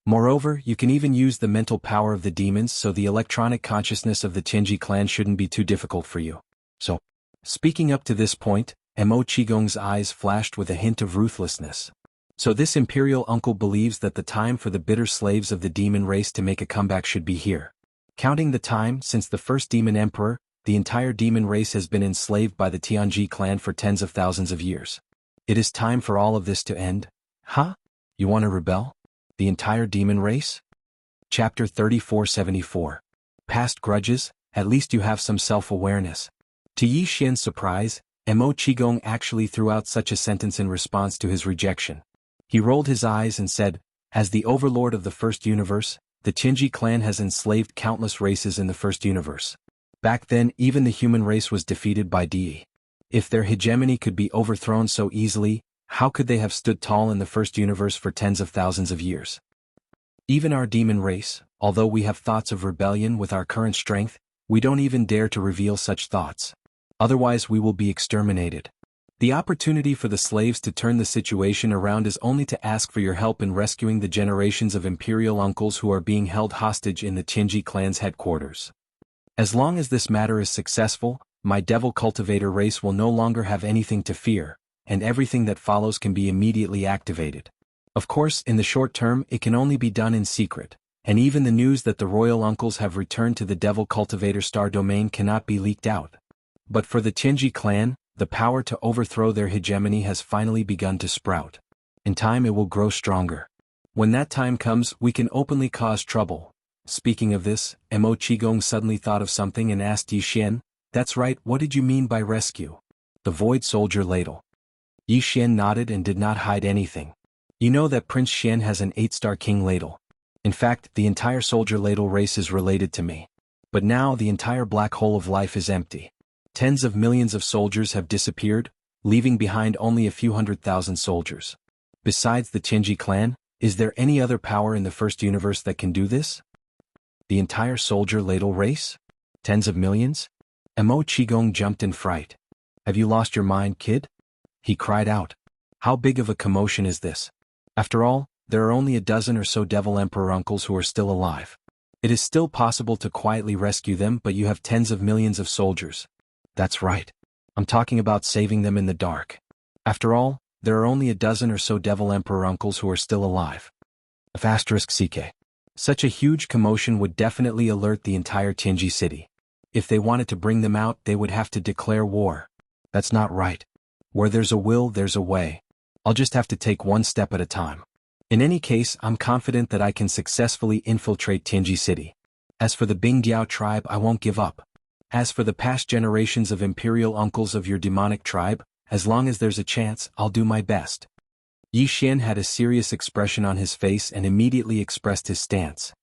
Moreover, you can even use the mental power of the demons, so the electronic consciousness of the Tianji clan shouldn't be too difficult for you. So, speaking up to this point, Mo Qigong's eyes flashed with a hint of ruthlessness. So this imperial uncle believes that the time for the bitter slaves of the demon race to make a comeback should be here. Counting the time since the first demon emperor, the entire demon race has been enslaved by the Tianji clan for tens of thousands of years. It is time for all of this to end. Huh? You want to rebel? The entire demon race? Chapter 3474. Past grudges, at least you have some self-awareness. To Yi Xian's surprise, Mo Qigong actually threw out such a sentence in response to his rejection. He rolled his eyes and said, as the overlord of the first universe, the Tianji clan has enslaved countless races in the first universe. Back then, even the human race was defeated by Di. If their hegemony could be overthrown so easily, how could they have stood tall in the first universe for tens of thousands of years? Even our demon race, although we have thoughts of rebellion with our current strength, we don't even dare to reveal such thoughts. Otherwise we will be exterminated. The opportunity for the slaves to turn the situation around is only to ask for your help in rescuing the generations of imperial uncles who are being held hostage in the Tianji clan's headquarters. As long as this matter is successful, my devil cultivator race will no longer have anything to fear, and everything that follows can be immediately activated. Of course, in the short term it can only be done in secret, and even the news that the royal uncles have returned to the devil cultivator star domain cannot be leaked out. But for the Tianji clan, the power to overthrow their hegemony has finally begun to sprout. In time it will grow stronger. When that time comes, we can openly cause trouble. Speaking of this, Mo Qigong suddenly thought of something and asked Yi Xian, "That's right, what did you mean by rescue?" The Void Soldier Ladle. Yi Xian nodded and did not hide anything. You know that Prince Xian has an 8-star king ladle. In fact, the entire soldier ladle race is related to me. But now the entire black hole of life is empty. Tens of millions of soldiers have disappeared, leaving behind only a few 100,000 soldiers. Besides the Tianji clan, Is there any other power in the first universe that can do this? The entire soldier ladle race? Tens of millions? Mo Qigong jumped in fright. Have you lost your mind, kid? He cried out. How big of a commotion is this? After all, there are only a dozen or so devil emperor uncles who are still alive. It is still possible to quietly rescue them, but you have tens of millions of soldiers. That's right. I'm talking about saving them in the dark. After all, there are only a dozen or so devil emperor uncles who are still alive. *CK. Such a huge commotion would definitely alert the entire Tianji city. If they wanted to bring them out, they would have to declare war. That's not right. Where there's a will, there's a way. I'll just have to take one step at a time. In any case, I'm confident that I can successfully infiltrate Tianji city. As for the Bingdiao tribe, I won't give up. As for the past generations of imperial uncles of your demonic tribe, as long as there's a chance, I'll do my best. Yi Xian had a serious expression on his face and immediately expressed his stance.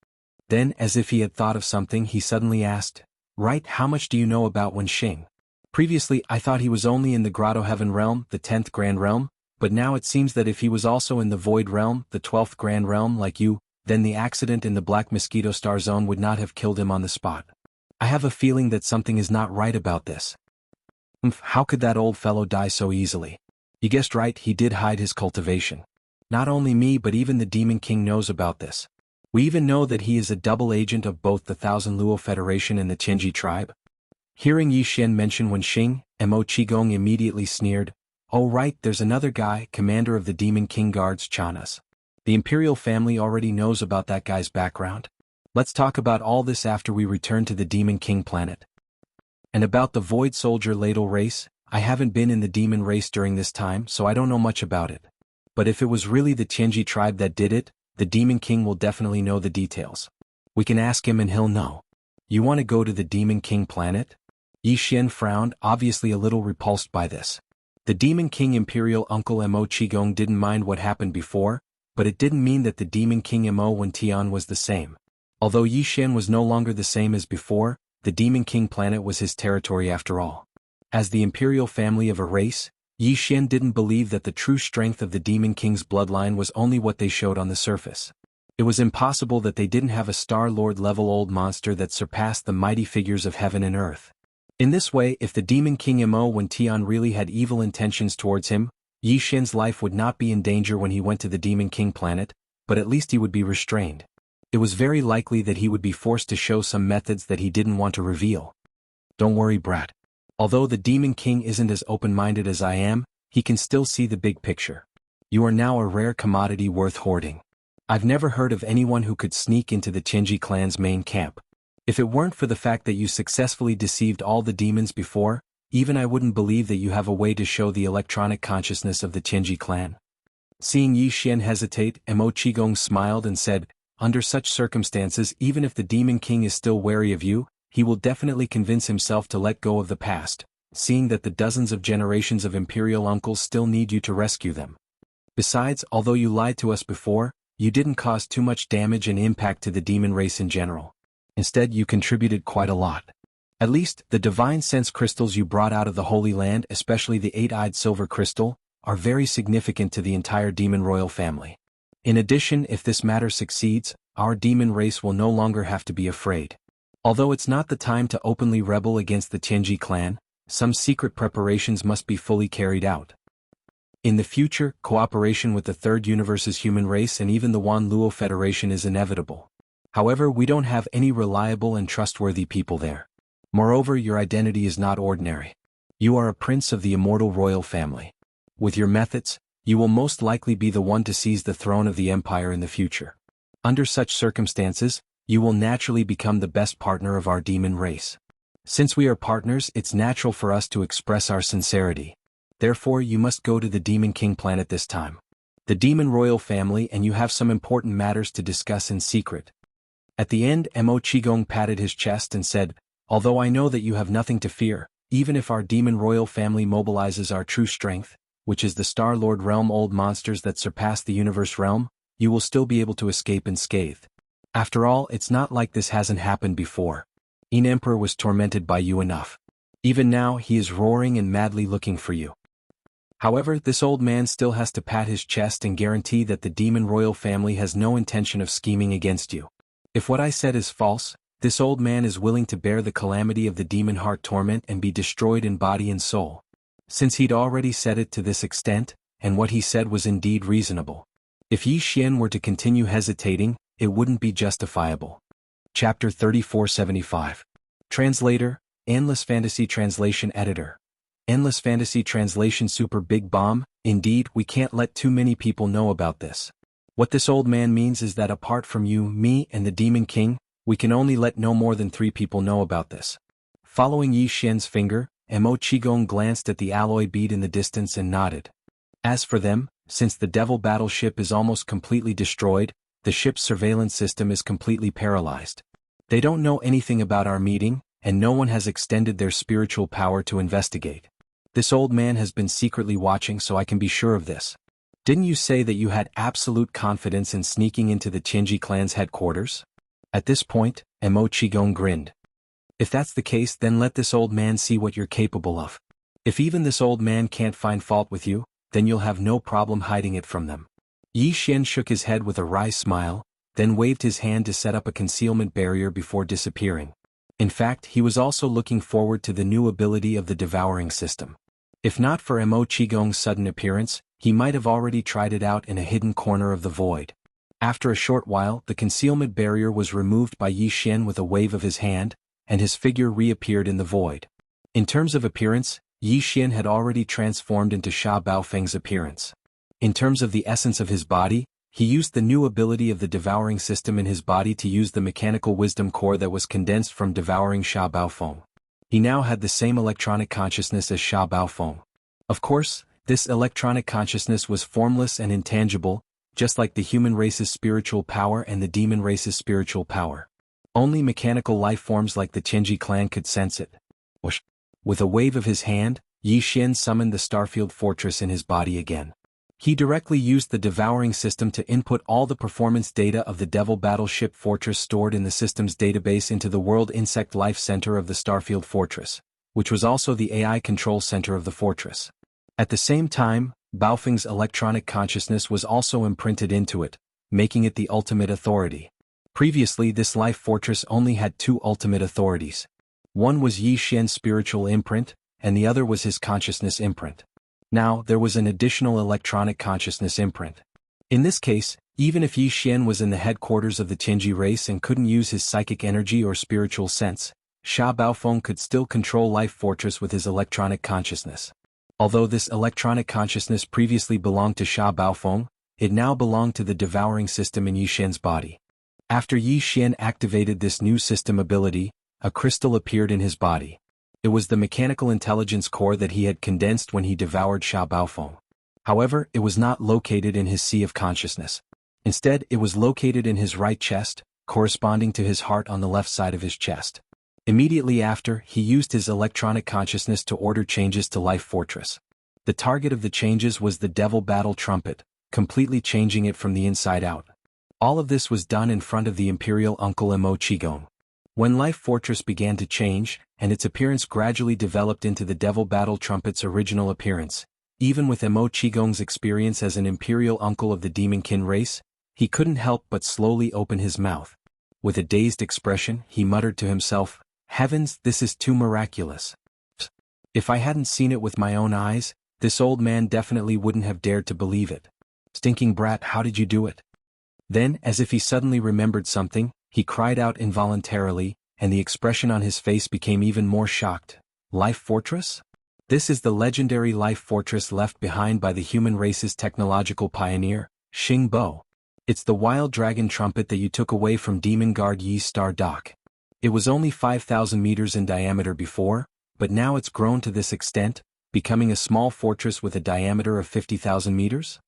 Then, as if he had thought of something, he suddenly asked, Right, how much do you know about Wenxing? Previously, I thought he was only in the Grotto Heaven realm, the 10th Grand Realm, but now it seems that if he was also in the Void Realm, the 12th Grand Realm like you, then the accident in the Black Mosquito Star Zone would not have killed him on the spot. I have a feeling that something is not right about this. How could that old fellow die so easily? You guessed right, he did hide his cultivation. Not only me but even the Demon King knows about this. We even know that he is a double agent of both the Thousand Luo Federation and the Tianji tribe. Hearing Yi Xian mention Wenxing, Mo Qigong immediately sneered, Oh right, there's another guy, commander of the Demon King Guards Chanas. The Imperial family already knows about that guy's background. Let's talk about all this after we return to the Demon King planet. And about the Void Soldier Ladle race, I haven't been in the Demon race during this time, so I don't know much about it. But if it was really the Tianji tribe that did it, the Demon King will definitely know the details. We can ask him and he'll know. You want to go to the Demon King planet? Yi Xian frowned, obviously a little repulsed by this. The Demon King Imperial Uncle Mo Qigong didn't mind what happened before, but it didn't mean that the Demon King Mo Wentian was the same. Although Yi Xian was no longer the same as before, the Demon King planet was his territory after all. As the Imperial family of a race, Yi Xian didn't believe that the true strength of the Demon King's bloodline was only what they showed on the surface. It was impossible that they didn't have a Star Lord level old monster that surpassed the mighty figures of heaven and earth. In this way, if the Demon King Mo Wentian really had evil intentions towards him, Yi Xian's life would not be in danger when he went to the Demon King planet, but at least he would be restrained. It was very likely that he would be forced to show some methods that he didn't want to reveal. Don't worry, brat. Although the Demon King isn't as open-minded as I am, he can still see the big picture. You are now a rare commodity worth hoarding. I've never heard of anyone who could sneak into the Tianji clan's main camp. If it weren't for the fact that you successfully deceived all the demons before, even I wouldn't believe that you have a way to show the electronic consciousness of the Tianji clan. Seeing Yi Xian hesitate, Mo Qigong smiled and said, Under such circumstances, even if the Demon King is still wary of you, he will definitely convince himself to let go of the past, seeing that the dozens of generations of Imperial uncles still need you to rescue them. Besides, although you lied to us before, you didn't cause too much damage and impact to the demon race in general. Instead, you contributed quite a lot. At least, the divine sense crystals you brought out of the Holy Land, especially the 8-eyed silver crystal, are very significant to the entire demon royal family. In addition, if this matter succeeds, our demon race will no longer have to be afraid. Although it's not the time to openly rebel against the Tianji clan, some secret preparations must be fully carried out. In the future, cooperation with the Third Universe's human race and even the Wan Luo Federation is inevitable. However, we don't have any reliable and trustworthy people there. Moreover, your identity is not ordinary. You are a prince of the immortal royal family. With your methods, you will most likely be the one to seize the throne of the empire in the future. Under such circumstances, you will naturally become the best partner of our demon race. Since we are partners, it's natural for us to express our sincerity. Therefore, you must go to the Demon King planet this time. The demon royal family and you have some important matters to discuss in secret. At the end, Mo Qigong patted his chest and said, Although I know that you have nothing to fear, even if our demon royal family mobilizes our true strength, which is the Star Lord realm old monsters that surpass the universe realm, you will still be able to escape unscathed. After all, it's not like this hasn't happened before. Yin Emperor was tormented by you enough. Even now, he is roaring and madly looking for you. However, this old man still has to pat his chest and guarantee that the demon royal family has no intention of scheming against you. If what I said is false, this old man is willing to bear the calamity of the demon heart torment and be destroyed in body and soul. Since he'd already said it to this extent, and what he said was indeed reasonable. If Yi Xian were to continue hesitating, it wouldn't be justifiable. Chapter 3475. Translator, Endless Fantasy Translation Editor. Endless Fantasy Translation Super Big Bomb. Indeed, we can't let too many people know about this. What this old man means is that apart from you, me, and the Demon King, we can only let no more than 3 people know about this. Following Yi Xian's finger, Mo Qigong glanced at the alloy bead in the distance and nodded. As for them, since the Devil battleship is almost completely destroyed, the ship's surveillance system is completely paralyzed. They don't know anything about our meeting, and no one has extended their spiritual power to investigate. This old man has been secretly watching, so I can be sure of this. Didn't you say that you had absolute confidence in sneaking into the Tianji clan's headquarters? At this point, Mo Qigong grinned. If that's the case, then let this old man see what you're capable of. If even this old man can't find fault with you, then you'll have no problem hiding it from them. Yi Xian shook his head with a wry smile, then waved his hand to set up a concealment barrier before disappearing. In fact, he was also looking forward to the new ability of the devouring system. If not for Mo Qigong's sudden appearance, he might have already tried it out in a hidden corner of the void. After a short while, the concealment barrier was removed by Yi Xian with a wave of his hand, and his figure reappeared in the void. In terms of appearance, Yi Xian had already transformed into Sha Baofeng's appearance. In terms of the essence of his body, he used the new ability of the devouring system in his body to use the mechanical wisdom core that was condensed from devouring Sha Baofeng. He now had the same electronic consciousness as Sha Baofeng. Of course, this electronic consciousness was formless and intangible, just like the human race's spiritual power and the demon race's spiritual power. Only mechanical life forms like the Tianji clan could sense it. Whoosh! With a wave of his hand, Yi Xian summoned the Starfield Fortress in his body again. He directly used the devouring system to input all the performance data of the Devil Battleship Fortress stored in the system's database into the World Insect Life Center of the Starfield Fortress, which was also the AI control center of the fortress. At the same time, Baofeng's electronic consciousness was also imprinted into it, making it the ultimate authority. Previously, this life fortress only had 2 ultimate authorities. One was Yi Xian's spiritual imprint, and the other was his consciousness imprint. Now, there was an additional electronic consciousness imprint. In this case, even if Yi Xian was in the headquarters of the Tianji race and couldn't use his psychic energy or spiritual sense, Sha Baofeng could still control Life Fortress with his electronic consciousness. Although this electronic consciousness previously belonged to Sha Baofeng, it now belonged to the devouring system in Yi Xian's body. After Yi Xian activated this new system ability, a crystal appeared in his body. It was the mechanical intelligence core that he had condensed when he devoured Sha Baofeng. However, it was not located in his sea of consciousness. Instead, it was located in his right chest, corresponding to his heart on the left side of his chest. Immediately after, he used his electronic consciousness to order changes to Life Fortress. The target of the changes was the Devil Battle Trumpet, completely changing it from the inside out. All of this was done in front of the Imperial Uncle Mo Qigong. When Life Fortress began to change, and its appearance gradually developed into the Devil Battle Trumpet's original appearance, even with Mo Qigong's experience as an Imperial Uncle of the Demonkin race, he couldn't help but slowly open his mouth. With a dazed expression, he muttered to himself, "Heavens, this is too miraculous. If I hadn't seen it with my own eyes, this old man definitely wouldn't have dared to believe it. Stinking brat, how did you do it?" Then, as if he suddenly remembered something, he cried out involuntarily, and the expression on his face became even more shocked. "Life Fortress? This is the legendary Life Fortress left behind by the human race's technological pioneer, Xing Bo. It's the wild dragon trumpet that you took away from Demon Guard Yi Star Dock. It was only 5,000 meters in diameter before, but now it's grown to this extent, becoming a small fortress with a diameter of 50,000 meters?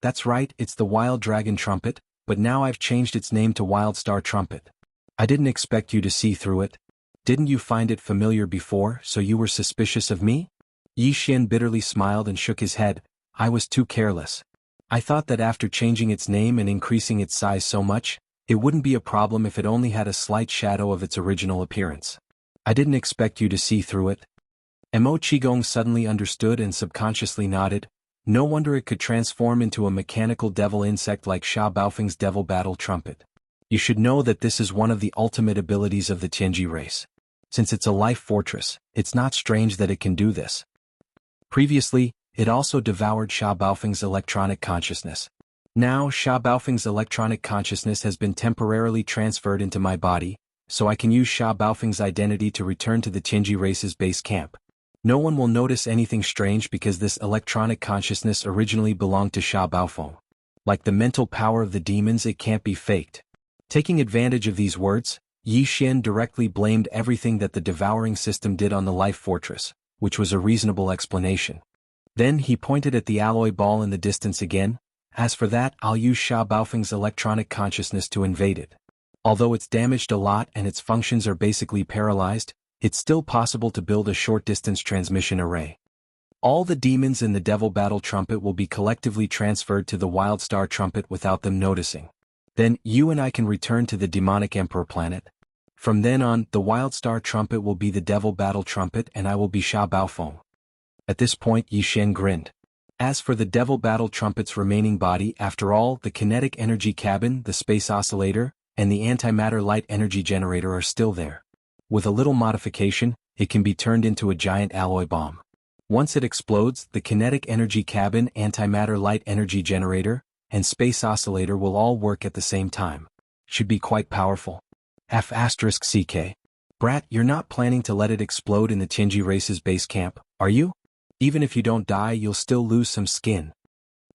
That's right, it's the wild dragon trumpet, but now I've changed its name to Wild Star Trumpet. I didn't expect you to see through it. Didn't you find it familiar before, so you were suspicious of me?" Yi Xian bitterly smiled and shook his head. "I was too careless. I thought that after changing its name and increasing its size so much, it wouldn't be a problem if it only had a slight shadow of its original appearance. I didn't expect you to see through it." Mo Qigong suddenly understood and subconsciously nodded. No wonder it could transform into a mechanical devil insect like Sha Baofeng's devil battle trumpet. You should know that this is one of the ultimate abilities of the Tianji race. Since it's a life fortress, it's not strange that it can do this. Previously, it also devoured Sha Baofeng's electronic consciousness. Now Sha Baofeng's electronic consciousness has been temporarily transferred into my body, so I can use Sha Baofeng's identity to return to the Tianji race's base camp. No one will notice anything strange because this electronic consciousness originally belonged to Sha Baofeng. Like the mental power of the demons, it can't be faked. Taking advantage of these words, Yi Xian directly blamed everything that the devouring system did on the life fortress, which was a reasonable explanation. Then he pointed at the alloy ball in the distance again. As for that, I'll use Sha Baofeng's electronic consciousness to invade it. Although it's damaged a lot and its functions are basically paralyzed, it's still possible to build a short-distance transmission array. All the demons in the Devil Battle Trumpet will be collectively transferred to the Wild Star Trumpet without them noticing. Then, you and I can return to the Demonic Emperor planet. From then on, the Wild Star Trumpet will be the Devil Battle Trumpet and I will be Sha Baofeng. At this point, Yi Xian grinned. As for the Devil Battle Trumpet's remaining body, after all, the kinetic energy cabin, the space oscillator, and the antimatter light energy generator are still there. With a little modification, it can be turned into a giant alloy bomb. Once it explodes, the kinetic energy cabin, antimatter light energy generator, and space oscillator will all work at the same time. Should be quite powerful. F***CK. Brat, you're not planning to let it explode in the Tianji race's base camp, are you? Even if you don't die, you'll still lose some skin.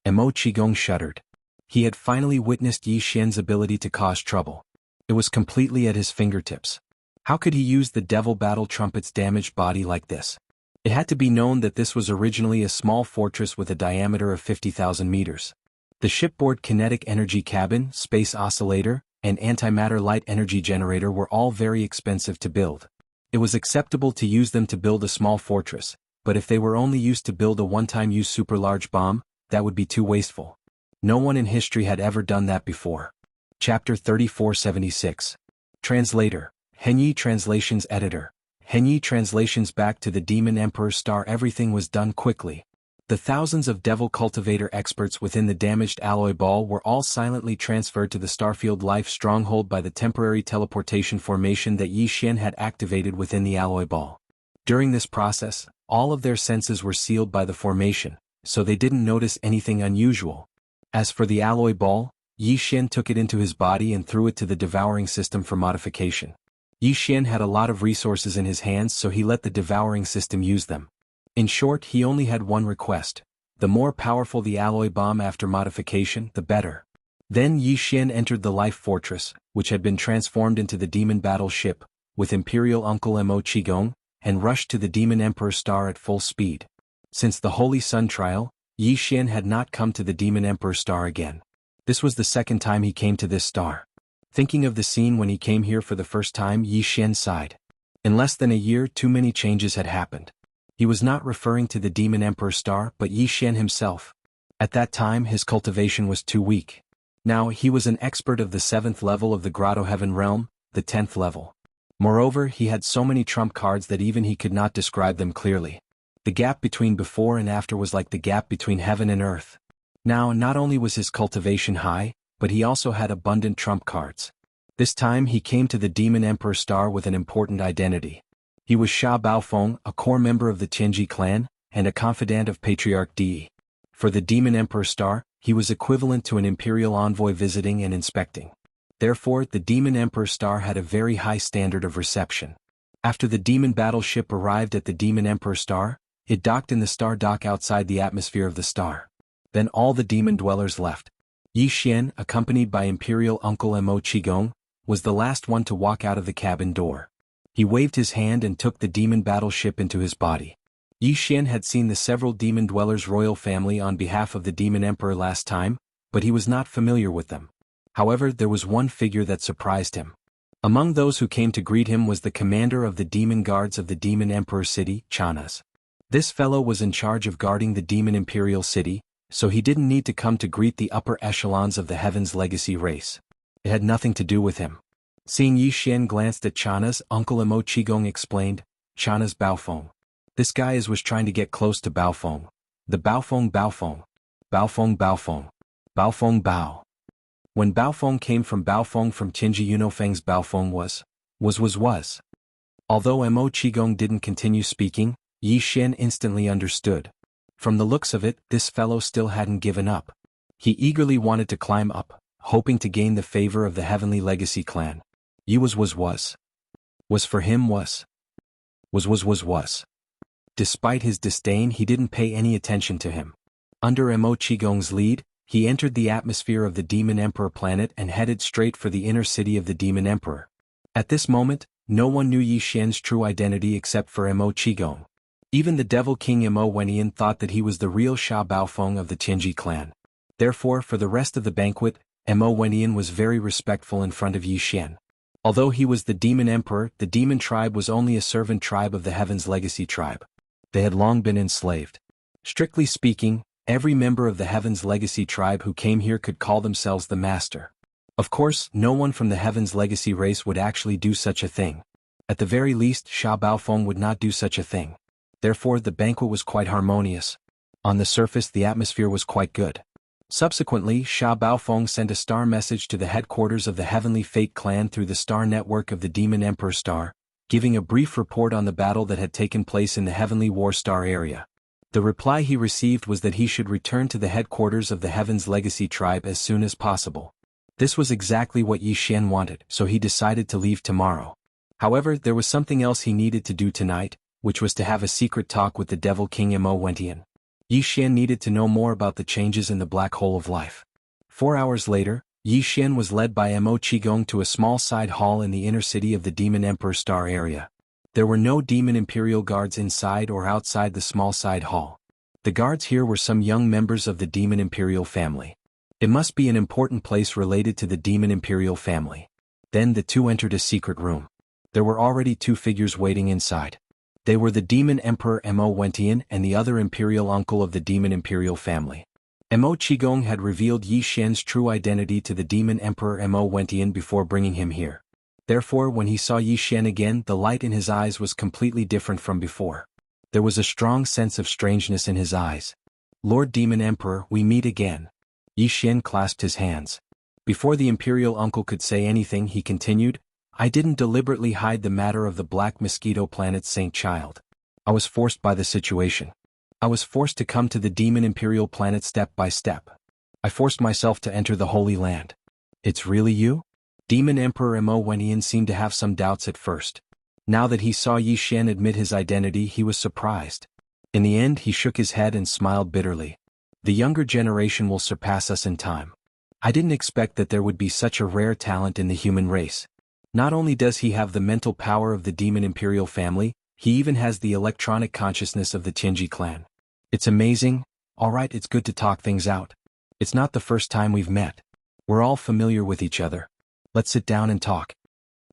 Mo Qigong shuddered. He had finally witnessed Yi Xian's ability to cause trouble. It was completely at his fingertips. How could he use the Devil Battle Trumpet's damaged body like this? It had to be known that this was originally a small fortress with a diameter of 50,000 meters. The shipboard kinetic energy cabin, space oscillator, and antimatter light energy generator were all very expensive to build. It was acceptable to use them to build a small fortress, but if they were only used to build a one-time use super large bomb, that would be too wasteful. No one in history had ever done that before. Chapter 3476. Translator. Henyi Translations Editor. Henyi Translations. Back to the Demon Emperor's star. Everything was done quickly. The thousands of Devil Cultivator experts within the damaged alloy ball were all silently transferred to the Starfield Life stronghold by the temporary teleportation formation that Yi Xian had activated within the alloy ball. During this process, all of their senses were sealed by the formation, so they didn't notice anything unusual. As for the alloy ball, Yi Xian took it into his body and threw it to the devouring system for modification. Yi Xian had a lot of resources in his hands, so he let the devouring system use them. In short, he only had one request. The more powerful the alloy bomb after modification, the better. Then Yi Xian entered the life fortress, which had been transformed into the demon battle ship, with Imperial Uncle Mo Qigong, and rushed to the Demon Emperor star at full speed. Since the Holy Sun trial, Yi Xian had not come to the Demon Emperor star again. This was the second time he came to this star. Thinking of the scene when he came here for the first time, Yi Xian sighed. In less than a year, too many changes had happened. He was not referring to the Demon Emperor star but Yi Xian himself. At that time his cultivation was too weak. Now he was an expert of the 7th level of the Grotto Heaven realm, the 10th level. Moreover, he had so many trump cards that even he could not describe them clearly. The gap between before and after was like the gap between heaven and earth. Now not only was his cultivation high, but he also had abundant trump cards. This time he came to the Demon Emperor star with an important identity. He was Sha Baofeng, a core member of the Tianji clan, and a confidant of Patriarch Di. For the Demon Emperor star, he was equivalent to an imperial envoy visiting and inspecting. Therefore, the Demon Emperor star had a very high standard of reception. After the demon battleship arrived at the Demon Emperor star, it docked in the star dock outside the atmosphere of the star. Then all the demon dwellers left. Yi Xian, accompanied by Imperial Uncle Mo Qigong, was the last one to walk out of the cabin door. He waved his hand and took the demon battleship into his body. Yi Xian had seen the several demon dwellers' royal family on behalf of the Demon Emperor last time, but he was not familiar with them. However, there was one figure that surprised him. Among those who came to greet him was the commander of the demon guards of the Demon Emperor city, Chanas. This fellow was in charge of guarding the Demon Imperial city, so he didn't need to come to greet the upper echelons of the Heaven's Legacy race. It had nothing to do with him. Seeing Yi Xian glanced at Chanas, Uncle Mo Qigong explained, Chanas Baofeng. This guy was trying to get close to Baofeng. The Baofeng Baofeng. Baofeng Baofeng. Baofeng Bao. When Baofeng came from Baofeng from Qinji Yunofeng's Baofeng was. Although Mo Qigong didn't continue speaking, Yi Xian instantly understood. From the looks of it, this fellow still hadn't given up. He eagerly wanted to climb up, hoping to gain the favor of the Heavenly Legacy clan. Yi was for him was. Despite his disdain, he didn't pay any attention to him. Under Mo Qigong's lead, he entered the atmosphere of the Demon Emperor planet and headed straight for the inner city of the Demon Emperor. At this moment, no one knew Yi Xian's true identity except for Mo Qigong. Even the Devil King Mo Wenyan thought that he was the real Sha Baofeng of the Qinji clan. Therefore, for the rest of the banquet, Mo Wenyan was very respectful in front of Yi Xian. Although he was the Demon Emperor, the Demon tribe was only a servant tribe of the Heaven's Legacy tribe. They had long been enslaved. Strictly speaking, every member of the Heaven's Legacy tribe who came here could call themselves the Master. Of course, no one from the Heaven's Legacy race would actually do such a thing. At the very least, Sha Baofeng would not do such a thing. Therefore, the banquet was quite harmonious. On the surface, the atmosphere was quite good. Subsequently, Sha Baofeng sent a star message to the headquarters of the Heavenly Fate clan through the star network of the Demon Emperor Star, giving a brief report on the battle that had taken place in the Heavenly War Star area. The reply he received was that he should return to the headquarters of the Heaven's Legacy tribe as soon as possible. This was exactly what Yi Xian wanted, so he decided to leave tomorrow. However, there was something else he needed to do tonight, which was to have a secret talk with the Devil King Mo Wenyan. Yi Xian needed to know more about the changes in the black hole of life. 4 hours later, Yi Xian was led by Mo Qigong to a small side hall in the inner city of the Demon Emperor Star area. There were no Demon Imperial guards inside or outside the small side hall. The guards here were some young members of the Demon Imperial family. It must be an important place related to the Demon Imperial family. Then the two entered a secret room. There were already two figures waiting inside. They were the Demon Emperor Mo Wenyan and the other Imperial uncle of the Demon Imperial family. Mo Qigong had revealed Yi Xian's true identity to the Demon Emperor Mo Wenyan before bringing him here. Therefore, when he saw Yi Xian again, the light in his eyes was completely different from before. There was a strong sense of strangeness in his eyes. "Lord Demon Emperor, we meet again." Yi Xian clasped his hands. Before the Imperial uncle could say anything, he continued, "I didn't deliberately hide the matter of the Black Mosquito Planet's Saint Child. I was forced by the situation. I was forced to come to the Demon Imperial Planet step by step. I forced myself to enter the Holy Land." "It's really you?" Demon Emperor Mo Wenyan seemed to have some doubts at first. Now that he saw Yi Xian admit his identity, he was surprised. In the end, he shook his head and smiled bitterly. "The younger generation will surpass us in time. I didn't expect that there would be such a rare talent in the human race. Not only does he have the mental power of the Demon Imperial family, he even has the electronic consciousness of the Qinji clan. It's amazing. Alright, it's good to talk things out. It's not the first time we've met. We're all familiar with each other. Let's sit down and talk."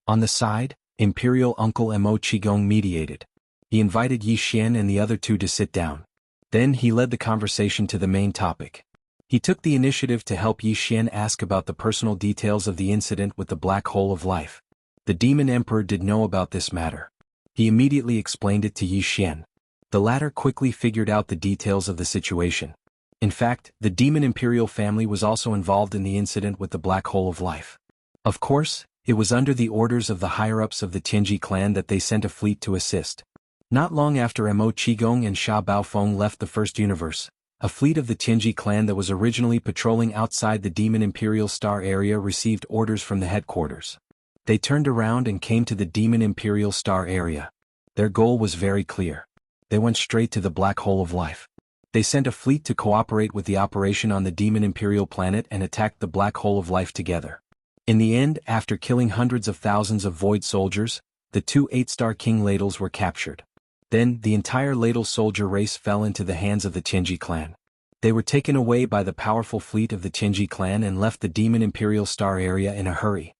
On the side, Imperial Uncle Mo Qigong mediated. He invited Yi Xian and the other two to sit down. Then he led the conversation to the main topic. He took the initiative to help Yi Xian ask about the personal details of the incident with the black hole of life. The Demon Emperor did know about this matter. He immediately explained it to Yi Xian. The latter quickly figured out the details of the situation. In fact, the Demon Imperial family was also involved in the incident with the black hole of life. Of course, it was under the orders of the higher-ups of the Qinji clan that they sent a fleet to assist. Not long after Mo Qigong and Sha Baofeng left the First Universe, a fleet of the Qinji clan that was originally patrolling outside the Demon Imperial Star area received orders from the headquarters. They turned around and came to the Demon Imperial Star area. Their goal was very clear. They went straight to the black hole of life. They sent a fleet to cooperate with the operation on the Demon Imperial planet and attacked the black hole of life together. In the end, after killing hundreds of thousands of Void soldiers, the two 8-star King Ladles were captured. Then, the entire Ladle soldier race fell into the hands of the Qinji clan. They were taken away by the powerful fleet of the Qinji clan and left the Demon Imperial Star area in a hurry.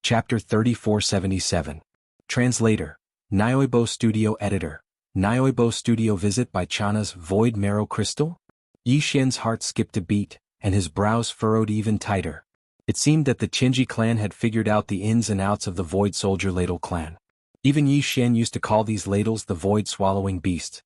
Chapter 3477. Translator. Nyoibo Studio Editor. Nyoibo Studio Visit by Chana's Void Marrow Crystal? Yi Xian's heart skipped a beat, and his brows furrowed even tighter. It seemed that the Qinji clan had figured out the ins and outs of the Void Soldier Ladle clan. Even Yi Xian used to call these ladles the Void Swallowing Beasts.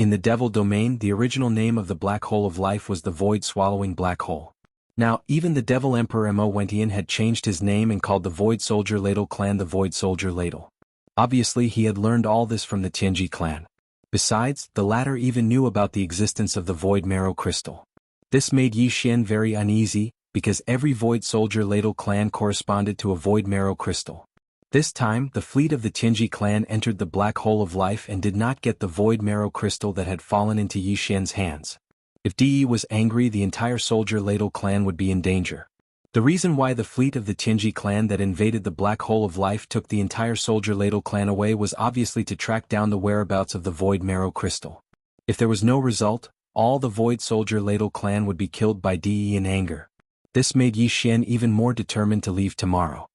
In the Devil domain, the original name of the black hole of life was the void-swallowing black hole. Now, even the Devil Emperor Mo Wentian had changed his name and called the Void Soldier Ladle clan the Void Soldier Ladle. Obviously he had learned all this from the Tianji clan. Besides, the latter even knew about the existence of the Void Marrow Crystal. This made Yi Xian very uneasy, because every Void Soldier Ladle clan corresponded to a Void Marrow Crystal. This time, the fleet of the Tianji clan entered the Black Hole of Life and did not get the Void Marrow Crystal that had fallen into Yi Xian's hands. If Di was angry, the entire Soldier Ladle clan would be in danger. The reason why the fleet of the Tianji clan that invaded the Black Hole of Life took the entire Soldier Ladle clan away was obviously to track down the whereabouts of the Void Marrow Crystal. If there was no result, all the Void Soldier Ladle clan would be killed by Di in anger. This made Yi Xian even more determined to leave tomorrow.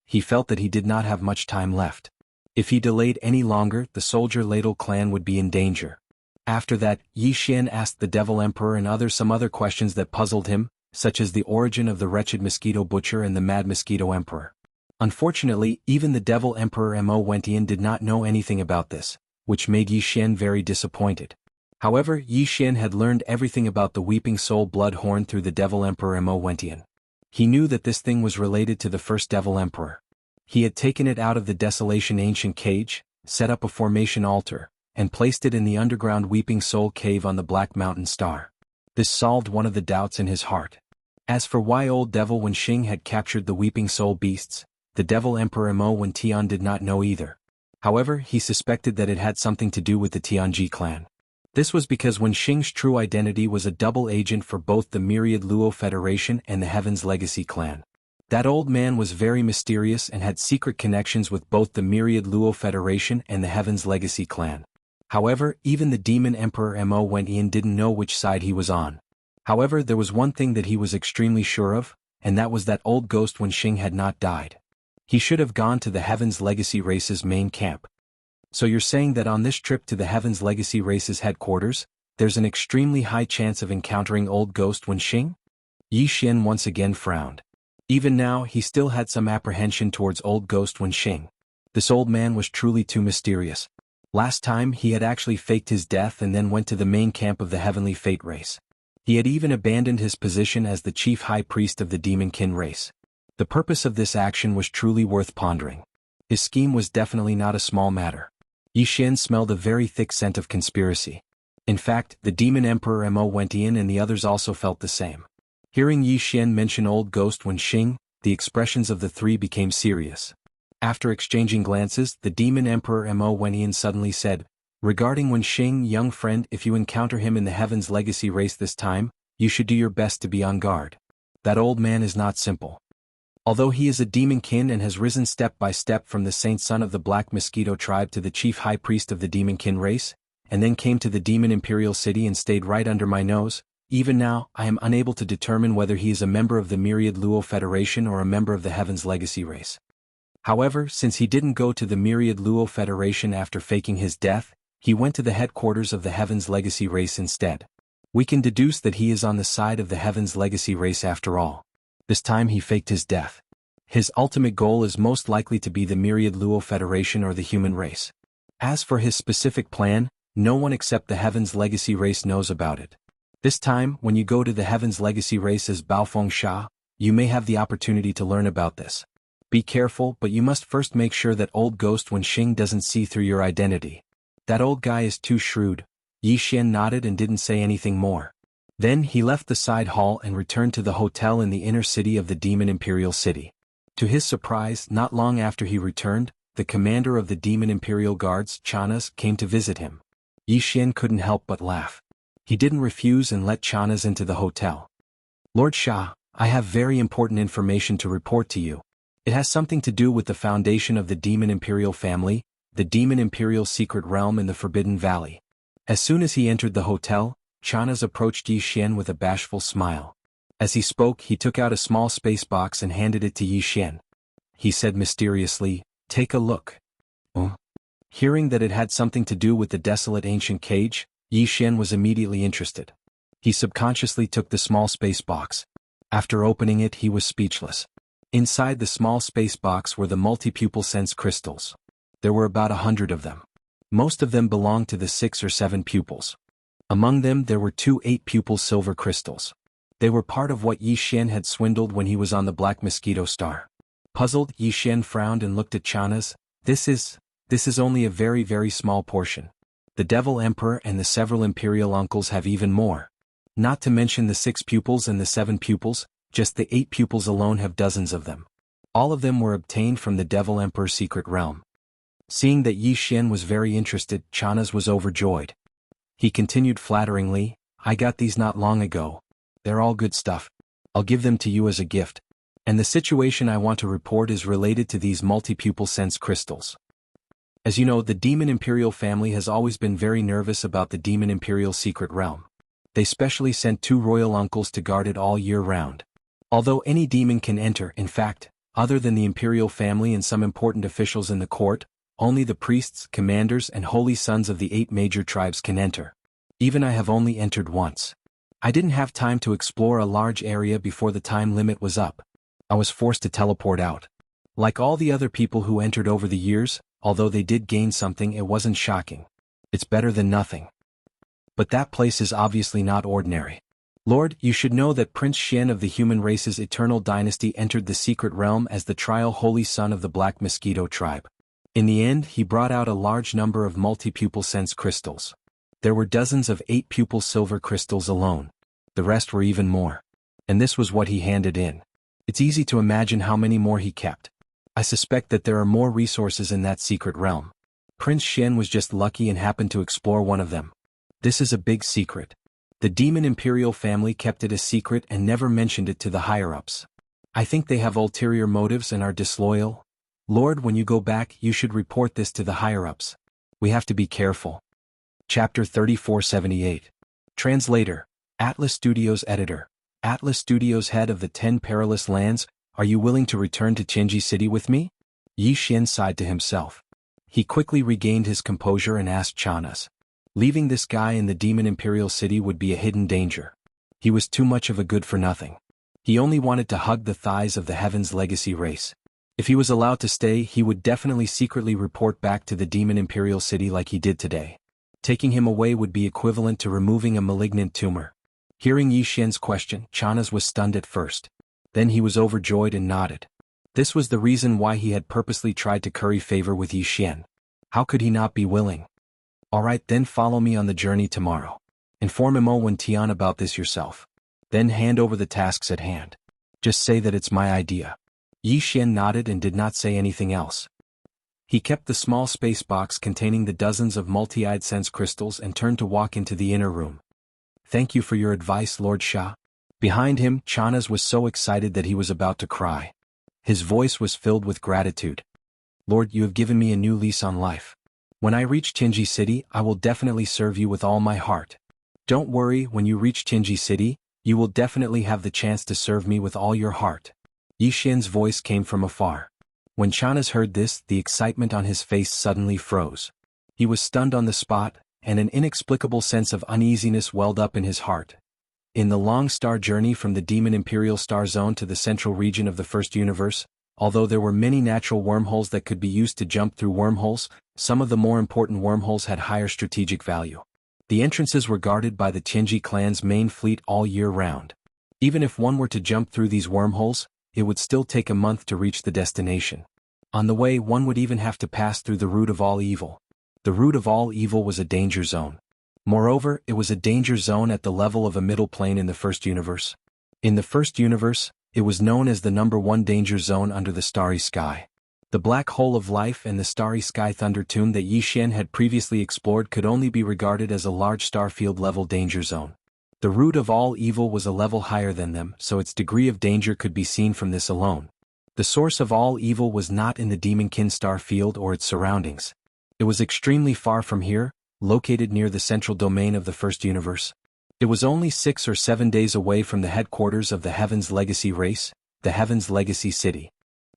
He felt that he did not have much time left. If he delayed any longer, the Soldier Ladle clan would be in danger. After that, Yi Xian asked the Devil Emperor and some other questions that puzzled him, such as the origin of the wretched Mosquito Butcher and the Mad Mosquito Emperor. Unfortunately, even the Devil Emperor Mo Wentian did not know anything about this, which made Yi Xian very disappointed. However, Yi Xian had learned everything about the Weeping Soul Blood Horn through the Devil Emperor Mo Wentian. He knew that this thing was related to the first Devil Emperor. He had taken it out of the Desolation Ancient Cage, set up a formation altar, and placed it in the underground Weeping Soul Cave on the Black Mountain Star. This solved one of the doubts in his heart. As for why Old Devil Wenxing had captured the Weeping Soul Beasts, the Devil Emperor Mo Wentian did not know either. However, he suspected that it had something to do with the Tianji clan. This was because Wenxing's true identity was a double agent for both the Myriad Luo Federation and the Heaven's Legacy clan. That old man was very mysterious and had secret connections with both the Myriad Luo Federation and the Heaven's Legacy clan. However, even the Demon Emperor Mo Wentian didn't know which side he was on. However, there was one thing that he was extremely sure of, and that was that old ghost Wenxing had not died. He should have gone to the Heaven's Legacy Race's main camp. So you're saying that on this trip to the Heaven's Legacy Race's headquarters, there's an extremely high chance of encountering old ghost Wenxing? Yi Xian once again frowned. Even now, he still had some apprehension towards old ghost Wenxing. This old man was truly too mysterious. Last time, he had actually faked his death and then went to the main camp of the Heavenly Fate race. He had even abandoned his position as the chief high priest of the Demonkin race. The purpose of this action was truly worth pondering. His scheme was definitely not a small matter. Yi Xian smelled a very thick scent of conspiracy. In fact, the Demon Emperor Mo Wentian and the others also felt the same. Hearing Yi Xian mention old ghost Wenxing, the expressions of the three became serious. After exchanging glances, the Demon Emperor Mo Wentian suddenly said, "Regarding Wenxing, young friend, if you encounter him in the Heaven's Legacy race this time, you should do your best to be on guard. That old man is not simple. Although he is a demonkin and has risen step by step from the saint son of the Black Mosquito tribe to the chief high priest of the Demonkin race, and then came to the Demon Imperial City and stayed right under my nose, even now, I am unable to determine whether he is a member of the Myriad Luo Federation or a member of the Heaven's Legacy race. However, since he didn't go to the Myriad Luo Federation after faking his death, he went to the headquarters of the Heaven's Legacy race instead. We can deduce that he is on the side of the Heaven's Legacy race after all. This time he faked his death. His ultimate goal is most likely to be the Myriad Luo Federation or the human race. As for his specific plan, no one except the Heaven's Legacy race knows about it. This time, when you go to the Heaven's Legacy race as Baofeng Sha, you may have the opportunity to learn about this. Be careful, but you must first make sure that old ghost Wenxing doesn't see through your identity. That old guy is too shrewd." Yi Xian nodded and didn't say anything more. Then he left the side hall and returned to the hotel in the inner city of the Demon Imperial City. To his surprise, not long after he returned, the commander of the Demon Imperial Guards, Chanas, came to visit him. Yi Xian couldn't help but laugh. He didn't refuse and let Chanas into the hotel. "Lord Sha, I have very important information to report to you. It has something to do with the foundation of the Demon Imperial family, the Demon Imperial secret realm in the Forbidden Valley." As soon as he entered the hotel, Chanas approached Yi Xian with a bashful smile. As he spoke, he took out a small space box and handed it to Yi Xian. He said mysteriously, "Take a look." Hearing that it had something to do with the desolate ancient cage, Yi Xian was immediately interested. He subconsciously took the small space box. After opening it, he was speechless. Inside the small space box were the multi-pupil sense crystals. There were about 100 of them. Most of them belonged to the 6 or 7 pupils. Among them there were 2 8-pupil silver crystals. They were part of what Yi Xian had swindled when he was on the Black Mosquito Star. Puzzled, Yi Xian frowned and looked at Chana's. This is only a very, very small portion. The Devil Emperor and the several imperial uncles have even more. Not to mention the 6 pupils and the 7 pupils, just the 8 pupils alone have dozens of them. All of them were obtained from the Devil Emperor's secret realm. Seeing that Yi Xian was very interested, Chana's was overjoyed. He continued flatteringly, I got these not long ago. They're all good stuff. I'll give them to you as a gift. And the situation I want to report is related to these multi-pupil sense crystals. As you know, the Demon Imperial family has always been very nervous about the Demon Imperial secret realm. They specially sent 2 royal uncles to guard it all year round. Although any demon can enter, in fact, other than the Imperial family and some important officials in the court, only the priests, commanders and holy sons of the 8 major tribes can enter. Even I have only entered once. I didn't have time to explore a large area before the time limit was up. I was forced to teleport out. Like all the other people who entered over the years, although they did gain something, it wasn't shocking. It's better than nothing. But that place is obviously not ordinary. Lord, you should know that Prince Xian of the human race's eternal dynasty entered the secret realm as the trial holy son of the Black Mosquito tribe. In the end, he brought out a large number of multi-pupil sense crystals. There were dozens of 8-pupil silver crystals alone. The rest were even more. And this was what he handed in. It's easy to imagine how many more he kept. I suspect that there are more resources in that secret realm. Prince Xian was just lucky and happened to explore one of them. This is a big secret. The Demon Imperial family kept it a secret and never mentioned it to the higher-ups. I think they have ulterior motives and are disloyal. Lord, when you go back, you should report this to the higher-ups. We have to be careful. Chapter 3478. Translator. Atlas Studios Editor. Atlas Studios head of the 10 Perilous Lands, are you willing to return to Qinji City with me? Yi Xian sighed to himself. He quickly regained his composure and asked Chana's. Leaving this guy in the Demon Imperial City would be a hidden danger. He was too much of a good-for-nothing. He only wanted to hug the thighs of the Heaven's Legacy race. If he was allowed to stay, he would definitely secretly report back to the Demon Imperial City like he did today. Taking him away would be equivalent to removing a malignant tumor. Hearing Yi Xian's question, Chana's was stunned at first. Then he was overjoyed and nodded. This was the reason why he had purposely tried to curry favor with Yi Xian. How could he not be willing? Alright, then follow me on the journey tomorrow. Inform Imo Wen Tian about this yourself. Then hand over the tasks at hand. Just say that it's my idea. Yi Xian nodded and did not say anything else. He kept the small space box containing the dozens of multi-eyed sense crystals and turned to walk into the inner room. Thank you for your advice, Lord Sha. Behind him, Chana's was so excited that he was about to cry. His voice was filled with gratitude. Lord, you have given me a new lease on life. When I reach Qinji City, I will definitely serve you with all my heart. Don't worry, when you reach Qinji City, you will definitely have the chance to serve me with all your heart. Yi Xian's voice came from afar. When Chana's heard this, the excitement on his face suddenly froze. He was stunned on the spot, and an inexplicable sense of uneasiness welled up in his heart. In the long star journey from the Demon Imperial Star Zone to the central region of the First Universe, although there were many natural wormholes that could be used to jump through wormholes, some of the more important wormholes had higher strategic value. The entrances were guarded by the Qinji clan's main fleet all year round. Even if one were to jump through these wormholes, it would still take a month to reach the destination. On the way, one would even have to pass through the root of all evil. The root of all evil was a danger zone. Moreover, it was a danger zone at the level of a middle plane in the First Universe. In the First Universe, it was known as the #1 danger zone under the starry sky. The black hole of life and the starry sky thunder tomb that Yi Xian had previously explored could only be regarded as a large starfield-level danger zone. The root of all evil was a level higher than them, so its degree of danger could be seen from this alone. The source of all evil was not in the Demonkin star field or its surroundings. It was extremely far from here, located near the central domain of the First Universe. It was only 6 or 7 days away from the headquarters of the Heaven's Legacy race, the Heaven's Legacy City.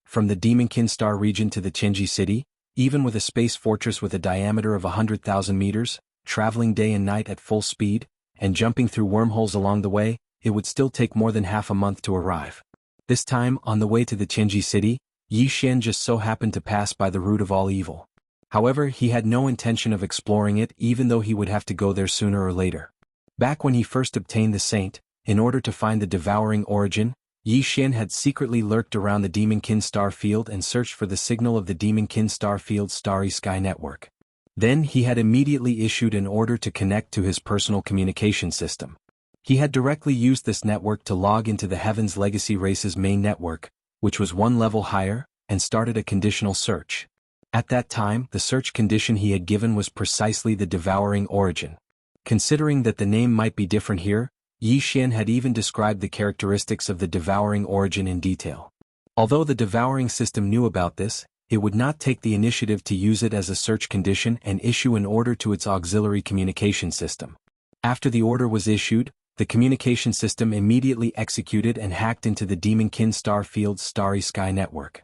From the Demonkin star region to the Qinji City, even with a space fortress with a diameter of 100,000 meters, traveling day and night at full speed, and jumping through wormholes along the way, it would still take more than half a month to arrive. This time, on the way to the Qinji City, Yi Xian just so happened to pass by the root of all evil. However, he had no intention of exploring it even though he would have to go there sooner or later. Back when he first obtained the Saint, in order to find the devouring origin, Yi Xian had secretly lurked around the Demonkin star field and searched for the signal of the Demonkin star field's starry sky network. Then he had immediately issued an order to connect to his personal communication system. He had directly used this network to log into the Heaven's Legacy race's main network, which was one level higher, and started a conditional search. At that time, the search condition he had given was precisely the devouring origin. Considering that the name might be different here, Yi Xian had even described the characteristics of the devouring origin in detail. Although the devouring system knew about this, it would not take the initiative to use it as a search condition and issue an order to its auxiliary communication system. After the order was issued, the communication system immediately executed and hacked into the Demonkin star field's starry sky network.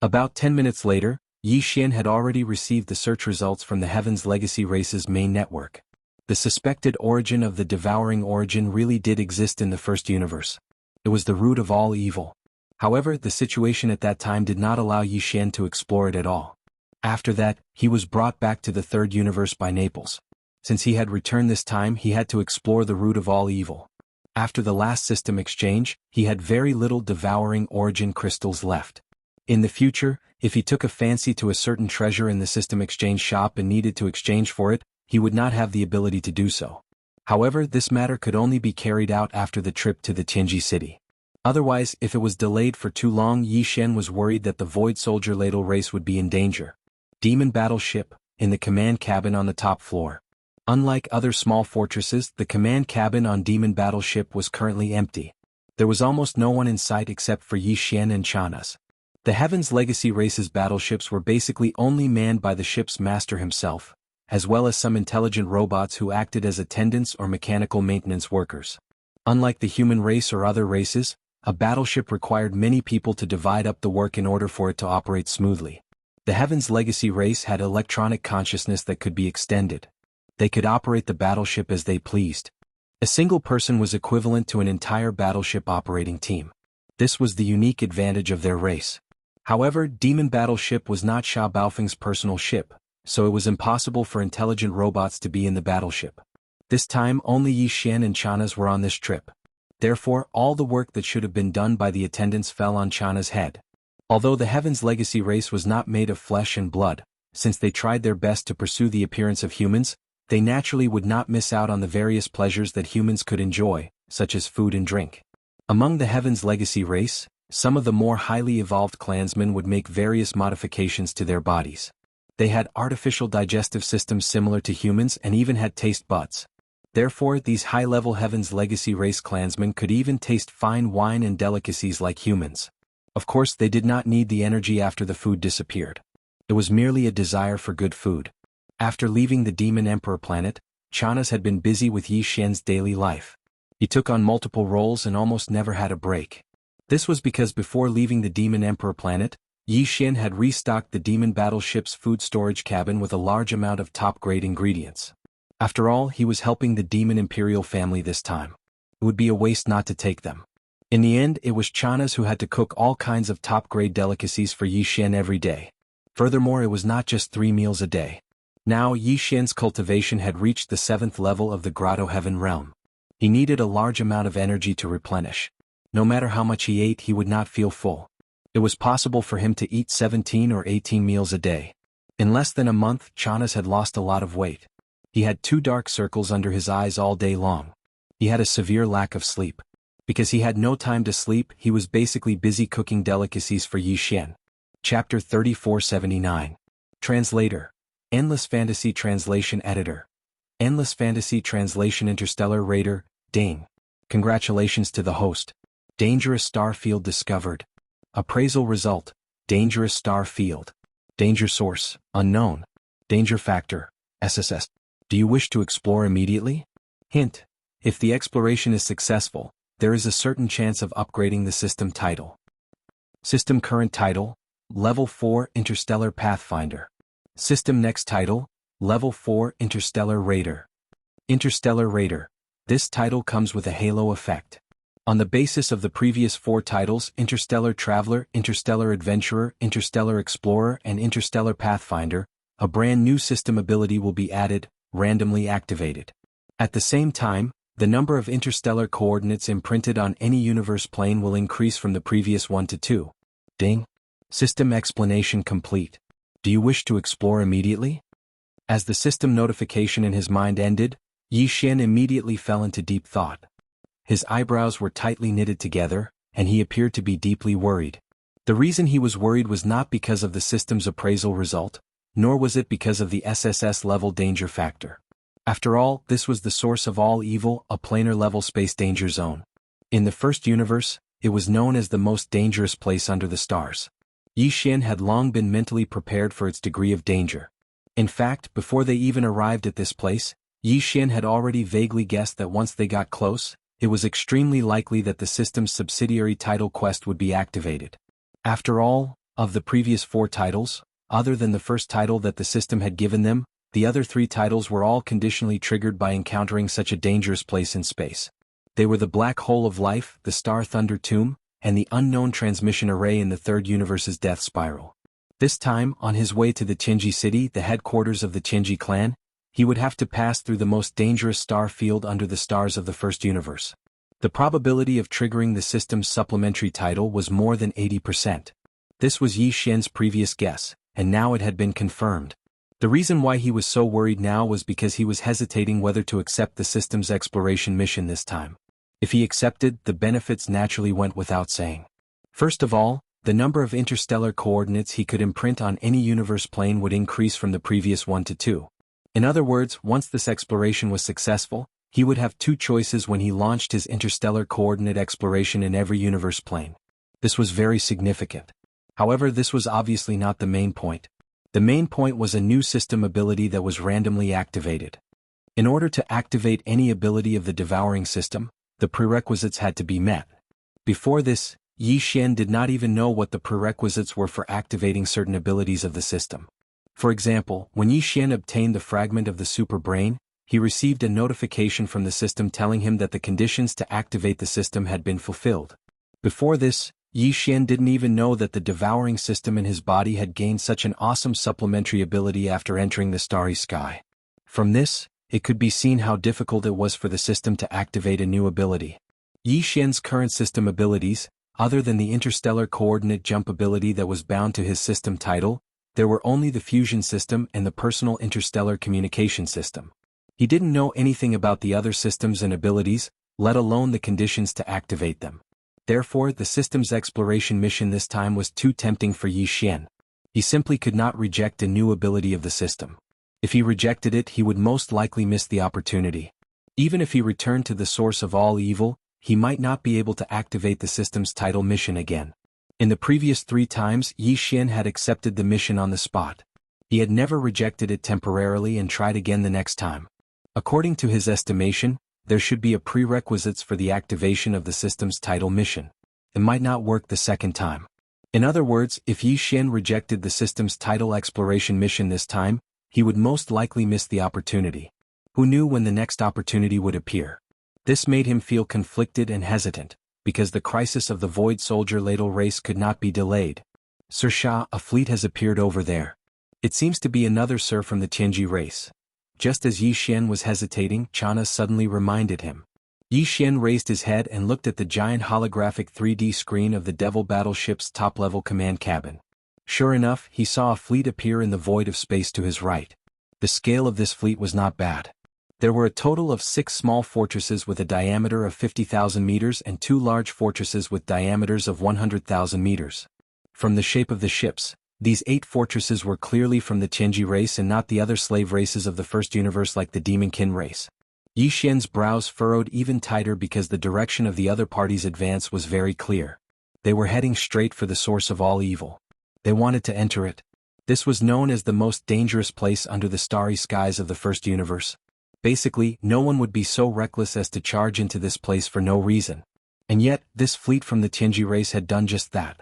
About 10 minutes later, Yi Xian had already received the search results from the Heaven's Legacy race's main network. The suspected origin of the devouring origin really did exist in the first universe. It was the root of all evil. However, the situation at that time did not allow Yi Xian to explore it at all. After that, he was brought back to the third universe by Naples. Since he had returned this time, he had to explore the root of all evil. After the last system exchange, he had very little devouring origin crystals left. In the future, if he took a fancy to a certain treasure in the system exchange shop and needed to exchange for it, he would not have the ability to do so. However, this matter could only be carried out after the trip to the Tianji city. Otherwise, if it was delayed for too long, Yi Xian was worried that the Void Soldier Ladle race would be in danger. Demon Battleship, in the command cabin on the top floor. Unlike other small fortresses, the command cabin on Demon Battleship was currently empty. There was almost no one in sight except for Yi Xian and Chana's. The Heaven's Legacy race's battleships were basically only manned by the ship's master himself, as well as some intelligent robots who acted as attendants or mechanical maintenance workers. Unlike the human race or other races, a battleship required many people to divide up the work in order for it to operate smoothly. The Heaven's Legacy race had electronic consciousness that could be extended. They could operate the battleship as they pleased. A single person was equivalent to an entire battleship operating team. This was the unique advantage of their race. However, Demon Battleship was not Xia Baofeng's personal ship, so it was impossible for intelligent robots to be in the battleship. This time only Yi Xian and Chana's were on this trip. Therefore, all the work that should have been done by the attendants fell on Chana's head. Although the Heaven's Legacy race was not made of flesh and blood, since they tried their best to pursue the appearance of humans, they naturally would not miss out on the various pleasures that humans could enjoy, such as food and drink. Among the Heaven's Legacy race, some of the more highly evolved clansmen would make various modifications to their bodies. They had artificial digestive systems similar to humans and even had taste buds. Therefore, these high-level Heaven's Legacy race clansmen could even taste fine wine and delicacies like humans. Of course, they did not need the energy after the food disappeared. It was merely a desire for good food. After leaving the Demon Emperor planet, Chana's had been busy with Yi Xian's daily life. He took on multiple roles and almost never had a break. This was because before leaving the Demon Emperor planet, Yi Xian had restocked the Demon Battleship's food storage cabin with a large amount of top-grade ingredients. After all, he was helping the Demon Imperial family this time. It would be a waste not to take them. In the end, it was Chana's who had to cook all kinds of top-grade delicacies for Yi Xian every day. Furthermore, it was not just 3 meals a day. Now, Yi Xian's cultivation had reached the 7th level of the Grotto Heaven realm. He needed a large amount of energy to replenish. No matter how much he ate, he would not feel full. It was possible for him to eat 17 or 18 meals a day. In less than a month, Chana's had lost a lot of weight. He had 2 dark circles under his eyes all day long. He had a severe lack of sleep. Because he had no time to sleep, he was basically busy cooking delicacies for Yi Xian. Chapter 3479. Translator. Endless Fantasy Translation Editor. Endless Fantasy Translation Interstellar Raider, Ding. Congratulations to the host. Dangerous star field discovered. Appraisal result, dangerous star field. Danger source, unknown. Danger factor, SSS. Do you wish to explore immediately? Hint. If the exploration is successful, there is a certain chance of upgrading the system title. System current title, Level 4 Interstellar Pathfinder. System next title, Level 4 Interstellar Raider. Interstellar Raider. This title comes with a halo effect. On the basis of the previous 4 titles, Interstellar Traveler, Interstellar Adventurer, Interstellar Explorer, and Interstellar Pathfinder, a brand new system ability will be added, randomly activated. At the same time, the number of interstellar coordinates imprinted on any universe plane will increase from the previous 1 to 2. Ding. System explanation complete. Do you wish to explore immediately? As the system notification in his mind ended, Yi Xian immediately fell into deep thought. His eyebrows were tightly knitted together, and he appeared to be deeply worried. The reason he was worried was not because of the system's appraisal result, nor was it because of the SSS level danger factor. After all, this was the source of all evil, a planar level space danger zone. In the first universe, it was known as the most dangerous place under the stars. Yi Xian had long been mentally prepared for its degree of danger. In fact, before they even arrived at this place, Yi Xian had already vaguely guessed that once they got close, it was extremely likely that the system's subsidiary title quest would be activated. After all, of the previous 4 titles, other than the first title that the system had given them, the other 3 titles were all conditionally triggered by encountering such a dangerous place in space. They were the Black Hole of Life, the Star Thunder Tomb, and the Unknown Transmission Array in the Third Universe's Death Spiral. This time, on his way to the Tianji city, the headquarters of the Tianji clan, he would have to pass through the most dangerous star field under the stars of the first universe. The probability of triggering the system's supplementary title was more than 80%. This was Yi Xian's previous guess, and now it had been confirmed. The reason why he was so worried now was because he was hesitating whether to accept the system's exploration mission this time. If he accepted, the benefits naturally went without saying. First of all, the number of interstellar coordinates he could imprint on any universe plane would increase from the previous 1 to 2. In other words, once this exploration was successful, he would have 2 choices when he launched his interstellar coordinate exploration in every universe plane. This was very significant. However, this was obviously not the main point. The main point was a new system ability that was randomly activated. In order to activate any ability of the devouring system, the prerequisites had to be met. Before this, Yi Xian did not even know what the prerequisites were for activating certain abilities of the system. For example, when Yi Xian obtained the fragment of the super brain, he received a notification from the system telling him that the conditions to activate the system had been fulfilled. Before this, Yi Xian didn't even know that the devouring system in his body had gained such an awesome supplementary ability after entering the starry sky. From this, it could be seen how difficult it was for the system to activate a new ability. Yi Xian's current system abilities, other than the interstellar coordinate jump ability that was bound to his system title, there were only the fusion system and the personal interstellar communication system. He didn't know anything about the other systems and abilities, let alone the conditions to activate them. Therefore, the system's exploration mission this time was too tempting for Yi Xian. He simply could not reject a new ability of the system. If he rejected it, he would most likely miss the opportunity. Even if he returned to the source of all evil, he might not be able to activate the system's title mission again. In the previous 3 times, Yi Xian had accepted the mission on the spot. He had never rejected it temporarily and tried again the next time. According to his estimation, there should be a prerequisites for the activation of the system's title mission. It might not work the second time. In other words, if Yi Xian rejected the system's title exploration mission this time, he would most likely miss the opportunity. Who knew when the next opportunity would appear? This made him feel conflicted and hesitant, because the crisis of the Void Soldier ladle race could not be delayed. Sir Shah, a fleet has appeared over there. It seems to be another Sir from the Tianji race. Just as Yi Xian was hesitating, Chana suddenly reminded him. Yi Xian raised his head and looked at the giant holographic 3D screen of the Devil battleship's top-level command cabin. Sure enough, he saw a fleet appear in the void of space to his right. The scale of this fleet was not bad. There were a total of 6 small fortresses with a diameter of 50,000 meters and 2 large fortresses with diameters of 100,000 meters. From the shape of the ships, these 8 fortresses were clearly from the Tianji race and not the other slave races of the first universe like the Demonkin race. Yi Xian's brows furrowed even tighter because the direction of the other party's advance was very clear. They were heading straight for the source of all evil. They wanted to enter it. This was known as the most dangerous place under the starry skies of the first universe. Basically, no one would be so reckless as to charge into this place for no reason. And yet, this fleet from the Tianji race had done just that.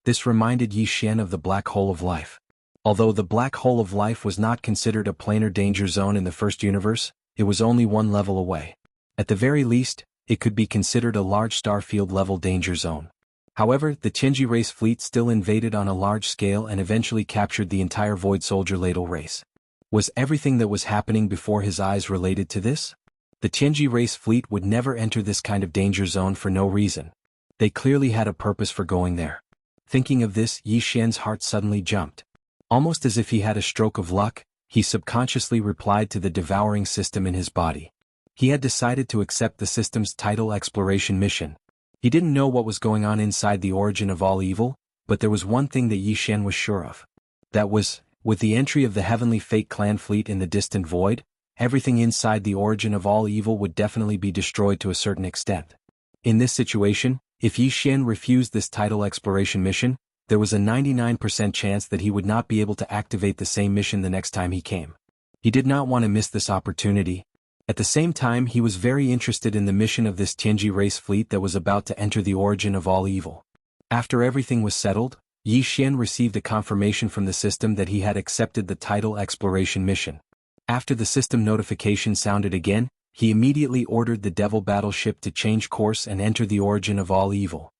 This reminded Yi Xian of the Black Hole of Life. Although the Black Hole of Life was not considered a planar danger zone in the first universe, it was only 1 level away. At the very least, it could be considered a large starfield level danger zone. However, the Tianji race fleet still invaded on a large scale and eventually captured the entire Void Soldier Ladle race. Was everything that was happening before his eyes related to this? The Tianji race fleet would never enter this kind of danger zone for no reason. They clearly had a purpose for going there. Thinking of this, Yi Xian's heart suddenly jumped. Almost as if he had a stroke of luck, he subconsciously replied to the devouring system in his body. He had decided to accept the system's title exploration mission. He didn't know what was going on inside the origin of all evil, but there was one thing that Yi Xian was sure of. That was, with the entry of the Heavenly Fate clan fleet in the distant void, everything inside the origin of all evil would definitely be destroyed to a certain extent. In this situation, if Yi Xian refused this title exploration mission, there was a 99% chance that he would not be able to activate the same mission the next time he came. He did not want to miss this opportunity. At the same time, he was very interested in the mission of this Tianji race fleet that was about to enter the origin of all evil. After everything was settled, Yi Xian received a confirmation from the system that he had accepted the title exploration mission. After the system notification sounded again, he immediately ordered the Devil battleship to change course and enter the origin of all evil.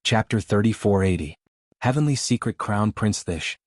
Chapter 3480. Heavenly Secret Crown Prince. Thish.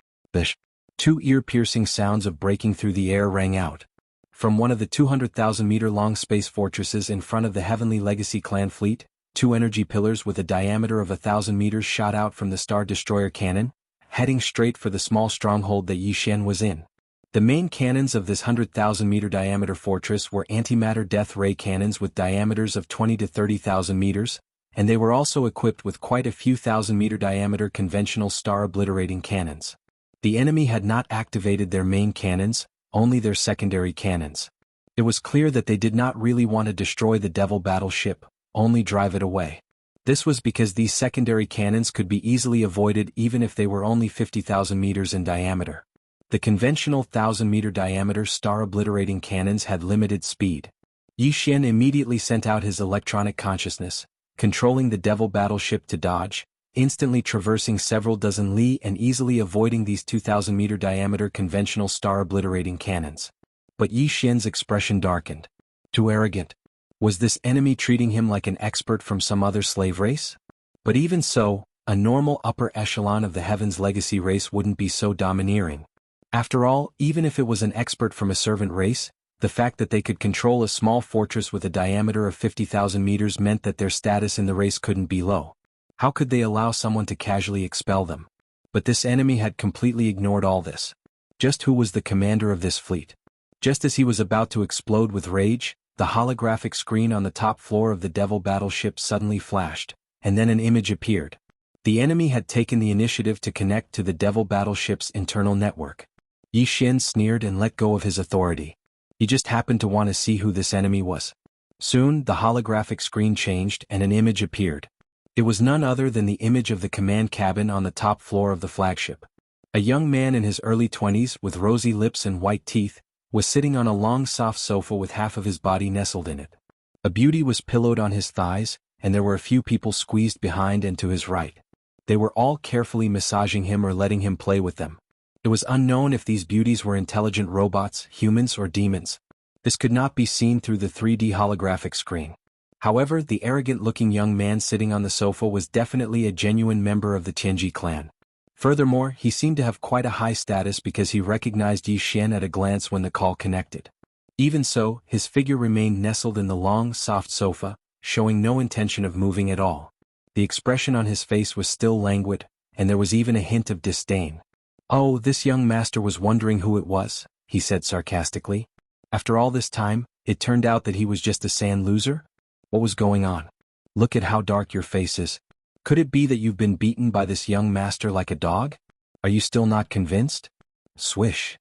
Two ear-piercing sounds of breaking through the air rang out. From one of the 200,000-meter-long space fortresses in front of the Heavenly Legacy clan fleet, two energy pillars with a diameter of 1,000 meters shot out from the Star Destroyer cannon, heading straight for the small stronghold that Yi Xian was in. The main cannons of this 100,000-meter diameter fortress were antimatter death ray cannons with diameters of 20 to 30,000 meters, and they were also equipped with quite a few thousand-meter diameter conventional star-obliterating cannons. The enemy had not activated their main cannons, only their secondary cannons. It was clear that they did not really want to destroy the Devil battleship, only drive it away. This was because these secondary cannons could be easily avoided even if they were only 50,000 meters in diameter. The conventional 1,000-meter diameter star-obliterating cannons had limited speed. Yi Xian immediately sent out his electronic consciousness, controlling the Devil battleship to dodge, instantly traversing several dozen li and easily avoiding these 2,000-meter diameter conventional star-obliterating cannons. But Yi Xian's expression darkened. Too arrogant. Was this enemy treating him like an expert from some other slave race? But even so, a normal upper echelon of the Heaven's Legacy race wouldn't be so domineering. After all, even if it was an expert from a servant race, the fact that they could control a small fortress with a diameter of 50,000 meters meant that their status in the race couldn't be low. How could they allow someone to casually expel them? But this enemy had completely ignored all this. Just who was the commander of this fleet? Just as he was about to explode with rage, the holographic screen on the top floor of the Devil battleship suddenly flashed, and then an image appeared. The enemy had taken the initiative to connect to the Devil battleship's internal network. Yi Xian sneered and let go of his authority. He just happened to want to see who this enemy was. Soon, the holographic screen changed and an image appeared. It was none other than the image of the command cabin on the top floor of the flagship. A young man in his early 20s with rosy lips and white teeth was sitting on a long soft sofa with half of his body nestled in it. A beauty was pillowed on his thighs, and there were a few people squeezed behind and to his right. They were all carefully massaging him or letting him play with them. It was unknown if these beauties were intelligent robots, humans, or demons. This could not be seen through the 3D holographic screen. However, the arrogant-looking young man sitting on the sofa was definitely a genuine member of the Tianji clan. Furthermore, he seemed to have quite a high status because he recognized Yi Xian at a glance when the call connected. Even so, his figure remained nestled in the long, soft sofa, showing no intention of moving at all. The expression on his face was still languid, and there was even a hint of disdain. "Oh, this young master was wondering who it was," he said sarcastically. "After all this time, it turned out that he was just a sand loser? What was going on? Look at how dark your face is. Could it be that you've been beaten by this young master like a dog? Are you still not convinced?" Swish.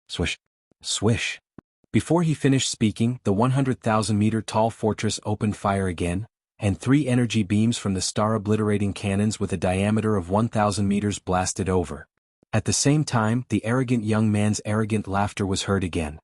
Swish. Swish. Before he finished speaking, the 100,000-meter tall fortress opened fire again, and 3 energy beams from the star-obliterating cannons with a diameter of 1,000 meters blasted over. At the same time, the arrogant young man's arrogant laughter was heard again.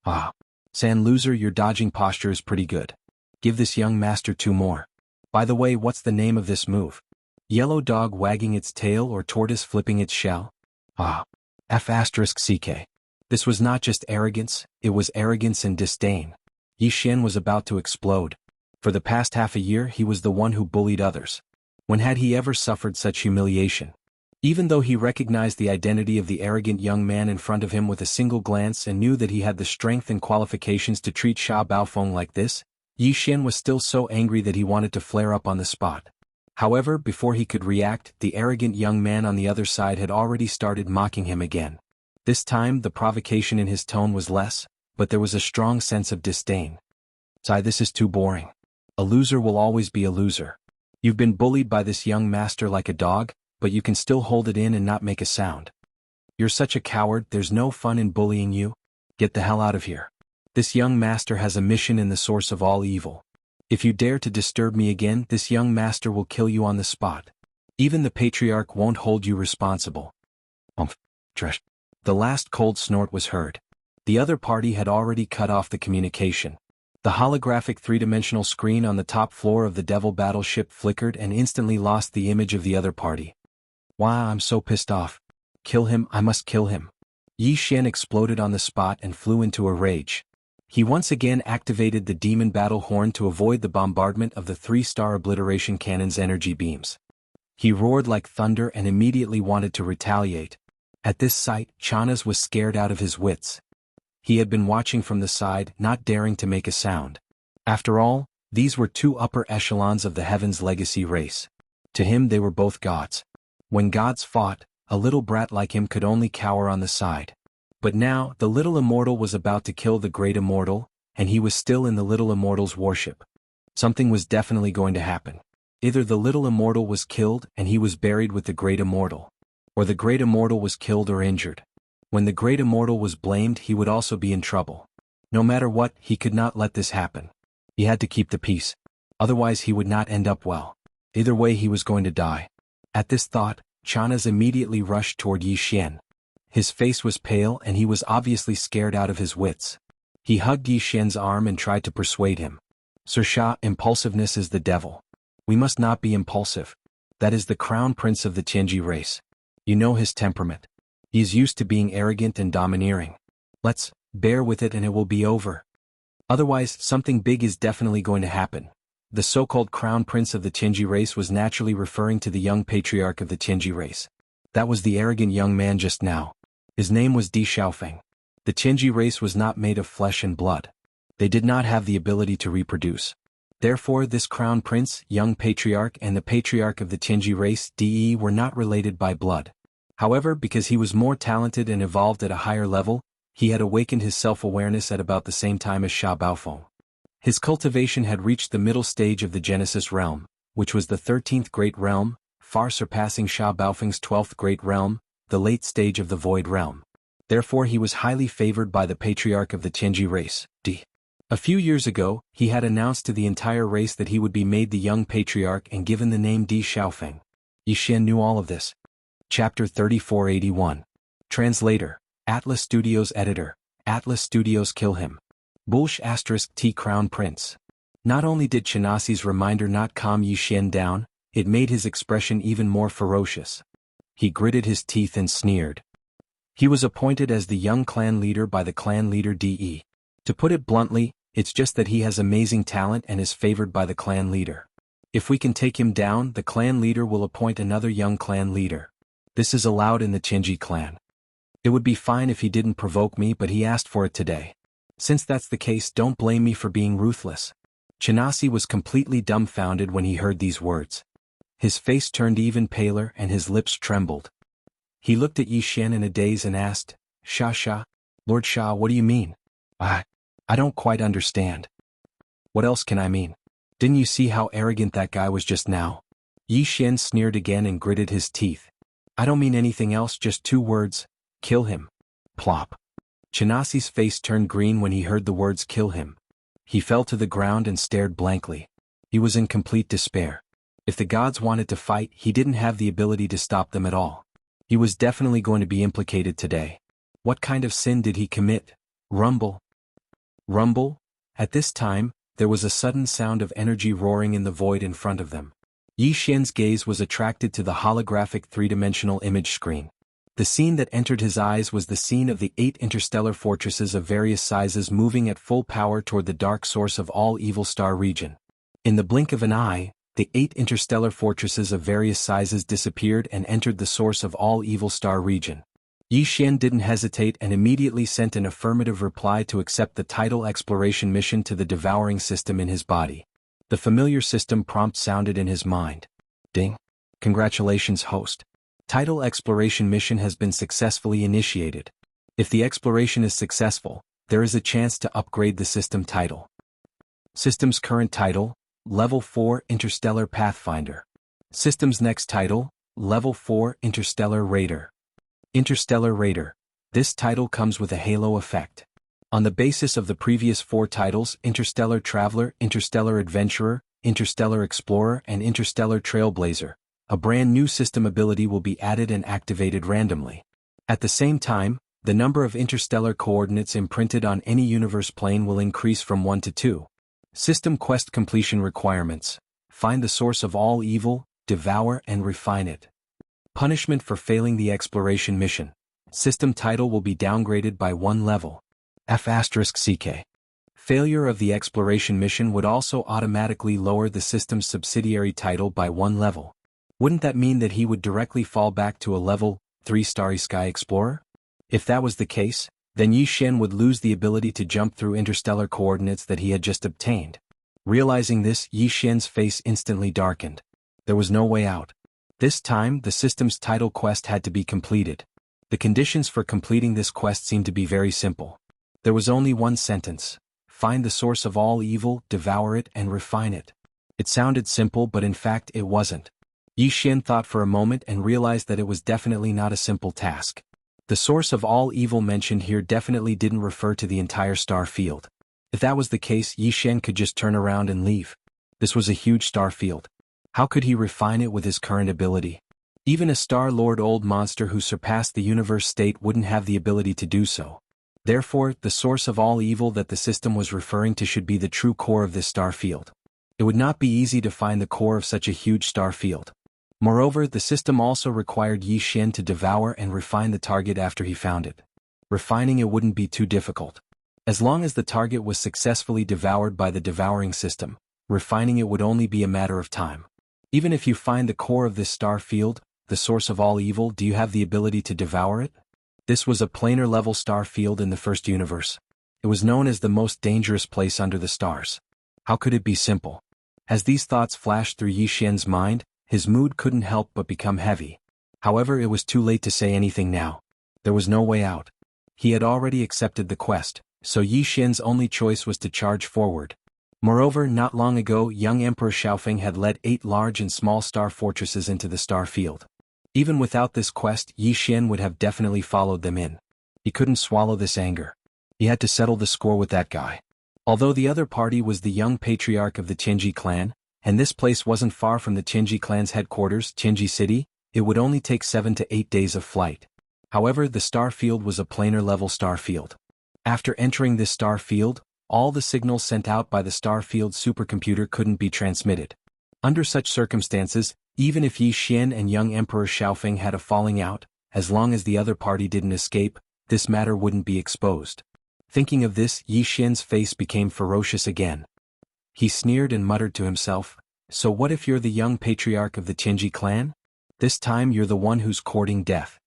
"Ah, sand loser, your dodging posture is pretty good. Give this young master 2 more. By the way, what's the name of this move? Yellow dog wagging its tail or tortoise flipping its shell? Ah, F***CK. This was not just arrogance, it was arrogance and disdain. Yi Xian was about to explode. For the past half a year he was the one who bullied others. When had he ever suffered such humiliation? Even though he recognized the identity of the arrogant young man in front of him with a single glance and knew that he had the strength and qualifications to treat Sha Baofeng like this, Yi Xian was still so angry that he wanted to flare up on the spot. However, before he could react, the arrogant young man on the other side had already started mocking him again. This time the provocation in his tone was less, but there was a strong sense of disdain. "Sai, this is too boring. A loser will always be a loser. You've been bullied by this young master like a dog, but you can still hold it in and not make a sound. You're such a coward, there's no fun in bullying you. Get the hell out of here. This young master has a mission in the source of all evil. If you dare to disturb me again, this young master will kill you on the spot. Even the patriarch won't hold you responsible." Trash. The last cold snort was heard. The other party had already cut off the communication. The holographic three-dimensional screen on the top floor of the Devil battleship flickered and instantly lost the image of the other party. "Wow, I'm so pissed off. Kill him, I must kill him." Yi Xian exploded on the spot and flew into a rage. He once again activated the demon battle horn to avoid the bombardment of the 3-star obliteration cannon's energy beams. He roared like thunder and immediately wanted to retaliate. At this sight, Chanas was scared out of his wits. He had been watching from the side, not daring to make a sound. After all, these were 2 upper echelons of the Heaven's Legacy race. To him they were both gods. When gods fought, a little brat like him could only cower on the side. But now, the little immortal was about to kill the great immortal, and he was still in the little immortal's worship. Something was definitely going to happen. Either the little immortal was killed and he was buried with the great immortal, or the great immortal was killed or injured. When the great immortal was blamed, he would also be in trouble. No matter what, he could not let this happen. He had to keep the peace. Otherwise he would not end up well. Either way he was going to die. At this thought, Chanas immediately rushed toward Yi Xian. His face was pale and he was obviously scared out of his wits. He hugged Yi Xian's arm and tried to persuade him. "Sir Sha, impulsiveness is the devil. We must not be impulsive. That is the crown prince of the Tianji race. You know his temperament. He is used to being arrogant and domineering. Let's bear with it and it will be over. Otherwise, something big is definitely going to happen." The so-called crown prince of the Tianji race was naturally referring to the young patriarch of the Tianji race. That was the arrogant young man just now. His name was Di Xiaofeng. The Tianji race was not made of flesh and blood. They did not have the ability to reproduce. Therefore, this crown prince, young patriarch, and the patriarch of the Tianji race, De, were not related by blood. However, because he was more talented and evolved at a higher level, he had awakened his self-awareness at about the same time as Sha Baofeng. His cultivation had reached the middle stage of the Genesis realm, which was the 13th great realm, far surpassing Sha Baofeng's 12th great realm, the late stage of the Void realm. Therefore he was highly favored by the patriarch of the Tianji race, Di. A few years ago, he had announced to the entire race that he would be made the young patriarch and given the name Di Xiaofeng. Yi Xian knew all of this. Chapter 3481. Translator, Atlas Studios Editor, Atlas Studios Kill Him. Bulsh * T Crown Prince. Not only did Chanasi's reminder not calm Yi Xian down, it made his expression even more ferocious. He gritted his teeth and sneered. He was appointed as the young clan leader by the clan leader De. To put it bluntly, it's just that he has amazing talent and is favored by the clan leader. If we can take him down, the clan leader will appoint another young clan leader. This is allowed in the Tianji clan. It would be fine if he didn't provoke me, but he asked for it today. Since that's the case, don't blame me for being ruthless. Chanasi was completely dumbfounded when he heard these words. His face turned even paler and his lips trembled. He looked at Yi Xian in a daze and asked, Sha, Lord Sha, what do you mean? I don't quite understand. What else can I mean? Didn't you see how arrogant that guy was just now? Yi Xian sneered again and gritted his teeth. I don't mean anything else, just 2 words. Kill him. Plop. Chanasi's face turned green when he heard the words kill him. He fell to the ground and stared blankly. He was in complete despair. If the gods wanted to fight, he didn't have the ability to stop them at all. He was definitely going to be implicated today. What kind of sin did he commit? Rumble. Rumble? At this time, there was a sudden sound of energy roaring in the void in front of them. Yi Xian's gaze was attracted to the holographic 3-dimensional image screen. The scene that entered his eyes was the scene of the 8 interstellar fortresses of various sizes moving at full power toward the dark source of all Evil Star region. In the blink of an eye, the 8 interstellar fortresses of various sizes disappeared and entered the source of all evil star region. Yi Xian didn't hesitate and immediately sent an affirmative reply to accept the title exploration mission to the devouring system in his body. The familiar system prompt sounded in his mind. Ding. Congratulations, host. Title exploration mission has been successfully initiated. If the exploration is successful, there is a chance to upgrade the system title. System's current title, Level 4 Interstellar Pathfinder. System's next title, Level 4 Interstellar Raider. Interstellar Raider. This title comes with a halo effect. On the basis of the previous 4 titles, Interstellar Traveler, Interstellar Adventurer, Interstellar Explorer and Interstellar Trailblazer, a brand new system ability will be added and activated randomly. At the same time, the number of interstellar coordinates imprinted on any universe plane will increase from 1 to 2. System quest completion requirements. Find the source of all evil, devour and refine it. Punishment for failing the exploration mission. System title will be downgraded by 1 level. F***CK. Failure of the exploration mission would also automatically lower the system's subsidiary title by 1 level. Wouldn't that mean that he would directly fall back to a level 3 Starry Sky Explorer? If that was the case, then Yi Xian would lose the ability to jump through interstellar coordinates that he had just obtained. Realizing this, Yi Xian's face instantly darkened. There was no way out. This time, the system's title quest had to be completed. The conditions for completing this quest seemed to be very simple. There was only one sentence. Find the source of all evil, devour it and refine it. It sounded simple, but in fact it wasn't. Yi Xian thought for a moment and realized that it was definitely not a simple task. The source of all evil mentioned here definitely didn't refer to the entire star field. If that was the case, Yi Xian could just turn around and leave. This was a huge star field. How could he refine it with his current ability? Even a Star-Lord old monster who surpassed the universe state wouldn't have the ability to do so. Therefore, the source of all evil that the system was referring to should be the true core of this star field. It would not be easy to find the core of such a huge star field. Moreover, the system also required Yi Xian to devour and refine the target after he found it. Refining it wouldn't be too difficult. As long as the target was successfully devoured by the devouring system, refining it would only be a matter of time. Even if you find the core of this star field, the source of all evil, do you have the ability to devour it? This was a planar level star field in the first universe. It was known as the most dangerous place under the stars. How could it be simple? As these thoughts flashed through Yi Xian's mind, his mood couldn't help but become heavy. However, it was too late to say anything now. There was no way out. He had already accepted the quest, so Yi Xian's only choice was to charge forward. Moreover, not long ago, young Emperor Xiaofeng had led 8 large and small star fortresses into the star field. Even without this quest, Yi Xian would have definitely followed them in. He couldn't swallow this anger. He had to settle the score with that guy. Although the other party was the young patriarch of the Tianji clan, and this place wasn't far from the Tianji clan's headquarters, Tianji City, it would only take 7 to 8 days of flight. However, the star field was a planar level star field. After entering this star field, all the signals sent out by the star field supercomputer couldn't be transmitted. Under such circumstances, even if Yi Xian and young Emperor Xiaofeng had a falling out, as long as the other party didn't escape, this matter wouldn't be exposed. Thinking of this, Yi Xian's face became ferocious again. He sneered and muttered to himself, "So what if you're the young patriarch of the Tianji clan? This time you're the one who's courting death.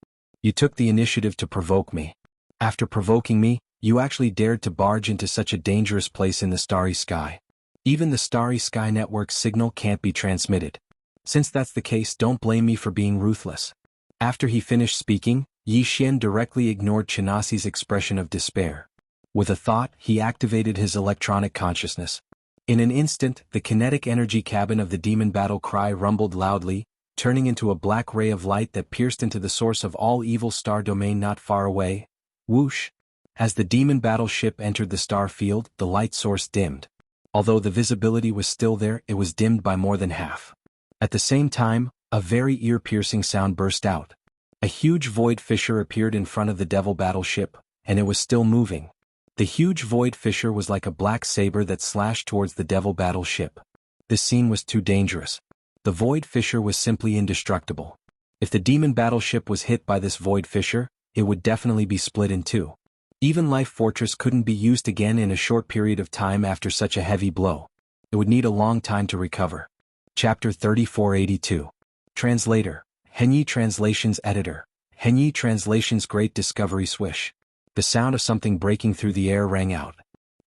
You took the initiative to provoke me. After provoking me, you actually dared to barge into such a dangerous place in the starry sky. Even the starry sky network signal can't be transmitted. Since that's the case, don't blame me for being ruthless." After he finished speaking, Yi Xian directly ignored Chenasi's expression of despair. With a thought, he activated his electronic consciousness. In an instant, the kinetic energy cabin of the demon battle cry rumbled loudly, turning into a black ray of light that pierced into the source of all evil star domain not far away. Whoosh! As the demon battleship entered the star field, the light source dimmed. Although the visibility was still there, it was dimmed by more than half. At the same time, a very ear-piercing sound burst out. A huge void fissure appeared in front of the devil battleship, and it was still moving. The huge void fissure was like a black saber that slashed towards the devil battleship. This scene was too dangerous. The void fissure was simply indestructible. If the demon battleship was hit by this void fissure, it would definitely be split in two. Even Life Fortress couldn't be used again in a short period of time after such a heavy blow. It would need a long time to recover. Chapter 3482. Translator, Henyi Translations Editor. Henyi Translations Great Discovery Swish. The sound of something breaking through the air rang out.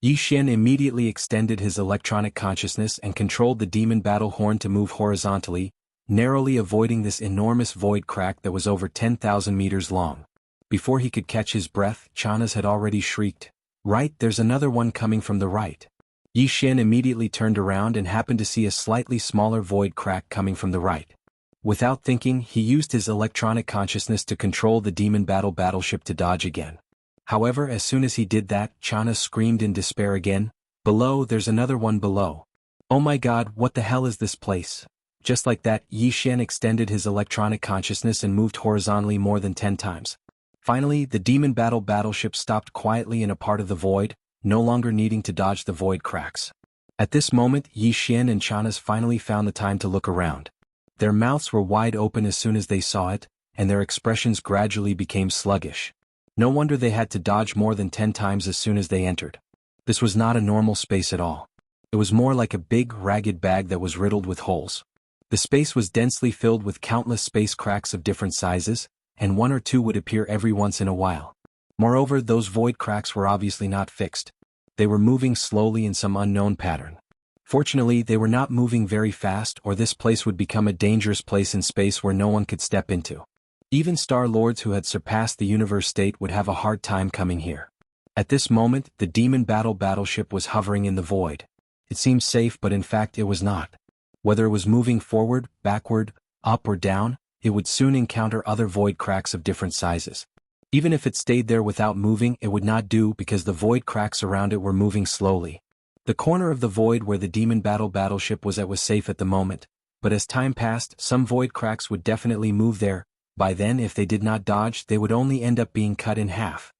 Yi Xian immediately extended his electronic consciousness and controlled the demon battle horn to move horizontally, narrowly avoiding this enormous void crack that was over 10,000 meters long. Before he could catch his breath, Chanas had already shrieked, "Right, there's another one coming from the right." Yi Xian immediately turned around and happened to see a slightly smaller void crack coming from the right. Without thinking, he used his electronic consciousness to control the demon battleship to dodge again. However, as soon as he did that, Chanas screamed in despair again, "Below, there's another one below. Oh my god, what the hell is this place?" Just like that, Yi Xian extended his electronic consciousness and moved horizontally more than 10 times. Finally, the demon battleship stopped quietly in a part of the void, no longer needing to dodge the void cracks. At this moment, Yi Xian and Chanas finally found the time to look around. Their mouths were wide open as soon as they saw it, and their expressions gradually became sluggish. No wonder they had to dodge more than 10 times as soon as they entered. This was not a normal space at all. It was more like a big, ragged bag that was riddled with holes. The space was densely filled with countless space cracks of different sizes, and one or two would appear every once in a while. Moreover, those void cracks were obviously not fixed. They were moving slowly in some unknown pattern. Fortunately, they were not moving very fast, or this place would become a dangerous place in space where no one could step into. Even Star Lords who had surpassed the universe state would have a hard time coming here. At this moment, the demon battleship was hovering in the void. It seemed safe, but in fact it was not. Whether it was moving forward, backward, up or down, it would soon encounter other void cracks of different sizes. Even if it stayed there without moving, it would not do because the void cracks around it were moving slowly. The corner of the void where the demon battleship was at was safe at the moment, but as time passed, some void cracks would definitely move there. By then, if they did not dodge, they would only end up being cut in half.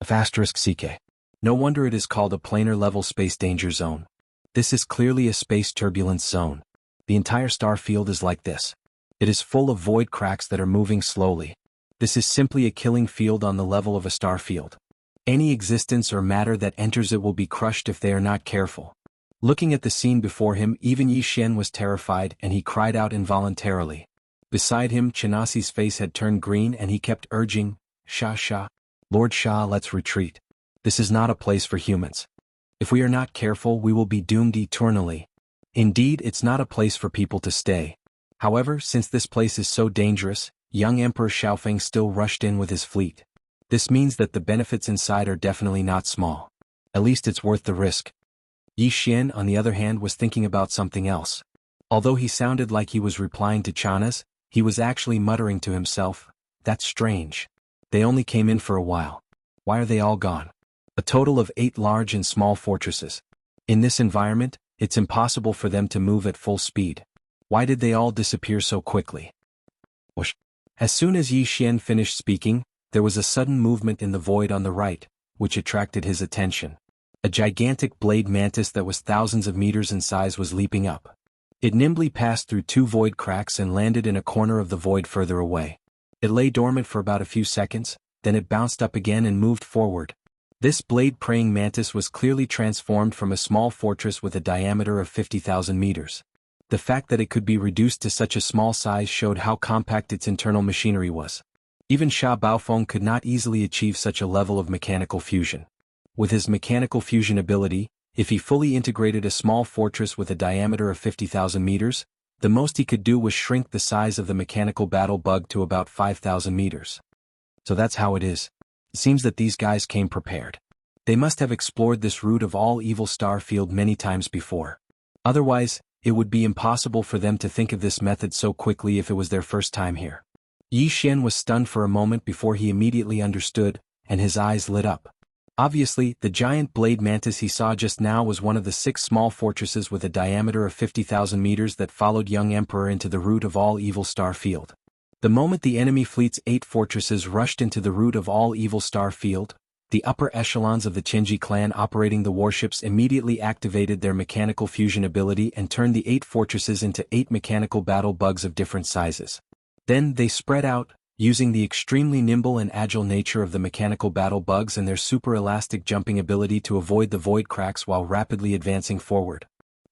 *CK. No wonder it is called a planar level space danger zone. This is clearly a space turbulence zone. The entire star field is like this. It is full of void cracks that are moving slowly. This is simply a killing field on the level of a star field. Any existence or matter that enters it will be crushed if they are not careful. Looking at the scene before him, even Yi Xian was terrified and he cried out involuntarily. Beside him, Chanasi's face had turned green and he kept urging, Sha, Lord Sha, let's retreat. This is not a place for humans. If we are not careful, we will be doomed eternally. Indeed, it's not a place for people to stay. However, since this place is so dangerous, young Emperor Xiaofeng still rushed in with his fleet. This means that the benefits inside are definitely not small. At least it's worth the risk. Yi Xian, on the other hand, was thinking about something else. Although he sounded like he was replying to Chanas, he was actually muttering to himself, "That's strange. They only came in for a while. Why are they all gone?" A total of 8 large and small fortresses. In this environment, it's impossible for them to move at full speed. Why did they all disappear so quickly? Whoosh. As soon as Yi Xian finished speaking, there was a sudden movement in the void on the right, which attracted his attention. A gigantic blade mantis that was thousands of meters in size was leaping up. It nimbly passed through 2 void cracks and landed in a corner of the void further away. It lay dormant for about a few seconds, then it bounced up again and moved forward. This blade-praying mantis was clearly transformed from a small fortress with a diameter of 50,000 meters. The fact that it could be reduced to such a small size showed how compact its internal machinery was. Even Sha Baofeng could not easily achieve such a level of mechanical fusion. With his mechanical fusion ability, if he fully integrated a small fortress with a diameter of 50,000 meters, the most he could do was shrink the size of the mechanical battle bug to about 5,000 meters. So that's how it is. It seems that these guys came prepared. They must have explored this route of all evil star field many times before. Otherwise, it would be impossible for them to think of this method so quickly if it was their first time here. Yi Xian was stunned for a moment before he immediately understood, and his eyes lit up. Obviously, the giant blade mantis he saw just now was one of the 6 small fortresses with a diameter of 50,000 meters that followed young Emperor into the route of all evil star field. The moment the enemy fleet's 8 fortresses rushed into the route of all evil star field, the upper echelons of the Qinji clan operating the warships immediately activated their mechanical fusion ability and turned the 8 fortresses into 8 mechanical battle bugs of different sizes. Then they spread out, using the extremely nimble and agile nature of the mechanical battle bugs and their super elastic jumping ability to avoid the void cracks while rapidly advancing forward.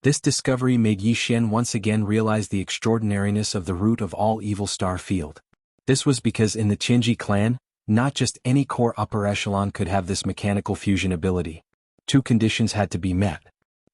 This discovery made Yi Xian once again realize the extraordinariness of the root of all evil star field. This was because in the Qinji clan, not just any core upper echelon could have this mechanical fusion ability. Two conditions had to be met.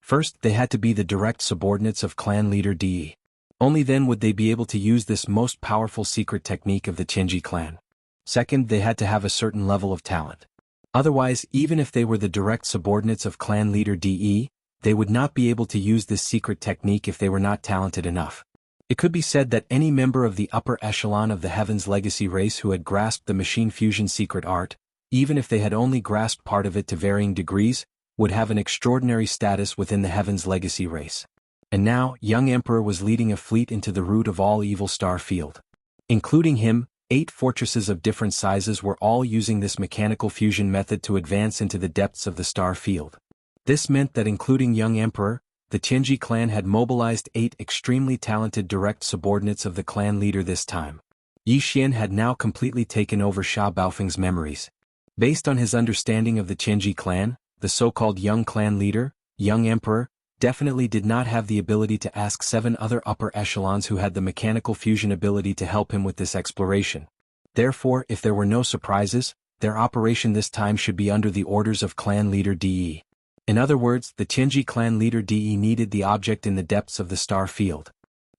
First, they had to be the direct subordinates of clan leader De. Only then would they be able to use this most powerful secret technique of the Qinji clan. Second, they had to have a certain level of talent. Otherwise, even if they were the direct subordinates of clan leader De, they would not be able to use this secret technique if they were not talented enough. It could be said that any member of the upper echelon of the Heaven's Legacy race who had grasped the machine fusion secret art, even if they had only grasped part of it to varying degrees, would have an extraordinary status within the Heaven's Legacy race. And now, young Emperor was leading a fleet into the root of all evil star field. Including him, 8 fortresses of different sizes were all using this mechanical fusion method to advance into the depths of the star field. This meant that including young Emperor, the Qinji clan had mobilized 8 extremely talented direct subordinates of the clan leader this time. Yi Xian had now completely taken over Sha Baofeng's memories. Based on his understanding of the Qinji clan, the so-called young clan leader, young Emperor, definitely did not have the ability to ask 7 other upper echelons who had the mechanical fusion ability to help him with this exploration. Therefore, if there were no surprises, their operation this time should be under the orders of clan leader De. In other words, the Qinji clan leader De needed the object in the depths of the star field.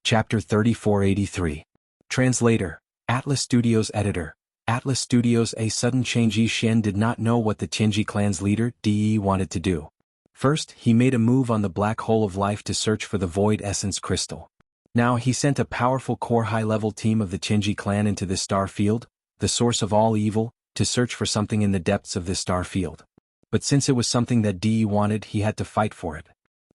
Chapter 3483. Translator, Atlas Studios Editor. Atlas Studios. A sudden change. Yi Xian did not know what the Qinji clan's leader, De, wanted to do. First, he made a move on the black hole of life to search for the void essence crystal. Now he sent a powerful core high-level team of the Qinji clan into this star field, the source of all evil, to search for something in the depths of this star field. But since it was something that De wanted, he had to fight for it.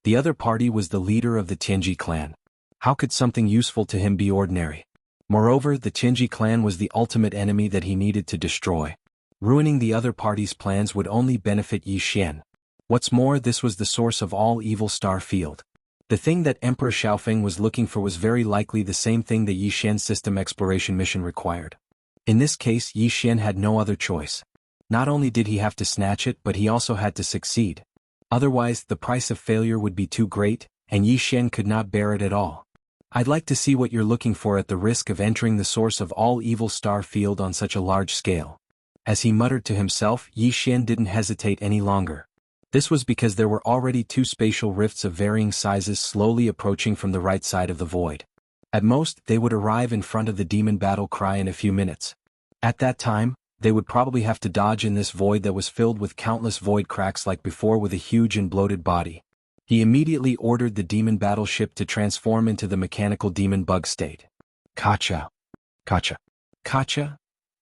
The other party was the leader of the Qinji clan. How could something useful to him be ordinary? Moreover, the Qinji clan was the ultimate enemy that he needed to destroy. Ruining the other party's plans would only benefit Yi Xian. What's more, this was the source of all evil star field. The thing that Emperor Xiaofeng was looking for was very likely the same thing the Yi Xian system exploration mission required. In this case, Yi Xian had no other choice. Not only did he have to snatch it, but he also had to succeed. Otherwise, the price of failure would be too great, and Yi Xian could not bear it at all. I'd like to see what you're looking for at the risk of entering the source of all evil star field on such a large scale. As he muttered to himself, Yi Xian didn't hesitate any longer. This was because there were already 2 spatial rifts of varying sizes slowly approaching from the right side of the void. At most, they would arrive in front of the demon battle cry in a few minutes. At that time, they would probably have to dodge in this void that was filled with countless void cracks like before with a huge and bloated body. He immediately ordered the demon battleship to transform into the mechanical demon bug state. Kacha. Kacha. Kacha.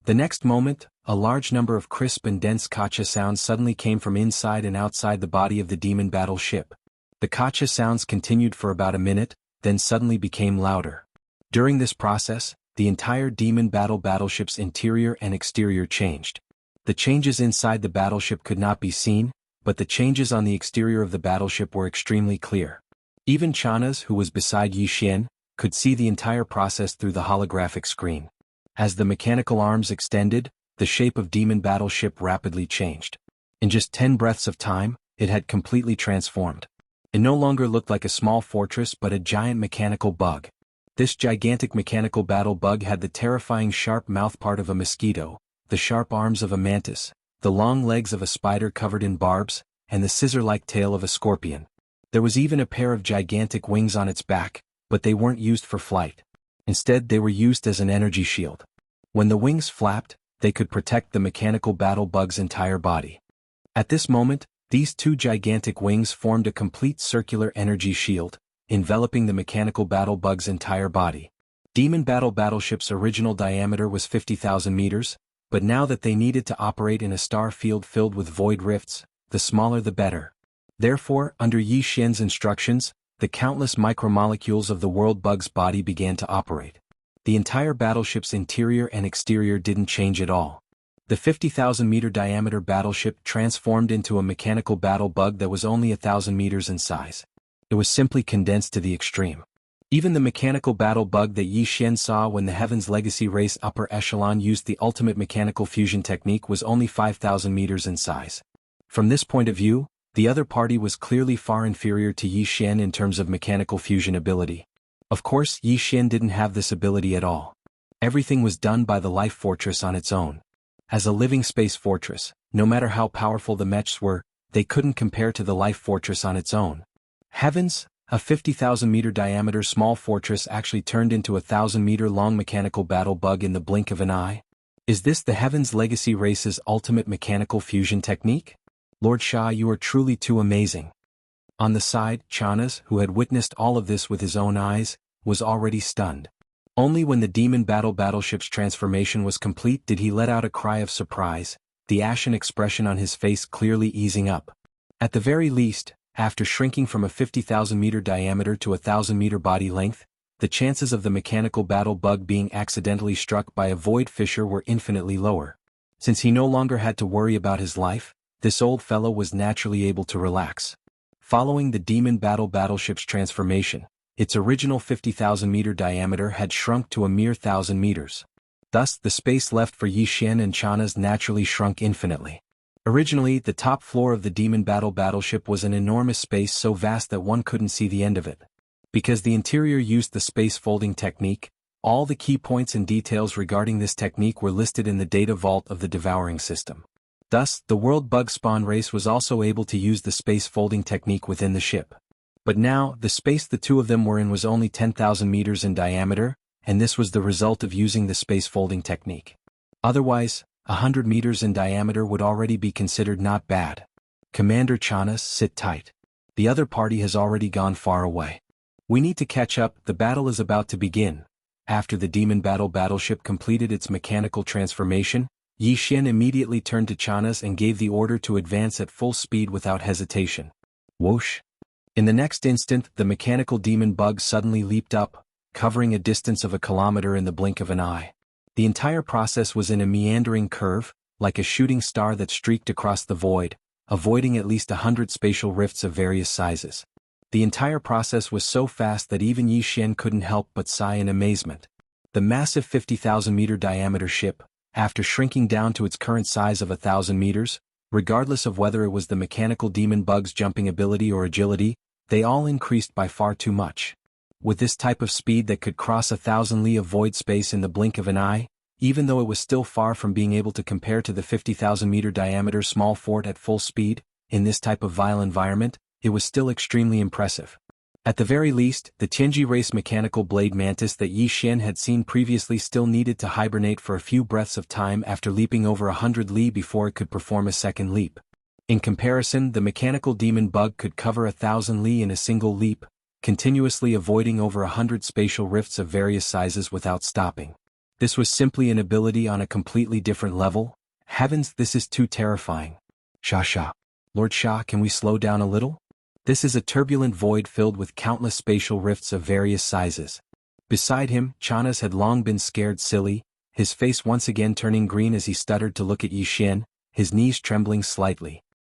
The next moment, a large number of crisp and dense kacha sounds suddenly came from inside and outside the body of the demon battleship. The kacha sounds continued for about a minute, then suddenly became louder. During this process, the entire demon battleship's interior and exterior changed. The changes inside the battleship could not be seen, but the changes on the exterior of the battleship were extremely clear. Even Chanaz, who was beside Yi Xian, could see the entire process through the holographic screen. As the mechanical arms extended, the shape of demon battleship rapidly changed. In just 10 breaths of time, it had completely transformed. It no longer looked like a small fortress but a giant mechanical bug. This gigantic mechanical battle bug had the terrifying sharp mouthpart of a mosquito, the sharp arms of a mantis, the long legs of a spider covered in barbs, and the scissor-like tail of a scorpion. There was even a pair of gigantic wings on its back, but they weren't used for flight. Instead, they were used as an energy shield. When the wings flapped, they could protect the mechanical battle bug's entire body. At this moment, these 2 gigantic wings formed a complete circular energy shield, enveloping the mechanical battle bug's entire body. Demon battleship's original diameter was 50,000 meters, but now that they needed to operate in a star field filled with void rifts, the smaller the better. Therefore, under Yi Xian's instructions, the countless micromolecules of the world bug's body began to operate. The entire battleship's interior and exterior didn't change at all. The 50,000-meter diameter battleship transformed into a mechanical battle bug that was only 1,000 meters in size. It was simply condensed to the extreme. Even the mechanical battle bug that Yi Xian saw when the Heaven's Legacy race upper echelon used the ultimate mechanical fusion technique was only 5,000 meters in size. From this point of view, The other party was clearly far inferior to Yi Xian in terms of mechanical fusion ability. Of course, Yi Xian didn't have this ability at all. Everything was done by the life fortress on its own. As a living space fortress, no matter how powerful the mechs were, they couldn't compare to the life fortress on its own. Heavens, a 50,000-meter diameter small fortress actually turned into a 1,000-meter long mechanical battle bug in the blink of an eye? Is this the Heavens Legacy race's ultimate mechanical fusion technique? Lord Sha, you are truly too amazing. On the side, Chanas, who had witnessed all of this with his own eyes, was already stunned. Only when the demon battleship's transformation was complete did he let out a cry of surprise, the ashen expression on his face clearly easing up. At the very least, after shrinking from a 50,000-meter diameter to a 1,000-meter body length, the chances of the mechanical battle bug being accidentally struck by a void fissure were infinitely lower. Since he no longer had to worry about his life, this old fellow was naturally able to relax. Following the demon battleship's transformation, its original 50,000-meter diameter had shrunk to a mere 1,000 meters. Thus, the space left for Yi Xian and Chanas naturally shrunk infinitely. Originally, the top floor of the demon battleship was an enormous space so vast that one couldn't see the end of it. Because the interior used the space folding technique, all the key points and details regarding this technique were listed in the data vault of the devouring system. Thus, the world bug spawn race was also able to use the space folding technique within the ship. But now, the space the two of them were in was only 10,000 meters in diameter, and this was the result of using the space folding technique. Otherwise, 100 meters in diameter would already be considered not bad. Commander Chanas, sit tight. The other party has already gone far away. We need to catch up, the battle is about to begin. After the demon battleship completed its mechanical transformation, Yi Xian immediately turned to Chanas and gave the order to advance at full speed without hesitation. Whoosh! In the next instant, the mechanical demon bug suddenly leaped up, covering a distance of a kilometer in the blink of an eye. The entire process was in a meandering curve, like a shooting star that streaked across the void, avoiding at least 100 spatial rifts of various sizes. The entire process was so fast that even Yi Xian couldn't help but sigh in amazement. The massive 50,000-meter diameter ship, after shrinking down to its current size of 1,000 meters, regardless of whether it was the mechanical demon bug's jumping ability or agility, they all increased by far too much. With this type of speed that could cross 1,000 li of void space in the blink of an eye, even though it was still far from being able to compare to the 50,000-meter diameter small fort at full speed, in this type of vile environment, it was still extremely impressive. At the very least, the Tianji race mechanical blade mantis that Yi Xian had seen previously still needed to hibernate for a few breaths of time after leaping over 100 li before it could perform a second leap. In comparison, the mechanical demon bug could cover 1,000 li in a single leap, continuously avoiding over 100 spatial rifts of various sizes without stopping. This was simply an ability on a completely different level. Heavens, this is too terrifying. Sha. Lord Sha, can we slow down a little? This is a turbulent void filled with countless spatial rifts of various sizes. Beside him, Chanas had long been scared silly, his face once again turning green as he stuttered to look at Yi Xian, his knees trembling slightly.